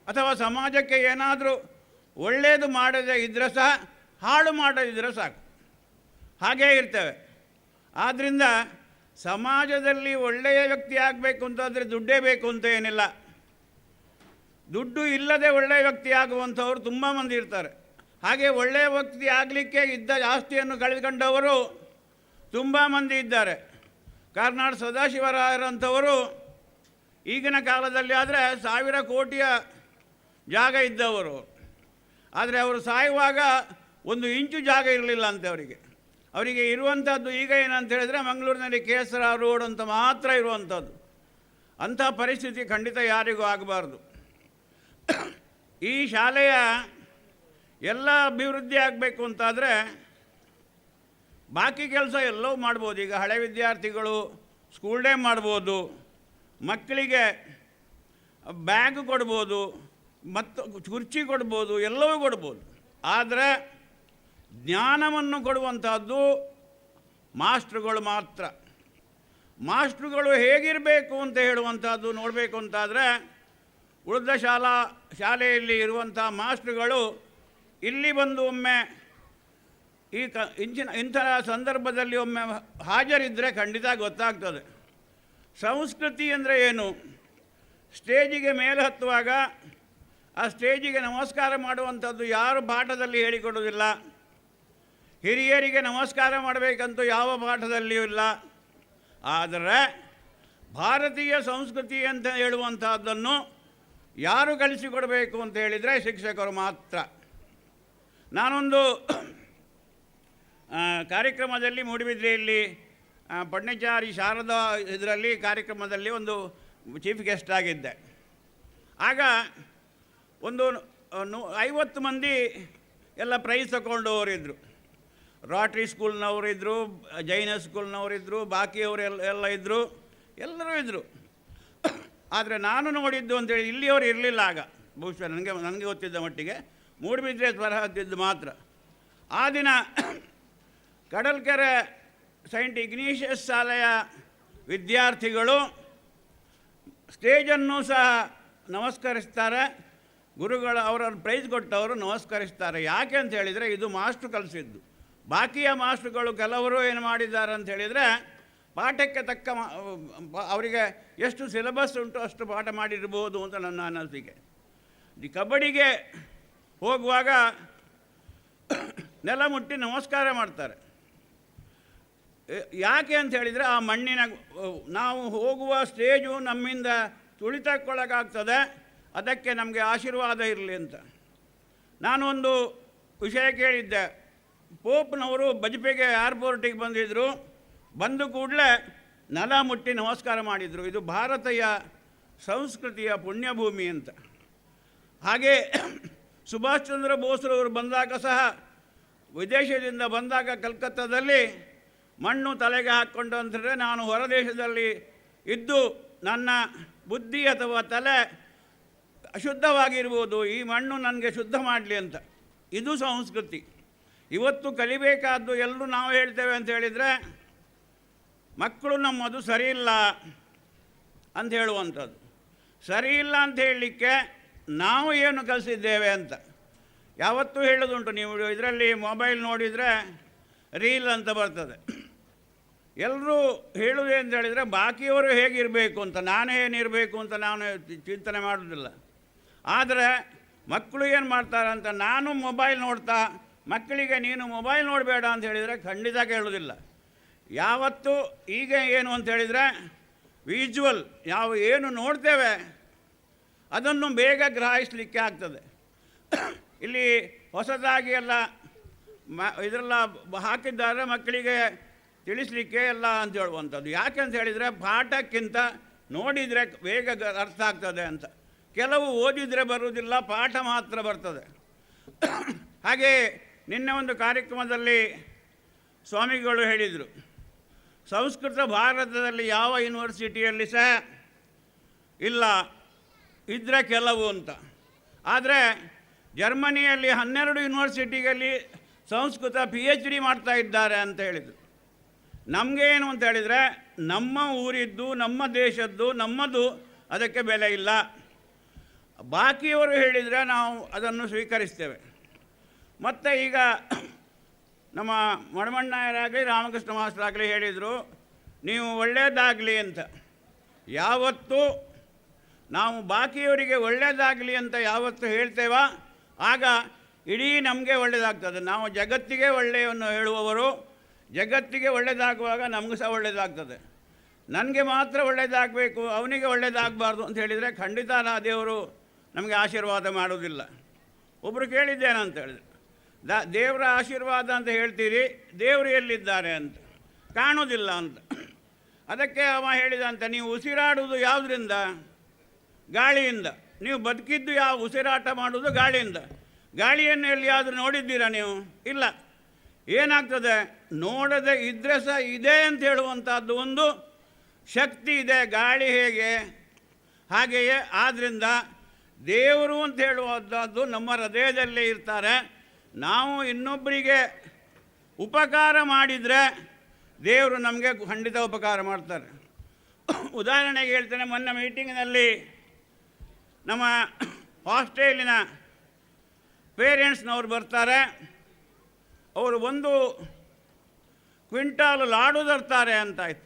ಅಥವಾ ಸಮಾಜಕ್ಕೆ ಏನಾದರೂ ಒಳ್ಳೆಯದು ಮಾಡದೇ ಇದ್ದರೆ ಸಹ ಹಾಳು ಮಾಡದಿದ್ದರೆ ಸಾಕು, ಹಾಗೇ ಇರ್ತೇವೆ. ಆದ್ದರಿಂದ ಸಮಾಜದಲ್ಲಿ ಒಳ್ಳೆಯ ವ್ಯಕ್ತಿ ಆಗಬೇಕು ಅಂತಾದರೆ ದುಡ್ಡೇ ಬೇಕು ಅಂತ ಏನಿಲ್ಲ. ದುಡ್ಡು ಇಲ್ಲದೆ ಒಳ್ಳೆಯ ವ್ಯಕ್ತಿ ಆಗುವಂಥವ್ರು ತುಂಬ ಮಂದಿ ಇರ್ತಾರೆ. ಹಾಗೆ ಒಳ್ಳೆಯ ವ್ಯಕ್ತಿ ಆಗಲಿಕ್ಕೆ ಇದ್ದ ಆಸ್ತಿಯನ್ನು ಕಳೆದುಕೊಂಡವರು ತುಂಬ ಮಂದಿ ಇದ್ದಾರೆ. ಕಾರ್ನಾಡ್ ಸದಾಶಿವರಾಯರಂಥವರು ಈಗಿನ ಕಾಲದಲ್ಲಿ ಆದರೆ 1000 ಕೋಟಿಯ ಜಾಗ ಇದ್ದವರು. ಆದರೆ ಅವರು ಸಾಯುವಾಗ 1 ಇಂಚು ಜಾಗ ಇರಲಿಲ್ಲ ಅಂತೆ ಅವರಿಗೆ ಇರುವಂಥದ್ದು ಈಗ ಏನಂತ ಹೇಳಿದರೆ ಮಂಗಳೂರಿನಲ್ಲಿ ಕೇಸರ ರೋಡ್ ಅಂತ ಮಾತ್ರ ಇರುವಂಥದ್ದು. ಅಂಥ ಪರಿಸ್ಥಿತಿ ಖಂಡಿತ ಯಾರಿಗೂ ಆಗಬಾರ್ದು. ಈ ಶಾಲೆಯ ಎಲ್ಲ ಅಭಿವೃದ್ಧಿ ಆಗಬೇಕು ಅಂತಾದರೆ ಬಾಕಿ ಕೆಲಸ ಎಲ್ಲವೂ ಮಾಡ್ಬೋದು. ಈಗ ಹಳೆ ವಿದ್ಯಾರ್ಥಿಗಳು ಸ್ಕೂಲ್ ಡೇ ಮಾಡ್ಬೋದು, ಮಕ್ಕಳಿಗೆ ಬ್ಯಾಗ್ ಕೊಡ್ಬೋದು, ಮತ್ತು ಕುರ್ಚಿ ಕೊಡ್ಬೋದು, ಎಲ್ಲವೂ ಕೊಡ್ಬೋದು. ಆದರೆ ಜ್ಞಾನವನ್ನು ಕೊಡುವಂಥದ್ದು ಮಾಸ್ಟ್ರುಗಳು ಮಾತ್ರ. ಮಾಸ್ಟ್ರುಗಳು ಹೇಗಿರಬೇಕು ಅಂತ ಹೇಳುವಂಥದ್ದು ನೋಡಬೇಕು ಅಂತಾದರೆ ಉಳಿದ ಶಾಲೆಯಲ್ಲಿ ಇರುವಂಥ ಮಾಸ್ಟ್ರುಗಳು ಇಲ್ಲಿ ಬಂದು ಒಮ್ಮೆ ಇಂಥ ಸಂದರ್ಭದಲ್ಲಿ ಒಮ್ಮೆ ಹಾಜರಿದ್ದರೆ ಖಂಡಿತ ಗೊತ್ತಾಗ್ತದೆ. ಸಂಸ್ಕೃತಿ ಅಂದರೆ ಏನು? ಸ್ಟೇಜಿಗೆ ಮೇಲೆ ಹತ್ತುವಾಗ ಆ ಸ್ಟೇಜಿಗೆ ನಮಸ್ಕಾರ ಮಾಡುವಂಥದ್ದು ಯಾರು ಪಾಠದಲ್ಲಿ ಹೇಳಿಕೊಡೋದಿಲ್ಲ. ಹಿರಿಯರಿಗೆ ನಮಸ್ಕಾರ ಮಾಡಬೇಕಂತೂ ಯಾವ ಪಾಠದಲ್ಲಿಯೂ ಇಲ್ಲ. ಆದರೆ ಭಾರತೀಯ ಸಂಸ್ಕೃತಿ ಅಂತ ಹೇಳುವಂಥದ್ದನ್ನು ಯಾರು ಕಲಿಸಿಕೊಡಬೇಕು ಅಂತ ಹೇಳಿದರೆ ಶಿಕ್ಷಕರು ಮಾತ್ರ. ನಾನೊಂದು ಕಾರ್ಯಕ್ರಮದಲ್ಲಿ ಮೂಡುಬಿದ್ರೆಯಲ್ಲಿ ಪಡ್ನೇಚಾರಿ ಶಾರದಾ ಇದರಲ್ಲಿ ಕಾರ್ಯಕ್ರಮದಲ್ಲಿ ಒಂದು ಚೀಫ್ ಗೆಸ್ಟ್ ಆಗಿದ್ದೆ. ಆಗ ಒಂದು 50 ಮಂದಿ ಎಲ್ಲ ಪ್ರೈಸ್ ತಗೊಂಡವರಿದ್ದರು. ರಾಟ್ರಿ ಸ್ಕೂಲ್ನವರಿದ್ದರು, ಜೈನ ಸ್ಕೂಲ್ನವರಿದ್ದರು, ಬಾಕಿಯವರು ಇದ್ದರು, ಎಲ್ಲರೂ ಇದ್ದರು. ಆದರೆ ನಾನು ನೋಡಿದ್ದು ಅಂತೇಳಿ ಇಲ್ಲಿಯವರು ಇರಲಿಲ್ಲ. ಆಗ ಬಹುಶಃ ನನಗೆ ಗೊತ್ತಿದ್ದ ಮಟ್ಟಿಗೆ ಮೂಡುಬಿದ್ರೆ ತರಹದ್ದು ಮಾತ್ರ. ಆ ದಿನ ಕಡಲ್ಕೆರೆ ಸೈಂಟ್ ಇಗ್ನೀಷಿಯಸ್ ಶಾಲೆಯ ವಿದ್ಯಾರ್ಥಿಗಳು ಸ್ಟೇಜನ್ನು ಸಹ ನಮಸ್ಕರಿಸ್ತಾರೆ. ಗುರುಗಳು ಅವರನ್ನು ಪ್ರೈಸ್ ಕೊಟ್ಟವರು ನಮಸ್ಕರಿಸ್ತಾರೆ. ಯಾಕೆ ಅಂತ ಹೇಳಿದರೆ ಇದು ಮಾಸ್ಟ್ರು ಕಲಿಸಿದ್ದು. ಬಾಕಿಯ ಮಾಸ್ಟ್ರುಗಳು ಕೆಲವರು ಏನು ಮಾಡಿದ್ದಾರೆ ಅಂತ ಹೇಳಿದರೆ ಪಾಠಕ್ಕೆ ತಕ್ಕ ಅವರಿಗೆ ಎಷ್ಟು ಸಿಲೆಬಸ್ ಉಂಟು ಅಷ್ಟು ಪಾಠ ಮಾಡಿರ್ಬೋದು ಅಂತ ನನ್ನ ಅನಿಸಿಕೆ. ಈ ಕಬಡ್ಡಿಗೆ ಹೋಗುವಾಗ ನೆಲ ಮುಟ್ಟಿ ನಮಸ್ಕಾರ ಮಾಡ್ತಾರೆ. ಯಾಕೆ ಅಂತ ಹೇಳಿದರೆ ಆ ಮಣ್ಣಿನ ನಾವು ಹೋಗುವ ಸ್ಟೇಜು ನಮ್ಮಿಂದ ತುಳಿತಕ್ಕೊಳಗಾಗ್ತದೆ, ಅದಕ್ಕೆ ನಮಗೆ ಆಶೀರ್ವಾದ ಇರಲಿ ಅಂತ. ನಾನೊಂದು ವಿಷಯ ಕೇಳಿದ್ದೆ. ಪೋಪ್ನವರು ಬಜ್ಪೆಗೆ ಏರ್ಪೋರ್ಟಿಗೆ ಬಂದಿದ್ದರು. ಬಂದು ಕೂಡಲೇ ನೆಲ ಮುಟ್ಟಿ ನಮಸ್ಕಾರ ಮಾಡಿದರು. ಇದು ಭಾರತೀಯ ಸಂಸ್ಕೃತಿಯ ಪುಣ್ಯಭೂಮಿ ಅಂತ. ಹಾಗೆ ಸುಭಾಷ್ ಚಂದ್ರ ಬೋಸ್ರವರು ಬಂದಾಗ ಸಹ ವಿದೇಶದಿಂದ ಬಂದಾಗ ಕಲ್ಕತ್ತಾದಲ್ಲಿ ಮಣ್ಣು ತಲೆಗೆ ಹಾಕ್ಕೊಂಡು ಅಂತಂದರೆ ನಾನು ಹೊರದೇಶದಲ್ಲಿ ಇದ್ದು ನನ್ನ ಬುದ್ಧಿ ಅಥವಾ ತಲೆ ಅಶುದ್ಧವಾಗಿರ್ಬೋದು, ಈ ಮಣ್ಣು ನನಗೆ ಶುದ್ಧ ಮಾಡಲಿ ಅಂತ. ಇದು ಸಂಸ್ಕೃತಿ. ಇವತ್ತು ಕಲಿಬೇಕಾದ್ದು ಎಲ್ಲರೂ ನಾವು ಹೇಳ್ತೇವೆ ಅಂತ ಹೇಳಿದರೆ ಮಕ್ಕಳು ನಮ್ಮದು ಸರಿಯಿಲ್ಲ ಅಂತ ಹೇಳುವಂಥದ್ದು. ಸರಿಯಿಲ್ಲ ಅಂತ ಹೇಳಲಿಕ್ಕೆ ನಾವು ಏನು ಕಲಿಸಿದ್ದೇವೆ ಅಂತ ಯಾವತ್ತೂ ಹೇಳೋದುಂಟು. ನೀವು ಇದರಲ್ಲಿ ಮೊಬೈಲ್ ನೋಡಿದರೆ ರೀಲ್ ಅಂತ ಬರ್ತದೆ. ಎಲ್ಲರೂ ಹೇಳೋದು ಅಂತ ಹೇಳಿದರೆ ಬಾಕಿಯವರು ಹೇಗಿರಬೇಕು ಅಂತ, ನಾನೇ ಏನಿರಬೇಕು ಅಂತ ನಾನು ಚಿಂತನೆ ಮಾಡೋದಿಲ್ಲ. ಆದರೆ ಮಕ್ಕಳು ಏನು ಮಾಡ್ತಾರೆ ಅಂತ ನಾನು ಮೊಬೈಲ್ ನೋಡ್ತಾ ಮಕ್ಕಳಿಗೆ ನೀನು ಮೊಬೈಲ್ ನೋಡಬೇಡ ಅಂತ ಹೇಳಿದರೆ ಖಂಡಿತ ಕೇಳೋದಿಲ್ಲ. ಯಾವತ್ತು ಈಗ ಏನು ಅಂತ ಹೇಳಿದರೆ ವಿಜುವಲ್ ಏನು ನೋಡ್ತೇವೆ ಅದನ್ನು ಬೇಗ ಗ್ರಹಿಸಲಿಕ್ಕೆ ಆಗ್ತದೆ. ಇಲ್ಲಿ ಹೊಸದಾಗಿ ಎಲ್ಲ ಇದರೆಲ್ಲ ಹಾಕಿದ್ದಾರೆ ಮಕ್ಕಳಿಗೆ ತಿಳಿಸಲಿಕ್ಕೆ ಎಲ್ಲ ಅಂತ ಹೇಳುವಂಥದ್ದು. ಯಾಕೆ ಅಂತ ಹೇಳಿದರೆ ಪಾಠಕ್ಕಿಂತ ನೋಡಿದರೆ ಬೇಗ ಅರ್ಥ ಆಗ್ತದೆ ಅಂತ. ಕೆಲವು ಓದಿದರೆ ಬರುವುದಿಲ್ಲ, ಪಾಠ ಮಾತ್ರ ಬರ್ತದೆ. ಹಾಗೆ ನಿನ್ನೆ ಒಂದು ಕಾರ್ಯಕ್ರಮದಲ್ಲಿ ಸ್ವಾಮಿಗಳು ಹೇಳಿದರು, ಸಂಸ್ಕೃತ ಭಾರತದಲ್ಲಿ ಯಾವ ಯೂನಿವರ್ಸಿಟಿಯಲ್ಲಿ ಸಹ ಇಲ್ಲ, ಇದ್ದರೆ ಕೆಲವು ಅಂತ. ಆದರೆ ಜರ್ಮನಿಯಲ್ಲಿ 12 ಯೂನಿವರ್ಸಿಟಿಗಳಲ್ಲಿ ಸಂಸ್ಕೃತ PhD ಮಾಡ್ತಾ ಇದ್ದಾರೆ ಅಂತ ಹೇಳಿದರು. ನಮಗೇನು ಅಂತ ಹೇಳಿದರೆ ನಮ್ಮ ಊರಿದ್ದು, ನಮ್ಮ ದೇಶದ್ದು, ನಮ್ಮದು, ಅದಕ್ಕೆ ಬೆಲೆ ಇಲ್ಲ. ಬಾಕಿಯವರು ಹೇಳಿದರೆ ನಾವು ಅದನ್ನು ಸ್ವೀಕರಿಸ್ತೇವೆ. ಮತ್ತು ಈಗ ನಮ್ಮ ಮಡಮಣ್ಣರಾಗಲಿ ರಾಮಕೃಷ್ಣ ಮಾಸ್ಟರಾಗಲಿ ಹೇಳಿದರು, ನೀವು ಒಳ್ಳೆಯದಾಗಲಿ ಅಂತ. ಯಾವತ್ತು ನಾವು ಬಾಕಿಯವರಿಗೆ ಒಳ್ಳೆಯದಾಗಲಿ ಅಂತ ಯಾವತ್ತು ಹೇಳ್ತೇವೋ ಆಗ ಇಡೀ ನಮಗೆ ಒಳ್ಳೆಯದಾಗ್ತದೆ. ನಾವು ಜಗತ್ತಿಗೆ ಒಳ್ಳೆಯವನ್ನು ಹೇಳುವವರು, ಜಗತ್ತಿಗೆ ಒಳ್ಳೆಯದಾಗುವಾಗ ನಮಗೂ ಸಹ ಒಳ್ಳೆಯದಾಗ್ತದೆ. ನನಗೆ ಮಾತ್ರ ಒಳ್ಳೆಯದಾಗಬೇಕು, ಅವನಿಗೆ ಒಳ್ಳೆಯದಾಗಬಾರ್ದು ಅಂತ ಹೇಳಿದರೆ ಖಂಡಿತ ದೇವರು ನಮಗೆ ಆಶೀರ್ವಾದ ಮಾಡೋದಿಲ್ಲ. ಒಬ್ಬರು ಕೇಳಿದ್ದೇನಂತ ಹೇಳಿದ್ರು, ದೇವರ ಆಶೀರ್ವಾದ ಅಂತ ಹೇಳ್ತೀರಿ, ದೇವರು ಎಲ್ಲಿದ್ದಾರೆ ಅಂತ, ಕಾಣೋದಿಲ್ಲ ಅಂತ. ಅದಕ್ಕೆ ಅವ ಹೇಳಿದಂತ, ನೀವು ಉಸಿರಾಡುವುದು ಯಾವುದರಿಂದ? ಗಾಳಿಯಿಂದ. ನೀವು ಬದುಕಿದ್ದು ಉಸಿರಾಟ ಮಾಡೋದು ಗಾಳಿಯಿಂದ. ಗಾಳಿಯನ್ನು ಎಲ್ಲಿಯಾದರೂ ನೋಡಿದ್ದೀರಾ ನೀವು? ಇಲ್ಲ. ಏನಾಗ್ತದೆ, ನೋಡದೆ ಇದ್ದರೆ ಸಹ ಇದೆ ಅಂತ ಹೇಳುವಂಥದ್ದು ಒಂದು ಶಕ್ತಿ ಇದೆ. ಗಾಳಿ ಹೇಗೆ ಹಾಗೆಯೇ. ಆದ್ದರಿಂದ ದೇವರು ಅಂತ ಹೇಳುವಂಥದ್ದು ನಮ್ಮ ಹೃದಯದಲ್ಲೇ ಇರ್ತಾರೆ. ನಾವು ಇನ್ನೊಬ್ಬರಿಗೆ ಉಪಕಾರ ಮಾಡಿದರೆ ದೇವರು ನಮಗೆ ಖಂಡಿತ ಉಪಕಾರ ಮಾಡ್ತಾರೆ. ಉದಾಹರಣೆಗೆ ಹೇಳ್ತೇನೆ, ಮೊನ್ನೆ ಮೀಟಿಂಗ್ನಲ್ಲಿ ನಮ್ಮ ಹಾಸ್ಟೆಲಿನ ಪೇರೆಂಟ್ಸ್ನವ್ರು ಬರ್ತಾರೆ. ಅವರು 1 ಕ್ವಿಂಟಾಲ್ ಲಾಡು ತರ್ತಾರೆ ಅಂತಾಯಿತು.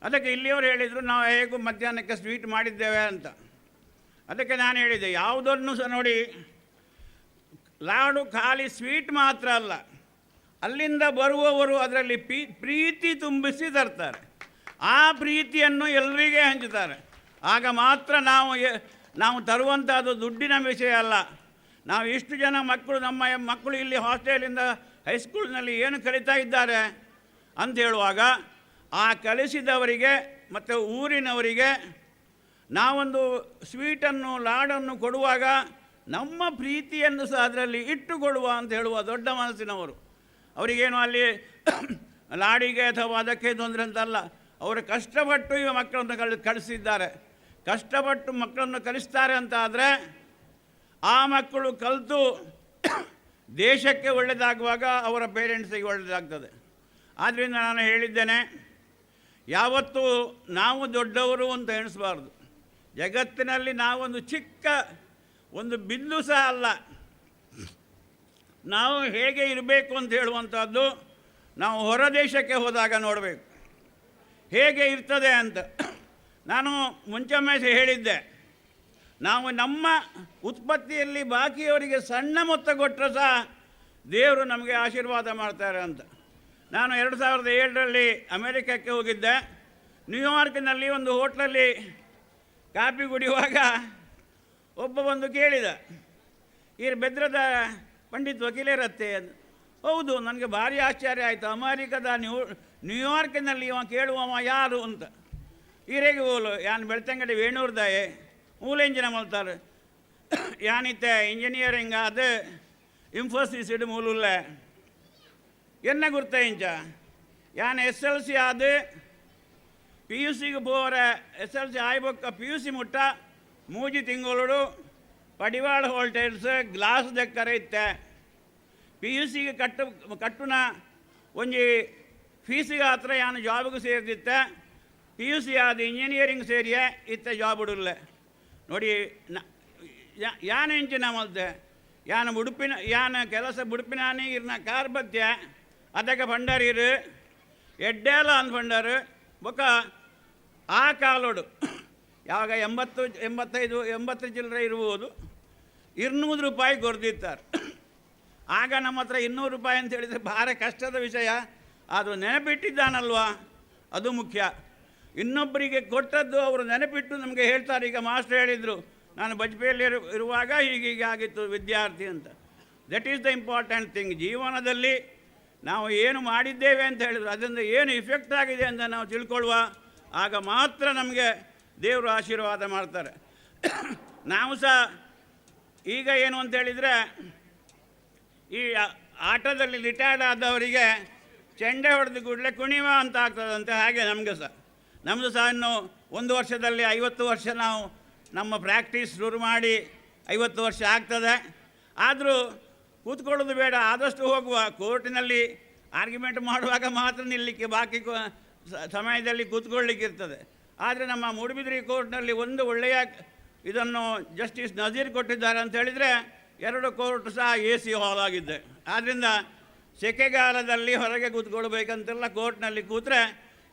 ಅದಕ್ಕೆ ಇಲ್ಲಿಯವರು ಹೇಳಿದರು, ನಾವು ಹೇಗೂ ಮಧ್ಯಾಹ್ನಕ್ಕೆ ಸ್ವೀಟ್ ಮಾಡಿದ್ದೇವೆ ಅಂತ. ಅದಕ್ಕೆ ನಾನು ಹೇಳಿದೆ, ಯಾವುದನ್ನು ಸಹ ನೋಡಿ, ಲಾಡು ಖಾಲಿ ಸ್ವೀಟ್ ಮಾತ್ರ ಅಲ್ಲ, ಅಲ್ಲಿಂದ ಬರುವವರು ಅದರಲ್ಲಿ ಪ್ರೀತಿ ತುಂಬಿಸಿ ತರ್ತಾರೆ. ಆ ಪ್ರೀತಿಯನ್ನು ಎಲ್ಲರಿಗೆ ಹಂಚುತ್ತಾರೆ. ಆಗ ಮಾತ್ರ ನಾವು ತರುವಂಥದ್ದು ದುಡ್ಡಿನ ವಿಷಯ ಅಲ್ಲ. ನಾವು ಇಷ್ಟು ಜನ ಮಕ್ಕಳು, ನಮ್ಮ ಮಕ್ಕಳು ಇಲ್ಲಿ ಹಾಸ್ಟೆಲಿಂದ ಹೈಸ್ಕೂಲ್ನಲ್ಲಿ ಏನು ಕಲಿತಾ ಇದ್ದಾರೆ ಅಂತ ಹೇಳುವಾಗ, ಆ ಕಲಿಸಿದವರಿಗೆ ಮತ್ತು ಊರಿನವರಿಗೆ ನಾವೊಂದು ಸ್ವೀಟನ್ನು ಲಾಡನ್ನು ಕೊಡುವಾಗ ನಮ್ಮ ಪ್ರೀತಿಯನ್ನು ಸಹ ಅದರಲ್ಲಿ ಇಟ್ಟುಕೊಡುವ ಅಂತ ಹೇಳುವ ದೊಡ್ಡ ಮನಸ್ಸಿನವರು. ಅವರಿಗೇನು ಅಲ್ಲಿ ಲಾಡಿಗೆ ಅಥವಾ ಅದಕ್ಕೆ ತೊಂದರೆ ಅಂತಲ್ಲ, ಅವರು ಕಷ್ಟಪಟ್ಟು ಇವ ಮಕ್ಕಳನ್ನು ಕಳಿಸಿದ್ದಾರೆ. ಕಷ್ಟಪಟ್ಟು ಮಕ್ಕಳನ್ನು ಕಲಿಸ್ತಾರೆ ಅಂತ ಆದರೆ ಆ ಮಕ್ಕಳು ಕಲಿತು ದೇಶಕ್ಕೆ ಒಳ್ಳೆಯದಾಗುವಾಗ ಅವರ ಪೇರೆಂಟ್ಸಿಗೆ ಒಳ್ಳೆಯದಾಗ್ತದೆ. ಆದ್ದರಿಂದ ನಾನು ಹೇಳಿದ್ದೇನೆ, ಯಾವತ್ತೂ ನಾವು ದೊಡ್ಡವರು ಅಂತ ಎಣಿಸಬಾರ್ದು. ಜಗತ್ತಿನಲ್ಲಿ ನಾವೊಂದು ಚಿಕ್ಕ ಒಂದು ಬಿಂದು ಸಹ ಅಲ್ಲ. ನಾವು ಹೇಗೆ ಇರಬೇಕು ಅಂತ ಹೇಳುವಂಥದ್ದು ನಾವು ಹೊರ ದೇಶಕ್ಕೆ ಹೋದಾಗ ನೋಡಬೇಕು ಹೇಗೆ ಇರ್ತದೆ ಅಂತ. ನಾನು ಮುಂಚೊಮ್ಮೆ ಹೇಳಿದ್ದೆ, ನಾವು ನಮ್ಮ ಉತ್ಪತ್ತಿಯಲ್ಲಿ ಬಾಕಿಯವರಿಗೆ ಸಣ್ಣ ಮೊತ್ತ ಕೊಟ್ಟರೆ ಸಹ ದೇವರು ನಮಗೆ ಆಶೀರ್ವಾದ ಮಾಡ್ತಾರೆ ಅಂತ. ನಾನು 2007ರಲ್ಲಿ ಅಮೇರಿಕಕ್ಕೆ ಹೋಗಿದ್ದೆ. ನ್ಯೂಯಾರ್ಕ್ನಲ್ಲಿ ಒಂದು ಹೋಟ್ಲಲ್ಲಿ ಕಾಫಿ ಕುಡಿಯುವಾಗ ಒಬ್ಬ ಬಂದು ಕೇಳಿದ, ಈ ಬೆದ್ರದ ಪಂಡಿತ್ ವಕೀಲರತ್ತೆ ಅಂತ. ಹೌದು, ನನಗೆ ಭಾರಿ ಆಶ್ಚರ್ಯ ಆಯಿತು. ಅಮೇರಿಕದ ನ್ಯೂಯಾರ್ಕ್ನಲ್ಲಿ ಇವ ಕೇಳುವವ ಯಾರು ಅಂತ. ಈರೆಗೆ ಹೋಲು ಯಾನ್ ಬೆಳ್ತಂಗಡಿ ವೇಣೂರ್ದಾಯೆ ಮೂಲೆಂಜಿನ ಮಲ್ತಾರೆ ಯಾನಿತ್ತೆ ಇಂಜಿನಿಯರಿಂಗ್ ಅದು ಇನ್ಫೋಸಿಸ್ ಇಡು ಮೂಲುಲ್ಲ ಎನ್ನ ಗುರ್ತ ಇಂಚ ಯಾನ್ SLC ಅದು PUCಗೆ ಪೋರ SLC ಆಯ್ಬೊಕ್ಕ PUC ಮುಟ್ಟ 3 ತಿಂಗಳು ಪಡಿವಾಳ ಹೋಲ್ಟೇಲ್ಸ್ ಗ್ಲಾಸ್ ದಕ್ಕರೆ ಇತ್ತೆ. PUCಗೆ ಕಟ್ಟುನ ಒಂಜಿ ಫೀಸಿಗೆ ಹತ್ರ ಯಾನು ಜಾಬ್ಗೆ ಸೇರಿದಿತ್ತೆ. PUC ಆದ ಇಂಜಿನಿಯರಿಂಗ್ ಸೇರಿಯೇ ಇತ್ತೆ ಜಾಬ್ ಉಡುಲ್ಲ ನೋಡಿ. ಯಾನ ಇಂಚಿನ ಮಲ್ತೆ ಯಾನ ಉಡುಪಿನ ಯಾನ ಕೆಲಸ ಬುಡುಪಿನಾನಿ ಇರ್ನ ಕಾರ್ಬತ್ಯ ಅದಕ್ಕೆ ಭಂಡಾರೀರು ಎಡ್ಡೆಲ್ಲ ಅಂದ್ ಭಂಡಾರು ಬೊಕ್ಕ ಆ ಕಾಲೋಡು ಯಾವಾಗ 80 ಚಿಲ್ಲರೆ ಇರ್ಬೋದು 200 ರೂಪಾಯಿ ಕೊಡ್ದಿರ್ತಾರೆ. ಆಗ ನಮ್ಮ ಹತ್ರ 200 ರೂಪಾಯಿ ಅಂತ ಹೇಳಿದರೆ ಭಾಳ ಕಷ್ಟದ ವಿಷಯ. ಅದು ನೆನಪಿಟ್ಟಿದ್ದಾನಲ್ವಾ, ಅದು ಮುಖ್ಯ. ಇನ್ನೊಬ್ಬರಿಗೆ ಕೊಟ್ಟದ್ದು ಅವರು ನೆನಪಿಟ್ಟು ನಮಗೆ ಹೇಳ್ತಾರೆ. ಈಗ ಮಾಸ್ಟರ್ ಹೇಳಿದರು, ನಾನು ಬಜ್ಪೆಯಲ್ಲಿ ಇರುವಾಗ ಹೀಗೀಗೆ ಆಗಿತ್ತು ವಿದ್ಯಾರ್ಥಿ ಅಂತ. That is the important thing. ಜೀವನದಲ್ಲಿ ನಾವು ಏನು ಮಾಡಿದ್ದೇವೆ ಅಂತ ಹೇಳಿದ್ರು, ಅದರಿಂದ ಏನು ಇಫೆಕ್ಟ್ ಆಗಿದೆ ಅಂತ ನಾವು ತಿಳ್ಕೊಳ್ಳುವ. ಆಗ ಮಾತ್ರ ನಮಗೆ ದೇವರು ಆಶೀರ್ವಾದ ಮಾಡ್ತಾರೆ. ನಾವು ಸಹ ಈಗ ಏನು ಅಂತ ಹೇಳಿದರೆ, ಈ ಆಟದಲ್ಲಿ ರಿಟೈರ್ಡ್ ಆದವರಿಗೆ ಚೆಂಡೆ ಹೊಡೆದು ಕೂಡಲೇ ಕುಣಿವ ಅಂತ ಆಗ್ತದಂತೆ. ಹಾಗೆ ನಮ್ಮದು ಸಹ ಇನ್ನು 1 ವರ್ಷದಲ್ಲಿ 50 ವರ್ಷ ನಾವು ನಮ್ಮ ಪ್ರಾಕ್ಟೀಸ್ ಶುರು ಮಾಡಿ 50 ವರ್ಷ ಆಗ್ತದೆ. ಆದರೂ ಕೂತ್ಕೊಳ್ಳೋದು ಬೇಡ, ಆದಷ್ಟು ಹೋಗುವ. ಕೋರ್ಟಿನಲ್ಲಿ ಆರ್ಗ್ಯುಮೆಂಟ್ ಮಾಡುವಾಗ ಮಾತ್ರ ನಿಲ್ಲಲಿಕ್ಕೆ, ಬಾಕಿ ಸಮಯದಲ್ಲಿ ಕೂತ್ಕೊಳ್ಳಿಕ್ಕೆ ಇರ್ತದೆ. ಆದರೆ ನಮ್ಮ ಮೂಡುಬಿದಿರೆ ಕೋರ್ಟ್ನಲ್ಲಿ ಒಂದು ಒಳ್ಳೆಯ ಇದನ್ನು ಜಸ್ಟಿಸ್ ನಜೀರ್ ಕೊಟ್ಟಿದ್ದಾರೆ ಅಂತ ಹೇಳಿದರೆ 2 ಕೋರ್ಟ್ ಸಹ AC ಹಾಲ್ ಆಗಿದ್ದೆ. ಆದ್ದರಿಂದ ಸೆಕೆಗಾಲದಲ್ಲಿ ಹೊರಗೆ ಕೂತ್ಕೊಳ್ಬೇಕಂತೆಲ್ಲ ಕೋರ್ಟ್ನಲ್ಲಿ ಕೂತ್ರೆ,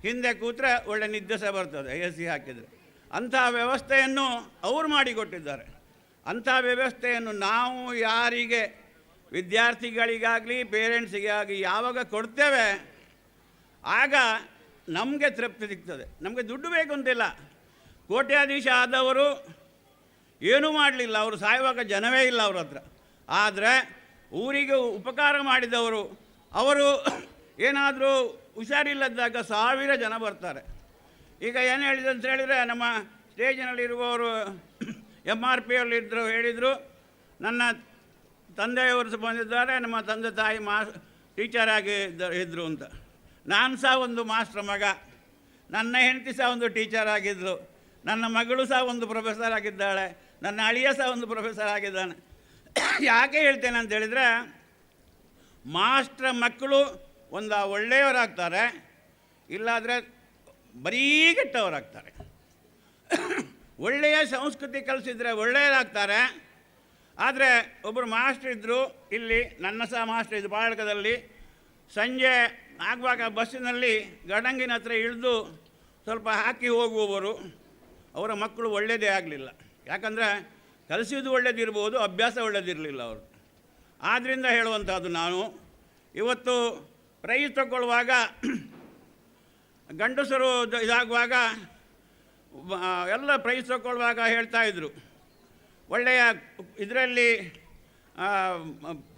ಹಿಂದೆ ಕೂತ್ರೆ ಒಳ್ಳೆ ನಿದ್ದೆ ಸಹ ಬರ್ತದೆ AC ಹಾಕಿದರೆ. ಅಂಥ ವ್ಯವಸ್ಥೆಯನ್ನು ಅವರು ಮಾಡಿಕೊಟ್ಟಿದ್ದಾರೆ. ಅಂಥ ವ್ಯವಸ್ಥೆಯನ್ನು ನಾವು ಯಾರಿಗೆ ವಿದ್ಯಾರ್ಥಿಗಳಿಗಾಗಲಿ ಪೇರೆಂಟ್ಸಿಗಾಗಿ ಯಾವಾಗ ಕೊಡ್ತೇವೆ, ಆಗ ನಮಗೆ ತೃಪ್ತಿ ಸಿಗ್ತದೆ. ನಮಗೆ ದುಡ್ಡು ಬೇಕು ಅಂತಿಲ್ಲ. ಕೋಟ್ಯಾಧೀಶ ಆದವರು ಏನೂ ಮಾಡಲಿಲ್ಲ, ಅವರು ಸಾಯುವಾಗ ಜನವೇ ಇಲ್ಲ ಅವ್ರ ಹತ್ರ. ಆದರೆ ಊರಿಗೆ ಉಪಕಾರ ಮಾಡಿದವರು, ಅವರು ಏನಾದರೂ ಹುಷಾರಿಲ್ಲದಾಗ 1000 ಜನ ಬರ್ತಾರೆ. ಈಗ ಏನು ಹೇಳಿದೆ ಅಂತ ಹೇಳಿದರೆ, ನಮ್ಮ ಸ್ಟೇಜಿನಲ್ಲಿರುವವರು MRP ಹೇಳಿದರು, ನನ್ನ ತಂದೆಯವರು ಬಂದಿದ್ದಾರೆ, ನಮ್ಮ ತಂದೆ ತಾಯಿ ಟೀಚರ್ ಆಗಿ ಇದ್ದರು ಅಂತ. ನಾನು ಸಹ ಒಂದು ಮಾಸ್ಟ್ರ್ ಮಗ, ನನ್ನ ಹೆಂಡತಿ ಸಹ ಒಂದು ಟೀಚರ್ ಆಗಿದ್ದರು, ನನ್ನ ಮಗಳು ಸಹ ಒಂದು ಪ್ರೊಫೆಸರ್ ಆಗಿದ್ದಾಳೆ, ನನ್ನ ಅಳಿಯ ಸಹ ಒಂದು ಪ್ರೊಫೆಸರ್ ಆಗಿದ್ದಾನೆ. ಯಾಕೆ ಹೇಳ್ತೇನೆ ಅಂತ ಹೇಳಿದರೆ, ಮಾಸ್ಟ್ರ ಮಕ್ಕಳು ಒಂದು ಒಳ್ಳೆಯವರಾಗ್ತಾರೆ, ಇಲ್ಲಾದರೆ ಬರೀ ಕೆಟ್ಟವರಾಗ್ತಾರೆ. ಒಳ್ಳೆಯ ಸಂಸ್ಕೃತಿ ಕಲಿಸಿದರೆ ಒಳ್ಳೆಯದಾಗ್ತಾರೆ. ಆದರೆ ಒಬ್ಬರು ಮಾಸ್ಟ್ರ್ ಇದ್ದರು ಇಲ್ಲಿ, ನನ್ನ ಸಹ ಮಾಸ್ಟ್ರ್ ಇದ್ದು ಪಾಳಕದಲ್ಲಿ. ಸಂಜೆ ಆಗುವಾಗ ಬಸ್ಸಿನಲ್ಲಿ ಗಡಂಗಿನ ಹತ್ರ ಇಳಿದು ಸ್ವಲ್ಪ ಹಾಕಿ ಹೋಗುವವರು, ಅವರ ಮಕ್ಕಳು ಒಳ್ಳೆಯದೇ ಆಗಲಿಲ್ಲ. ಯಾಕಂದರೆ ಕಲಿಸಿದ್ದು ಒಳ್ಳೆಯದಿರ್ಬೋದು, ಅಭ್ಯಾಸ ಒಳ್ಳೆಯದಿರಲಿಲ್ಲ ಅವರು. ಆದ್ದರಿಂದ ಹೇಳುವಂಥದ್ದು, ನಾನು ಇವತ್ತು ಪ್ರೈಸ್ ತಗೊಳ್ಳುವಾಗ ಗಂಡಸರು ಇದಾಗುವಾಗ ಎಲ್ಲ ಪ್ರೈಸ್ ತಗೊಳ್ಳುವಾಗ ಹೇಳ್ತಾಯಿದ್ರು, ಒಳ್ಳೆಯ ಇದರಲ್ಲಿ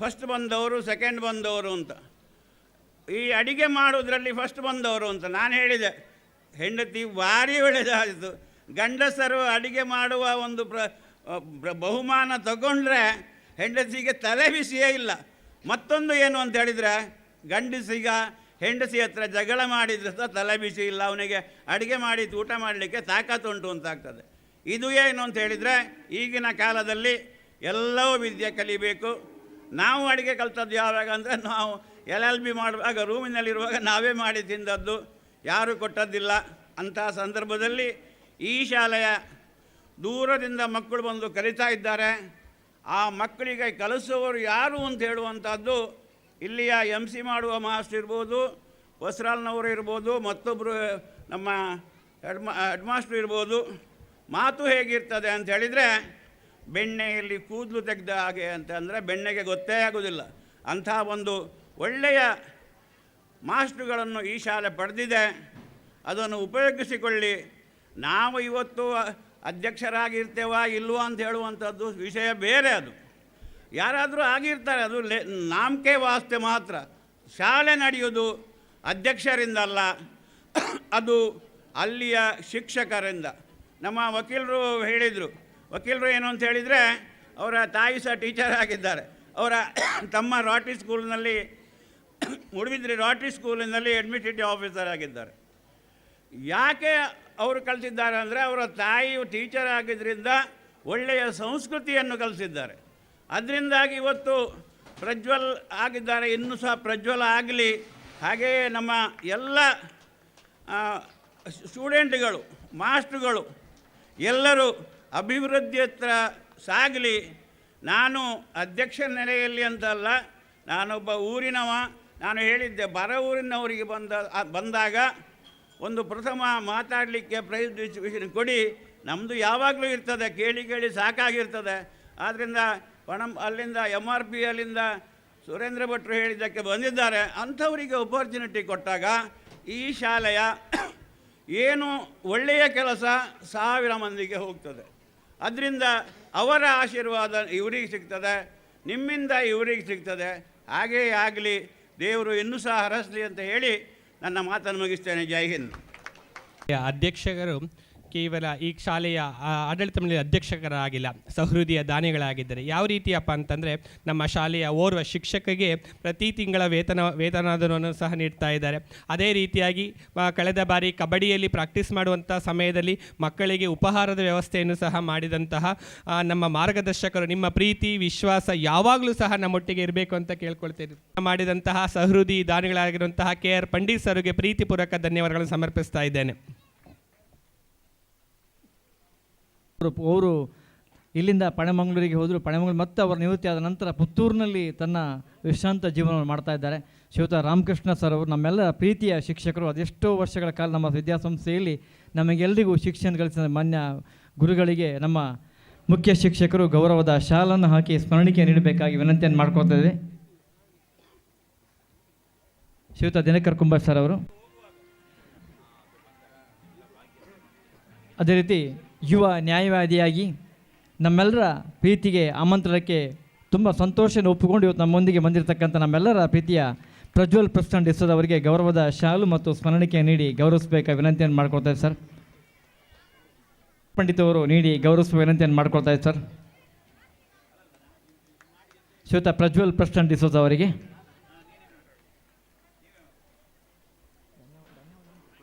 ಫಸ್ಟ್ ಬಂದವರು, ಸೆಕೆಂಡ್ ಬಂದವರು ಅಂತ. ಈ ಅಡಿಗೆ ಮಾಡೋದ್ರಲ್ಲಿ ಫಸ್ಟ್ ಬಂದವರು ಅಂತ ನಾನು ಹೇಳಿದೆ. ಹೆಂಡತಿ ಭಾರಿ ಒಳ್ಳೆಯದಾಯಿತು. ಗಂಡಸರು ಅಡಿಗೆ ಮಾಡುವ ಒಂದು ಬಹುಮಾನ ತಗೊಂಡ್ರೆ ಹೆಂಡತಿಗೆ ತಲೆ ಬಿಸಿಯೇ ಇಲ್ಲ. ಮತ್ತೊಂದು ಏನು ಅಂತ ಹೇಳಿದರೆ, ಗಂಡಸಿಗ ಹೆಂಡತಿ ಹತ್ರ ಜಗಳ ಮಾಡಿದರೆ ಸಹ ತಲೆ ಬಿಸಿ ಇಲ್ಲ, ಅವನಿಗೆ ಅಡುಗೆ ಮಾಡಿ ಊಟ ಮಾಡಲಿಕ್ಕೆ ತಾಕತ್ತುಂಟು ಅಂತಾಗ್ತದೆ. ಇದು ಏನು ಅಂತ ಹೇಳಿದರೆ, ಈಗಿನ ಕಾಲದಲ್ಲಿ ಎಲ್ಲವೂ ವಿದ್ಯೆ ಕಲಿಬೇಕು. ನಾವು ಅಡುಗೆ ಕಲ್ತದ್ದು ಯಾವಾಗ ಅಂದರೆ, ನಾವು LLB ಮಾಡುವಾಗ ರೂಮಿನಲ್ಲಿರುವಾಗ ನಾವೇ ಮಾಡಿ ತಿಂದದ್ದು, ಯಾರೂ ಕೊಟ್ಟದ್ದಿಲ್ಲ. ಅಂತಹ ಸಂದರ್ಭದಲ್ಲಿ ಈ ಶಾಲೆಯ ದೂರದಿಂದ ಮಕ್ಕಳು ಬಂದು ಕಲಿತಾ ಇದ್ದಾರೆ. ಆ ಮಕ್ಕಳಿಗೆ ಕಲಿಸುವವರು ಯಾರು ಅಂತ ಹೇಳುವಂಥದ್ದು ಇಲ್ಲಿಯ MC ಮಾಡುವ ಮಾಸ್ಟರ್ ಇರ್ಬೋದು, ಹೊಸರಾಲ್ನವರು ಇರ್ಬೋದು, ಮತ್ತೊಬ್ಬರು ನಮ್ಮ ಹೆಡ್ ಮಾಸ್ಟ್ರು ಇರ್ಬೋದು. ಮಾತು ಹೇಗಿರ್ತದೆ ಅಂತ ಹೇಳಿದರೆ, ಬೆಣ್ಣೆಯಲ್ಲಿ ಕೂದಲು ತೆಗೆದ ಹಾಗೆ ಅಂತಂದರೆ ಬೆಣ್ಣೆಗೆ ಗೊತ್ತೇ ಆಗೋದಿಲ್ಲ. ಅಂಥ ಒಂದು ಒಳ್ಳೆಯ ಮಾಸ್ಟ್ರುಗಳನ್ನು ಈ ಶಾಲೆ ಪಡೆದಿದೆ. ಅದನ್ನು ಉಪಯೋಗಿಸಿಕೊಳ್ಳಿ. ನಾವು ಇವತ್ತು ಅಧ್ಯಕ್ಷರಾಗಿರ್ತೇವಾ ಇಲ್ವಾ ಅಂತ ಹೇಳುವಂಥದ್ದು ವಿಷಯ ಬೇರೆ. ಅದು ಯಾರಾದರೂ ಆಗಿರ್ತಾರೆ, ಅದು ನಾಮಕೆ ವಾಸ್ತೆ ಮಾತ್ರ. ಶಾಲೆ ನಡೆಯೋದು ಅಧ್ಯಕ್ಷರಿಂದಲ್ಲ, ಅದು ಅಲ್ಲಿಯ ಶಿಕ್ಷಕರಿಂದ. ನಮ್ಮ ವಕೀಲರು ಹೇಳಿದರು, ವಕೀಲರು ಏನು ಅಂತ ಹೇಳಿದರೆ, ಅವರ ತಾಯಿ ಸಹ ಟೀಚರ್ ಆಗಿದ್ದಾರೆ. ಅವರ ತಮ್ಮ ರಾಟಿ ಸ್ಕೂಲ್ನಲ್ಲಿ, ಮೂಡುಬಿದ್ರೆ ರಾಟಿ ಸ್ಕೂಲಿನಲ್ಲಿ ಅಡ್ಮಿನಿಸ್ಟ್ರೇಟಿವ್ ಆಫೀಸರ್ ಆಗಿದ್ದಾರೆ. ಯಾಕೆ ಅವರು ಕಲಿಸಿದ್ದಾರೆ ಅಂದರೆ, ಅವರ ತಾಯಿಯು ಟೀಚರ್ ಆಗಿದ್ದರಿಂದ ಒಳ್ಳೆಯ ಸಂಸ್ಕೃತಿಯನ್ನು ಕಲಿಸಿದ್ದಾರೆ. ಅದರಿಂದಾಗಿ ಇವತ್ತು ಪ್ರಜ್ವಲ್ ಆಗಿದ್ದಾರೆ, ಇನ್ನೂ ಸಹ ಪ್ರಜ್ವಲ ಆಗಲಿ. ಹಾಗೆಯೇ ನಮ್ಮ ಎಲ್ಲ ಸ್ಟೂಡೆಂಟ್ಗಳು, ಮಾಸ್ಟ್ರುಗಳು ಎಲ್ಲರೂ ಅಭಿವೃದ್ಧಿ ಹತ್ರ ಸಾಗಲಿ. ನಾನು ಅಧ್ಯಕ್ಷ ನೆಲೆಯಲ್ಲಿ ಅಂತಲ್ಲ, ನಾನೊಬ್ಬ ಊರಿನವ. ನಾನು ಹೇಳಿದ್ದೆ, ಬರ ಊರಿನವರಿಗೆ ಬಂದಾಗ ಒಂದು ಪ್ರಥಮ ಮಾತಾಡಲಿಕ್ಕೆ ಪ್ರೈಸ್ ಡಿಸ್ಟ್ರಿಬ್ಯೂಷನ್ ಕೊಡಿ. ನಮ್ಮದು ಯಾವಾಗಲೂ ಇರ್ತದೆ, ಕೇಳಿ ಕೇಳಿ ಸಾಕಾಗಿರ್ತದೆ. ಆದ್ದರಿಂದ ಅಲ್ಲಿಂದ MRP ಅಲ್ಲಿಂದ ಸುರೇಂದ್ರ ಭಟ್ರು ಹೇಳಿದ್ದಕ್ಕೆ ಬಂದಿದ್ದಾರೆ. ಅಂಥವರಿಗೆ ಅಪರ್ಚುನಿಟಿ ಕೊಟ್ಟಾಗ ಈ ಶಾಲೆಯ ಏನು ಒಳ್ಳೆಯ ಕೆಲಸ 1000 ಮಂದಿಗೆ ಹೋಗ್ತದೆ. ಅದರಿಂದ ಅವರ ಆಶೀರ್ವಾದ ಇವರಿಗೆ ಸಿಗ್ತದೆ, ನಿಮ್ಮಿಂದ ಇವರಿಗೆ ಸಿಗ್ತದೆ. ಹಾಗೆಯೇ ಆಗಲಿ, ದೇವರು ಇನ್ನೂ ಸಹ ಹರಸಲಿ ಅಂತ ಹೇಳಿ ನನ್ನ ಮಾತನ್ನು ಮುಗಿಸ್ತೇನೆ. ಜೈ ಹಿಂದ್. ಅಧ್ಯಕ್ಷರು ಕೇವಲ ಈ ಶಾಲೆಯ ಆಡಳಿತ ಮಂಡಳಿ ಅಧ್ಯಕ್ಷರಾಗಿಲ್ಲ, ಸಹೃದಯ ದಾನಿಗಳಾಗಿದ್ದಾರೆ. ಯಾವ ರೀತಿಯಪ್ಪ ಅಂತಂದರೆ, ನಮ್ಮ ಶಾಲೆಯ ಓರ್ವ ಶಿಕ್ಷಕಿಗೆ ಪ್ರತಿ ತಿಂಗಳ ವೇತನವನ್ನು ಸಹ ನೀಡ್ತಾ ಇದ್ದಾರೆ. ಅದೇ ರೀತಿಯಾಗಿ ಕಳೆದ ಬಾರಿ ಕಬಡ್ಡಿಯಲ್ಲಿ ಪ್ರಾಕ್ಟೀಸ್ ಮಾಡುವಂಥ ಸಮಯದಲ್ಲಿ ಮಕ್ಕಳಿಗೆ ಉಪಹಾರದ ವ್ಯವಸ್ಥೆಯನ್ನು ಸಹ ಮಾಡಿದಂತಹ ನಮ್ಮ ಮಾರ್ಗದರ್ಶಕರು, ನಿಮ್ಮ ಪ್ರೀತಿ ವಿಶ್ವಾಸ ಯಾವಾಗಲೂ ಸಹ ನಮ್ಮೊಟ್ಟಿಗೆ ಇರಬೇಕು ಅಂತ ಕೇಳ್ಕೊಳ್ತೇನೆ. ಮಾಡಿದಂತಹ ಸಹೃದಯ ದಾನಿಗಳಾಗಿರುವಂತಹ KR ಪಂಡಿತ್ ಸರ್ಗೆ ಪ್ರೀತಿಪೂರ್ವಕ ಧನ್ಯವಾದಗಳನ್ನು ಸಮರ್ಪಿಸ್ತಾ ಇದ್ದೇನೆ. ಅವರು ಇಲ್ಲಿಂದ ಪಣೆಮಂಗಳೂರಿಗೆ ಹೋದರು. ಪಣೆಮಂಗಳೂರು ಮತ್ತೆ ಅವರ ನಿವೃತ್ತಿ ಆದ ನಂತರ ಪುತ್ತೂರಿನಲ್ಲಿ ತನ್ನ ವಿಶ್ರಾಂತ ಜೀವನವನ್ನು ಮಾಡ್ತಾ ಇದ್ದಾರೆ. ಶ್ರೀಯುತ ರಾಮಕೃಷ್ಣ ಸರ್ ಅವರು ನಮ್ಮೆಲ್ಲ ಪ್ರೀತಿಯ ಶಿಕ್ಷಕರು. ಅದೆಷ್ಟೋ ವರ್ಷಗಳ ಕಾಲ ನಮ್ಮ ವಿದ್ಯಾಸಂಸ್ಥೆಯಲ್ಲಿ ನಮಗೆಲ್ಲರಿಗೂ ಶಿಕ್ಷಣ ಕಲಿಸಿದ ಮಾನ್ಯ ಗುರುಗಳಿಗೆ ನಮ್ಮ ಮುಖ್ಯ ಶಿಕ್ಷಕರು ಗೌರವದ ಶಾಲನ್ನು ಹಾಕಿ ಸ್ಮರಣಿಕೆ ನೀಡಬೇಕಾಗಿ ವಿನಂತಿಯನ್ನು ಮಾಡ್ಕೊಳ್ತಾ ಇದ್ದೇವೆ. ಶ್ರೀಯುತ ದಿನಕರ್ ಕುಂಬಾರ್ ಸರ್ ಅವರು. ಅದೇ ರೀತಿ ಯುವ ನ್ಯಾಯವಾದಿಯಾಗಿ ನಮ್ಮೆಲ್ಲರ ಪ್ರೀತಿಗೆ ಆಮಂತ್ರಣಕ್ಕೆ ತುಂಬ ಸಂತೋಷನ ಒಪ್ಪಿಕೊಂಡು ಇವತ್ತು ನಮ್ಮೊಂದಿಗೆ ಬಂದಿರತಕ್ಕಂಥ ನಮ್ಮೆಲ್ಲರ ಪ್ರೀತಿಯ ಪ್ರಜ್ವಲ್ ಪ್ರೆಸಿಡೆಂಟ್ ಇಸೋದ್ ಅವರಿಗೆ ಗೌರವದ ಶಾಲು ಮತ್ತು ಸ್ಮರಣಿಕೆ ನೀಡಿ ಗೌರವಿಸಬೇಕಾದ ವಿನಂತಿಯನ್ನು ಮಾಡ್ಕೊಳ್ತಾರೆ ಸರ್. ಪಂಡಿತ್ ಅವರು ನೀಡಿ ಗೌರವಿಸುವ ವಿನಂತಿಯನ್ನು ಮಾಡ್ಕೊಳ್ತಾರೆ ಸರ್. ಶ್ರೀಯುತ ಪ್ರಜ್ವಲ್ ಪ್ರೆಸಿಡೆಂಟ್ ಇಸೋದ್ ಅವರಿಗೆ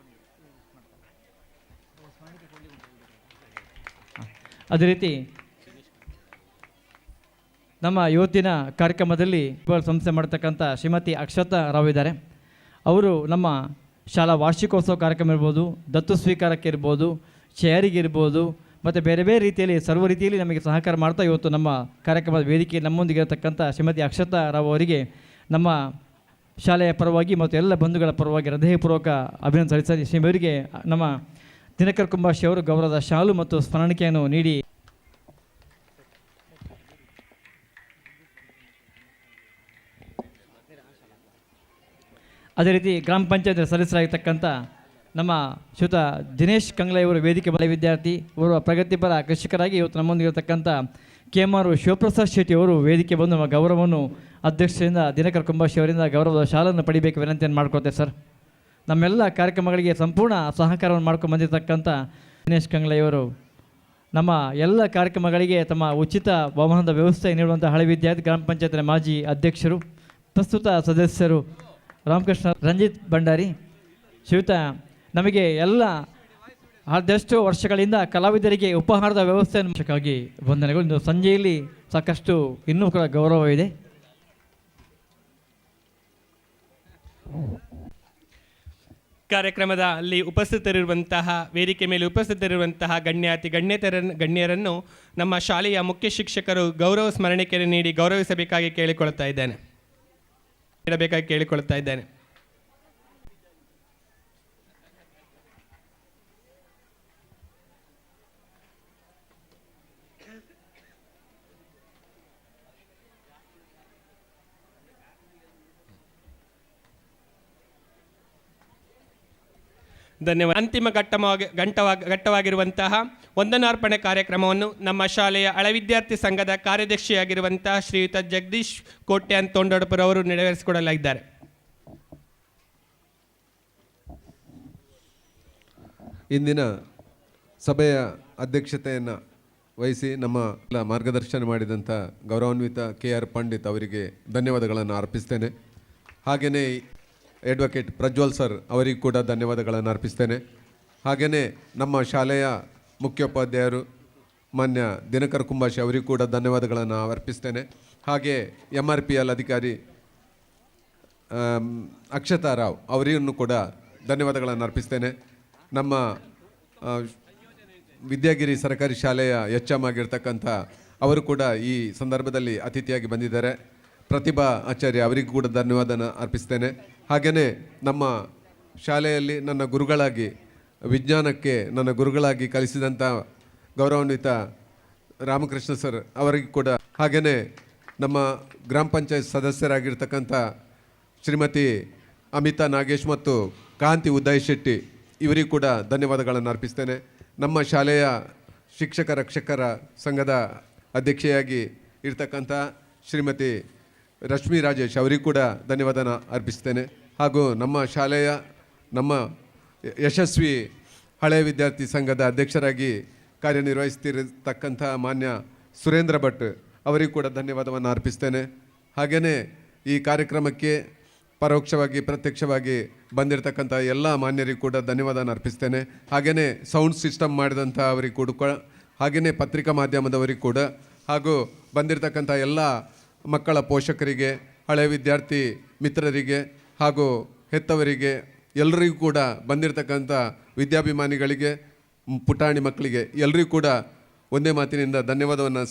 ಅದೇ ರೀತಿ ನಮ್ಮ ಇವತ್ತಿನ ಕಾರ್ಯಕ್ರಮದಲ್ಲಿ ಸಂಸ್ಥೆ ಮಾಡತಕ್ಕಂಥ ಶ್ರೀಮತಿ ಅಕ್ಷತಾ ರಾವ್ ಇದ್ದಾರೆ. ಅವರು ನಮ್ಮ ಶಾಲಾ ವಾರ್ಷಿಕೋತ್ಸವ ಕಾರ್ಯಕ್ರಮ ಇರ್ಬೋದು, ದತ್ತು ಸ್ವೀಕಾರಕ್ಕೆ ಇರ್ಬೋದು, ಚೇರಿಗೆ ಇರ್ಬೋದು ಮತ್ತು ಬೇರೆ ಬೇರೆ ರೀತಿಯಲ್ಲಿ ಸರ್ವ ರೀತಿಯಲ್ಲಿ ನಮಗೆ ಸಹಕಾರ ಮಾಡ್ತಾ ಇವತ್ತು ನಮ್ಮ ಕಾರ್ಯಕ್ರಮದ ವೇದಿಕೆ ನಮ್ಮೊಂದಿಗೆ ಇರತಕ್ಕಂಥ ಶ್ರೀಮತಿ ಅಕ್ಷತಾ ರಾವ್ ಅವರಿಗೆ ನಮ್ಮ ಶಾಲೆಯ ಪರವಾಗಿ ಮತ್ತು ಎಲ್ಲ ಬಂಧುಗಳ ಪರವಾಗಿ ಹೃದಯಪೂರ್ವಕ ಅಭಿನಂದನೆ ಸಲ್ಲಿಸಿ ಶ್ರೀಮತಿಯವರಿಗೆ ನಮ್ಮ ದಿನಕರ್ ಕುಂಬಾಶಿ ಅವರು ಗೌರವದ ಶಾಲು ಮತ್ತು ಸ್ಮರಣಿಕೆಯನ್ನು ನೀಡಿ ಅದೇ ರೀತಿ ಗ್ರಾಮ ಪಂಚಾಯತ್ ಸದಸ್ಯರಾಗಿರ್ತಕ್ಕಂಥ ನಮ್ಮ ಶ್ರೀಯುತ ದಿನೇಶ್ ಕಂಗ್ಲೆ ಇವರು ವೇದಿಕೆ ಬಲ ವಿದ್ಯಾರ್ಥಿ, ಇವರು ಪ್ರಗತಿಪರ ಕೃಷಿಕರಾಗಿ ಇವತ್ತು ನಮ್ಮೊಂದಿಗಿರತಕ್ಕಂಥ KMR ಶಿವಪ್ರಸಾದ್ ಶೆಟ್ಟಿ ಅವರು ವೇದಿಕೆ ಬಂದು ನಮ್ಮ ಗೌರವವನ್ನು ಅಧ್ಯಕ್ಷರಿಂದ ದಿನಕರ್ ಕುಂಬಾಶಿ ಅವರಿಂದ ಗೌರವದ ಶಾಲನ್ನು ಪಡಿಬೇಕು ವಿನಂತಿಯನ್ನು ಮಾಡ್ಕೊಳ್ತೇವೆ ಸರ್. ನಮ್ಮೆಲ್ಲ ಕಾರ್ಯಕ್ರಮಗಳಿಗೆ ಸಂಪೂರ್ಣ ಸಹಕಾರವನ್ನು ಮಾಡ್ಕೊಂಡು ಬಂದಿರತಕ್ಕಂಥ ದಿನೇಶ್ ಕಂಗ್ಲೆ ಇವರು ನಮ್ಮ ಎಲ್ಲ ಕಾರ್ಯಕ್ರಮಗಳಿಗೆ ತಮ್ಮ ಉಚಿತ ವಾಹನದ ವ್ಯವಸ್ಥೆ ನೀಡುವಂಥ ಹಳೆ ವಿದ್ಯಾರ್ಥಿ ಗ್ರಾಮ ಪಂಚಾಯತ್ನ ಮಾಜಿ ಅಧ್ಯಕ್ಷರು, ಪ್ರಸ್ತುತ ಸದಸ್ಯರು ರಾಮಕೃಷ್ಣ ರಂಜಿತ್ ಭಂಡಾರಿ, ಶ್ರೀಯುತ ನಮಗೆ ಎಲ್ಲ ಅದೆಷ್ಟೋ ವರ್ಷಗಳಿಂದ ಕಲಾವಿದರಿಗೆ ಉಪಹಾರದ ವ್ಯವಸ್ಥೆಗಾಗಿ ವಂದನೆಗಳು. ಇಂದು ಸಂಜೆಯಲ್ಲಿ ಸಾಕಷ್ಟು ಇನ್ನೂ ಕೂಡ ಗೌರವ ಇದೆ. ಕಾರ್ಯಕ್ರಮದಲ್ಲಿ ಉಪಸ್ಥಿತರಿರುವಂತಹ ವೇದಿಕೆ ಮೇಲೆ ಉಪಸ್ಥಿತರಿರುವಂತಹ ಗಣ್ಯರನ್ನು ನಮ್ಮ ಶಾಲೆಯ ಮುಖ್ಯ ಶಿಕ್ಷಕರು ಗೌರವ ಸ್ಮರಣಿಕೆಯನ್ನು ನೀಡಿ ಗೌರವಿಸಬೇಕಾಗಿ ಕೇಳಿಕೊಳ್ತಾ ಇದ್ದೇನೆ. ಧನ್ಯವಾದ. ಅಂತಿಮ ಘಟ್ಟವಾಗಿರುವಂತಹ ವಂದನಾರ್ಪಣೆ ಕಾರ್ಯಕ್ರಮವನ್ನು ನಮ್ಮ ಶಾಲೆಯ ಹಳೆ ವಿದ್ಯಾರ್ಥಿ ಸಂಘದ ಕಾರ್ಯದರ್ಶಿಯಾಗಿರುವಂತಹ ಶ್ರೀಯುತ ಜಗದೀಶ್ ಕೋಟ್ಯಾನ್ ತೊಂಡೋಡಪುರವರು ನೆರವೇರಿಸಿಕೊಡಲಿದ್ದಾರೆ. ಇಂದಿನ ಸಭೆಯ ಅಧ್ಯಕ್ಷತೆಯನ್ನು ವಹಿಸಿ ನಮ್ಮ ಮಾರ್ಗದರ್ಶನ ಮಾಡಿದಂಥ ಗೌರವಾನ್ವಿತ KR ಪಂಡಿತ್ ಅವರಿಗೆ ಧನ್ಯವಾದಗಳನ್ನು ಅರ್ಪಿಸ್ತೇನೆ. ಹಾಗೆಯೇ ಅಡ್ವೊಕೇಟ್ ಪ್ರಜ್ವಲ್ ಸರ್ ಅವರಿಗೂ ಕೂಡ ಧನ್ಯವಾದಗಳನ್ನು ಅರ್ಪಿಸ್ತೇನೆ. ಹಾಗೆಯೇ ನಮ್ಮ ಶಾಲೆಯ ಮುಖ್ಯೋಪಾಧ್ಯಾಯರು ಮಾನ್ಯ ದಿನಕರ್ ಕುಂಬಾಶಿ ಅವರಿಗೂ ಕೂಡ ಧನ್ಯವಾದಗಳನ್ನು ಅರ್ಪಿಸ್ತೇನೆ. ಹಾಗೆ MRPL ಅಧಿಕಾರಿ ಅಕ್ಷತಾ ರಾವ್ ಅವರಿಗೂ ಕೂಡ ಧನ್ಯವಾದಗಳನ್ನು ಅರ್ಪಿಸ್ತೇನೆ. ನಮ್ಮ ವಿದ್ಯಾಗಿರಿ ಸರ್ಕಾರಿ ಶಾಲೆಯ HM ಆಗಿರ್ತಕ್ಕಂಥ ಅವರು ಕೂಡ ಈ ಸಂದರ್ಭದಲ್ಲಿ ಅತಿಥಿಯಾಗಿ ಬಂದಿದ್ದಾರೆ. ಪ್ರತಿಭಾ ಆಚಾರ್ಯ ಅವರಿಗೂ ಕೂಡ ಧನ್ಯವಾದನ ಅರ್ಪಿಸ್ತೇನೆ. ಹಾಗೆಯೇ ನಮ್ಮ ಶಾಲೆಯಲ್ಲಿ ನನ್ನ ಗುರುಗಳಾಗಿ ವಿಜ್ಞಾನಕ್ಕೆ ನನ್ನ ಗುರುಗಳಾಗಿ ಕಲಿಸಿದಂಥ ಗೌರವಾನ್ವಿತ ರಾಮಕೃಷ್ಣ ಸರ್ ಅವರಿಗೂ ಕೂಡ, ಹಾಗೆಯೇ ನಮ್ಮ ಗ್ರಾಮ ಪಂಚಾಯತ್ ಸದಸ್ಯರಾಗಿರ್ತಕ್ಕಂಥ ಶ್ರೀಮತಿ ಅಮಿತಾ ನಾಗೇಶ್ ಮತ್ತು ಕಾಂತಿ ಉದಯ್ ಶೆಟ್ಟಿ ಇವರಿಗೂ ಕೂಡ ಧನ್ಯವಾದಗಳನ್ನು ಅರ್ಪಿಸ್ತೇನೆ. ನಮ್ಮ ಶಾಲೆಯ ಶಿಕ್ಷಕ ರಕ್ಷಕರ ಸಂಘದ ಅಧ್ಯಕ್ಷೆಯಾಗಿ ಇರ್ತಕ್ಕಂಥ ಶ್ರೀಮತಿ ರಶ್ಮಿ ರಾಜೇಶ್ ಅವರಿಗೂ ಕೂಡ ಧನ್ಯವಾದನ ಅರ್ಪಿಸ್ತೇನೆ. ಹಾಗೂ ನಮ್ಮ ಶಾಲೆಯ ನಮ್ಮ ಯಶಸ್ವಿ ಹಳೆ ವಿದ್ಯಾರ್ಥಿ ಸಂಘದ ಅಧ್ಯಕ್ಷರಾಗಿ ಕಾರ್ಯನಿರ್ವಹಿಸ್ತಿರತಕ್ಕಂಥ ಮಾನ್ಯ ಸುರೇಂದ್ರ ಭಟ್ ಅವರಿಗೂ ಕೂಡ ಧನ್ಯವಾದವನ್ನು ಅರ್ಪಿಸ್ತೇನೆ. ಹಾಗೆಯೇ ಈ ಕಾರ್ಯಕ್ರಮಕ್ಕೆ ಪರೋಕ್ಷವಾಗಿ ಪ್ರತ್ಯಕ್ಷವಾಗಿ ಬಂದಿರತಕ್ಕಂಥ ಎಲ್ಲ ಮಾನ್ಯರಿಗೂ ಕೂಡ ಧನ್ಯವಾದನ ಅರ್ಪಿಸ್ತೇನೆ. ಹಾಗೆಯೇ ಸೌಂಡ್ ಸಿಸ್ಟಮ್ ಮಾಡಿದಂಥ ಅವರಿಗೂ ಕೂಡ, ಹಾಗೆಯೇ ಪತ್ರಿಕಾ ಮಾಧ್ಯಮದವರಿಗೂ ಕೂಡ, ಹಾಗೂ ಬಂದಿರತಕ್ಕಂಥ ಎಲ್ಲ ಮಕ್ಕಳ ಪೋಷಕರಿಗೆ, ಹಳೆ ವಿದ್ಯಾರ್ಥಿ ಮಿತ್ರರಿಗೆ ಹಾಗೂ ಹೆತ್ತವರಿಗೆ ಎಲ್ಲರಿಗೂ ಕೂಡ, ಬಂದಿರತಕ್ಕಂಥ ವಿದ್ಯಾಭಿಮಾನಿಗಳಿಗೆ, ಪುಟಾಣಿ ಮಕ್ಕಳಿಗೆ ಎಲ್ಲರಿಗೂ ಕೂಡ ಒಂದೇ ಮಾತಿನಿಂದ ಧನ್ಯವಾದವನ್ನು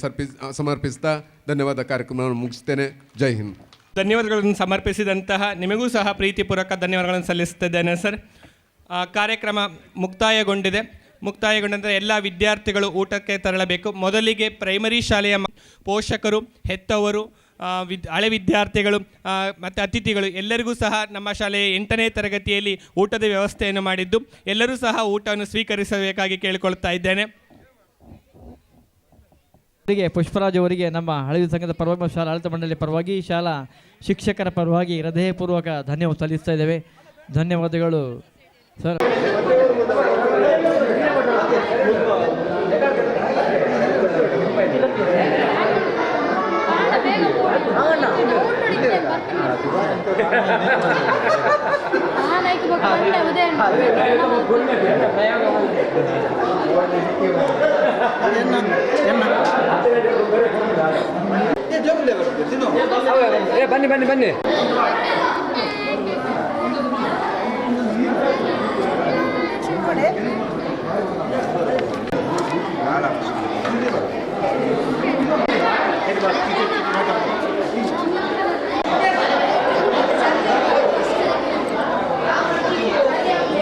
ಸಮರ್ಪಿಸ್ತಾ ಧನ್ಯವಾದ ಕಾರ್ಯಕ್ರಮವನ್ನು ಮುಗಿಸ್ತೇನೆ. ಜೈ ಹಿಂದ್. ಧನ್ಯವಾದಗಳನ್ನು ಸಮರ್ಪಿಸಿದಂತಹ ನಿಮಗೂ ಸಹ ಪ್ರೀತಿಪೂರ್ವಕ ಧನ್ಯವಾದಗಳನ್ನು ಸಲ್ಲಿಸುತ್ತಿದ್ದೇನೆ ಸರ್. ಕಾರ್ಯಕ್ರಮ ಮುಕ್ತಾಯಗೊಂಡಂತೆ ಎಲ್ಲ ವಿದ್ಯಾರ್ಥಿಗಳು ಊಟಕ್ಕೆ ತೆರಳಬೇಕು. ಮೊದಲಿಗೆ ಪ್ರೈಮರಿ ಶಾಲೆಯ ಪೋಷಕರು, ಹೆತ್ತವರು ಹಳೆ ವಿದ್ಯಾರ್ಥಿಗಳು ಮತ್ತು ಅತಿಥಿಗಳು ಎಲ್ಲರಿಗೂ ಸಹ ನಮ್ಮ ಶಾಲೆಯ 8ನೇ ತರಗತಿಯಲ್ಲಿ ಊಟದ ವ್ಯವಸ್ಥೆಯನ್ನು ಮಾಡಿದ್ದು ಎಲ್ಲರೂ ಸಹ ಊಟವನ್ನು ಸ್ವೀಕರಿಸಬೇಕಾಗಿ ಕೇಳಿಕೊಳ್ತಾ ಇದ್ದೇನೆ. ಪುಷ್ಪರಾಜ್ ಅವರಿಗೆ ನಮ್ಮ ಹಳೆ ಸಂಘದ ಪರವಾಗಿ ಮತ್ತು ಶಾಲಾ ಆಡಳಿತ ಮಂಡಳಿ ಪರವಾಗಿ ಶಾಲಾ ಶಿಕ್ಷಕರ ಪರವಾಗಿ ಹೃದಯಪೂರ್ವಕ ಧನ್ಯವಾದ ಸಲ್ಲಿಸ್ತಾ ಇದ್ದೇವೆ. ಧನ್ಯವಾದಗಳು ಸರ್. ಬನ್ನಿ ಬನ್ನಿ ಬನ್ನಿ. ನಾಲ್ಕು